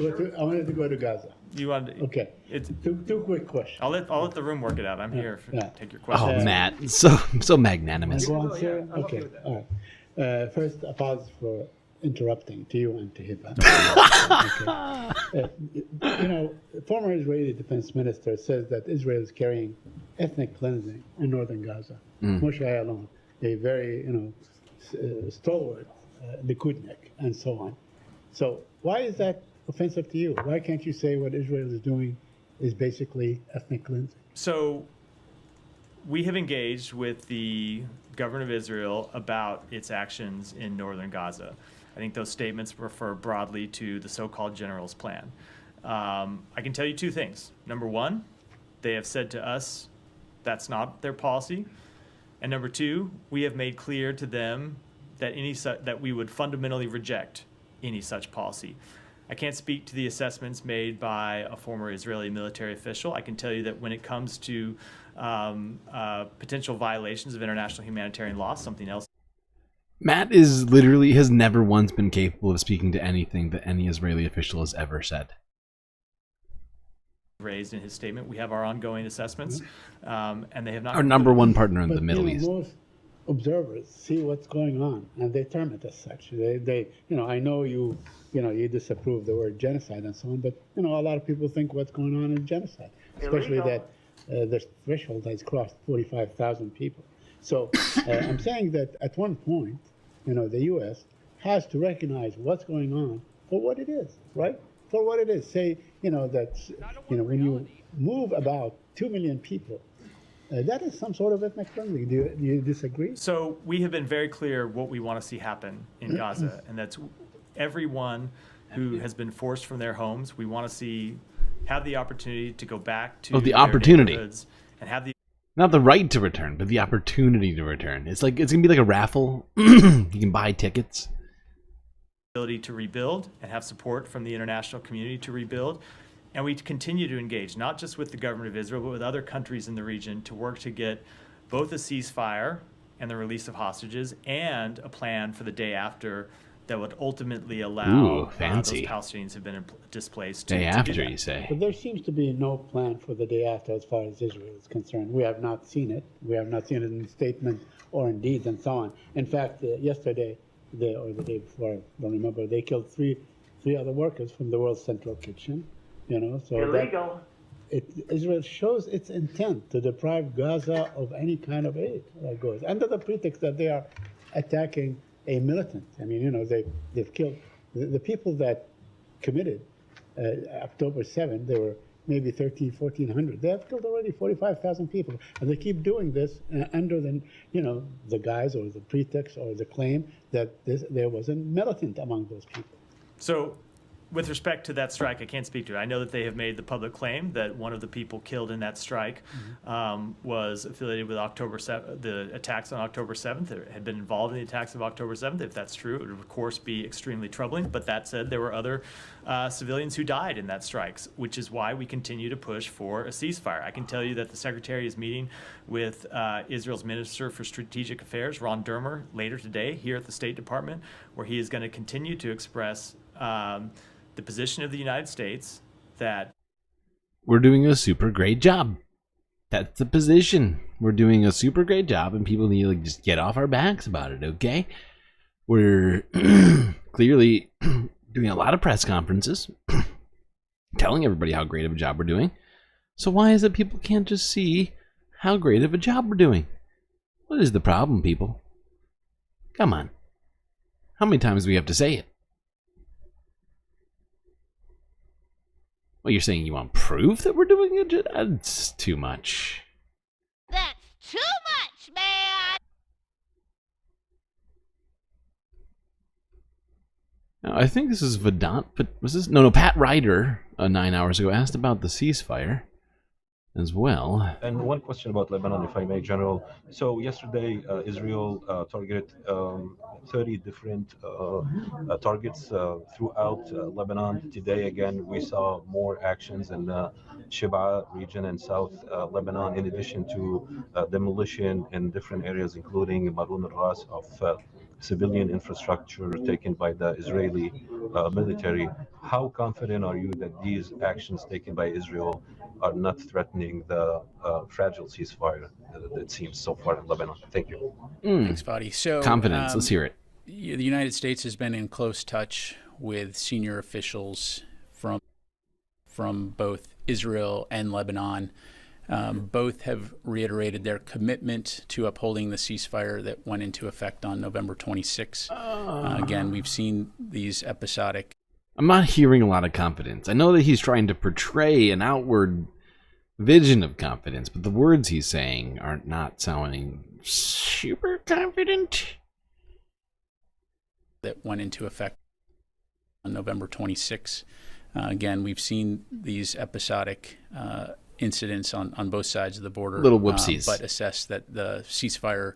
go to Gaza. You wanted to, okay. It's two quick questions. I'll let the room work it out. I'm here to take your questions. Oh, Matt, so magnanimous. Go on, Syria? Okay. All right. First, apologies for interrupting to you and to Hiba. Former Israeli defense minister says that Israel is carrying ethnic cleansing in northern Gaza. Moshe Ayalon, a very stalwart Likudnik, and so on. So why is that offensive to you? Why can't you say what Israel is doing is basically ethnic cleansing? So we have engaged with the government of Israel about its actions in northern Gaza. I think those statements refer broadly to the so-called general's plan. I can tell you two things. Number one, they have said to us that's not their policy. And number two, we have made clear to them that that we would fundamentally reject any such policy. I can't speak to the assessments made by a former Israeli military official. I can tell you that when it comes to potential violations of international humanitarian law, something else. Matt has never once been capable of speaking to anything that any Israeli official has ever said. Raised in his statement, we have our ongoing assessments, and they have not. Our number one partner in the Middle East. Most observers see what's going on, and they term it as such. I know you disapprove the word genocide and so on, but a lot of people think what's going on is genocide, especially that the threshold has crossed 45,000 people. So I'm saying that at one point, the U.S. has to recognize what's going on for what it is, right? For what it is. Say, that when you move about 2 million people, that is some sort of ethnic cleansing. Do you disagree? So we have been very clear what we want to see happen in Gaza, and that's everyone who has been forced from their homes. We want to see have the opportunity to go back to the their opportunity. neighborhoods and have the Not the right to return, but the opportunity to return. It's gonna be like a raffle. You can buy tickets. ability to rebuild and have support from the international community to rebuild. And we continue to engage, not just with the government of Israel, but with other countries in the region to work to get both a ceasefire and the release of hostages and a plan for the day after that would ultimately allow those Palestinians who've been displaced to Day do after, that. you say? But there seems to be no plan for the day after as far as Israel is concerned. We have not seen it. We have not seen it in statements or in deeds and so on. In fact, yesterday, or the day before, I don't remember, they killed three other workers from the World Central Kitchen. So illegal. Israel shows its intent to deprive Gaza of any kind of aid that goes under the pretext that they are attacking a militant. I mean, they've killed the people that committed October 7th. There were maybe 1,400. They have killed already 45,000 people, and they keep doing this under the guise or the pretext or the claim that there was a militant among those people. So with respect to that strike, I can't speak to it. I know that they have made the public claim that one of the people killed in that strike was affiliated with the attacks on October 7th, or had been involved in the attacks of October 7th. If that's true, it would, of course, be extremely troubling. But that said, there were other civilians who died in that strikes, which is why we continue to push for a ceasefire. I can tell you that the Secretary is meeting with Israel's Minister for Strategic Affairs, Ron Dermer, later today here at the State Department, where he is going to continue to express the position of the United States that we're doing a super great job. That's the position. We're doing a super great job, and people need to just get off our backs about it, okay? We're clearly doing a lot of press conferences, telling everybody how great of a job we're doing. So why is it people can't just see how great of a job we're doing? What is the problem, people? Come on. How many times do we have to say it? Well, you're saying you want proof that we're doing it? That's too much. That's too much, man! Now, I think this is Vedant, but was this? No, Pat Ryder, 9 hours ago, asked about the ceasefire as well. And one question about Lebanon, if I may, General. So yesterday, Israel targeted 30 different targets throughout Lebanon. Today, again, we saw more actions in the Shib'a region and South Lebanon, in addition to demolition in different areas, including Marun al-Ras of civilian infrastructure taken by the Israeli military. How confident are you that these actions taken by Israel are not threatening the fragile ceasefire that seems so far in Lebanon? Thank you. Thanks, Fadi. So, confidence. Let's hear it. The United States has been in close touch with senior officials from both Israel and Lebanon. Both have reiterated their commitment to upholding the ceasefire that went into effect on November 26. Again, we've seen these episodic. I'm not hearing a lot of confidence. I know that he's trying to portray an outward vision of confidence, but the words he's saying are not sounding super confident. That went into effect on November 26. Again, we've seen these episodic incidents on both sides of the border. Little whoopsies. But assess that the ceasefire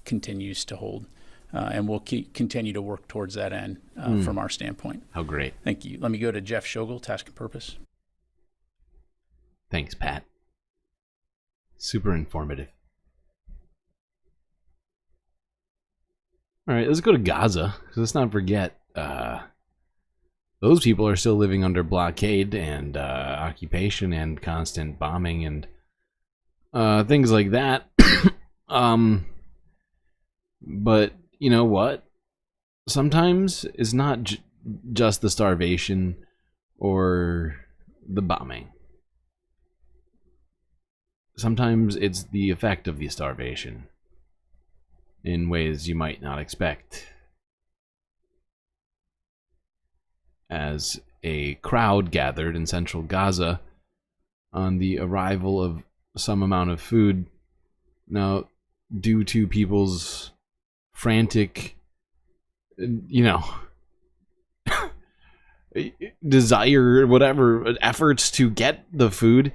continues to hold. And we'll continue to work towards that end from our standpoint. How great. Thank you. Let me go to Jeff Shogel, Task and Purpose. Thanks, Pat. Super informative. All right, let's go to Gaza. Let's not forget, those people are still living under blockade and occupation and constant bombing and things like that. But you know what? Sometimes it's not just the starvation or the bombing. Sometimes it's the effect of the starvation in ways you might not expect. As a crowd gathered in central Gaza on the arrival of some amount of food, now due to people's frantic, desire, whatever, efforts to get the food.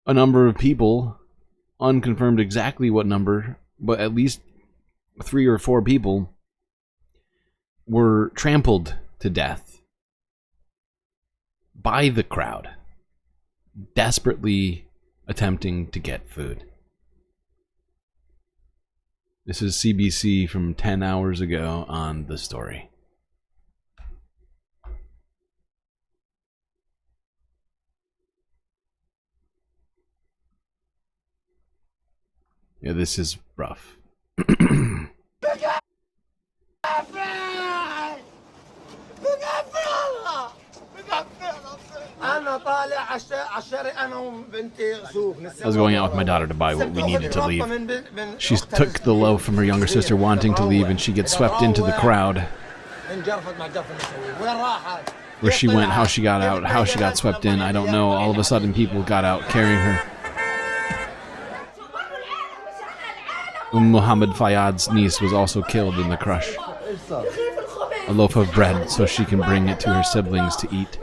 A number of people, unconfirmed exactly what number, but at least 3 or 4 people were trampled to death by the crowd, desperately attempting to get food. This is CBC from 10 hours ago on The Story. Yeah, this is rough. I was going out with my daughter to buy what we needed to leave. She took the loaf from her younger sister wanting to leave, and she gets swept into the crowd. Where she went, how she got out, how she got swept in, I don't know. All of a sudden, people got out carrying her. Muhammad Fayyad's niece was also killed in the crush. A loaf of bread so she can bring it to her siblings to eat.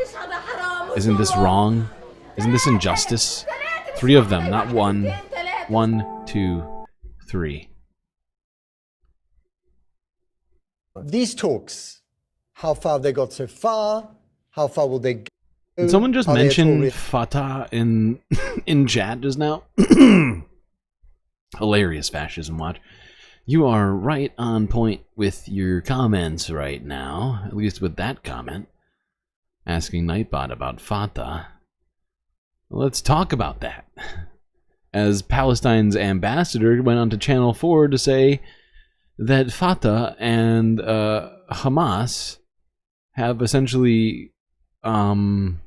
Isn't this wrong? Isn't this injustice? 3 of them, not 1. 1, 2, 3. These talks, how far have they got so far? How far will they go? Did someone just mention Fatah in chat just now? Hilarious fascism watch. You are right on point with your comments right now, at least with that comment. Asking Nightbot about Fatah. Let's talk about that. As Palestine's ambassador went on to Channel 4 to say that Fatah and Hamas have essentially come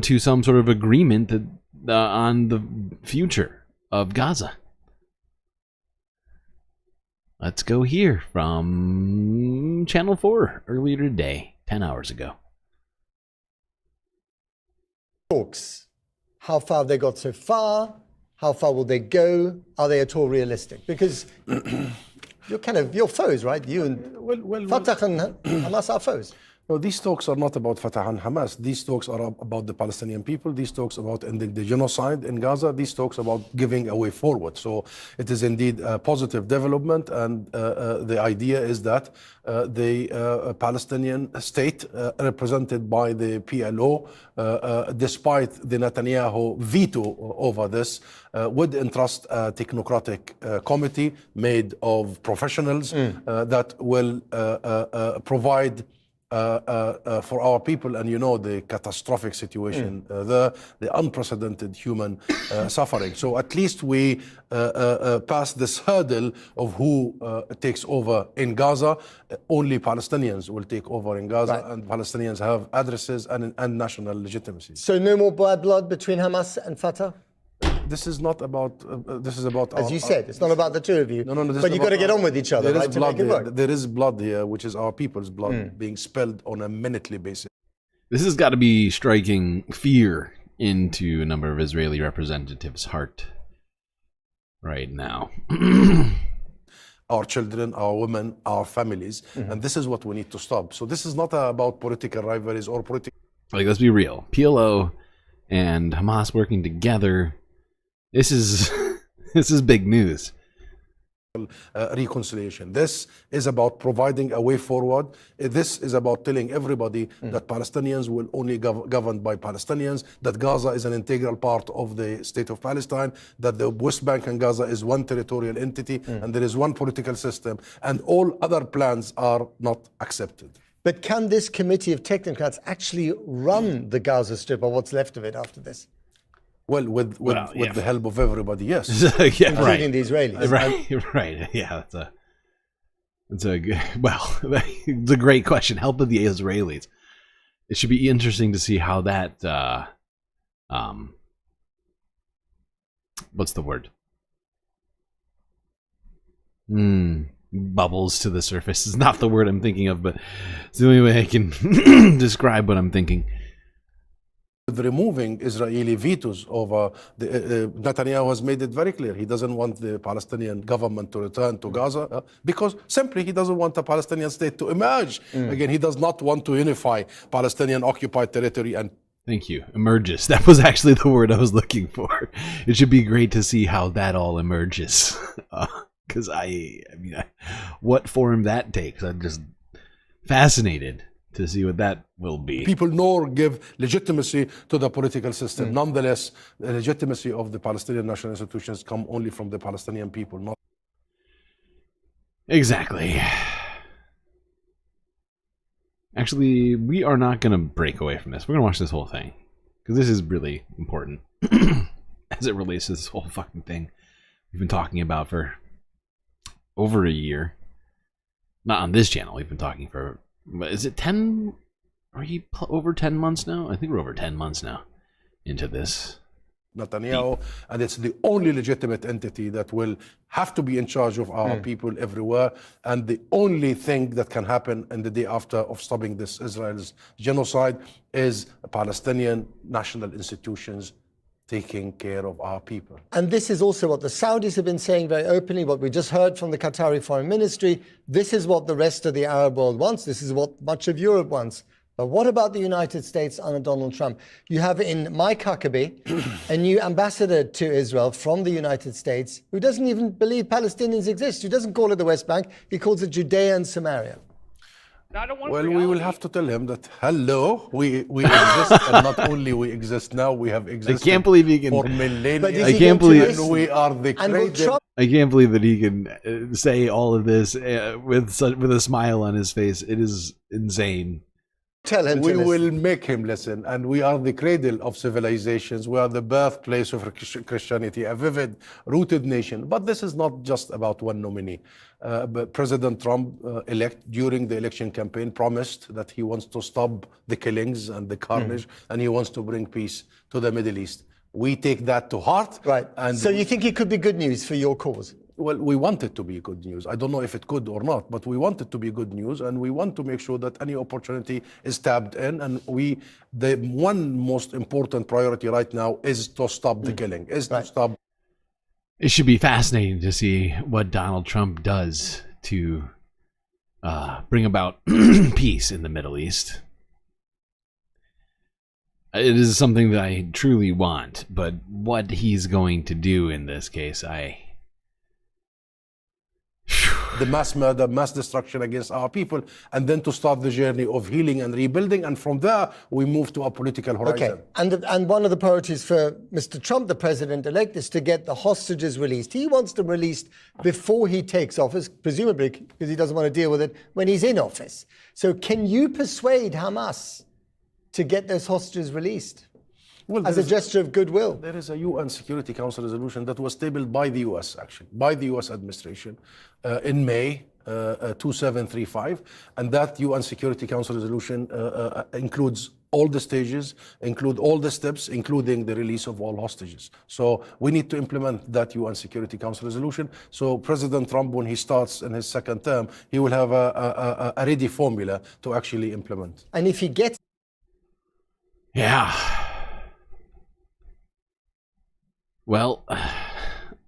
to some sort of agreement that on the future of Gaza. Let's go here from Channel 4 earlier today, 10 hours ago. Talks. How far have they got so far? How far will they go? Are they at all realistic? Because you're foes, right? You and Fatah and Hamas are foes. No, these talks are not about Fatah and Hamas. These talks are about the Palestinian people. These talks about ending the genocide in Gaza. These talks about giving a way forward. So it is indeed a positive development, and the idea is that the Palestinian state, represented by the PLO, despite the Netanyahu veto over this, would entrust a technocratic committee made of professionals that will provide for our people, and you know the catastrophic situation, the unprecedented human suffering. So at least we pass this hurdle of who takes over in Gaza. Only Palestinians will take over in Gaza, and Palestinians have addresses and national legitimacy. So no more bad blood between Hamas and Fatah? This is not about. This is about. As you said, it's not about the two of you. No. But you've got to get on with each other, right? There is blood here, which is our people's blood, being spilled on a minutely basis. This has got to be striking fear into a number of Israeli representatives' heart right now. Our children, our women, our families, and this is what we need to stop. So this is not about political rivalries or political. Like, let's be real. PLO and Hamas working together. This is big news. Reconciliation. This is about providing a way forward. This is about telling everybody that Palestinians will only governed by Palestinians, that Gaza is an integral part of the state of Palestine, that the West Bank and Gaza is one territorial entity, and there is one political system, and all other plans are not accepted. But can this committee of technocrats actually run the Gaza Strip, or what's left of it after this? Well, with the help of everybody, yes. Yeah, including the Israelis. Right. Yeah, it's a great question. Help of the Israelis. It should be interesting to see how that what's the word? Bubbles to the surface is not the word I'm thinking of, but it's the only way I can describe what I'm thinking. With removing Israeli vetoes over Netanyahu has made it very clear he doesn't want the Palestinian government to return to Gaza because simply he doesn't want a Palestinian state to emerge. Again, he does not want to unify Palestinian occupied territory and Thank you. Emerges. That was actually the word I was looking for. It should be great to see how that all emerges. Because what form that takes. I'm just fascinated to see what that will be. people nor give legitimacy to the political system. Nonetheless, the legitimacy of the Palestinian national institutions come only from the Palestinian people, not Exactly. Actually, we are not going to break away from this. We're going to watch this whole thing. Because this is really important. As it relates to this whole fucking thing we've been talking about for over a year. Not on this channel. We've been talking for... Is it 10? Are you over 10 months now? I think we're over 10 months now into this. Netanyahu, and it's the only legitimate entity that will have to be in charge of our people everywhere, and the only thing that can happen in the day after of stopping this Israel's genocide is Palestinian national institutions taking care of our people. And this is also what the Saudis have been saying very openly, what we just heard from the Qatari Foreign Ministry. This is what the rest of the Arab world wants. This is what much of Europe wants. But what about the United States under Donald Trump? You have in Mike Huckabee, a new ambassador to Israel from the United States, who doesn't even believe Palestinians exist, who doesn't call it the West Bank, he calls it Judea and Samaria. Well, we will have to tell him that, hello, we exist, and not only we exist now, we have existed I can't believe he can, for millennia. I can't believe we are the cradle. I can't believe that he can say all of this with a smile on his face. It is insane. Tell him we will make him listen, and we are the cradle of civilizations. We are the birthplace of Christianity, a vivid, rooted nation. But this is not just about one nominee. But President Trump, elect during the election campaign, promised that he wants to stop the killings and the carnage, and he wants to bring peace to the Middle East. We take that to heart. Right. And so you think it could be good news for your cause? Well, we want it to be good news. I don't know if it could or not, but we want it to be good news, and we want to make sure that any opportunity is tapped in. And the one most important priority right now is to stop the killing, to stop. It should be fascinating to see what Donald Trump does to bring about peace in the Middle East. It is something that I truly want, but what he's going to do in this case, the mass murder, mass destruction against our people, and then to start the journey of healing and rebuilding. And from there, we move to a political horizon. Okay, and one of the priorities for Mr. Trump, the president-elect, is to get the hostages released. He wants them released before he takes office, presumably because he doesn't want to deal with it when he's in office. So can you persuade Hamas to get those hostages released? Well, as a gesture of goodwill. There is a UN Security Council resolution that was tabled by the US, actually, by the US administration in May 2735. And that UN Security Council resolution includes all the stages, include all the steps, including the release of all hostages. So we need to implement that UN Security Council resolution. So President Trump, when he starts in his second term, he will have a ready formula to actually implement. And if he gets... Yeah. Well,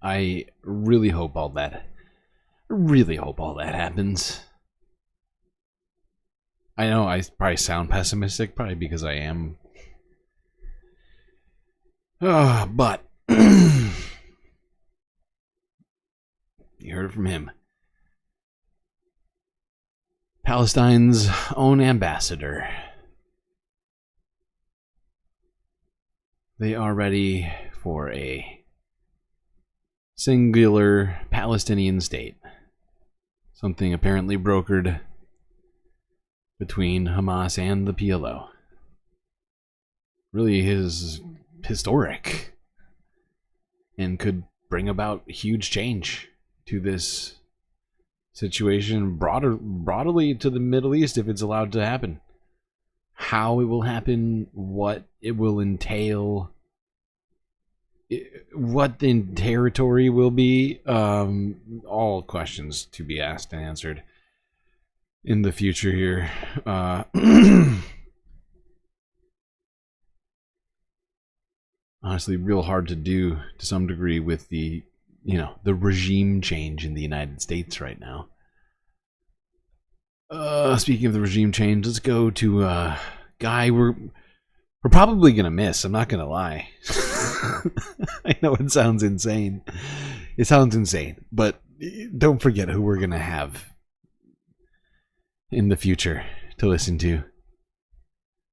I really hope all that happens. I know I probably sound pessimistic, probably because I am. But you heard it from him. Palestine's own ambassador. They are ready for a singular Palestinian state. Something apparently brokered between Hamas and the PLO. Really is historic and could bring about huge change to this situation, broadly to the Middle East if it's allowed to happen. How it will happen, what it will entail, what the territory will be, all questions to be asked and answered in the future here. honestly real hard to do to some degree with the, the regime change in the United States right now. Speaking of the regime change, let's go to a guy we're probably gonna miss. I'm not gonna lie. I know it sounds insane. It sounds insane, but don't forget who we're gonna have in the future to listen to.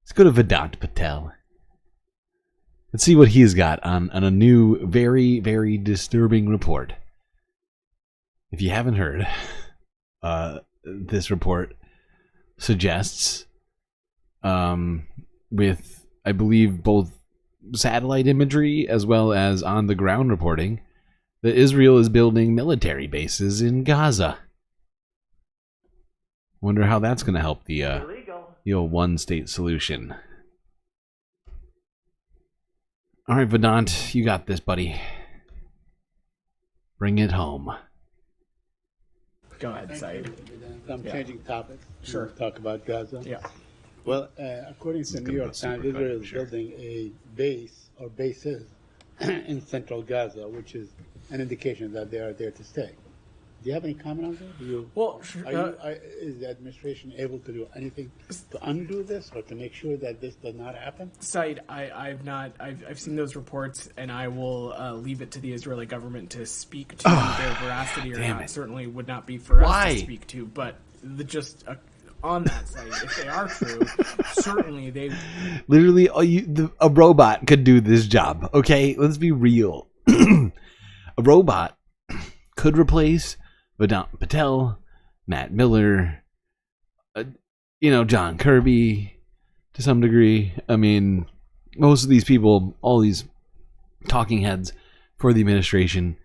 Let's go to Vendetta Patel. Let's see what he's got on a new, very, very disturbing report. If you haven't heard, this report suggests, with, I believe, both satellite imagery as well as on-the-ground reporting, that Israel is building military bases in Gaza. Wonder how that's going to help the old one-state solution. All right, Vedant, you got this, buddy. Bring it home. Go ahead, Said. I'm changing topics. Sure. Talk about Gaza. Yeah. Well, according to the New York Times, Israel is building a base or bases in central Gaza, which is an indication that they are there to stay. Do you have any comment on that? Is the administration able to do anything to undo this or to make sure that this does not happen? Said, I've seen those reports, and I will leave it to the Israeli government to speak to their veracity or not. Certainly would not be for us to speak to, but on that site, if they are true, certainly they... Literally, a robot could do this job, okay? Let's be real. A robot could replace Vedanta Patel, Matt Miller, John Kirby, to some degree. I mean, most of these people, all these talking heads for the administration,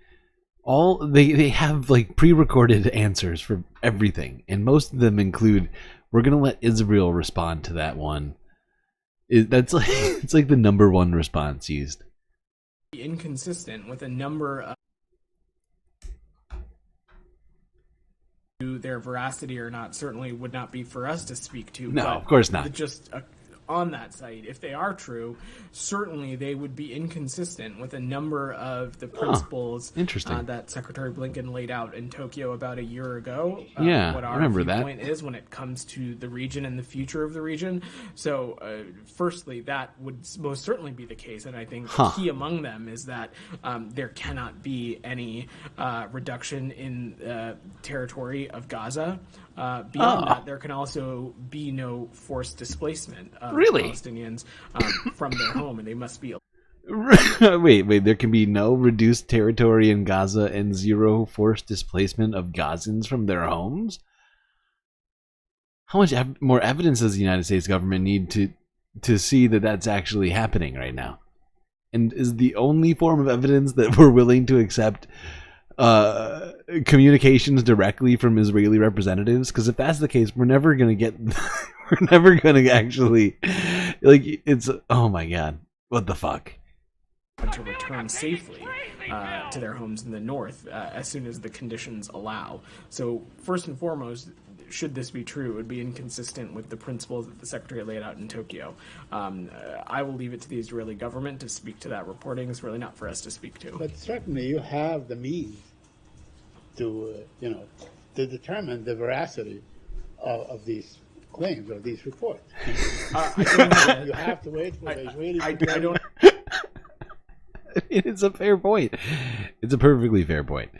they have like pre-recorded answers for everything, and most of them include, "We're gonna let Israel respond to that one." It's like the number one response used. Inconsistent with a number of their veracity or not certainly would not be for us to speak to. No, but of course not. On that site, if they are true, certainly they would be inconsistent with a number of the principles that Secretary Blinken laid out in Tokyo about a year ago. What our viewpoint is when it comes to the region and the future of the region. So, firstly, that would most certainly be the case, and I think the key among them is that there cannot be any reduction in territory of Gaza. Beyond that, there can also be no forced displacement of Palestinians from their home, and they must be... Wait, there can be no reduced territory in Gaza and zero forced displacement of Gazans from their homes? How much more evidence does the United States government need to see that that's actually happening right now? And is the only form of evidence that we're willing to accept communications directly from Israeli representatives? Because if that's the case, we're never going to actually, it's, oh my god, what the fuck? To return safely to their homes in the north as soon as the conditions allow. So first and foremost, should this be true, it would be inconsistent with the principles that the Secretary laid out in Tokyo. I will leave it to the Israeli government to speak to that reporting. It's really not for us to speak to. But certainly you have the means to, to determine the veracity of these claims or these reports. You have to wait for the Israelis. I don't. It's a fair point. It's a perfectly fair point.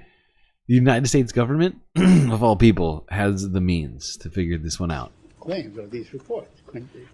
The United States government, of all people, has the means to figure this one out. Claims or these reports.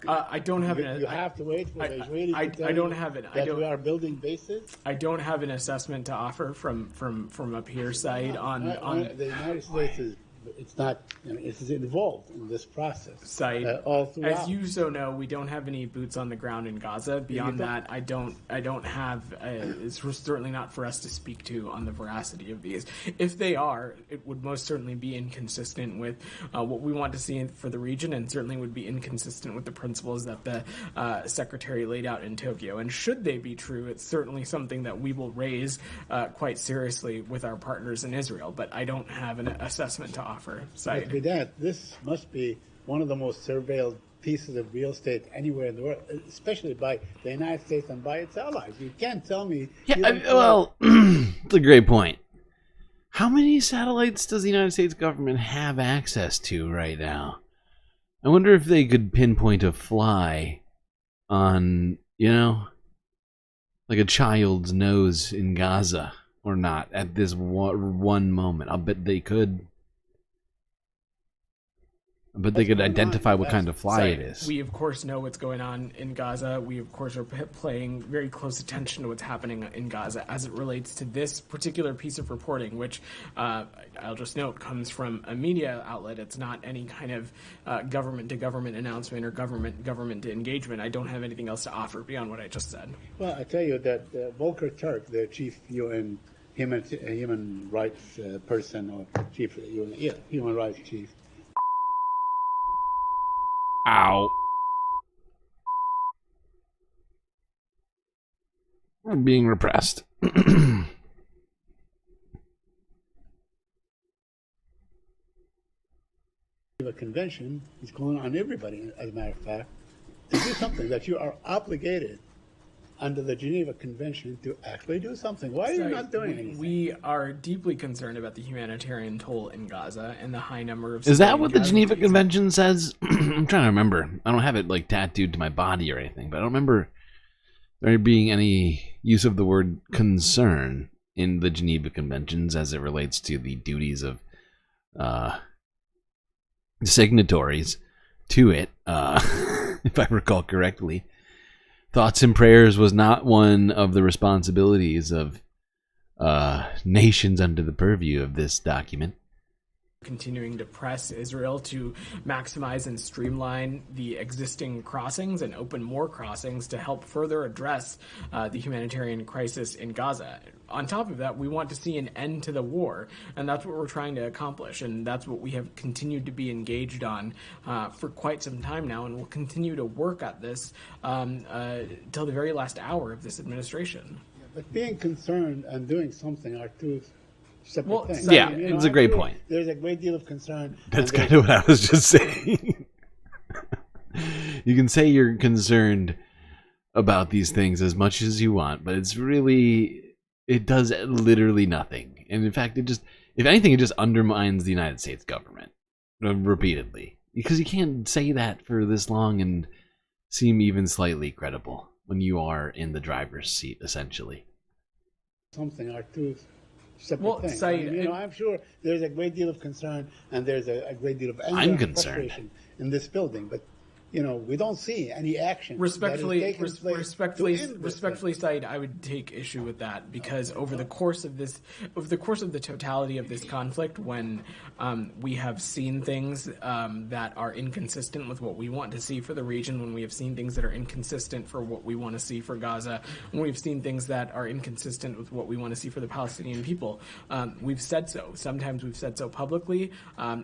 I don't have You have to wait for the Israelis to tell I don't have it. that we are building bases. I don't have an assessment to offer from up here side on the United States is. It's not. It's involved in this process. All throughout. As you so know, we don't have any boots on the ground in Gaza. Beyond that, I don't have. It's certainly not for us to speak to on the veracity of these. If they are, it would most certainly be inconsistent with what we want to see for the region, and certainly would be inconsistent with the principles that the Secretary laid out in Tokyo. And should they be true, it's certainly something that we will raise quite seriously with our partners in Israel. But I don't have an assessment to offer. This must be one of the most surveilled pieces of real estate anywhere in the world, especially by the United States and by its allies. You can't tell me. Well, it's a great point. How many satellites does the United States government have access to right now? I wonder if they could pinpoint a fly on, like a child's nose in Gaza or not at this one moment. I'll bet they could. But they could identify what kind of fly it is. We, of course, know what's going on in Gaza. We, of course, are paying very close attention to what's happening in Gaza as it relates to this particular piece of reporting, which I'll just note comes from a media outlet. It's not any kind of government-to-government announcement or government-to engagement. I don't have anything else to offer beyond what I just said. Well, I tell you that Volker Turk, the chief UN human rights person, or chief human rights chief, Ow. I'm being repressed. A convention is calling on everybody, as a matter of fact, to do something that you are obligated under the Geneva Convention to actually do something. Why are you not doing anything? We are deeply concerned about the humanitarian toll in Gaza and the high number of... Is that what the Geneva Convention says? I'm trying to remember. I don't have it like tattooed to my body or anything, but I don't remember there being any use of the word concern in the Geneva Conventions as it relates to the duties of signatories to it, if I recall correctly. Thoughts and prayers was not one of the responsibilities of nations under the purview of this document. Continuing to press Israel to maximize and streamline the existing crossings and open more crossings to help further address the humanitarian crisis in Gaza. On top of that, we want to see an end to the war, and that's what we're trying to accomplish, and that's what we have continued to be engaged on for quite some time now, and we'll continue to work at this till the very last hour of this administration. But being concerned and doing something are two separate things. Yeah, it's a great point. There's a great deal of concern. That's kind of what I was just saying. You can say you're concerned about these things as much as you want, but it does literally nothing. And in fact, if anything, it just undermines the United States government repeatedly. Because you can't say that for this long and seem even slightly credible when you are in the driver's seat, essentially. Something are two separate things. I'm sure there's a great deal of concern and there's a great deal of anger and frustration in this building, but we don't see any action. Respectfully, Said, I would take issue with that because over the course of the totality of this conflict, when we have seen things that are inconsistent with what we want to see for the region, when we have seen things that are inconsistent for what we want to see for Gaza, when we've seen things that are inconsistent with what we want to see for the Palestinian people, we've said so. Sometimes we've said so publicly.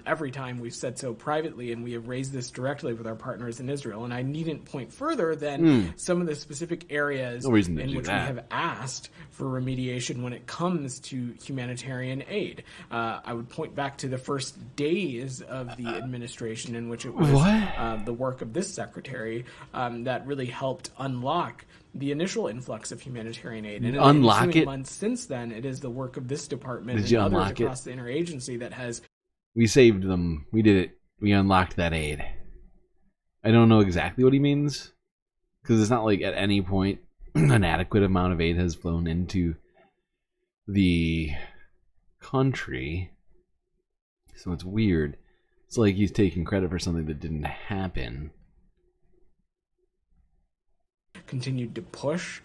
Every time we've said so privately, and we have raised this directly with our partners in Israel. And I needn't point further than some of the specific areas in which we have asked for remediation when it comes to humanitarian aid. I would point back to the first days of the administration in which it was the work of this secretary that really helped unlock the initial influx of humanitarian aid. And in the ensuing months since then, it is the work of this department and others across the interagency that has... We saved them. We did it. We unlocked that aid. I don't know exactly what he means, because it's not like at any point an adequate amount of aid has flown into the country. So it's weird. It's like he's taking credit for something that didn't happen. Continued to push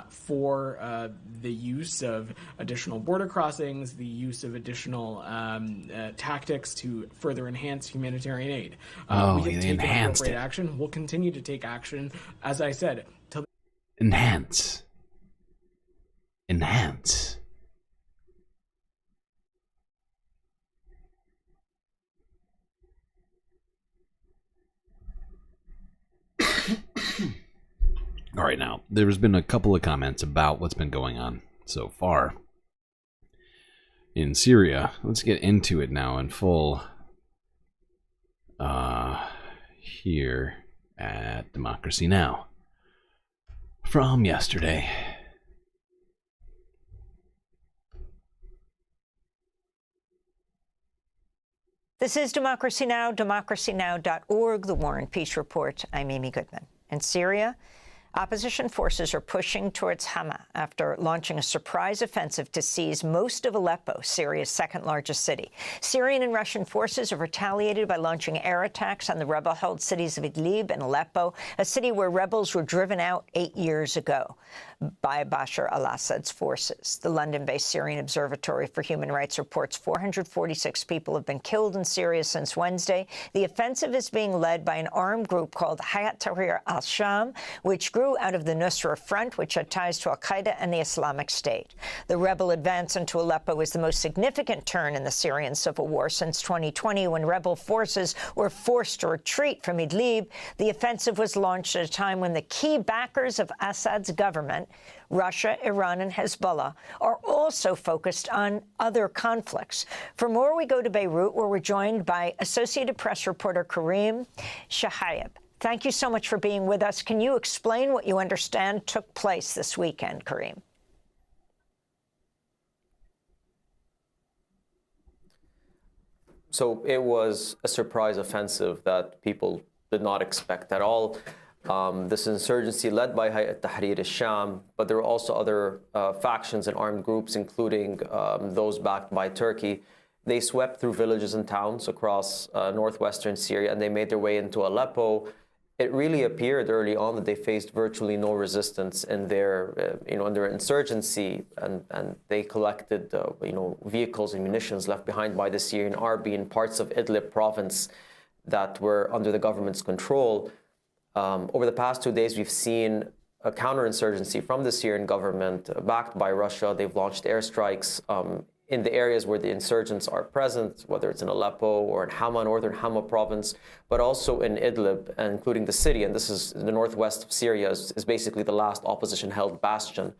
for the use of additional border crossings, the use of additional tactics to further enhance humanitarian aid. We have taken appropriate action. We'll continue to take action, as I said. Enhance. All right, now, there's been a couple of comments about what's been going on so far in Syria. Let's get into it now in full here at Democracy Now! From yesterday. This is Democracy Now!, democracynow.org, The War and Peace Report. I'm Amy Goodman. In Syria, opposition forces are pushing towards Hama after launching a surprise offensive to seize most of Aleppo, Syria's second-largest city. Syrian and Russian forces have retaliated by launching air attacks on the rebel-held cities of Idlib and Aleppo, a city where rebels were driven out 8 years ago by Bashar al-Assad's forces. The London-based Syrian Observatory for Human Rights reports 446 people have been killed in Syria since Wednesday. The offensive is being led by an armed group called Hayat Tahrir al-Sham, which grew out of the Nusra Front, which had ties to Al-Qaeda and the Islamic State. The rebel advance into Aleppo was the most significant turn in the Syrian civil war since 2020, when rebel forces were forced to retreat from Idlib. The offensive was launched at a time when the key backers of Assad's government, Russia, Iran, and Hezbollah, are also focused on other conflicts. For more, we go to Beirut, where we're joined by Associated Press reporter Karim Shahayeb. Thank you so much for being with us. Can you explain what you understand took place this weekend, Karim? So it was a surprise offensive that people did not expect at all. This insurgency led by Hayat Tahrir al-Sham, but there were also other factions and armed groups, including those backed by Turkey. They swept through villages and towns across northwestern Syria, and they made their way into Aleppo. It really appeared early on that they faced virtually no resistance in their, in their insurgency, and they collected, vehicles and munitions left behind by the Syrian army in parts of Idlib province that were under the government's control. Over the past 2 days, we've seen a counterinsurgency from the Syrian government backed by Russia. They've launched airstrikes in the areas where the insurgents are present, whether it's in Aleppo or in Hama, northern Hama province, but also in Idlib, and including the city. And this is the northwest of Syria, is basically the last opposition-held bastion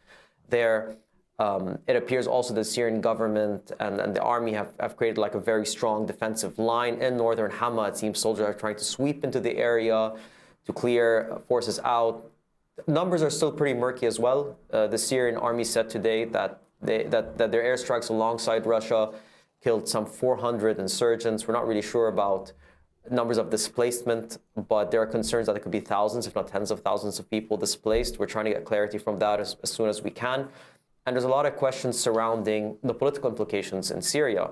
there. It appears also the Syrian government and the army have created like a very strong defensive line in northern Hama. It seems soldiers are trying to sweep into the area to clear forces out. Numbers are still pretty murky as well. The Syrian army said today that their airstrikes alongside Russia killed some 400 insurgents. We're not really sure about numbers of displacement, but there are concerns that it could be thousands, if not tens of thousands of people displaced. We're trying to get clarity from that as soon as we can. And there's a lot of questions surrounding the political implications in Syria.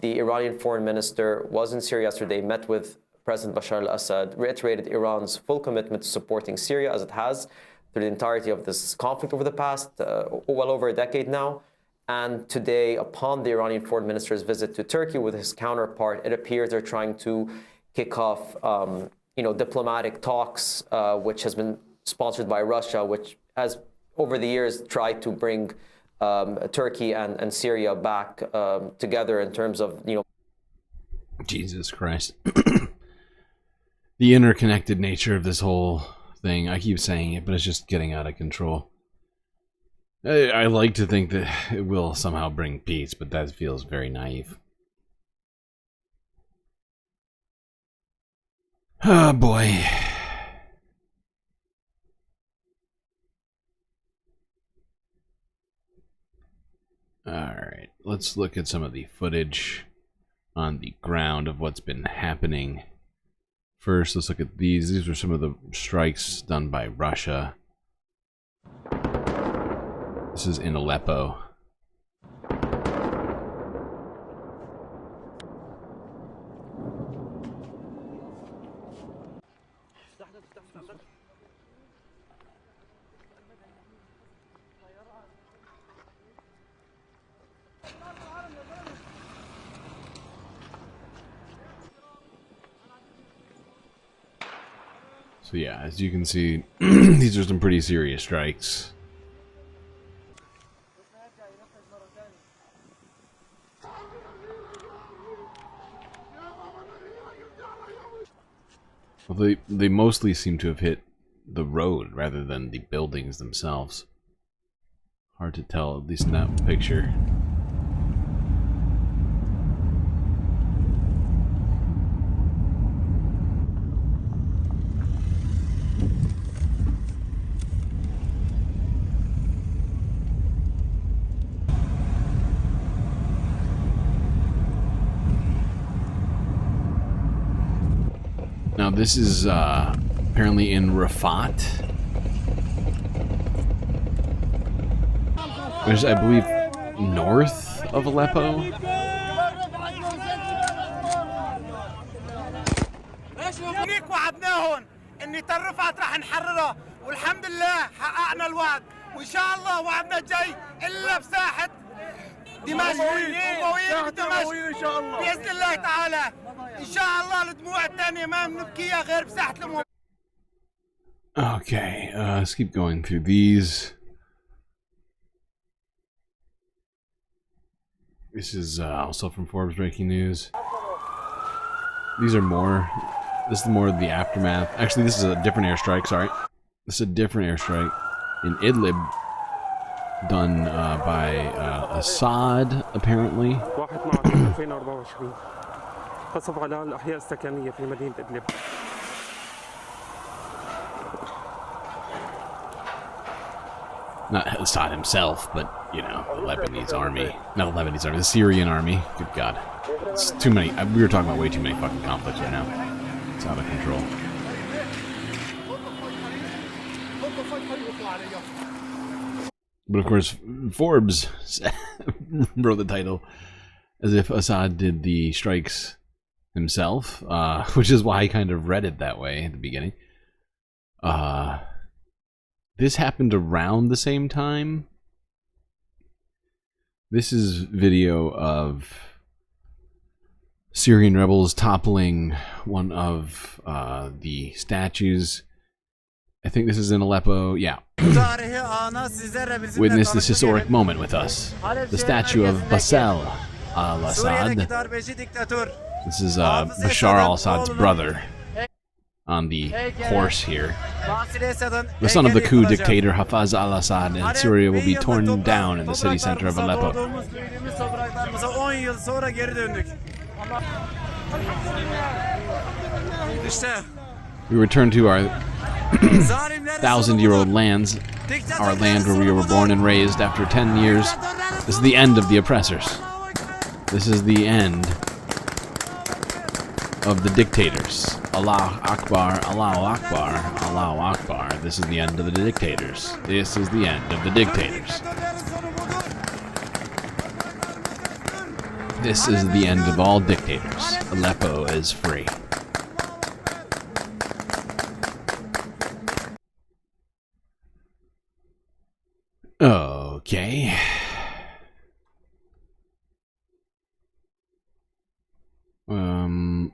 The Iranian foreign minister was in Syria yesterday, met with President Bashar al-Assad, reiterated Iran's full commitment to supporting Syria as it has through the entirety of this conflict over the past well over a decade now. And today, upon the Iranian foreign minister's visit to Turkey with his counterpart, it appears they're trying to kick off, diplomatic talks, which has been sponsored by Russia, which has over the years tried to bring Turkey and Syria back together in terms of, Jesus Christ. The interconnected nature of this whole thing. I keep saying it, but it's just getting out of control. I like to think that it will somehow bring peace, but that feels very naive. Oh boy. Alright, let's look at some of the footage on the ground of what's been happening. First, let's look at these. These are some of the strikes done by Russia. This is in Aleppo. So yeah, as you can see, these are some pretty serious strikes. Well, they mostly seem to have hit the road rather than the buildings themselves. Hard to tell, at least in that picture. Now this is apparently in Rafat, which is, I believe, north of Aleppo. اني رفعت راح نحررها والحمد لله حققنا الوعد وان شاء الله وعدنا الجاي الا بساحه دمشق ومويه دمشق باذن الله تعالى ان شاء الله الدموع الثانيه ما بنبكيها غير بساحه المويه. Okay, let's keep going through these. This is also from Forbes Breaking News. These are more. This is more of the aftermath. Actually, this is a different airstrike, sorry. This is a different airstrike in Idlib done by Assad, apparently. Not Assad himself, but, you know, the Lebanese army. Not the Lebanese army, the Syrian army. Good God. It's too many. We were talking about way too many fucking conflicts right now. It's out of control. But of course, Forbes wrote the title as if Assad did the strikes himself, which is why I kind of read it that way at the beginning. This happened around the same time. This is video of Syrian rebels toppling one of the statues. I think this is in Aleppo. Yeah. Witness this historic moment with us. The statue of Bashar al-Assad. This is Bashar al-Assad's brother on the horse here. The son of the coup dictator Hafez al-Assad in Syria will be torn down in the city center of Aleppo. We return to our 1,000-year-old lands, our land where we were born and raised after 10 years. This is the end of the oppressors. This is the end of the dictators. Allah Akbar, Allahu Akbar, Allahu Akbar. This is the end of the dictators. This is the end of the dictators. This is the end of all dictators. Aleppo is free. Okay.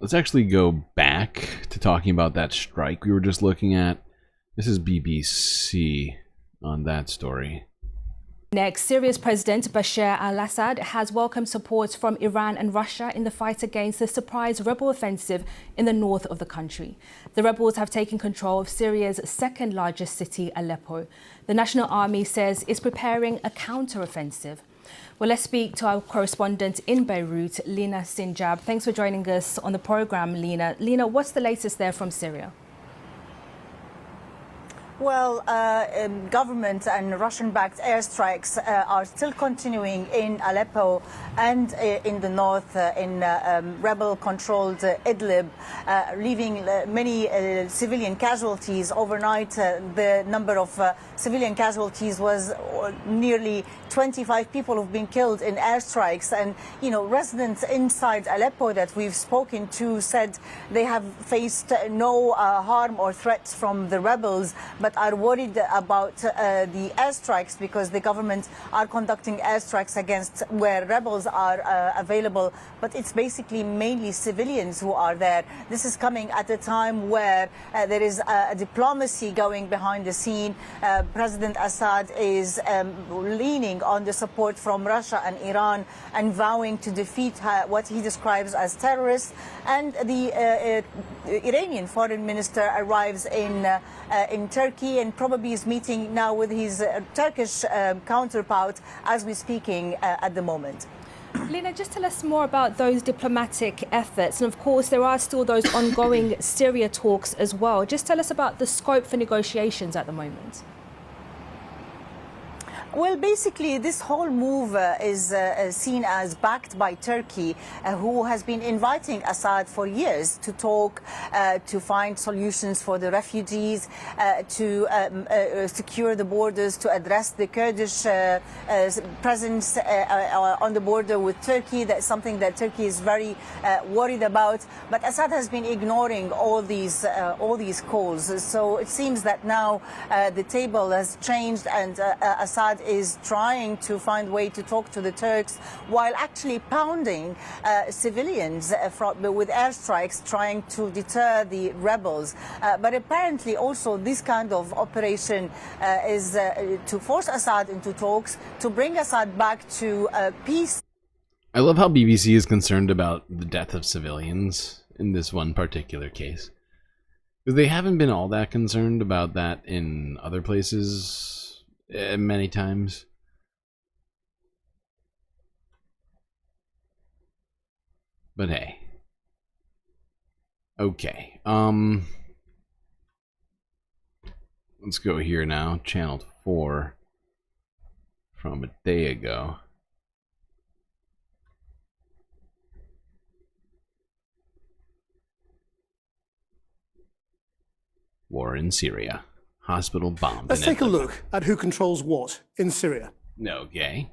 Let's actually go back to talking about that strike we were just looking at. This is BBC on that story. Next, Syria's President Bashar al-Assad has welcomed support from Iran and Russia in the fight against the surprise rebel offensive in the north of the country. The rebels have taken control of Syria's second largest city, Aleppo. The National Army says it's preparing a counter-offensive. Well, let's speak to our correspondent in Beirut, Lina Sinjab. Thanks for joining us on the program, Lina. Lina, what's the latest there from Syria? Well, government and Russian-backed airstrikes are still continuing in Aleppo and in the north, in rebel-controlled Idlib, leaving many civilian casualties. Overnight, the number of civilian casualties was nearly 25 people who've been killed in airstrikes. And, you know, residents inside Aleppo that we've spoken to said they have faced no harm or threats from the rebels, but are worried about the airstrikes because the government are conducting airstrikes against where rebels are available. But it's basically mainly civilians who are there. This is coming at a time where there is a diplomacy going behind the scene. President Assad is leaning on the support from Russia and Iran and vowing to defeat what he describes as terrorists. And the Iranian foreign minister arrives in Turkey and probably is meeting now with his Turkish counterpart as we're speaking at the moment. Lina, just tell us more about those diplomatic efforts. And of course, there are still those ongoing Syria talks as well. Just tell us about the scope for negotiations at the moment. Well, basically, this whole move is seen as backed by Turkey, who has been inviting Assad for years to talk, to find solutions for the refugees, to secure the borders, to address the Kurdish presence on the border with Turkey. That's something that Turkey is very worried about. But Assad has been ignoring all these calls. So it seems that now the table has changed, and Assad is trying to find a way to talk to the Turks while actually pounding civilians with airstrikes, trying to deter the rebels. But apparently also this kind of operation is to force Assad into talks, to bring Assad back to peace. I love how BBC is concerned about the death of civilians in this one particular case. Because they haven't been all that concerned about that in other places many times. But hey. Okay. Let's go here now. Channel 4 from a day ago. War in Syria. Hospital bombed. Let's take a look at who controls what in Syria. Okay.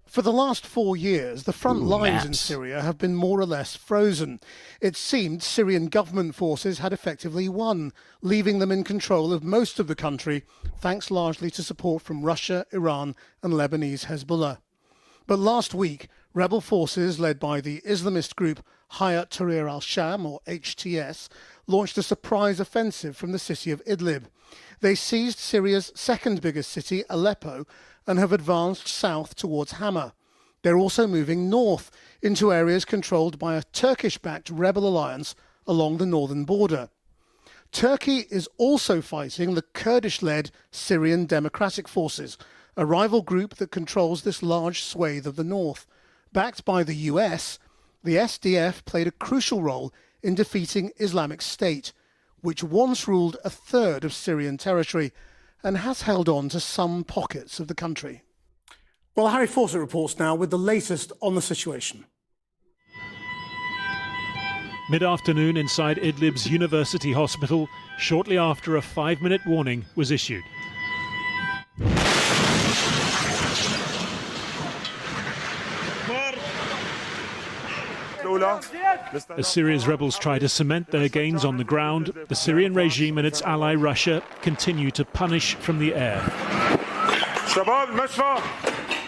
For the last 4 years, the front lines in Syria have been more or less frozen. It seemed Syrian government forces had effectively won, leaving them in control of most of the country, thanks largely to support from Russia, Iran and Lebanese Hezbollah. But last week, rebel forces led by the Islamist group Hayat Tahrir al-Sham, or HTS, launched a surprise offensive from the city of Idlib. They seized Syria's second biggest city, Aleppo, and have advanced south towards Hama. They're also moving north into areas controlled by a Turkish-backed rebel alliance along the northern border. Turkey is also fighting the Kurdish-led Syrian Democratic Forces, a rival group that controls this large swathe of the north. Backed by the US, the SDF played a crucial role in defeating Islamic State, which once ruled a third of Syrian territory and has held on to some pockets of the country. Well, Harry Fawcett reports now with the latest on the situation. Mid-afternoon inside Idlib's University Hospital, shortly after a 5-minute warning was issued. As Syria's rebels try to cement their gains on the ground, the Syrian regime and its ally Russia continue to punish from the air.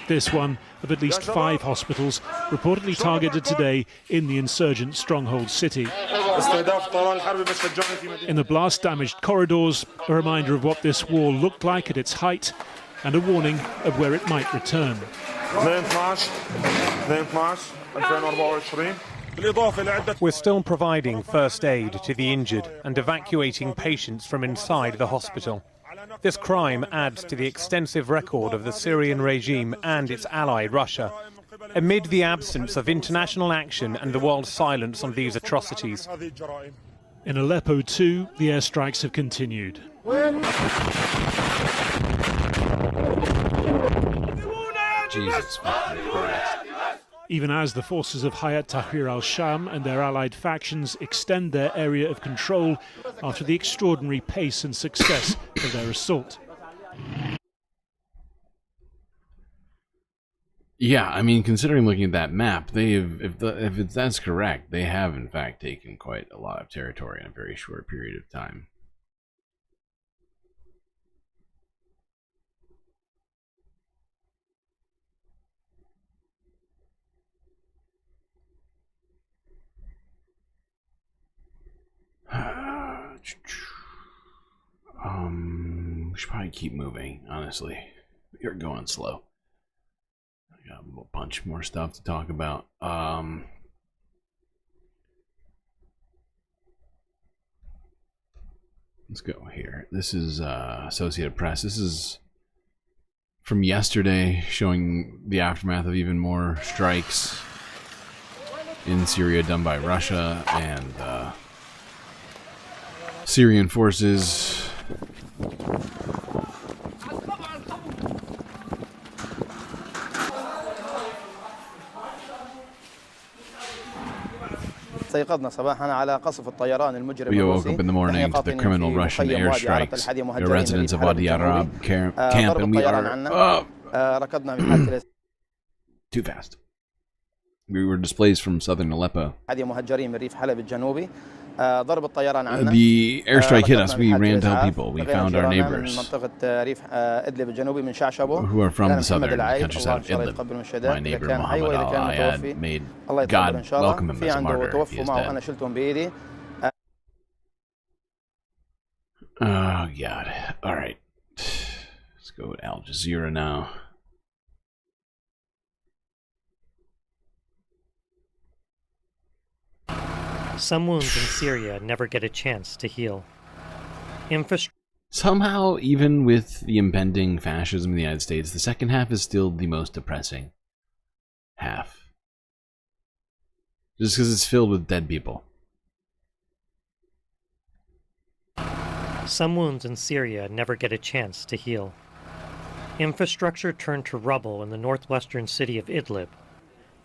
This one of at least 5 hospitals reportedly targeted today in the insurgent stronghold city. In the blast-damaged corridors, a reminder of what this war looked like at its height and a warning of where it might return. We're still providing first aid to the injured and evacuating patients from inside the hospital. This crime adds to the extensive record of the Syrian regime and its ally Russia, amid the absence of international action and the world's silence on these atrocities. In Aleppo too, the airstrikes have continued. Jesus Christ. Even as the forces of Hayat Tahrir al-Sham and their allied factions extend their area of control after the extraordinary pace and success of their assault. Yeah, I mean, considering looking at that map, if that's correct, they have in fact taken quite a lot of territory in a very short period of time. We should probably keep moving, honestly. You're going slow. I got a bunch more stuff to talk about. Let's go here. This is Associated Press. This is from yesterday, showing the aftermath of even more strikes in Syria done by Russia and Syrian forces. استيقظنا صباحا على قصف الطيران المجرم We woke up in the morning to the criminal Russian airstrikes at residents of Wadi Arab camp, and we are ركضنا في حادث too fast. We were displaced from southern Aleppo. مهجرين من ريف حلب الجنوبي. ضرب الطيران عنا. The airstrike hit us. We ran to help people. We found our neighbors منطقة ريف إدلب الجنوبي من شعشبو. who are from the southern countryside of Idlib. My neighbor Muhammad Al-Ayad made God welcome him as a martyr. He is dead. Oh God! All right, let's go with Al Jazeera now. Some wounds in Syria never get a chance to heal. Somehow, even with the impending fascism in the United States, the second half is still the most depressing half. Just because it's filled with dead people. Some wounds in Syria never get a chance to heal. Infrastructure turned to rubble in the northwestern city of Idlib,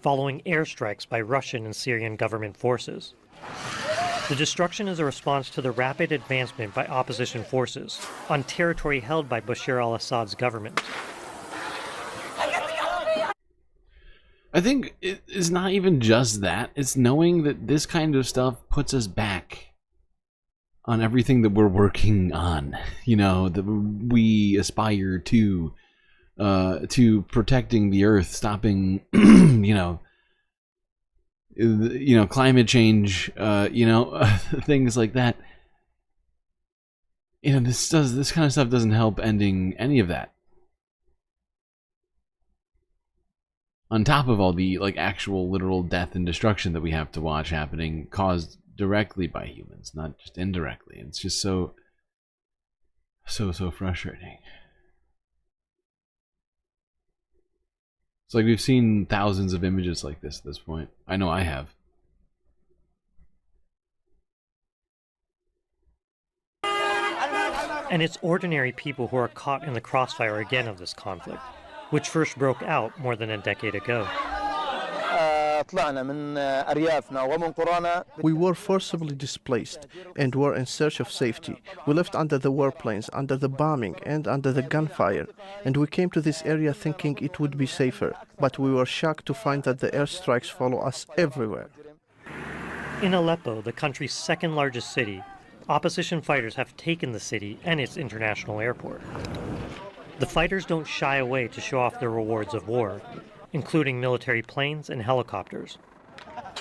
following airstrikes by Russian and Syrian government forces. The destruction is a response to the rapid advancement by opposition forces on territory held by Bashar al-Assad's government. I think it's not even just that. It's knowing that this kind of stuff puts us back on everything that we're working on. You know, that we aspire to protecting the earth, stopping, climate change, things like that. This kind of stuff doesn't help ending any of that. On top of all the actual literal death and destruction that we have to watch happening, caused directly by humans, not just indirectly. It's just so frustrating. It's like we've seen thousands of images like this at this point. I know I have. And it's ordinary people who are caught in the crossfire again of this conflict, which first broke out more than a decade ago. We were forcibly displaced and were in search of safety. We lived under the warplanes, under the bombing and under the gunfire, and we came to this area thinking it would be safer, but we were shocked to find that the airstrikes follow us everywhere. In Aleppo, the country's second largest city, opposition fighters have taken the city and its international airport. The fighters don't shy away to show off the rewards of war, including military planes and helicopters,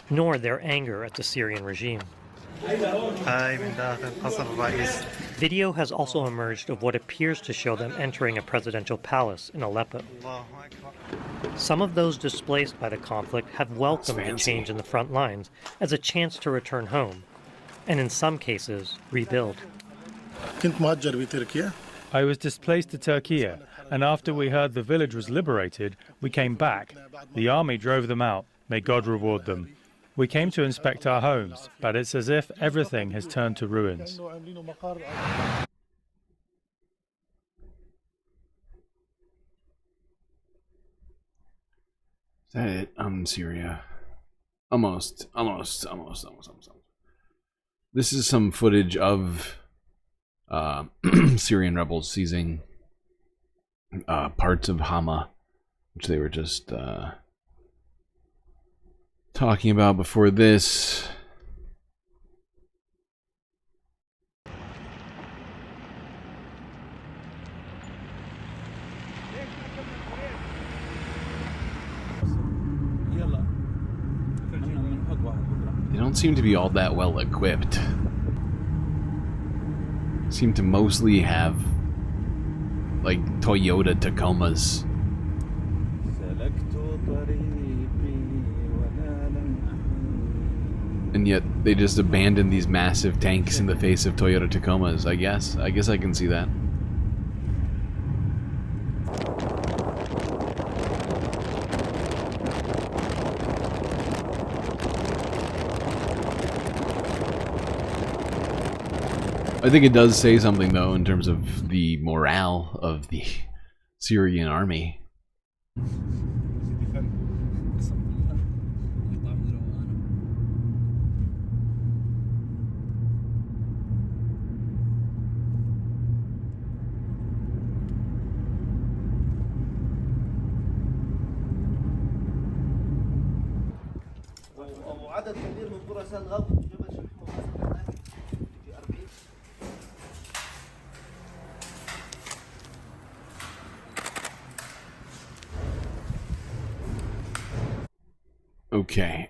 nor their anger at the Syrian regime. Video has also emerged of what appears to show them entering a presidential palace in Aleppo. Some of those displaced by the conflict have welcomed the change in the front lines as a chance to return home, and in some cases, rebuild. I was displaced to Turkey, and after we heard the village was liberated, we came back. The army drove them out. May God reward them. We came to inspect our homes, but it's as if everything has turned to ruins. Is that it? Syria. Almost. This is some footage of Syrian rebels seizing parts of Hama, which they were just talking about before this. They don't seem to be all that well equipped. Seem to mostly have like Toyota Tacomas. And yet they just abandoned these massive tanks in the face of Toyota Tacomas, I guess. I guess I can see that. I think it does say something, though, in terms of the morale of the Syrian army. Okay,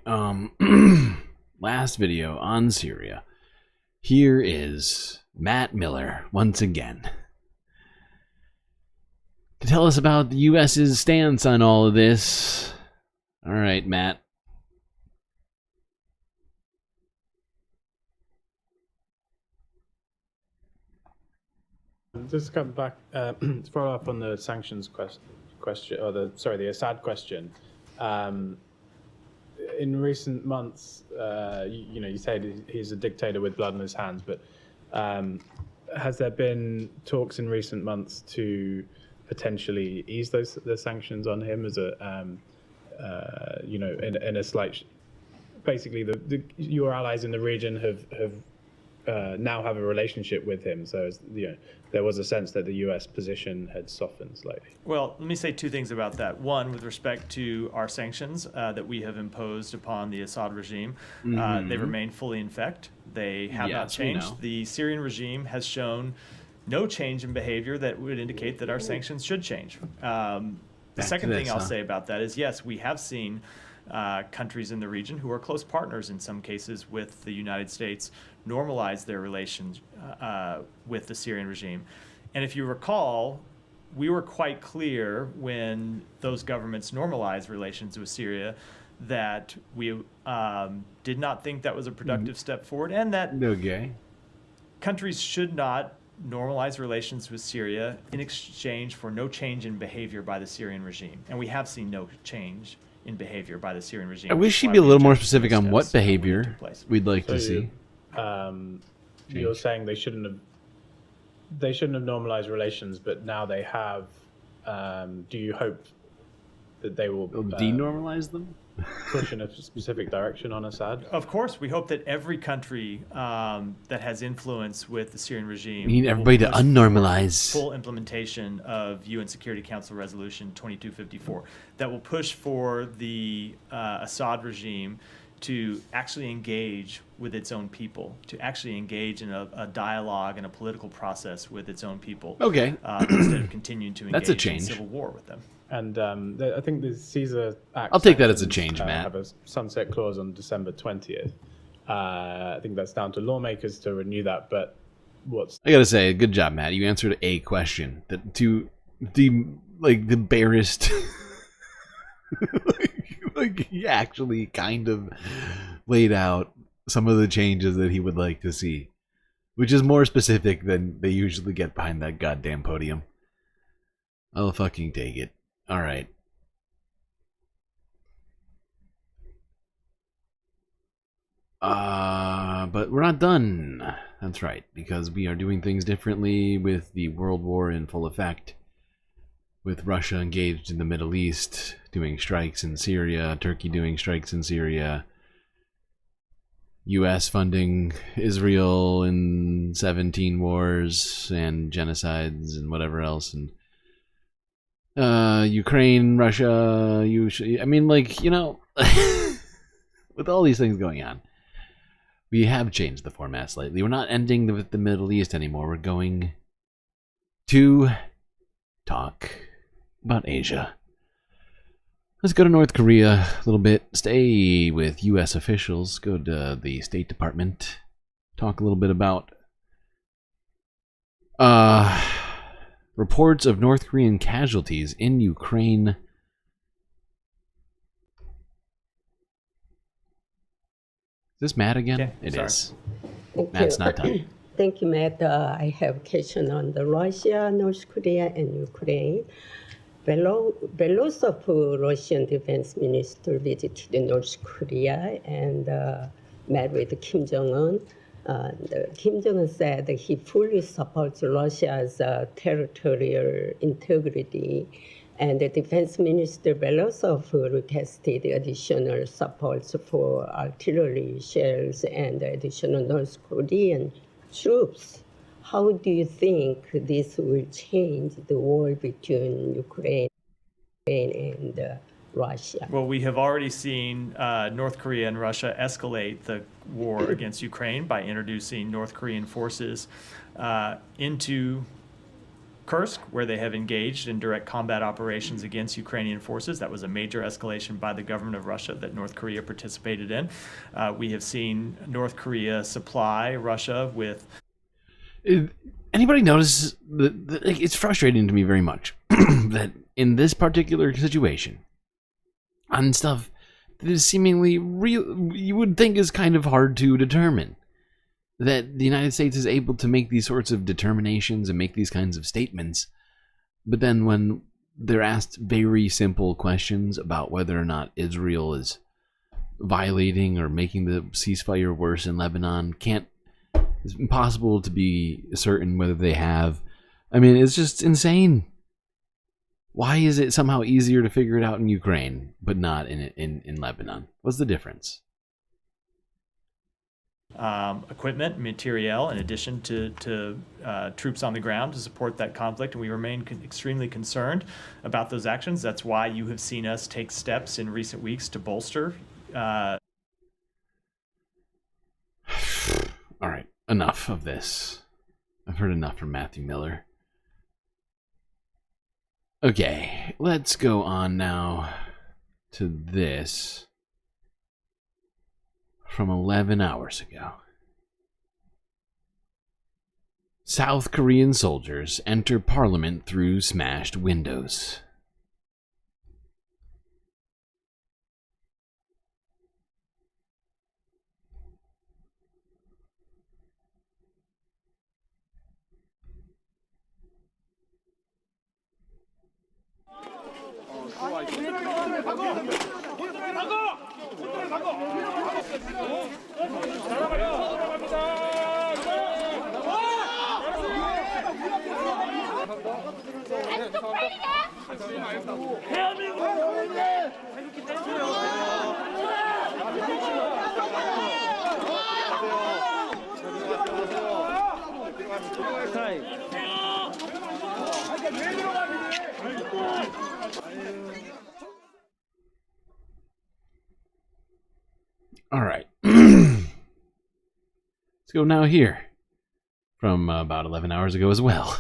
last video on Syria. Here is Matt Miller once again to tell us about the US's stance on all of this. All right, Matt. Just come back to follow up on the sanctions question, or the Assad question. In recent months, you said he's a dictator with blood on his hands, but has there been talks in recent months to potentially ease the sanctions on him as a, in a slight? Basically, your allies in the region have now have a relationship with him, so there was a sense that the U.S. position had softened slightly. Well, let me say two things about that. One, with respect to our sanctions that we have imposed upon the Assad regime, they remain fully in effect. They have not changed. The Syrian regime has shown no change in behavior that would indicate that our sanctions should change. The second thing I'll say about that is, yes, we have seen countries in the region who are close partners in some cases with the United States normalize their relations with the Syrian regime. And if you recall, we were quite clear when those governments normalized relations with Syria that we did not think that was a productive step forward, and that countries should not normalize relations with Syria in exchange for no change in behavior by the Syrian regime. And we have seen no change in behavior by the Syrian regime. I wish she'd be a little more specific on what behavior we'd like to see. You're saying they shouldn't have normalized relations, but now they have. Do you hope that they will denormalize them? Push in a specific direction on Assad? Of course, we hope that every country that has influence with the Syrian regime. We need everybody to unnormalize. Full implementation of UN Security Council Resolution 2254 that will push for the Assad regime to actually engage with its own people, to actually engage in a dialogue and a political process with its own people. Okay. Instead of continuing to engage That's a change. in civil war with them. And I think the Caesar Act. I'll take that as a change, Matt. Have a sunset clause on December 20th. I think that's down to lawmakers to renew that. But I gotta say, good job, Matt. You answered a question that the barest. Like he actually kind of laid out some of the changes that he would like to see, which is more specific than they usually get behind that goddamn podium. I'll fucking take it. All right. But we're not done. That's right, because we are doing things differently with the World War in full effect, with Russia engaged in the Middle East, doing strikes in Syria, Turkey doing strikes in Syria, U.S. funding Israel in 17 wars and genocides and whatever else, and Ukraine, Russia, with all these things going on, we have changed the format slightly. We're not ending with the Middle East anymore. We're going to talk about Asia. Let's go to North Korea a little bit. Stay with U.S. officials. Go to the State Department. Talk a little bit about reports of North Korean casualties in Ukraine. Is this Matt again? Yeah, it sorry. is. Thank Matt's you. not done. Thank you, Matt. I have a question on the Russia, North Korea, and Ukraine. Belarus of Russian defense minister visited North Korea and met with Kim Jong-un. Kim Jong-un said that he fully supports Russia's territorial integrity, and the defense minister Belarus requested additional support for artillery shells and additional North Korean troops. How do you think this will change the war between Ukraine and Russia? Well, we have already seen North Korea and Russia escalate the war against Ukraine by introducing North Korean forces into Kursk, where they have engaged in direct combat operations against Ukrainian forces. That was a major escalation by the government of Russia that North Korea participated in. We have seen North Korea supply Russia with... Anybody notice that it's frustrating to me very much that in this particular situation, on stuff that is seemingly real, you would think is kind of hard to determine, that the United States is able to make these sorts of determinations and make these kinds of statements, but then when they're asked very simple questions about whether or not Israel is violating or making the ceasefire worse in Lebanon, it's impossible to be certain whether they have. I mean, it's just insane. Why is it somehow easier to figure it out in Ukraine, but not in Lebanon? What's the difference? Equipment, materiel, in addition to troops on the ground to support that conflict, and we remain extremely concerned about those actions. That's why you have seen us take steps in recent weeks to bolster. All right, enough of this. I've heard enough from Matthew Miller. Okay, let's go on now to this from 11 hours ago. South Korean soldiers enter parliament through smashed windows. All right. Let's go now here from about 11 hours ago as well.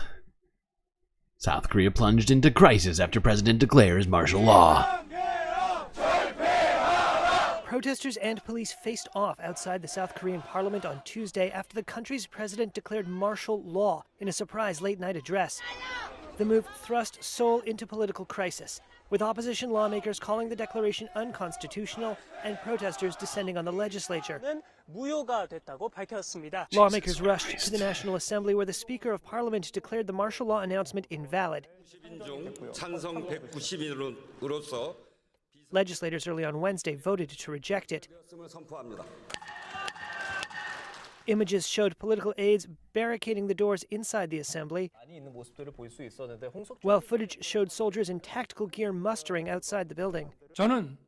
South Korea plunged into crisis after president declares martial law. Protesters and police faced off outside the South Korean parliament on Tuesday after the country's president declared martial law in a surprise late-night address. The move thrust Seoul into political crisis, with opposition lawmakers calling the declaration unconstitutional and protesters descending on the legislature. Lawmakers rushed to the National Assembly, where the Speaker of Parliament declared the martial law announcement invalid. Legislators early on Wednesday voted to reject it. Images showed political aides barricading the doors inside the assembly, while footage showed soldiers in tactical gear mustering outside the building. President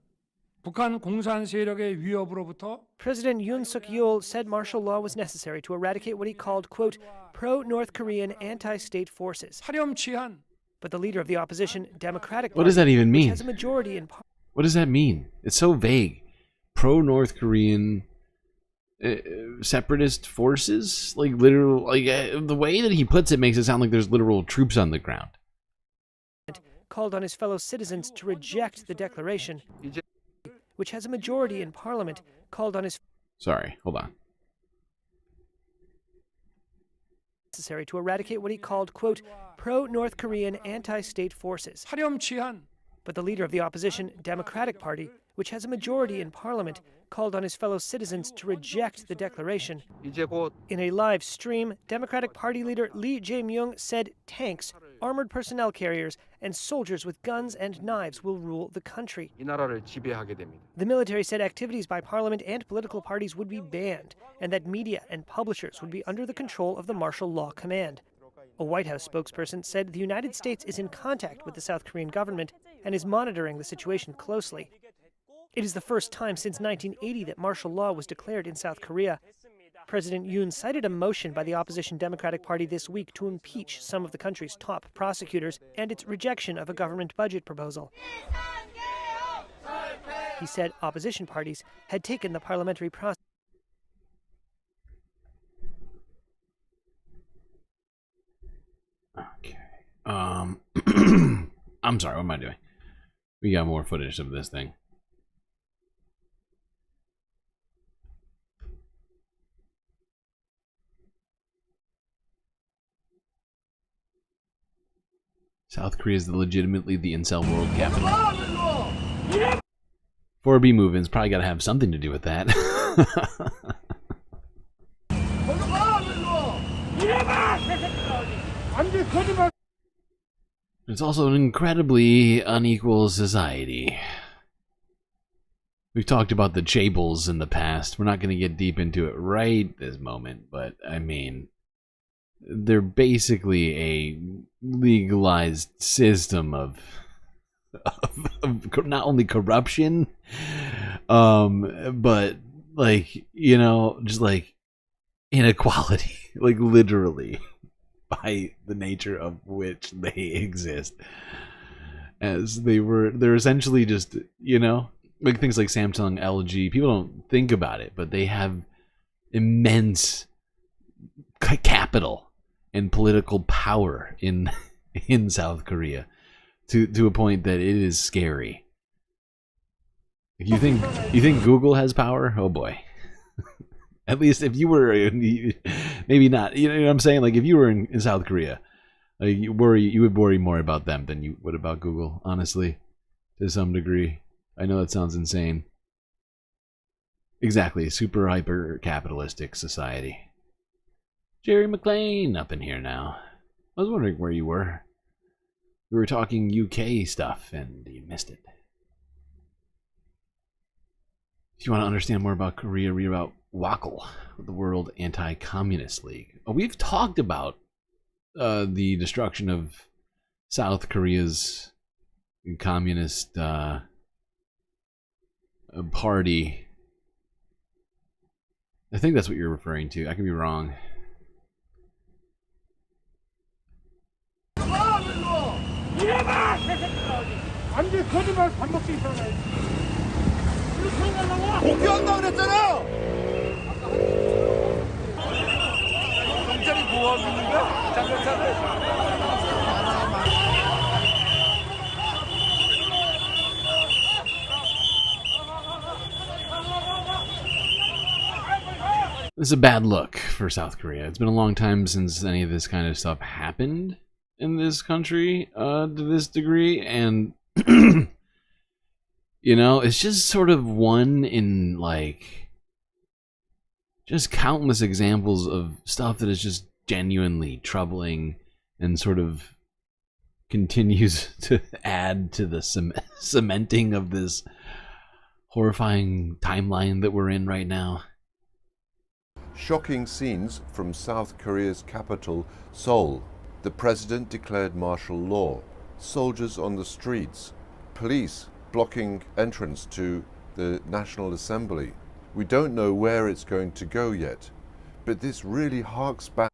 Yoon Suk-yeol said martial law was necessary to eradicate what he called, quote, pro-North Korean anti-state forces. But the leader of the opposition Democratic Party, what does that even mean? Which has a majority in what does that mean? It's so vague. Pro-North Korean separatist forces? Like literal, like the way that he puts it makes it sound like there's literal troops on the ground. Called on his fellow citizens to reject the declaration, which has a majority in parliament, called on his... Sorry, hold on. Necessary to eradicate what he called, quote, pro-North Korean anti-state forces. But the leader of the opposition Democratic Party, which has a majority in parliament, called on his fellow citizens to reject the declaration. In a live stream, Democratic Party leader Lee Jae-myung said tanks, armored personnel carriers, and soldiers with guns and knives will rule the country. The military said activities by parliament and political parties would be banned, and that media and publishers would be under the control of the martial law command. A White House spokesperson said the United States is in contact with the South Korean government and is monitoring the situation closely. It is the first time since 1980 that martial law was declared in South Korea. President Yoon cited a motion by the opposition Democratic Party this week to impeach some of the country's top prosecutors and its rejection of a government budget proposal. He said opposition parties had taken the parliamentary process. Okay. I'm sorry, what am I doing? We got more footage of this thing. South Korea is legitimately the incel world capital. 4B movements probably got to have something to do with that. It's also an incredibly unequal society. We've talked about the chaebols in the past. We're not going to get deep into it right this moment, but I mean, they're basically a legalized system of not only corruption, but like, you know, just like inequality, like literally by the nature of which they exist. As they're essentially just, you know, like things like Samsung, LG, people don't think about it, but they have immense capital and political power in South Korea to a point that it is scary. You think Google has power? Oh boy. At least if you were, maybe not. You know what I'm saying? Like if you were in South Korea, like you would worry more about them than you would about Google. Honestly, to some degree. I know that sounds insane. Exactly, super hyper capitalistic society. Jerry McLean up in here now. I was wondering where you were. We were talking UK stuff and you missed it. If you want to understand more about Korea, read about WACL, the World Anti-Communist League. We've talked about the destruction of South Korea's communist party. I think that's what you're referring to. I could be wrong. 복귀한다 그랬잖아. 완전히 보호하고 있는데 장관차를. This is a bad look for South Korea. It's been a long time since any of this kind of stuff happened in this country to this degree, and you know, it's just sort of one in like just countless examples of stuff that is just genuinely troubling and sort of continues to add to the cementing of this horrifying timeline that we're in right now. Shocking scenes from South Korea's capital, Seoul. The president declared martial law. Soldiers on the streets. Police blocking entrance to the National Assembly. We don't know where it's going to go yet, but this really harks back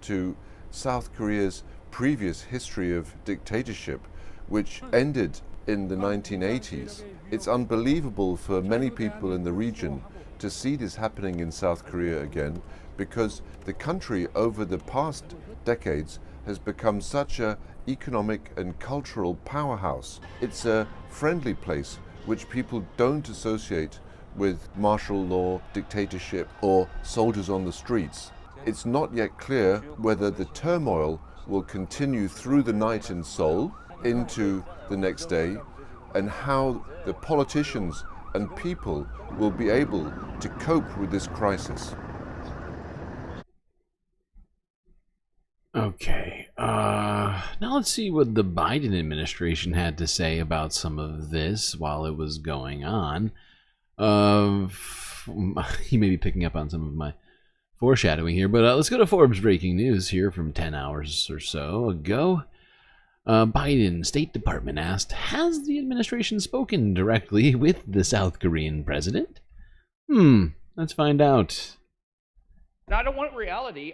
to South Korea's previous history of dictatorship, which ended in the 1980s. It's unbelievable for many people in the region to see this happening in South Korea again, because the country over the past decades has become such an economic and cultural powerhouse. It's a friendly place which people don't associate with martial law, dictatorship, or soldiers on the streets. It's not yet clear whether the turmoil will continue through the night in Seoul into the next day, and how the politicians and people will be able to cope with this crisis. Okay, now let's see what the Biden administration had to say about some of this while it was going on. He may be picking up on some of my foreshadowing here, but let's go to Forbes breaking news here from 10 hours or so ago. Biden State Department asked, has the administration spoken directly with the South Korean president? Let's find out. I don't want reality.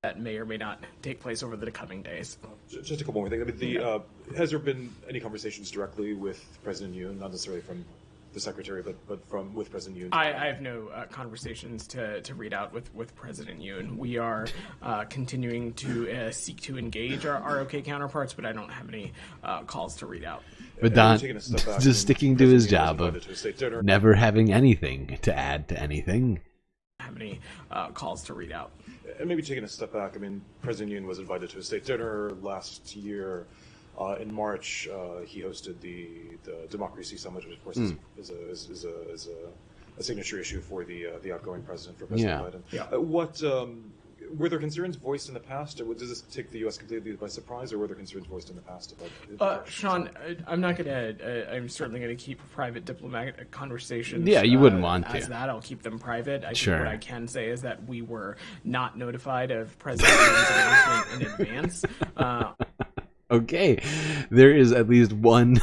that may or may not take place over the coming days. Just a couple more things. I mean, has there been any conversations directly with President Yoon, not necessarily from the secretary, but with President Yoon? I have no conversations to read out with President Yoon. We are continuing to seek to engage our ROK counterparts, but I don't have any calls to read out. But Don, just sticking to his job of never having anything to add to anything. Have any calls to read out. And maybe taking a step back, I mean, President Yoon was invited to a state dinner last year. In March, he hosted the Democracy Summit, which of course is a signature issue for the outgoing president, for President Biden. Yeah. Were there concerns voiced in the past, or does this take the U.S. completely by surprise, or were there concerns voiced in the past about? Sean, I'm not gonna. I'm certainly gonna keep private diplomatic conversations. Yeah, you wouldn't want to. As that, I'll keep them private. I Sure. think what I can say is that we were not notified of President Biden's announcement in advance. Okay, there is at least one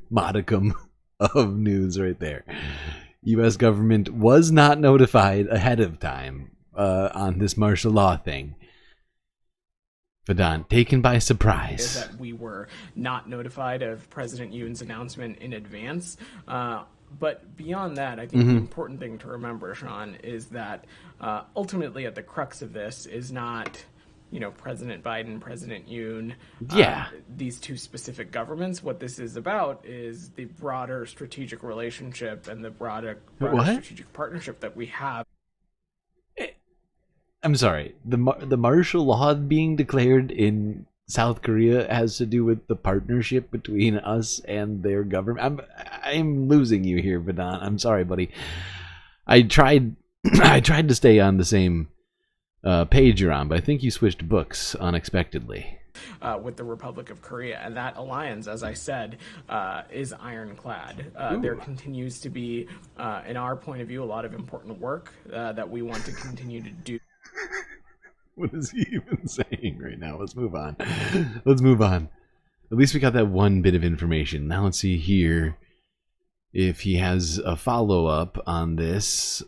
modicum of news right there. U.S. government was not notified ahead of time on this martial law thing. Vedant, taken by surprise. Is that we were not notified of President Yoon's announcement in advance. But beyond that, I think the important thing to remember, Sean, is that ultimately at the crux of this is not, President Biden, President Yoon, these two specific governments. What this is about is the broader strategic relationship and the broader strategic partnership that we have. I'm sorry, the martial law being declared in South Korea has to do with the partnership between us and their government. I'm losing you here, Vedant. I'm sorry, buddy. I tried to stay on the same page you're on, but I think you switched books unexpectedly. With the Republic of Korea, and that alliance, as I said, is ironclad. There continues to be, in our point of view, a lot of important work that we want to continue to do. What is he even saying right now? Let's move on. Let's move on. At least we got that one bit of information. Now let's see here if he has a follow-up on this.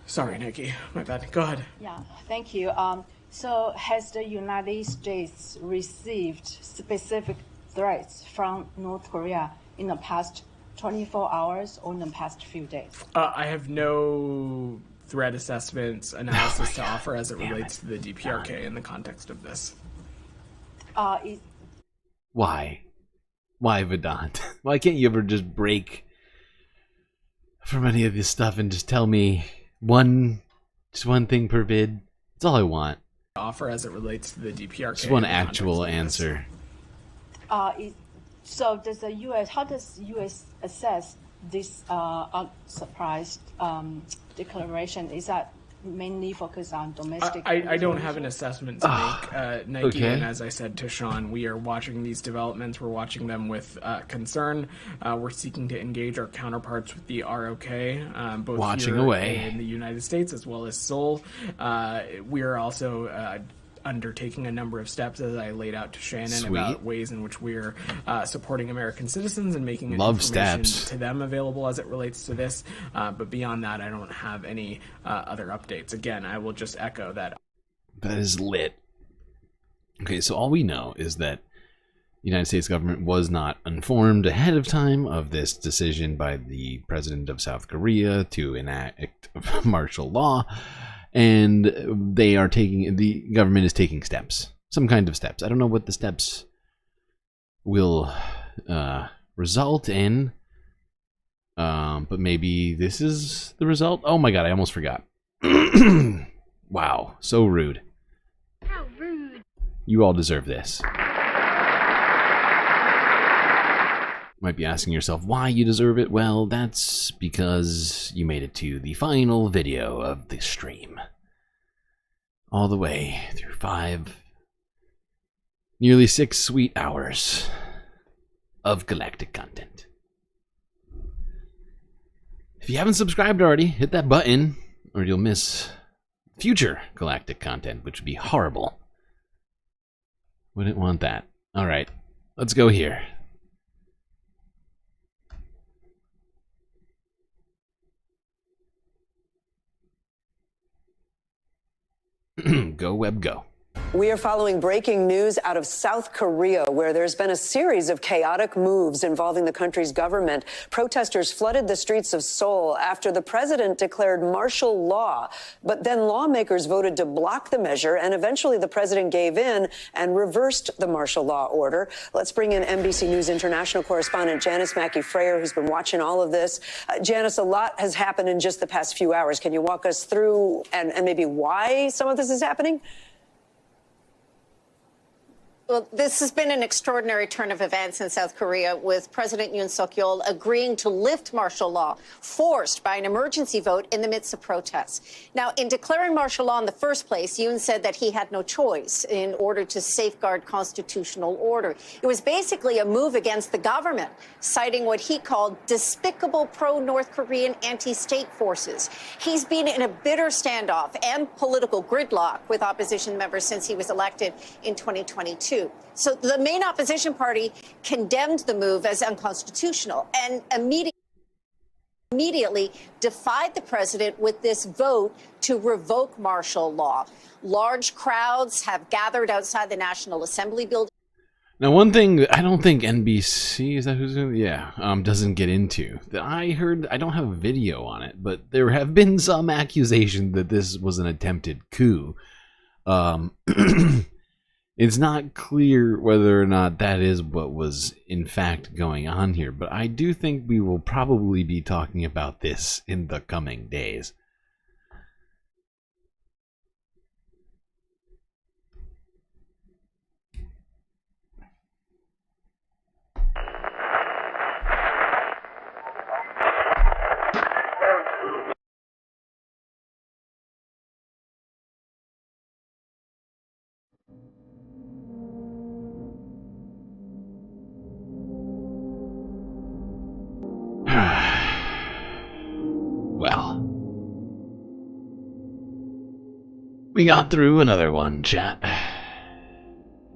Sorry, Nikki. My bad. Go ahead. Yeah, thank you. So has the United States received specific threats from North Korea in the past 24 hours or in the past few days? I have no threat assessments analysis to offer as it relates to the DPRK in the context of this. Why? Why, Vedant? Why can't you ever just break from any of this stuff and just tell me just one thing per vid? That's all I want. Offer as it relates to the DPRK. Just one actual answer. So does the U.S. How does the U.S. assess this unsurprised declaration? Is that mainly focused on domestic? I don't have an assessment to make, Nike. Okay. And as I said to Sean, we are watching these developments. We're watching them with concern. We're seeking to engage our counterparts with the ROK, both watching here away in the United States as well as Seoul. We are also undertaking a number of steps, as I laid out to Shannon, about ways in which we're supporting American citizens and making information to them available as it relates to this. But beyond that, I don't have any other updates. Again, I will just echo that. That is lit. Okay, so all we know is that the United States government was not informed ahead of time of this decision by the president of South Korea to enact martial law. And the government is taking steps, some kind of steps. I don't know what the steps will result in, but maybe this is the result. Oh my god, I almost forgot. Wow, so rude. How rude. You all deserve this. Might be asking yourself why you deserve it. Well, that's because you made it to the final video of the stream. All the way through nearly 6 sweet hours of galactic content. If you haven't subscribed already, hit that button or you'll miss future galactic content, which would be horrible. Wouldn't want that. Alright, let's go here. Go Web go. We are following breaking news out of South Korea, where there's been a series of chaotic moves involving the country's government. Protesters flooded the streets of Seoul after the president declared martial law. But then lawmakers voted to block the measure, and eventually the president gave in and reversed the martial law order. Let's bring in NBC News International correspondent Janice Mackey-Frayer, who's been watching all of this. Janice, a lot has happened in just the past few hours. Can you walk us through and maybe why some of this is happening? Well, this has been an extraordinary turn of events in South Korea, with President Yoon Suk-yeol agreeing to lift martial law, forced by an emergency vote in the midst of protests. Now, in declaring martial law in the first place, Yoon said that he had no choice in order to safeguard constitutional order. It was basically a move against the government, citing what he called despicable pro-North Korean anti-state forces. He's been in a bitter standoff and political gridlock with opposition members since he was elected in 2022. So the main opposition party condemned the move as unconstitutional and immediately defied the president with this vote to revoke martial law. Large crowds have gathered outside the National Assembly building. Now, one thing that I don't think NBC, is that who's doing? Yeah, doesn't get into, that I heard, I don't have a video on it, but there have been some accusations that this was an attempted coup. It's not clear whether or not that is what was in fact going on here, but I do think we will probably be talking about this in the coming days. Well, we got through another one, chat.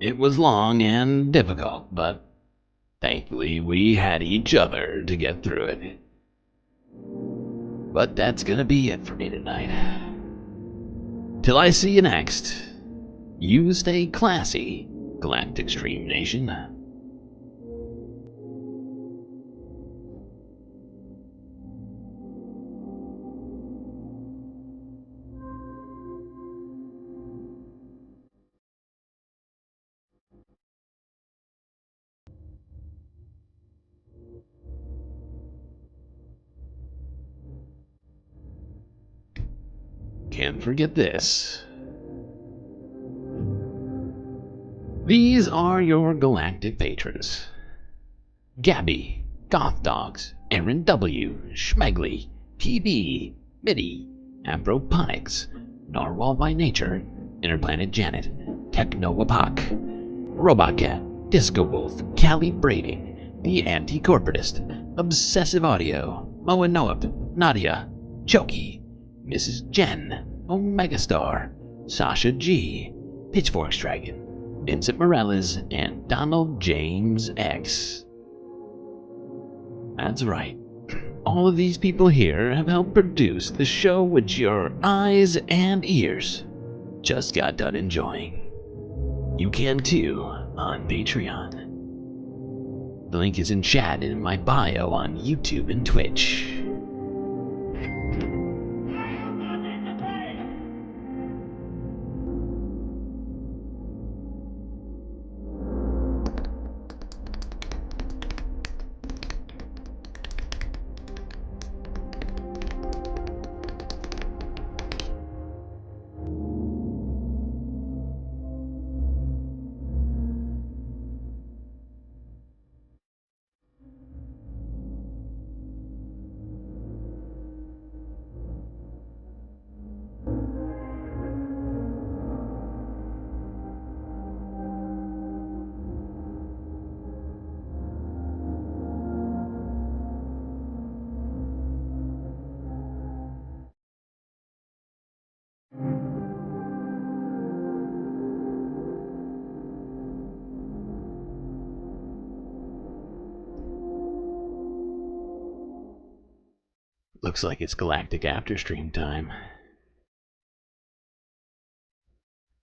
It was long and difficult, but thankfully we had each other to get through it. But that's gonna be it for me tonight. Till I see you next, you stay classy, Galactic Stream Nation. Can't forget this. These are your galactic patrons: Gabby, Goth Dogs, Aaron W, Schmegley, PB, Mitty, Ambroponics, Narwhal by Nature, Interplanet Janet, Techno Apoc, Robot Cat, Disco Wolf, Callie Brading, The Anti-Corporatist, Obsessive Audio, Moa Noab, Nadia, Chokey, Mrs. Jen, Omegastar, Sasha G, Pitchforks Dragon, Vincent Morales, and Donald James X. That's right. All of these people here have helped produce the show which your eyes and ears just got done enjoying. You can too on Patreon. The link is in chat and in my bio on YouTube and Twitch. Looks like it's Galactic After Stream time.